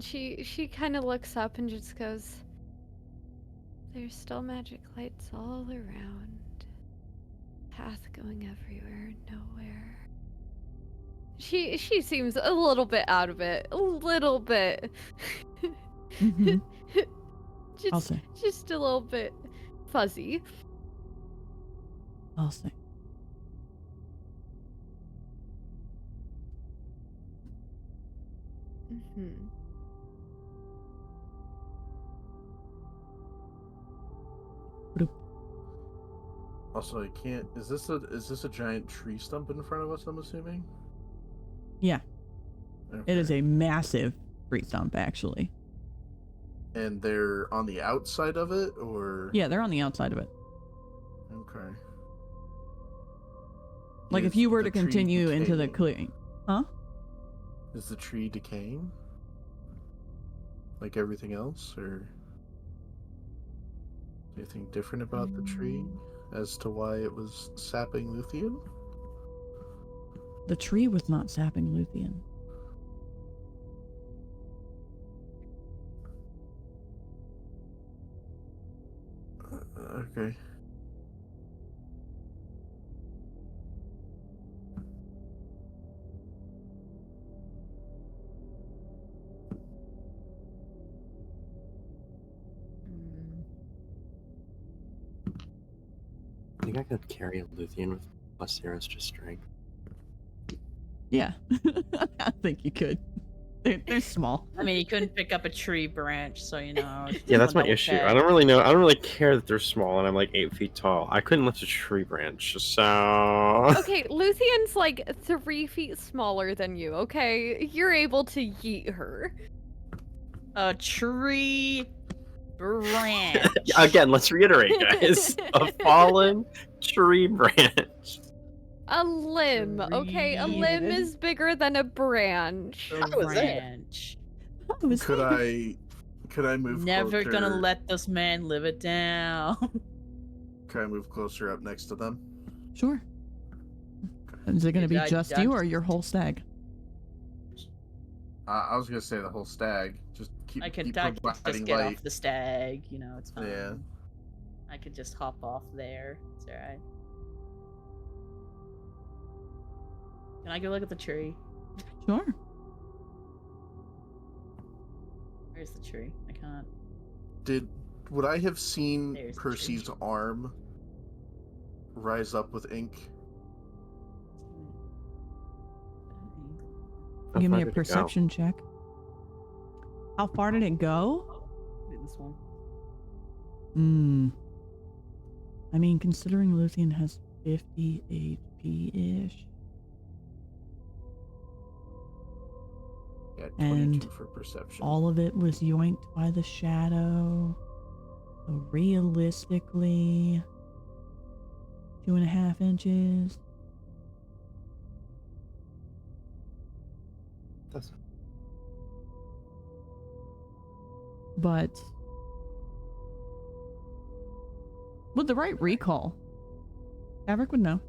She kind of looks up and just goes, "There's still magic lights all around. Path going everywhere, nowhere." She seems a little bit out of it. A little bit. Mm-hmm. I'll say. Just a little bit fuzzy. I'll say. Also, I can't. Is this a giant tree stump in front of us? I'm assuming. Yeah. Okay. It is a massive tree stump, actually. And they're on the outside of it, or? Yeah, they're on the outside of it. Okay. Like if Is you were the to tree continue into the decaying? clearing. Huh? Is the tree decaying? Like everything else, or anything different about the tree as to why it was sapping Luthien? The tree was not sapping Luthien. Okay. I think I could carry a Luthien with plus 0 just strength. Yeah. I think you could. They're small. I mean, you couldn't pick up a tree branch, so you know. Yeah, that's my double issue. check. I don't really know. I don't really care that they're small and I'm like 8 feet tall. I couldn't lift a tree branch, so. Okay, Luthien's like 3 feet smaller than you, okay? You're able to yeet her. A tree branch. Again, let's reiterate, guys. A fallen tree branch. A limb, okay? A limb Tree is bigger than a branch. A branch. Could I move Never closer? gonna let this man live it down. Can I move closer up next to them? Sure. Is it going to be I- just I- you or your whole stag? I was gonna say the whole stag. Just keep I could providing just get light. off the stag, you know, it's fine. Yeah. I could just hop off there. It's alright. Can I go look at the tree? Sure. Where's the tree? I can't. Would I have seen There's the Percy's arm rise up with ink? How Give far me a did it go? perception check. How far did it go? Maybe this one. I mean, considering Luthien has 50 HP-ish. Yeah, 22 And for perception. all of it was yoinked by the shadow. So realistically, 2.5 inches. That's But with the right recall, Tavrick would know.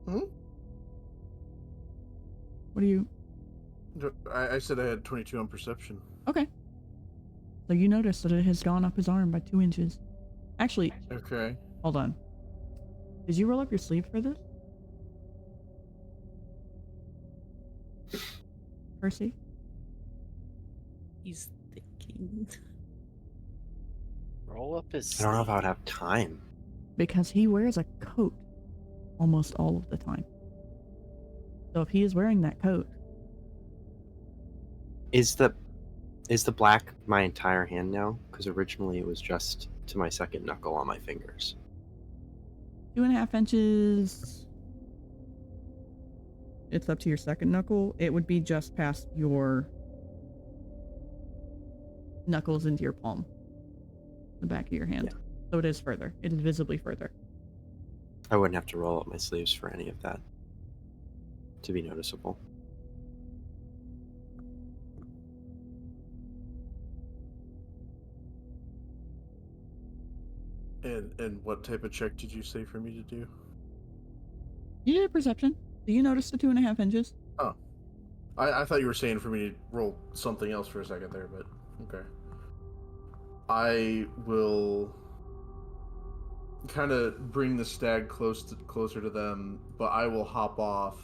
Hmm? What are you? I said I had 22 on perception. Okay. So you notice that it has gone up his arm by 2 inches. Actually, Okay. hold on. Did you roll up your sleeve for this? Percy? He's thinking. Roll up his I don't know if sleeve. I would have time. Because he wears a coat almost all of the time. So if he is wearing that coat, Is the black my entire hand now? Because originally it was just to my second knuckle on my fingers. 2.5 inches. It's up to your second knuckle. It would be just past your knuckles into your palm, the back of your hand. Yeah. So it is further. It is visibly further. I wouldn't have to roll up my sleeves for any of that to be noticeable. And what type of check did you say for me to do? You did a perception. Do you notice the 2.5 inches? Oh. I thought you were saying for me to roll something else for a second there, but okay. I will kind of bring the stag closer to them, but I will hop off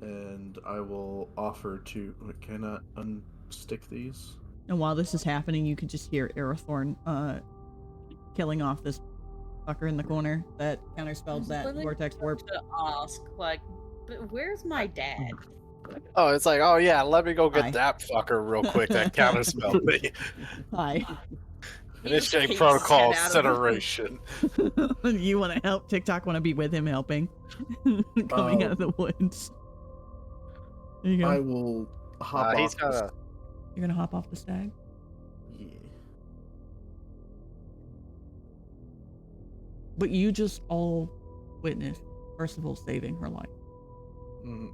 and I will offer to... Can I unstick these? And while this is happening, you could just hear Arathorn killing off this fucker in the corner that counterspells that Literally vortex warp. to ask, like, but where's my dad? Oh, it's like, oh yeah, let me go get Hi. that fucker real quick that counterspelled me. Hi. He just Initiate peeks protocol head out of the- incineration. You want to help? TikTok want to be with him helping. Coming out of the woods. There you go. I will hop He's off. got a... You're gonna hop off the stag? Yeah. But you just all witnessed Percival saving her life. Mm.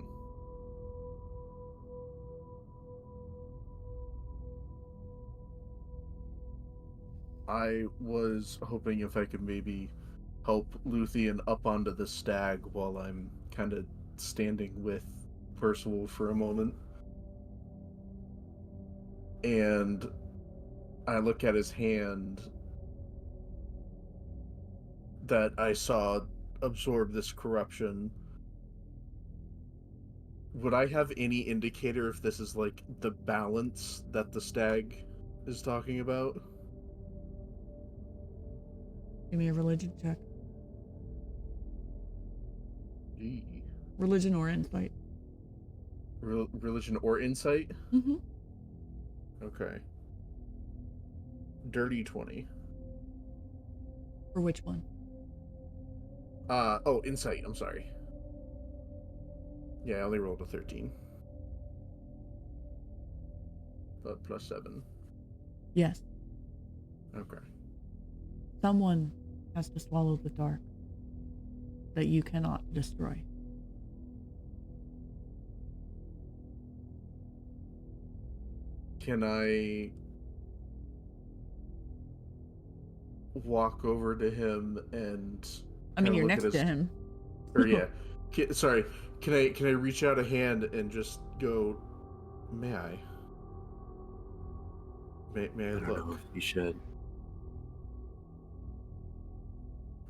I was hoping if I could maybe help Luthien up onto the stag while I'm kind of standing with Percival for a moment. And I look at his hand that I saw absorb this corruption. Would I have any indicator if this is like the balance that the stag is talking about? Give me a religion check. Gee. Religion or insight. Religion or insight? Mm-hmm. Okay. Dirty 20. For which one? Oh, insight, I'm sorry. Yeah, I only rolled a 13. But plus 7. Yes. Okay. Someone has to swallow the dark that you cannot destroy. Can I walk over to him and... I mean, kinda you're look at next to his- him. Or yeah. Sorry. Can I reach out a hand and just go, may I? May I I don't look? know if you should.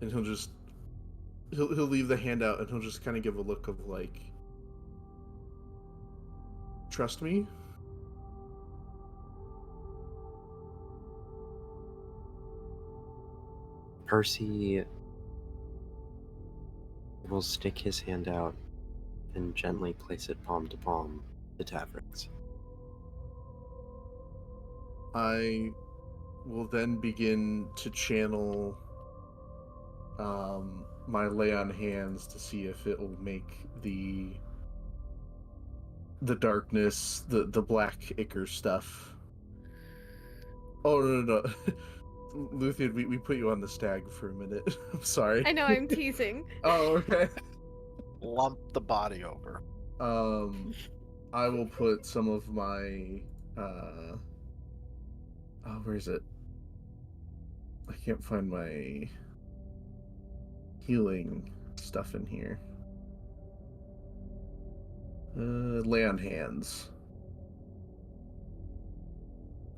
And he'll just... He'll leave the hand out and he'll just kind of give a look of like... Trust me? Percy will stick his hand out and gently place it palm to palm to Tavrick's. I will then begin to channel my lay on hands to see if it will make the darkness, the black ichor stuff. Oh no. Luthien, we put you on the stag for a minute. I'm sorry. I know, I'm teasing. Oh, okay. Lump the body over. I will put some of my oh, where is it? I can't find my healing stuff in here. Lay on hands.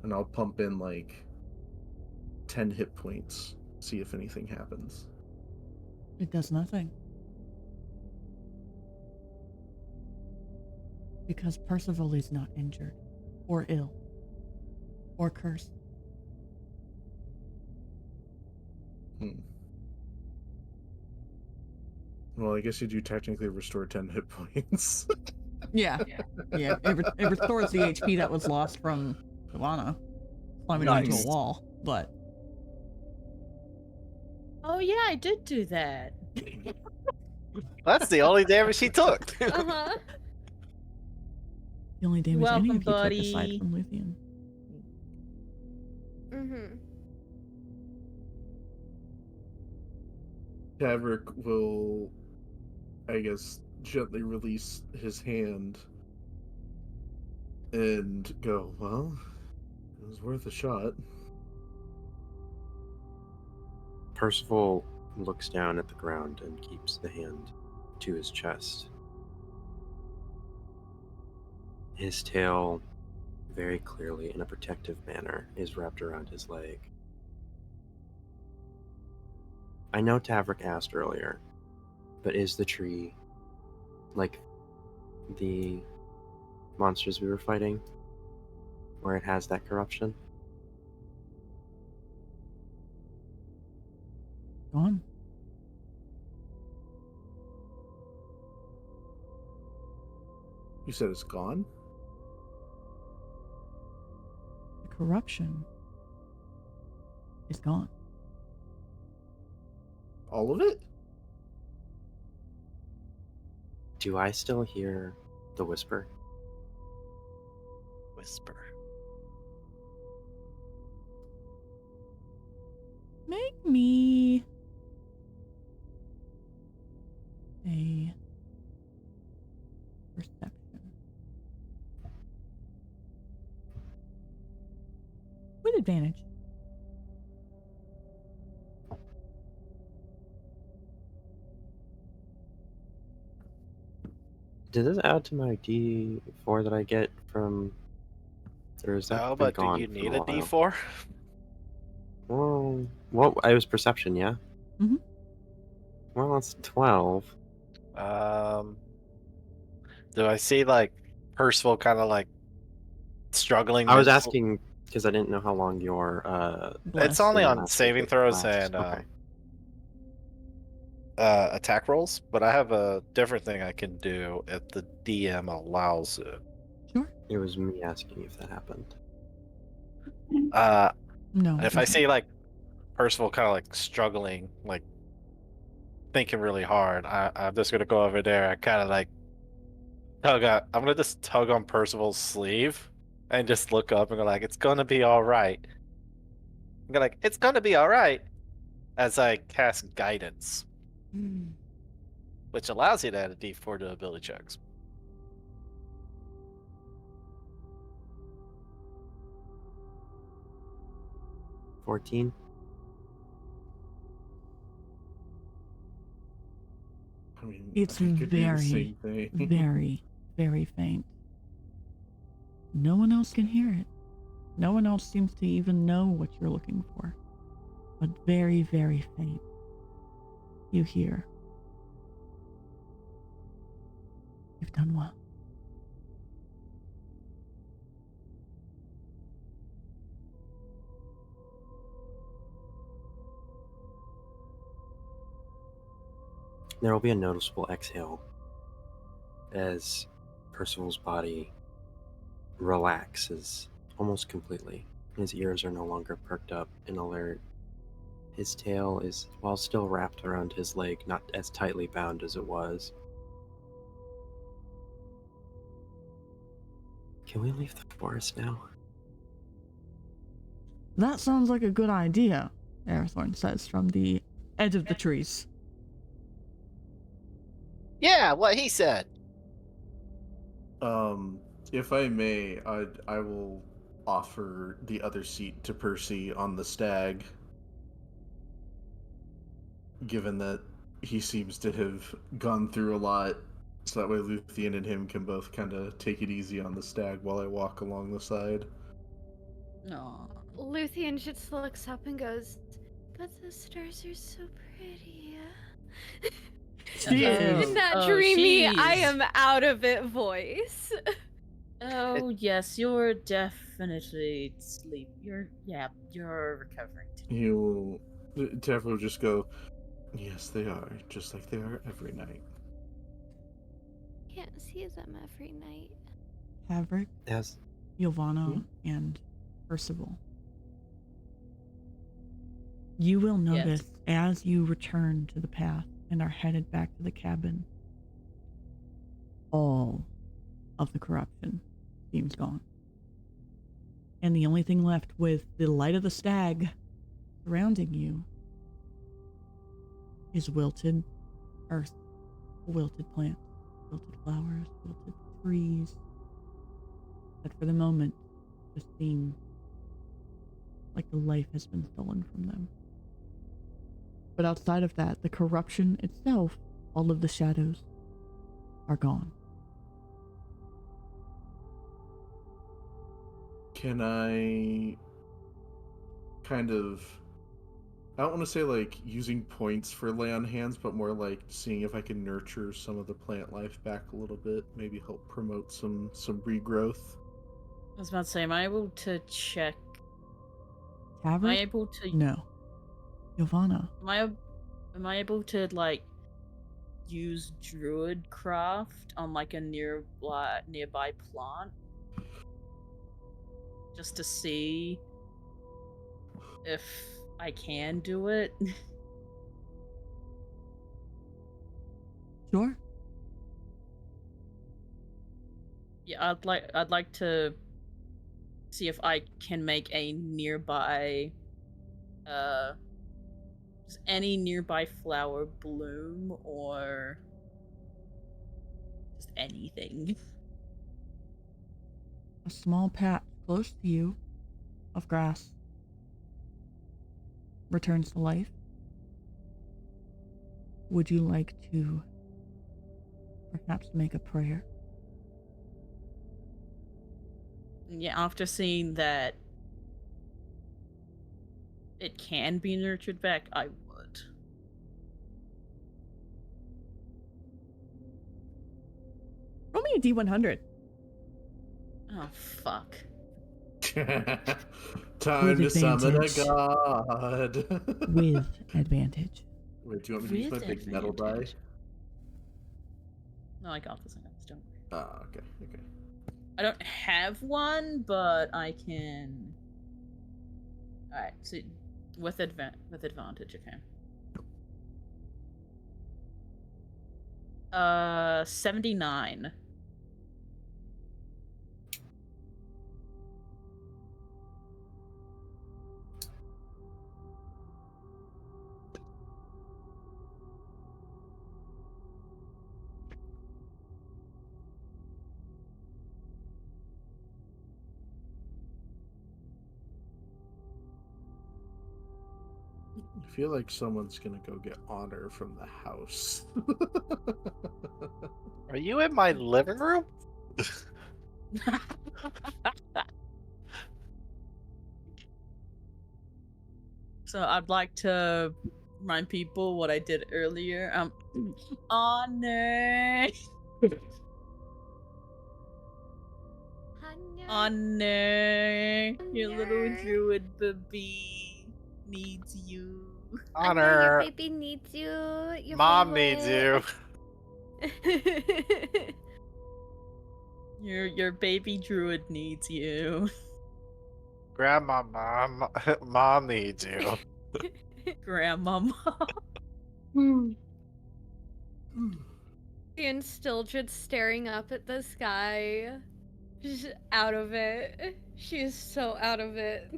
And I'll pump in like 10 hit points. See if anything happens. It does nothing. Because Percival is not injured, or ill, or cursed. Well, I guess you do technically restore 10 hit points. Yeah. It restores the HP that was lost from Ylvanna slamming into a wall, but... Oh yeah, I did do that. That's the only damage she took. Uh-huh. The only damage any of you Welcome, took aside buddy. from Luthien. Mm-hmm. Tavrick will, I guess, gently release his hand and go, well, it was worth a shot. Percival looks down at the ground and keeps the hand to his chest. His tail, very clearly in a protective manner, is wrapped around his leg. I know Tavrick asked earlier, but is the tree like the monsters we were fighting, where it has that corruption? Gone. You said it's gone? The corruption is gone. All of it? Do I still hear the whisper? Whisper. Make me a perception. With advantage. Does this add to my D4 that I get from... Or is that Oh, been but do gone you for need a a while? D4? Well, it was perception, yeah? Mm-hmm. Well, that's 12. Do I see like Percival kind of like struggling? I was mental- asking because I didn't know how long your It's only thing on lasted, saving but throws lasts. and Okay. attack rolls, but I have a different thing I can do if the DM allows it. Sure. It was me asking if that happened. No. it If I doesn't. see like Percival kind of like struggling, like thinking really hard, I'm just gonna go over there and kind of like I'm gonna just tug on Percival's sleeve and just look up and go like, "It's gonna be all right." I'm gonna like, "It's gonna be all right," as I cast guidance, which allows you to add a D4 to ability checks. $14. I mean, It's it could be the very, same thing. very, very faint. No one else can hear it. No one else seems to even know what you're looking for. But very, very faint. You hear. You've done well. There will be a noticeable exhale as Percival's body relaxes almost completely. His ears are no longer perked up and alert. His tail is, while still wrapped around his leg, not as tightly bound as it was. Can we leave the forest now? That sounds like a good idea, Arathorn says from the edge of the trees. Yeah, what he said. If I may, I will offer the other seat to Percy on the stag, given that he seems to have gone through a lot So that way Luthien and him can both kind of take it easy on the stag while I walk along the side. No. Luthien just looks up and goes, "But the stars are so pretty." She Oh, is. In that oh, dreamy, I she's- am out of it voice. Oh yes, you're definitely sleep. You're recovering. He'll Tavrick will just go, yes, they are, just like they are every night. Can't see them every night. Tavrick, Yes. Ylvanna, and Percival. You will notice as you return to the path and are headed back to the cabin, all of the corruption seems gone. And the only thing left with the light of the stag surrounding you is wilted earth, wilted plants, wilted flowers, wilted trees that for the moment just seem like the life has been stolen from them. But outside of that, the corruption itself, all of the shadows, are gone. Can I kind of, I don't want to say like using points for lay on hands, but more like seeing if I can nurture some of the plant life back a little bit, maybe help promote some regrowth. I was about to say, am I able to check? Tavrick? Am I able to? No. Ylvanna. Am I able to like use druid craft on like a nearby plant, just to see if I can do it? Sure. Yeah, I'd like to see if I can make a nearby just any nearby flower bloom or just anything. A small patch close to you of grass returns to life. Would you like to perhaps make a prayer? Yeah, after seeing that it can be nurtured back, I would. Roll me a D100. Oh, fuck. Time With to summon a advantage. god. With advantage. Wait, do you want me to use With my big metal die? advantage. No, I got this. Don't worry. Ah, okay. I don't have one, but I can. Alright, so with advantage, okay. 79. I feel like someone's gonna go get honor from the house. Are you in my living room? So I'd like to remind people what I did earlier. Honor. Honor. Your little druid baby needs you. Honor. Your baby needs you. Your Mom needs you. Your baby druid needs you. Grandma, mom needs you. Grandmama. And still just staring up at the sky. Just out of it. She is so out of it.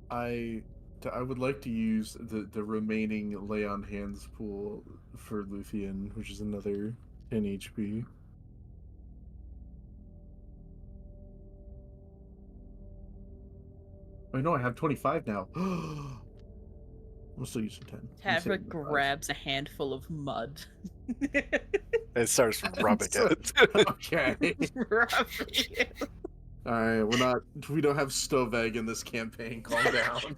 I would like to use the remaining lay on hands pool for Luthien, which is another 10 HP. Oh no, I have 25 now. I'm still using 10. Tavrick grabs a handful of mud. It starts rubbing it. Okay. Alright, we don't have stove egg in this campaign. Calm down.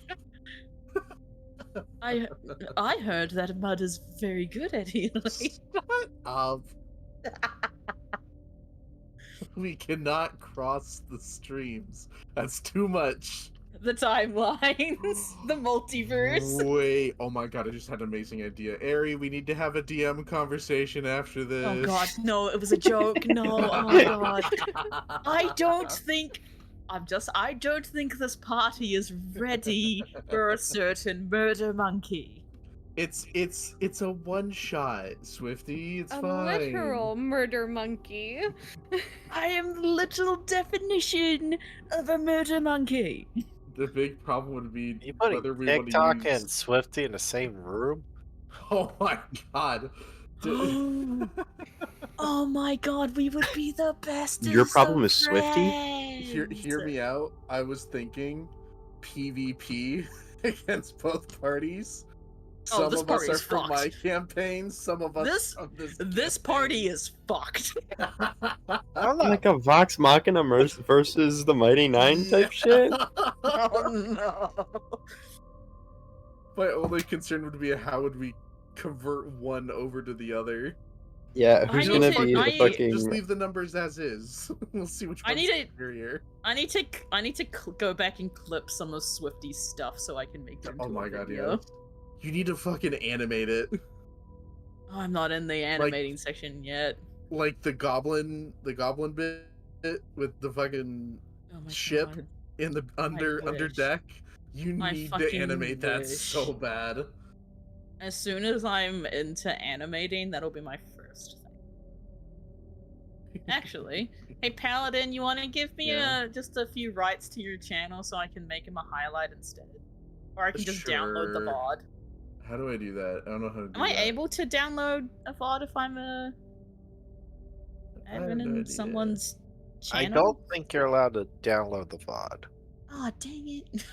I heard that mud is very good at healing. Shut up. We cannot cross the streams. That's too much. The timelines, the multiverse. Wait, oh my god, I just had an amazing idea. Ari, we need to have a DM conversation after this. Oh god, no, it was a joke. No, oh my god. I don't think this party is ready for a certain murder monkey. It's a one shot, Swifty. It's A fine. literal murder monkey. I am the literal definition of a murder monkey. The big problem would be You putting whether we want TikTok to use... and Swifty in the same room? Oh my god. Oh my god, we would be the best. Your problem is Swifty? Hear me out. I was thinking PvP against both parties. Some this of us party are is from my fucked. campaign, some of us from This party is fucked. Like a Vox Machina versus the Mighty Nine type shit? Oh no. My only concern would be how would we convert one over to the other. Yeah, who's gonna be the fucking... Just leave the numbers as is. We'll see which one's superior. I need to go back and clip some of Swifty's stuff so I can make it into a video. Yeah. You need to fucking animate it. Oh, I'm not in the animating section yet. Like the goblin bit with the fucking ship God. in the under deck. You need to animate that so bad. As soon as I'm into animating, that'll be my first thing. Actually, hey Paladin, you want to give me just a few rights to your channel so I can make him a highlight instead, or I can just download the VOD. How do I do that? I don't know how to do that. Am I able to download a VOD if I'm a admin in someone's channel? I don't think you're allowed to download the VOD. Oh, dang it.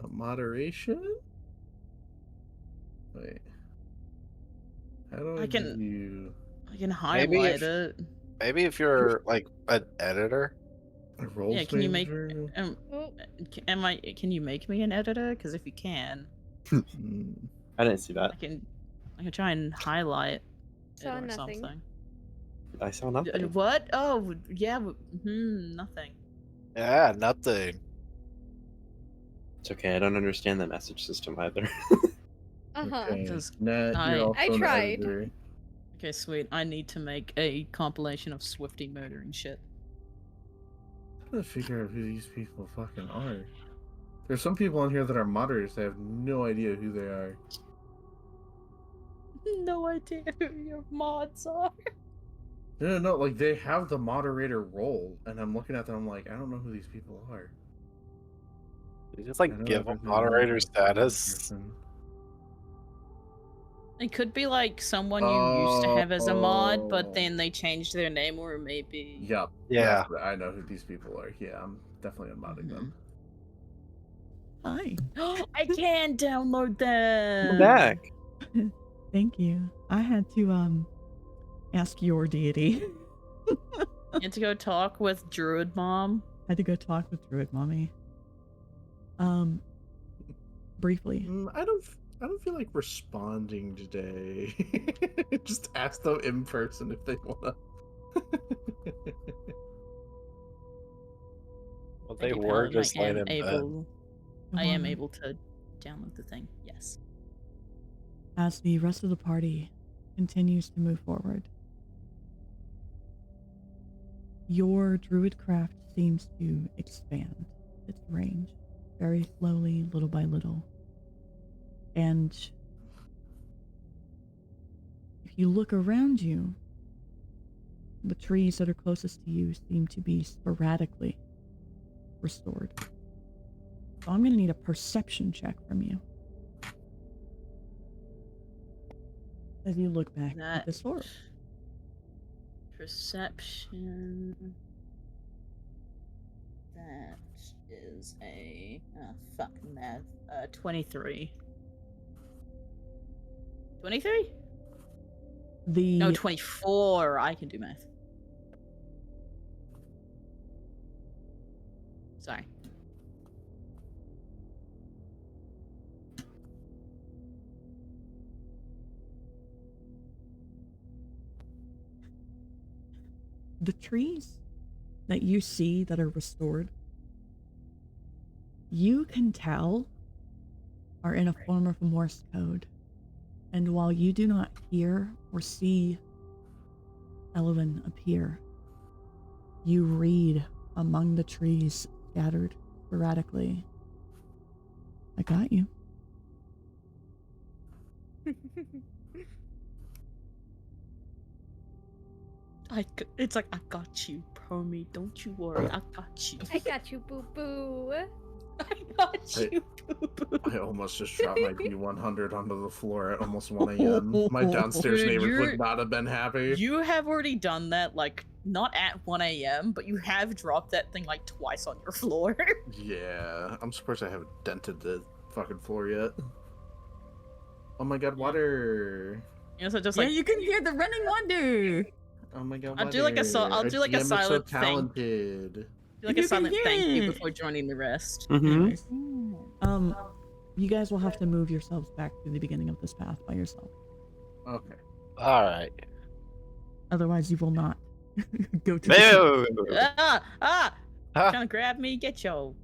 Moderation? Wait. How do I can highlight it. Maybe if you're like an editor. Yeah, can you make can you make me an editor? Because if you can, I didn't see that. I can try and highlight Saw it or nothing. something. I saw nothing. What? Oh, yeah. Nothing. Yeah, nothing. It's okay. I don't understand the message system either. Okay. I tried. Okay, sweet. I need to make a compilation of Swifty murdering shit. I'm trying to figure out who these people fucking are. There's some people on here that are moderators. I have no idea who they are. No idea who your mods are. No, like they have the moderator role, and I'm looking at them. I'm like, I don't know who these people are. You just like give them moderator status. It could be like someone you used to have as a mod, but then they changed their name, or maybe. Yep. Yeah. I know who these people are. Yeah, I'm definitely unmodding them. Hi. I can download them. Come back. Thank you. I had to ask your deity. You had to go talk with Druid Mom. I had to go talk with Druid Mommy. Briefly. I don't feel like responding today. Just ask them in person if they wanna. Well, they were just I laying in bed. I am able to download the thing. Yes. As the rest of the party continues to move forward, your druidcraft seems to expand its range very slowly, little by little. And if you look around you, the trees that are closest to you seem to be sporadically restored. So I'm going to need a perception check from you. As you look back at this orb. Perception. That is a fuck math. 23. 23? The No, 24. I can do math. Sorry. the trees that you see that are restored, you can tell are in a form of Morse code. And while you do not hear or see Elven appear, you read among the trees scattered sporadically. I got you. It's like, I got you, Permy. Don't you worry, I got you. I got you, boo boo. I got you, boo boo. I almost just dropped my B100 onto the floor at almost 1 a.m. My downstairs Dude, neighbors you're- would not have been happy. You have already done that, like, not at 1 a.m., but you have dropped that thing, like, twice on your floor. Yeah, I'm surprised I haven't dented the fucking floor yet. Oh my god, water! You know, so just Yeah, like, you can hear the running wonder. Oh my god, I'll water! do like a I'll do like a DM is silent so thing. talented. do like You a can silent hear thank you it. before joining the rest. Mm-hmm. Anyways, you guys will have to move yourselves back to the beginning of this path by yourself. Okay. All right. Otherwise, you will not go to the No! Ah! Huh? Trying to grab me? Get your.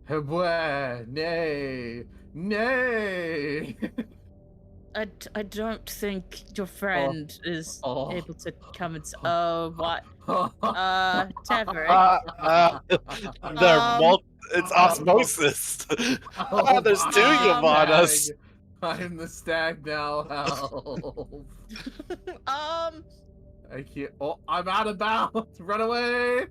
Hey boy, nay, nay. I don't think your friend is Oh. able to come and. What? Tavrick. It's osmosis. There's two Ylvannas. I'm the stag now. Help. I can't. Oh, I'm out of bounds. Run away.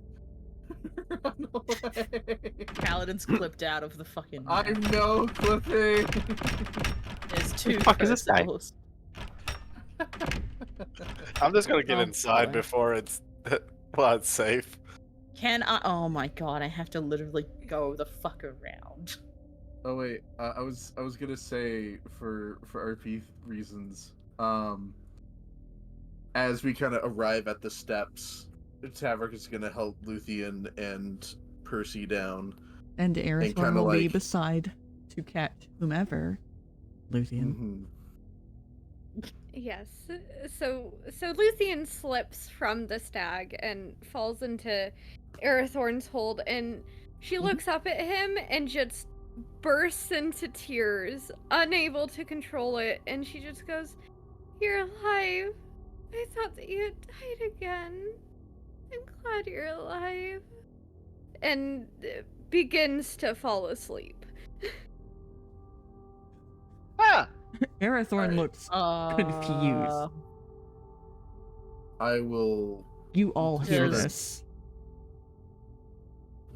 Run away. Paladin's clipped out of the fucking. I'm no clipping. There's two the fuck is this guy? Percivals. I'm just gonna get Oh, inside boy. before it's safe. Can I? Oh my god! I have to literally go the fuck around. Oh wait, I was gonna say for RP reasons, as we kind of arrive at the steps, Tavrick is gonna help Luthien and Percy down. And Aerith kinda will be like- beside to catch whomever. Luthien. Mm-hmm. Yes. So Luthien slips from the stag and falls into Arathorn's hold, and she looks up at him and just bursts into tears, unable to control it, and she just goes, "You're alive. I thought that you had died again. I'm glad you're alive." And begins to fall asleep. Ah! Arathorn looks confused. I will. You all hear Does- this.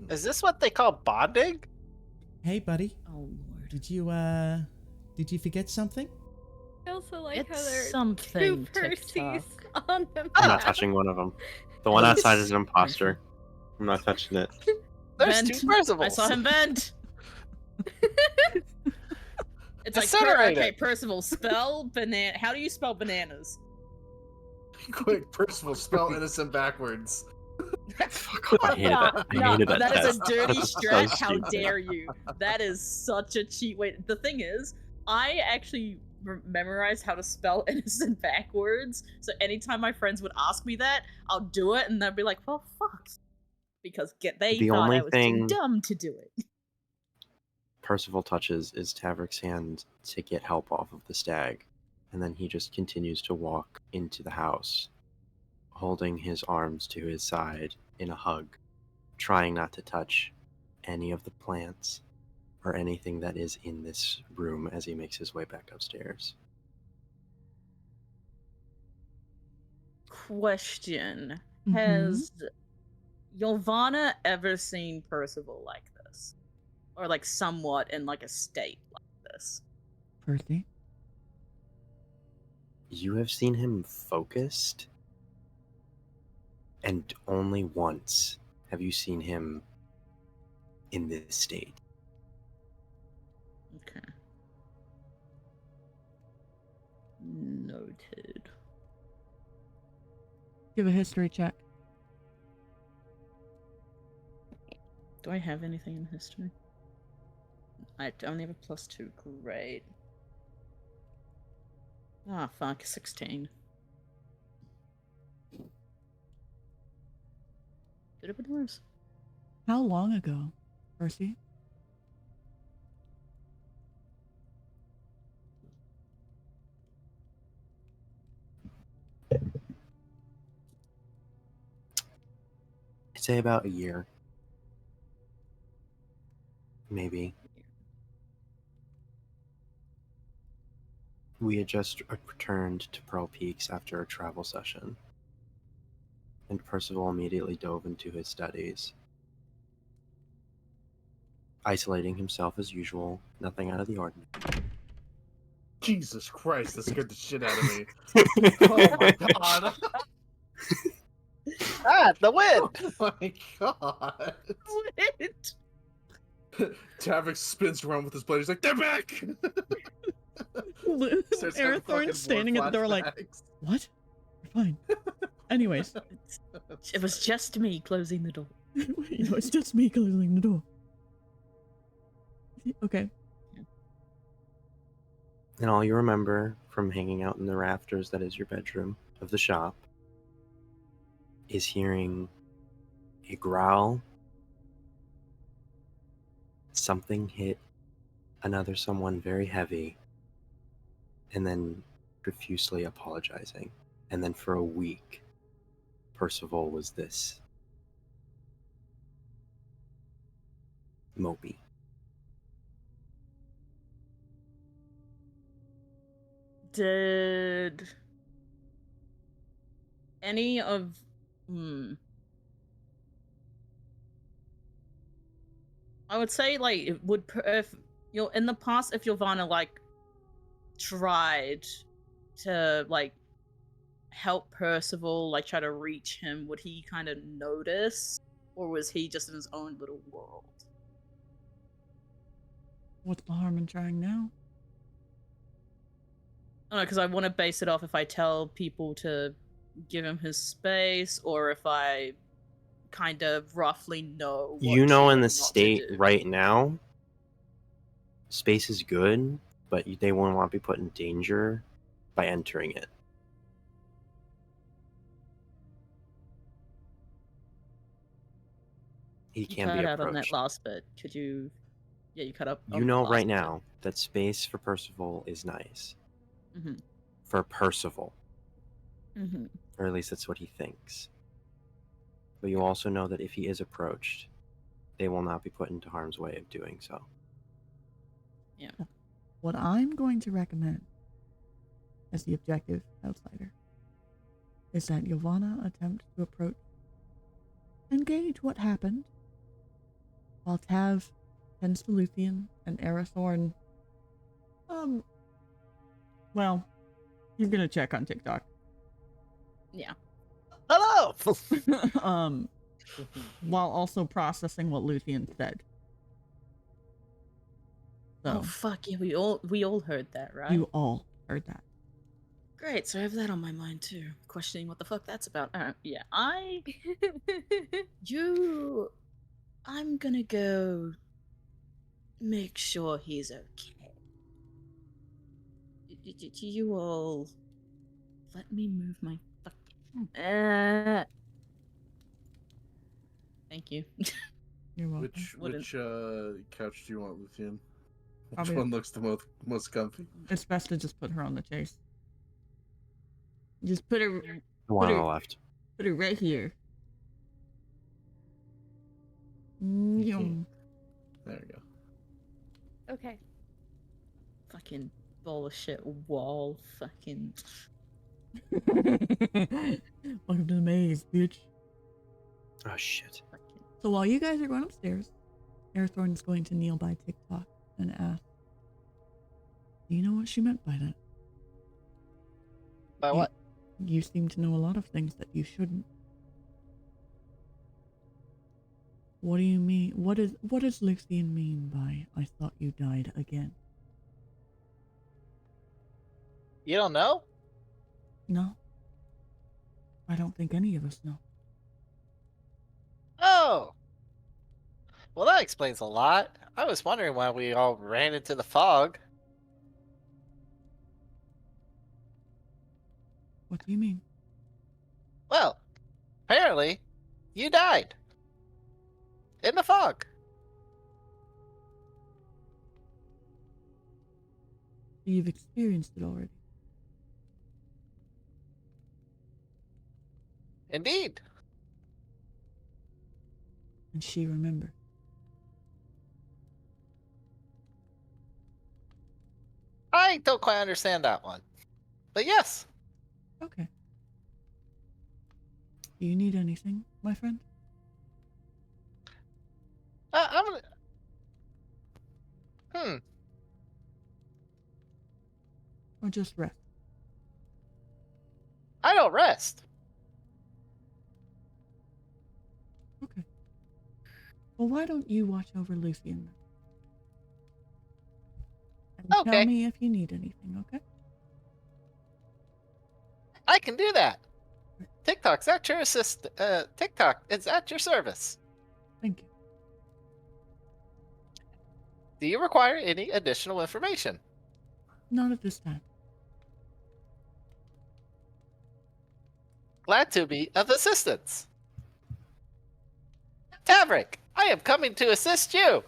Is this what they call bonding? Hey, buddy. Oh lord. Did you forget something? I also like how It's there are two something. Percys TikTok. on the I'm not map. touching one of them. The one outside is an imposter. I'm not touching it. There's Vent. two Percivals. I saw him vent. It's like, Incinerate okay, it. Percival, spell banana. How do you spell bananas? Quick, Percival, spell innocent backwards. Fuck off, I hated that. I hated that That is test. a dirty That was so strat. How stupid. dare you? That is such a cheat way. The thing is, I actually memorized how to spell innocent backwards. So anytime my friends would ask me that, I'll do it, and they'll be like, "Well, fuck," because they The thought only I was thing- too dumb to do it. Percival touches is Tavrick's hand to get help off of the stag, and then he just continues to walk into the house, holding his arms to his side in a hug, trying not to touch any of the plants or anything that is in this room as he makes his way back upstairs. Question: Mhm. Has Ylvanna ever seen Percival like this, or like somewhat in like a state like this? Percy. You have seen him focused And only once have you seen him in this state. Okay. Noted. Give a history check. Do I have anything in history? I only have a +2. Great. Ah, fuck. 16. Could have been worse. How long ago, Percy? I'd say about a year. Maybe. We had just returned to Pearl Peaks after a travel session, and Percival immediately dove into his studies, isolating himself as usual, nothing out of the ordinary. Jesus Christ, that scared the shit out of me. Oh my god. Ah, the win! Oh my god. Tavrick spins around with his blade. He's like, they're back! Starts having fucking more Arathorn's standing at the door like, flashbacks. what? You're fine. Anyways. It was just me closing the door. It's just me closing the door. Okay. And all you remember from hanging out in the rafters that is your bedroom of the shop is hearing a growl, something hit another someone very heavy, and then profusely apologizing. And then for a week, Percival was this mopey. Did any of I would say like it would if you're in the past if Ylvanna like tried to like help Percival like try to reach him, would he kind of notice, or was he just in his own little world? What's the harm in trying now? I don't know, because I want to base it off if I tell people to give him his space, or if I kind of roughly know what You know, to in the and not to state do. right now, space is good, but they won't want to be put in danger by entering it. He You can cut be out on that approached. last bit. Could you? Yeah, you cut up. You on know the right last now that space for Percival is nice. bit. Mhm. For Percival. Mhm. Or at least that's what he thinks. But you also know that if he is approached, they will not be put into harm's way of doing so. Yeah. What I'm going to recommend as the objective outsider is that Ylvanna attempt to approach and gauge what happened, while Tav tends to Luthien and Arathorn. Well, he's gonna check on TikTok. Yeah. Hello! While also processing what Luthien said. So, Oh fuck yeah! We all heard that, right? you all heard that. Great. So I have that on my mind too. Questioning what the fuck that's about. Yeah. I'm gonna go make sure he's okay. Do you all let me move my fucking... Thank you. You're welcome. Which couch do you want, Luthien? Which Probably- one looks the most comfy? It's best to just put her on the chase. Just put her The one on the left. Put it right here. Yum. There we go. Okay. Fucking bullshit wall. Fucking... Welcome to the maze, bitch. Oh, shit. So while you guys are going upstairs, Arathorn's going to kneel by TikTok and ask, do you know what she meant by that? By what? You seem to know a lot of things that you shouldn't. What do you mean? What does Luthien mean by I thought you died again? You don't know? No. I don't think any of us know. Oh! Well, that explains a lot. I was wondering why we all ran into the fog. What do you mean? Well, apparently, you died. In the fog. You've experienced it already. Indeed. And she remembers. I don't quite understand that one. But yes. Okay. Do you need anything, my friend? I'm gonna... Or just rest? I don't rest. Okay. Well, why don't you watch over Luthien then? And Okay. tell me if you need anything, okay? I can do that. TikTok's at your TikTok is at your service. Thank you. Do you require any additional information? Not at this time. Glad to be of assistance. Tavrick, I am coming to assist you.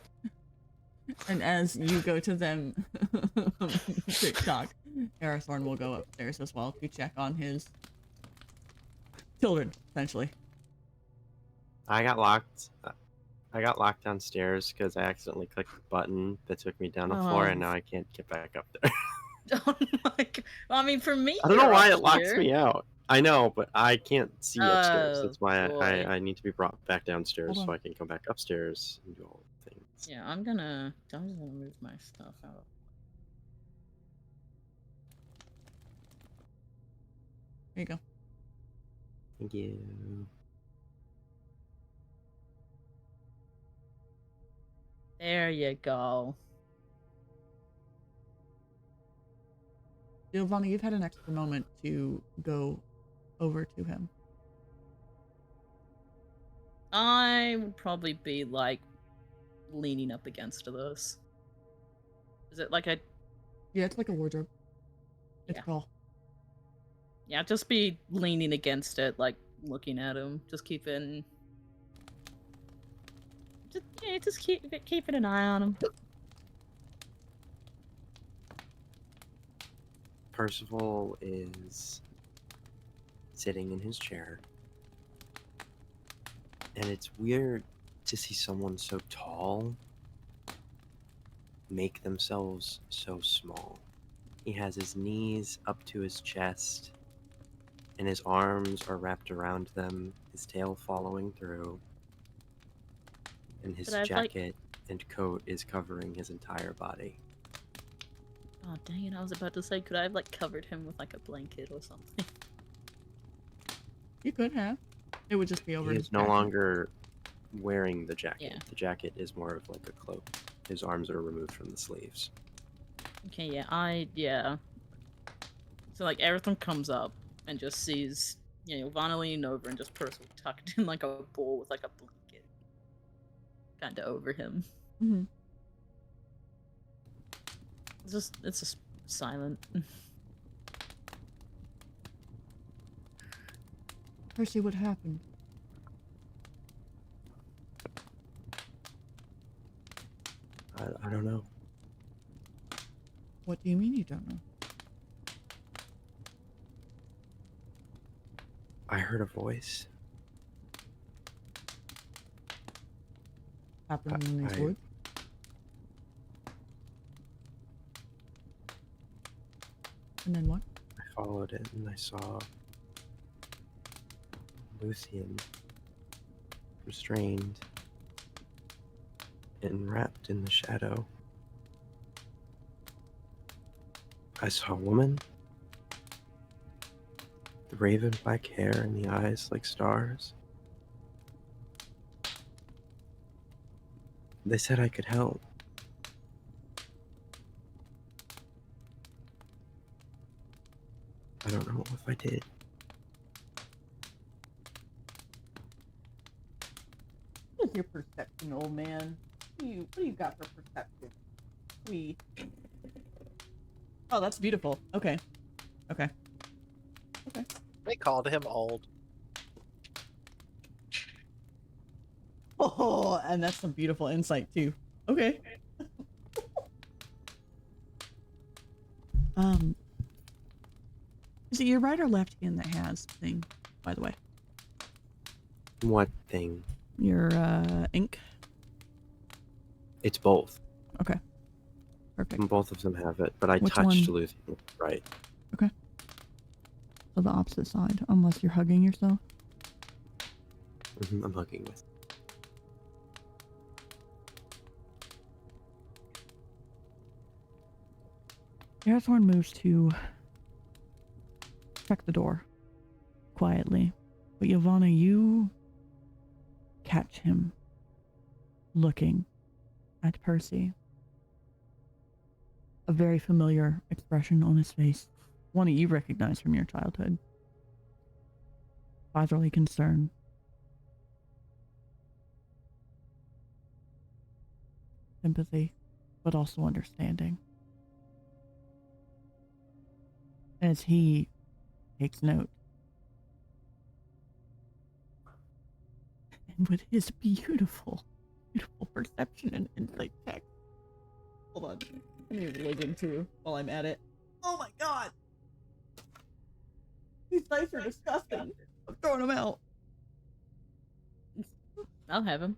And as you go to them, TikTok, Arathorn will go upstairs as well to check on his children, essentially. I got locked. I got locked downstairs because I accidentally clicked the button that took me down the floor, and now I can't get back up there. Oh my God. Well, I mean, for me, I don't know you're why up it locks here. me out. I know, but I can't see upstairs. That's why boy. I need to be brought back downstairs Hold so on. I can come back upstairs and do all the things. Yeah, I'm just gonna move my stuff out. There you go. Thank you. There you go. Ylvanna, you've had an extra moment to go over to him. I would probably be like leaning up against this. Is it like a Yeah, it's like a wardrobe. It's Yeah. tall. yeah, just be leaning against it, like looking at him, just keeping keeping an eye on him. Percival is sitting in his chair, and it's weird to see someone so tall make themselves so small. He has his knees up to his chest, and his arms are wrapped around them, his tail following through, and his But I'd like- jacket and coat is covering his entire body. Oh dang it! I was about to say, could I have like covered him with like a blanket or something? You could have. It would just be over He his is no jacket. longer wearing the jacket. Yeah. The jacket is more of like a cloak. His arms are removed from the sleeves. Okay, yeah. So like everything comes up and just sees, Ylvanna leaning over and just Percival tucked in like a ball with like a blanket, kind of over him. Mm-hmm. It's just silent. Percy, what happened? I don't know. What do you mean you don't know? I heard a voice. Happened in these I- woods? And then what? I followed it and I saw Luthien restrained and wrapped in the shadow. I saw a woman, the raven black hair and the eyes like stars. They said I could help. I don't know if I did. What is your perception, old man? What do you got for perception? Oh, that's beautiful. Okay. Okay. Okay. They called him old. Oh, and that's some beautiful insight too. Okay. Is it your right or left hand that has the thing, by the way? What thing? Your ink? It's both. Okay. Perfect. Both of them have it, but I Which touched one? Luthien, right? Okay. So the opposite side, unless you're hugging yourself. I'm hugging with. Arathorn moves to check the door quietly, but Ylvanna, you catch him looking at Percy. A very familiar expression on his face, one that you recognize from your childhood. Fatherly concern. Sympathy, but also understanding. As he takes note. And with his beautiful, beautiful perception and insight check. Hold on. Let me religion too while I'm at it. Oh my god! These dice are disgusting. I'm throwing them out. I'll have him.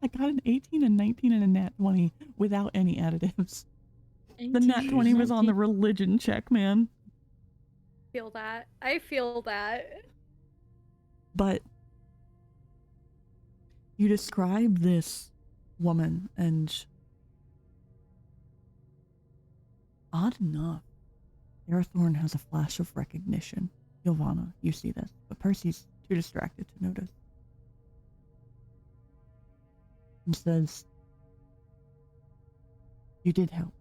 I got an 18, a 19, and a nat 20 without any additives. The nat 20 was on the religion check, man. Feel that. I feel that. But you describe this woman, and odd enough, Arathorn has a flash of recognition. Ylvanna, you see this, but Percy's too distracted to notice. And says, you did help.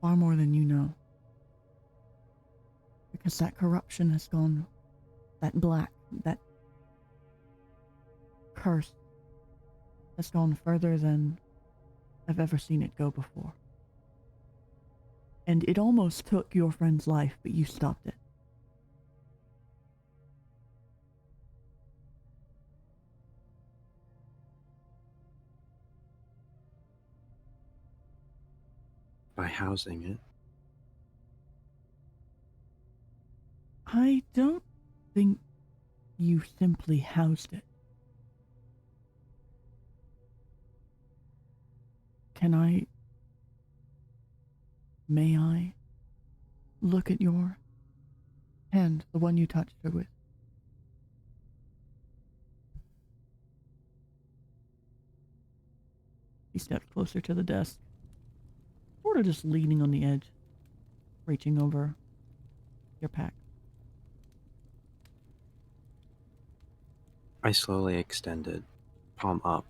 Far more than you know. Because that corruption has gone, that curse has gone further than I've ever seen it go before. And it almost took your friend's life, but you stopped it. By housing it. I don't think you simply housed it. May I look at your hand, the one you touched her with? He steps closer to the desk, sort of just leaning on the edge, reaching over your pack. I slowly extended, palm up.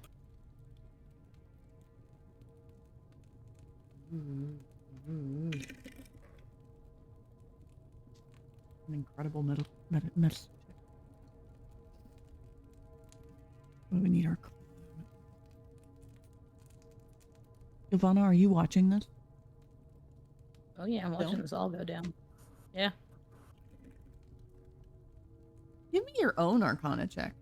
An incredible medicine check. We need our... Ylvanna, are you watching this? Oh yeah, I'm watching this all go down. Yeah. Give me your own Arcana check.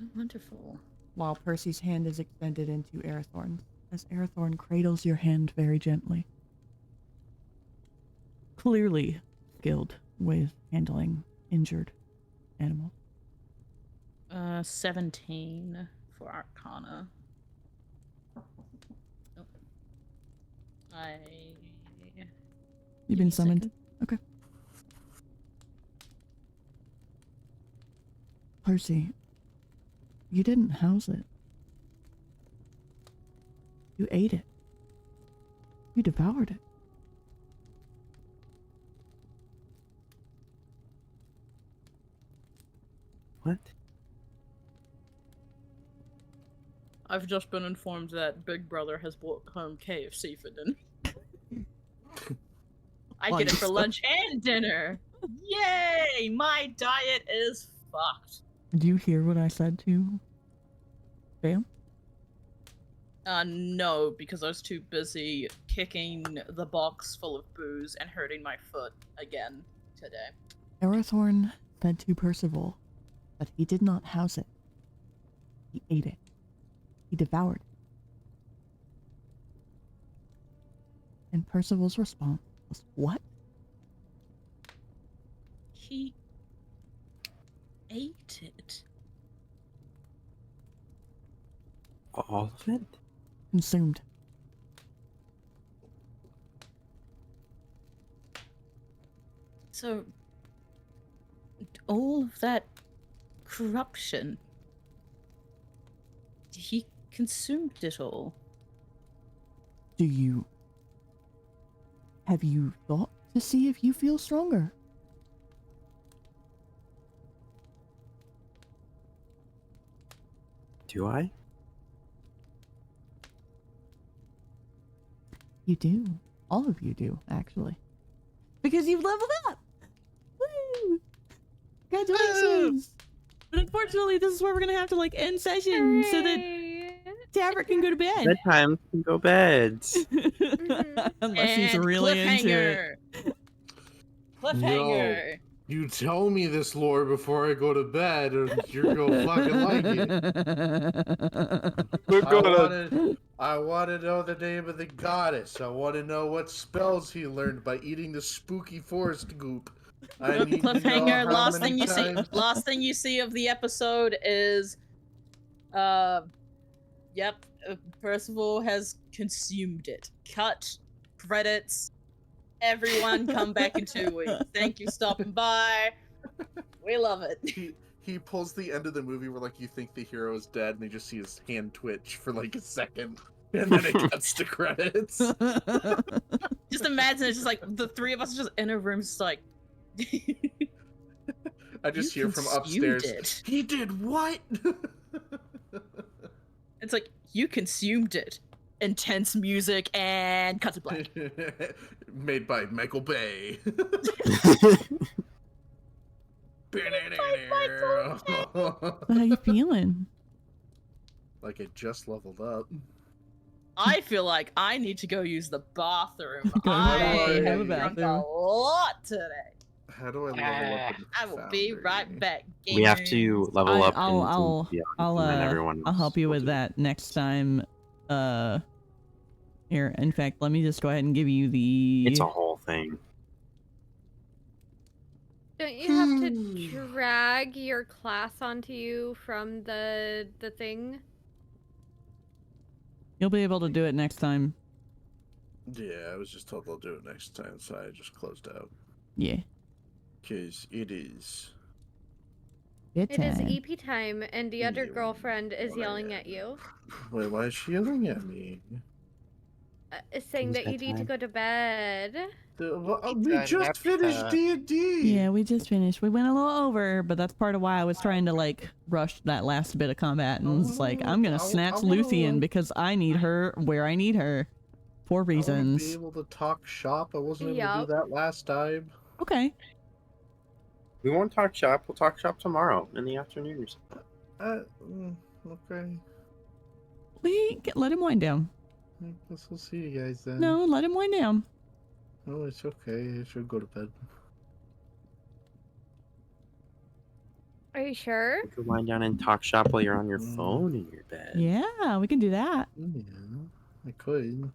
Oh, wonderful. While Percy's hand is extended into Arathorn's, as Arathorn cradles your hand very gently. Clearly skilled with handling injured animals. 17 for Arcana. Oh. You've been summoned? Okay. Percy, you didn't house it. You ate it. You devoured it. What? I've just been informed that Big Brother has brought home KFC for dinner. I get it for lunch and dinner. Yay! My diet is fucked. Do you hear what I said to Bam? No, because I was too busy kicking the box full of booze and hurting my foot again today. Arathorn said to Percival that he did not house it. He ate it. He devoured it. And Percival's response was, what? He ate it. All of it? Consumed. So, all of that corruption, he consumed it all. Have you thought to see if you feel stronger? Do I? You do. All of you do, actually. Because you've leveled up! Woo! Congratulations! But unfortunately, this is where we're gonna have to, like, end session so that Tavrick can go to bed. Bedtime can go beds. Unless he's really into it. Cliffhanger! No, you tell me this lore before I go to bed, or you're gonna fucking like it. I want to know the name of the goddess. I want to know what spells he learned by eating the spooky forest goop. I need Cliffhanger. to know Last thing you see. times... Last thing you see of the episode is, Percival has consumed it. Cut. Credits. Everyone, come back in 2 weeks. Thank you, stopping by. We love it. He pulls the end of the movie where, like, you think the hero is dead, and they just see his hand twitch for like a second, and then it cuts to credits. Just imagine it's just like the three of us just in a room, just like. I just hear from upstairs. He did what? It's like you consumed it. Intense music and cut to black. Made by Michael Bay. How you feeling? Like it just leveled up. I feel like I need to go use the bathroom. Go I to the have bathroom. drunk a lot today. How do I level up? I will be right back. We have to level up. I'll everyone help you with that next time. Here, in fact, let me just go ahead and give you the. It's a whole thing. Don't you have to drag your class onto you from the thing? You'll be able to do it next time. Yeah, I was just told they'll do it next time, so I just closed out. Yeah. Because it is. It is EP time, and the other girlfriend is yelling at you. Wait, why is she yelling at me? Saying that you need to go to bed. We just finished D&D! Yeah, we just finished. We went a little over, but that's part of why I was trying to, like, rush that last bit of combat. And it's like, I'm gonna snatch Luthien because I need her where I need her. For reasons. I want to be able to talk shop. I wasn't able to do that last time. Okay. We won't talk shop. We'll talk shop tomorrow in the afternoon. Okay. Let him wind down. I guess we'll see you guys then. No, let him wind down. Oh, it's okay. I should go to bed. Are you sure? You can wind down and talk shop while you're on your phone in your bed. Yeah, we can do that. Yeah, I could.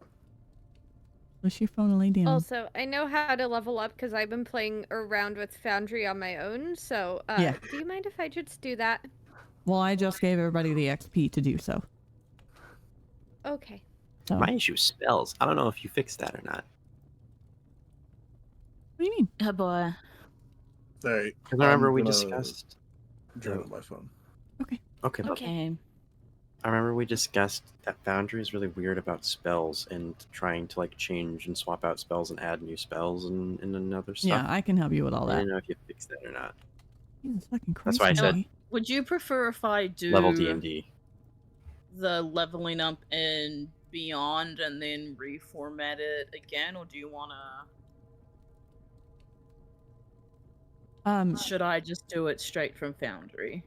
Push your phone and lay down. Also, I know how to level up because I've been playing around with Foundry on my own, so Yeah. Do you mind if I just do that? Well, I just gave everybody the XP to do so. Okay. So. My issue is spells. I don't know if you fixed that or not. What do you mean? Oh boy. Alright. Because I remember we discussed. Join on my phone. Okay. Okay. I remember we discussed that Foundry is really weird about spells and trying to like change and swap out spells and add new spells and another stuff. Yeah, I can help you with all I that. don't know if you fixed that or not. Jesus fucking Christ. That's why I said Would you prefer if I do level D&D. the leveling up in Beyond and then reformat it again, or do you wanna? Should I just do it straight from Foundry?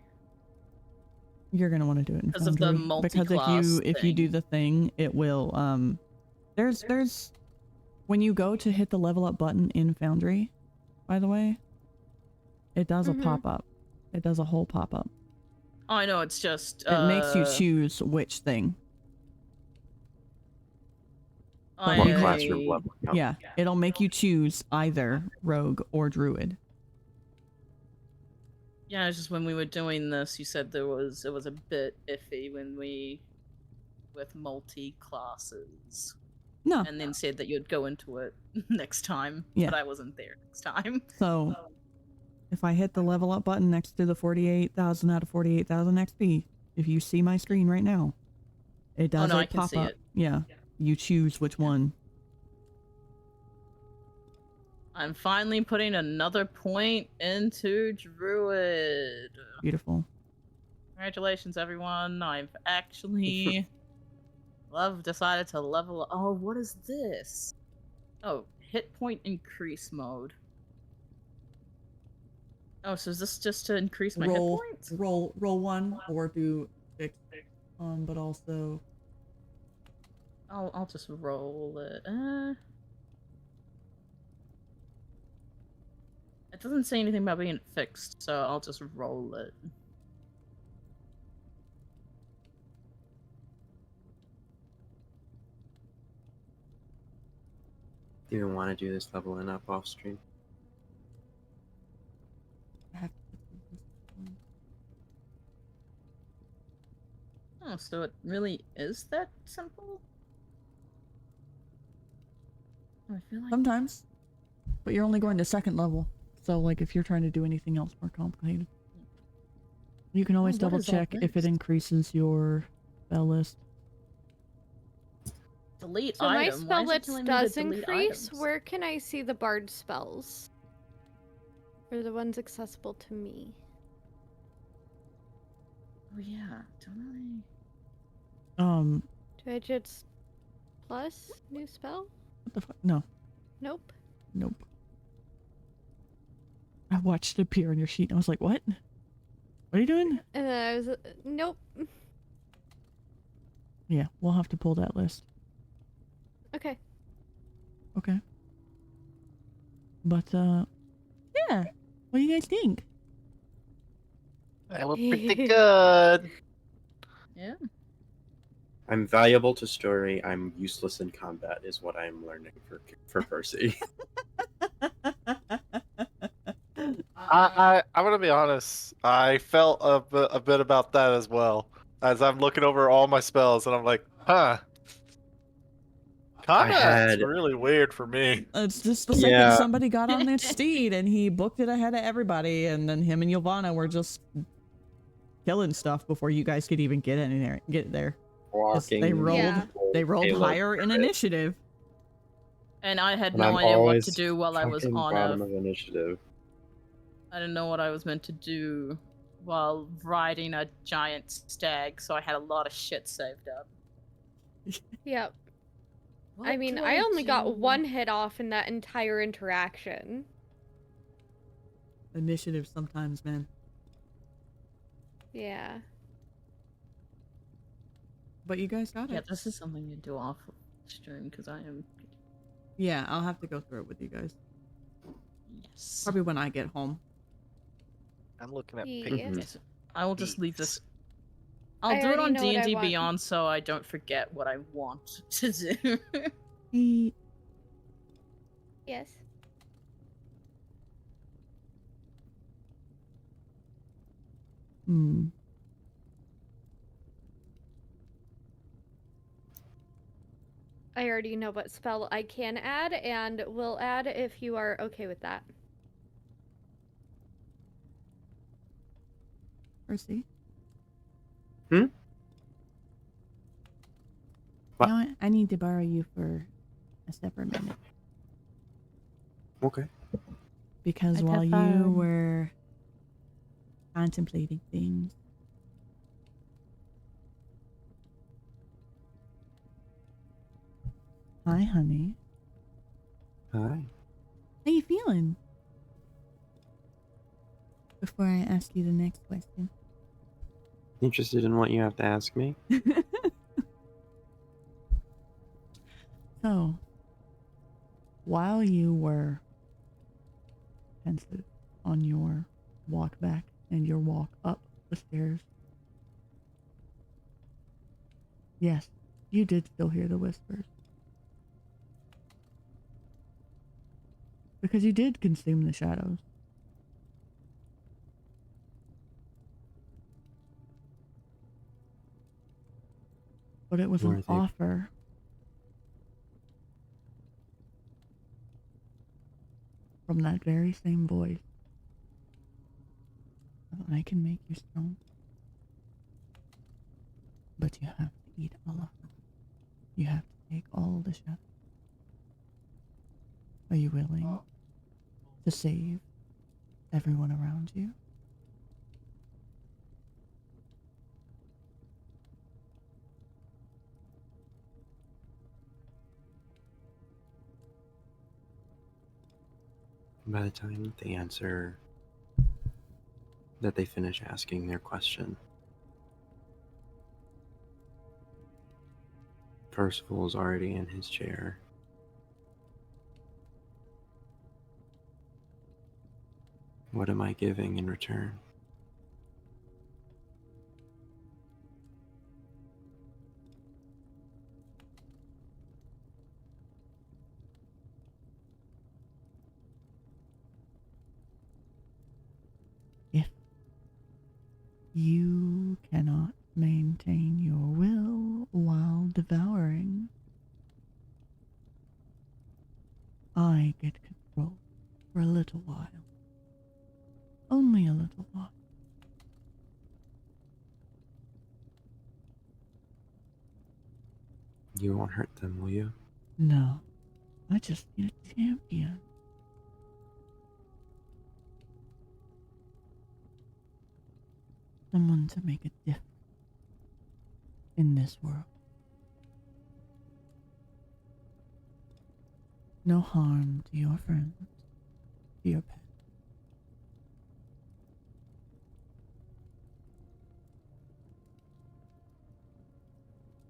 You're gonna want to do it in Because of the Foundry because multi-class if you do thing. the thing, it will there's when you go to hit the level up button in Foundry, by the way, it does a pop up. It does a whole pop up. Oh, I know, it's just It makes you choose which thing. One classroom level. Yep. Yeah, it'll make you choose either Rogue or Druid. Yeah, it's just when we were doing this, you said it was a bit iffy when we with multi classes. No. And then said that you'd go into it next time, Yeah. but I wasn't there next time. So, if I hit the level up button next to the 48,000 out of 48,000 XP, if you see my screen right now, it does I can pop see up. it. Yeah, you choose which one. I'm finally putting another point into Druid. Beautiful. Congratulations, everyone. I've actually decided to level up. Oh, what is this? Oh, hit point increase mode. Oh, so is this just to increase my hit points? Roll one or do 6, but also I'll just roll it. It doesn't say anything about being fixed, so I'll just roll it. Do you want to do this leveling up off stream? Oh, so it really is that simple? I feel like sometimes, but you're only going to 2nd level. So, like, if you're trying to do anything else more complicated, you can always double check if it increases your spell list. Delete So my item. spell Why is it list telling me to does delete increase. items? Where can I see the bard spells? Or the ones accessible to me? Oh yeah, don't Do I just plus new spell? What the fuck? No. Nope. Nope. I watched it appear on your sheet and I was like, what? What are you doing? And then I was nope. Yeah, we'll have to pull that list. Okay. Okay. But, yeah. What do you guys think? That was pretty good. Yeah. I'm valuable to story. I'm useless in combat, is what I'm learning for Percy. I'm gonna be honest. I felt a bit about that as well. As I'm looking over all my spells, and I'm like, huh. Combat's really weird for me. It's just the second somebody got on that steed and he booked it ahead of everybody, and then him and Ylvanna were just killing stuff before you guys could even get in there. Get there. They rolled higher in initiative. And I had And no I'm idea what to always do while I was fucking on bottom of initiative. I didn't know what I was meant to do while riding a giant stag, so I had a lot of shit saved up. Yep. What I mean, do I only do? got one hit off in that entire interaction. Initiative sometimes, man. Yeah. But you guys got it. Yeah, this is something you do off stream because I am. Yeah, I'll have to go through it with you guys. Yes. Probably when I get home. I'm looking at Yes. I will just leave this. I I'll do it already on know what I D&D want. Beyond so I don't forget what I want to do. Yes. I already know what spell I can add and will add if you are okay with that. Percy? Hmm? You know what? I need to borrow you for a separate minute. Okay. Because I'd while have you fun. were contemplating things, Hi, honey. Hi. How you feeling? Before I ask you the next question. Interested in what you have to ask me? So, while you were pensive on your walk back and your walk up the stairs, yes, you did still hear the whispers. Because you did consume the shadows. But it was an offer from that very same voice. I can make you strong. But you have to eat all of them. You have to take all the shadows. Are you willing to save everyone around you? By the time they answer, that they finish asking their question, Percival is already in his chair. What am I giving in return? If you cannot maintain your will while devouring, I get control for a little while. Only a little while. You won't hurt them, will you? No, I just need a champion. Someone to make a difference in this world. No harm to your friends, to your pets.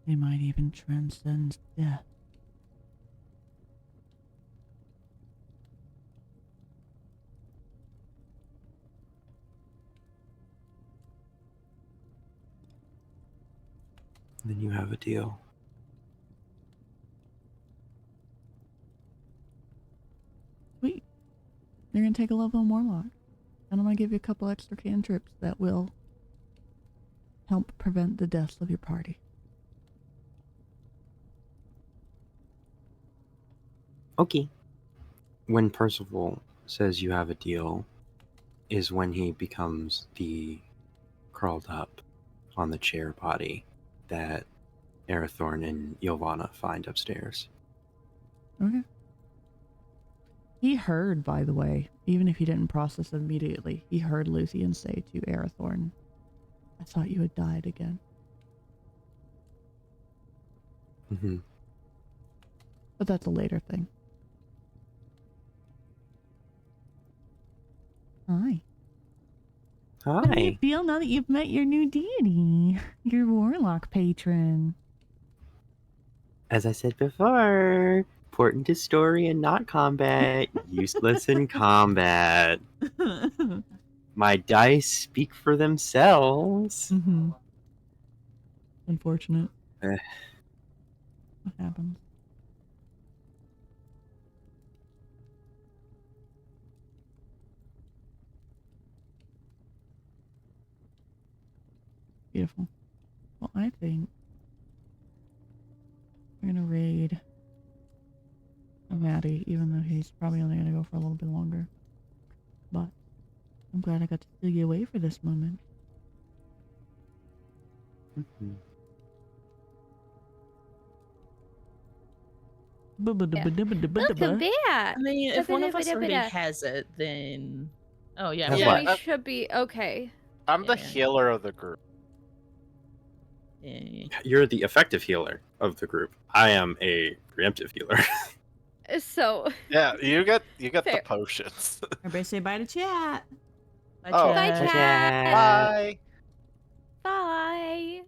They might even transcend death. Then you have a deal. Sweet. You're gonna take a level in Warlock. And I'm gonna give you a couple extra cantrips that will help prevent the deaths of your party. Okay. When Percival says you have a deal, is when he becomes the curled up on the chair body that Arathorn and Ylvanna find upstairs. Okay. He heard, by the way, even if he didn't process it immediately, he heard Luthien say to Arathorn, I thought you had died again. Mm-hmm. But that's a later thing. Hi. Hi. How do you feel now that you've met your new deity? Your warlock patron. As I said before, important to story and not combat, useless in combat. My dice speak for themselves. Mm-hmm. Unfortunate. Eh. What happens? Beautiful. Well, I think we're gonna raid Maddie, even though he's probably only gonna go for a little bit longer. But I'm glad I got to steal you away for this moment. Mm-hmm. Welcome back. I mean, if one of us already has it, then yeah, then we should be okay. I'm the healer of the group. Yeah. I'm the healer of the group. Yeah. I'm the healer of the group. You're the effective healer of the group. I am a preemptive healer. So Yeah, you get the Fair. potions. Everybody say bye to chat. Bye, Oh. bye, chat. chat. Bye. Bye.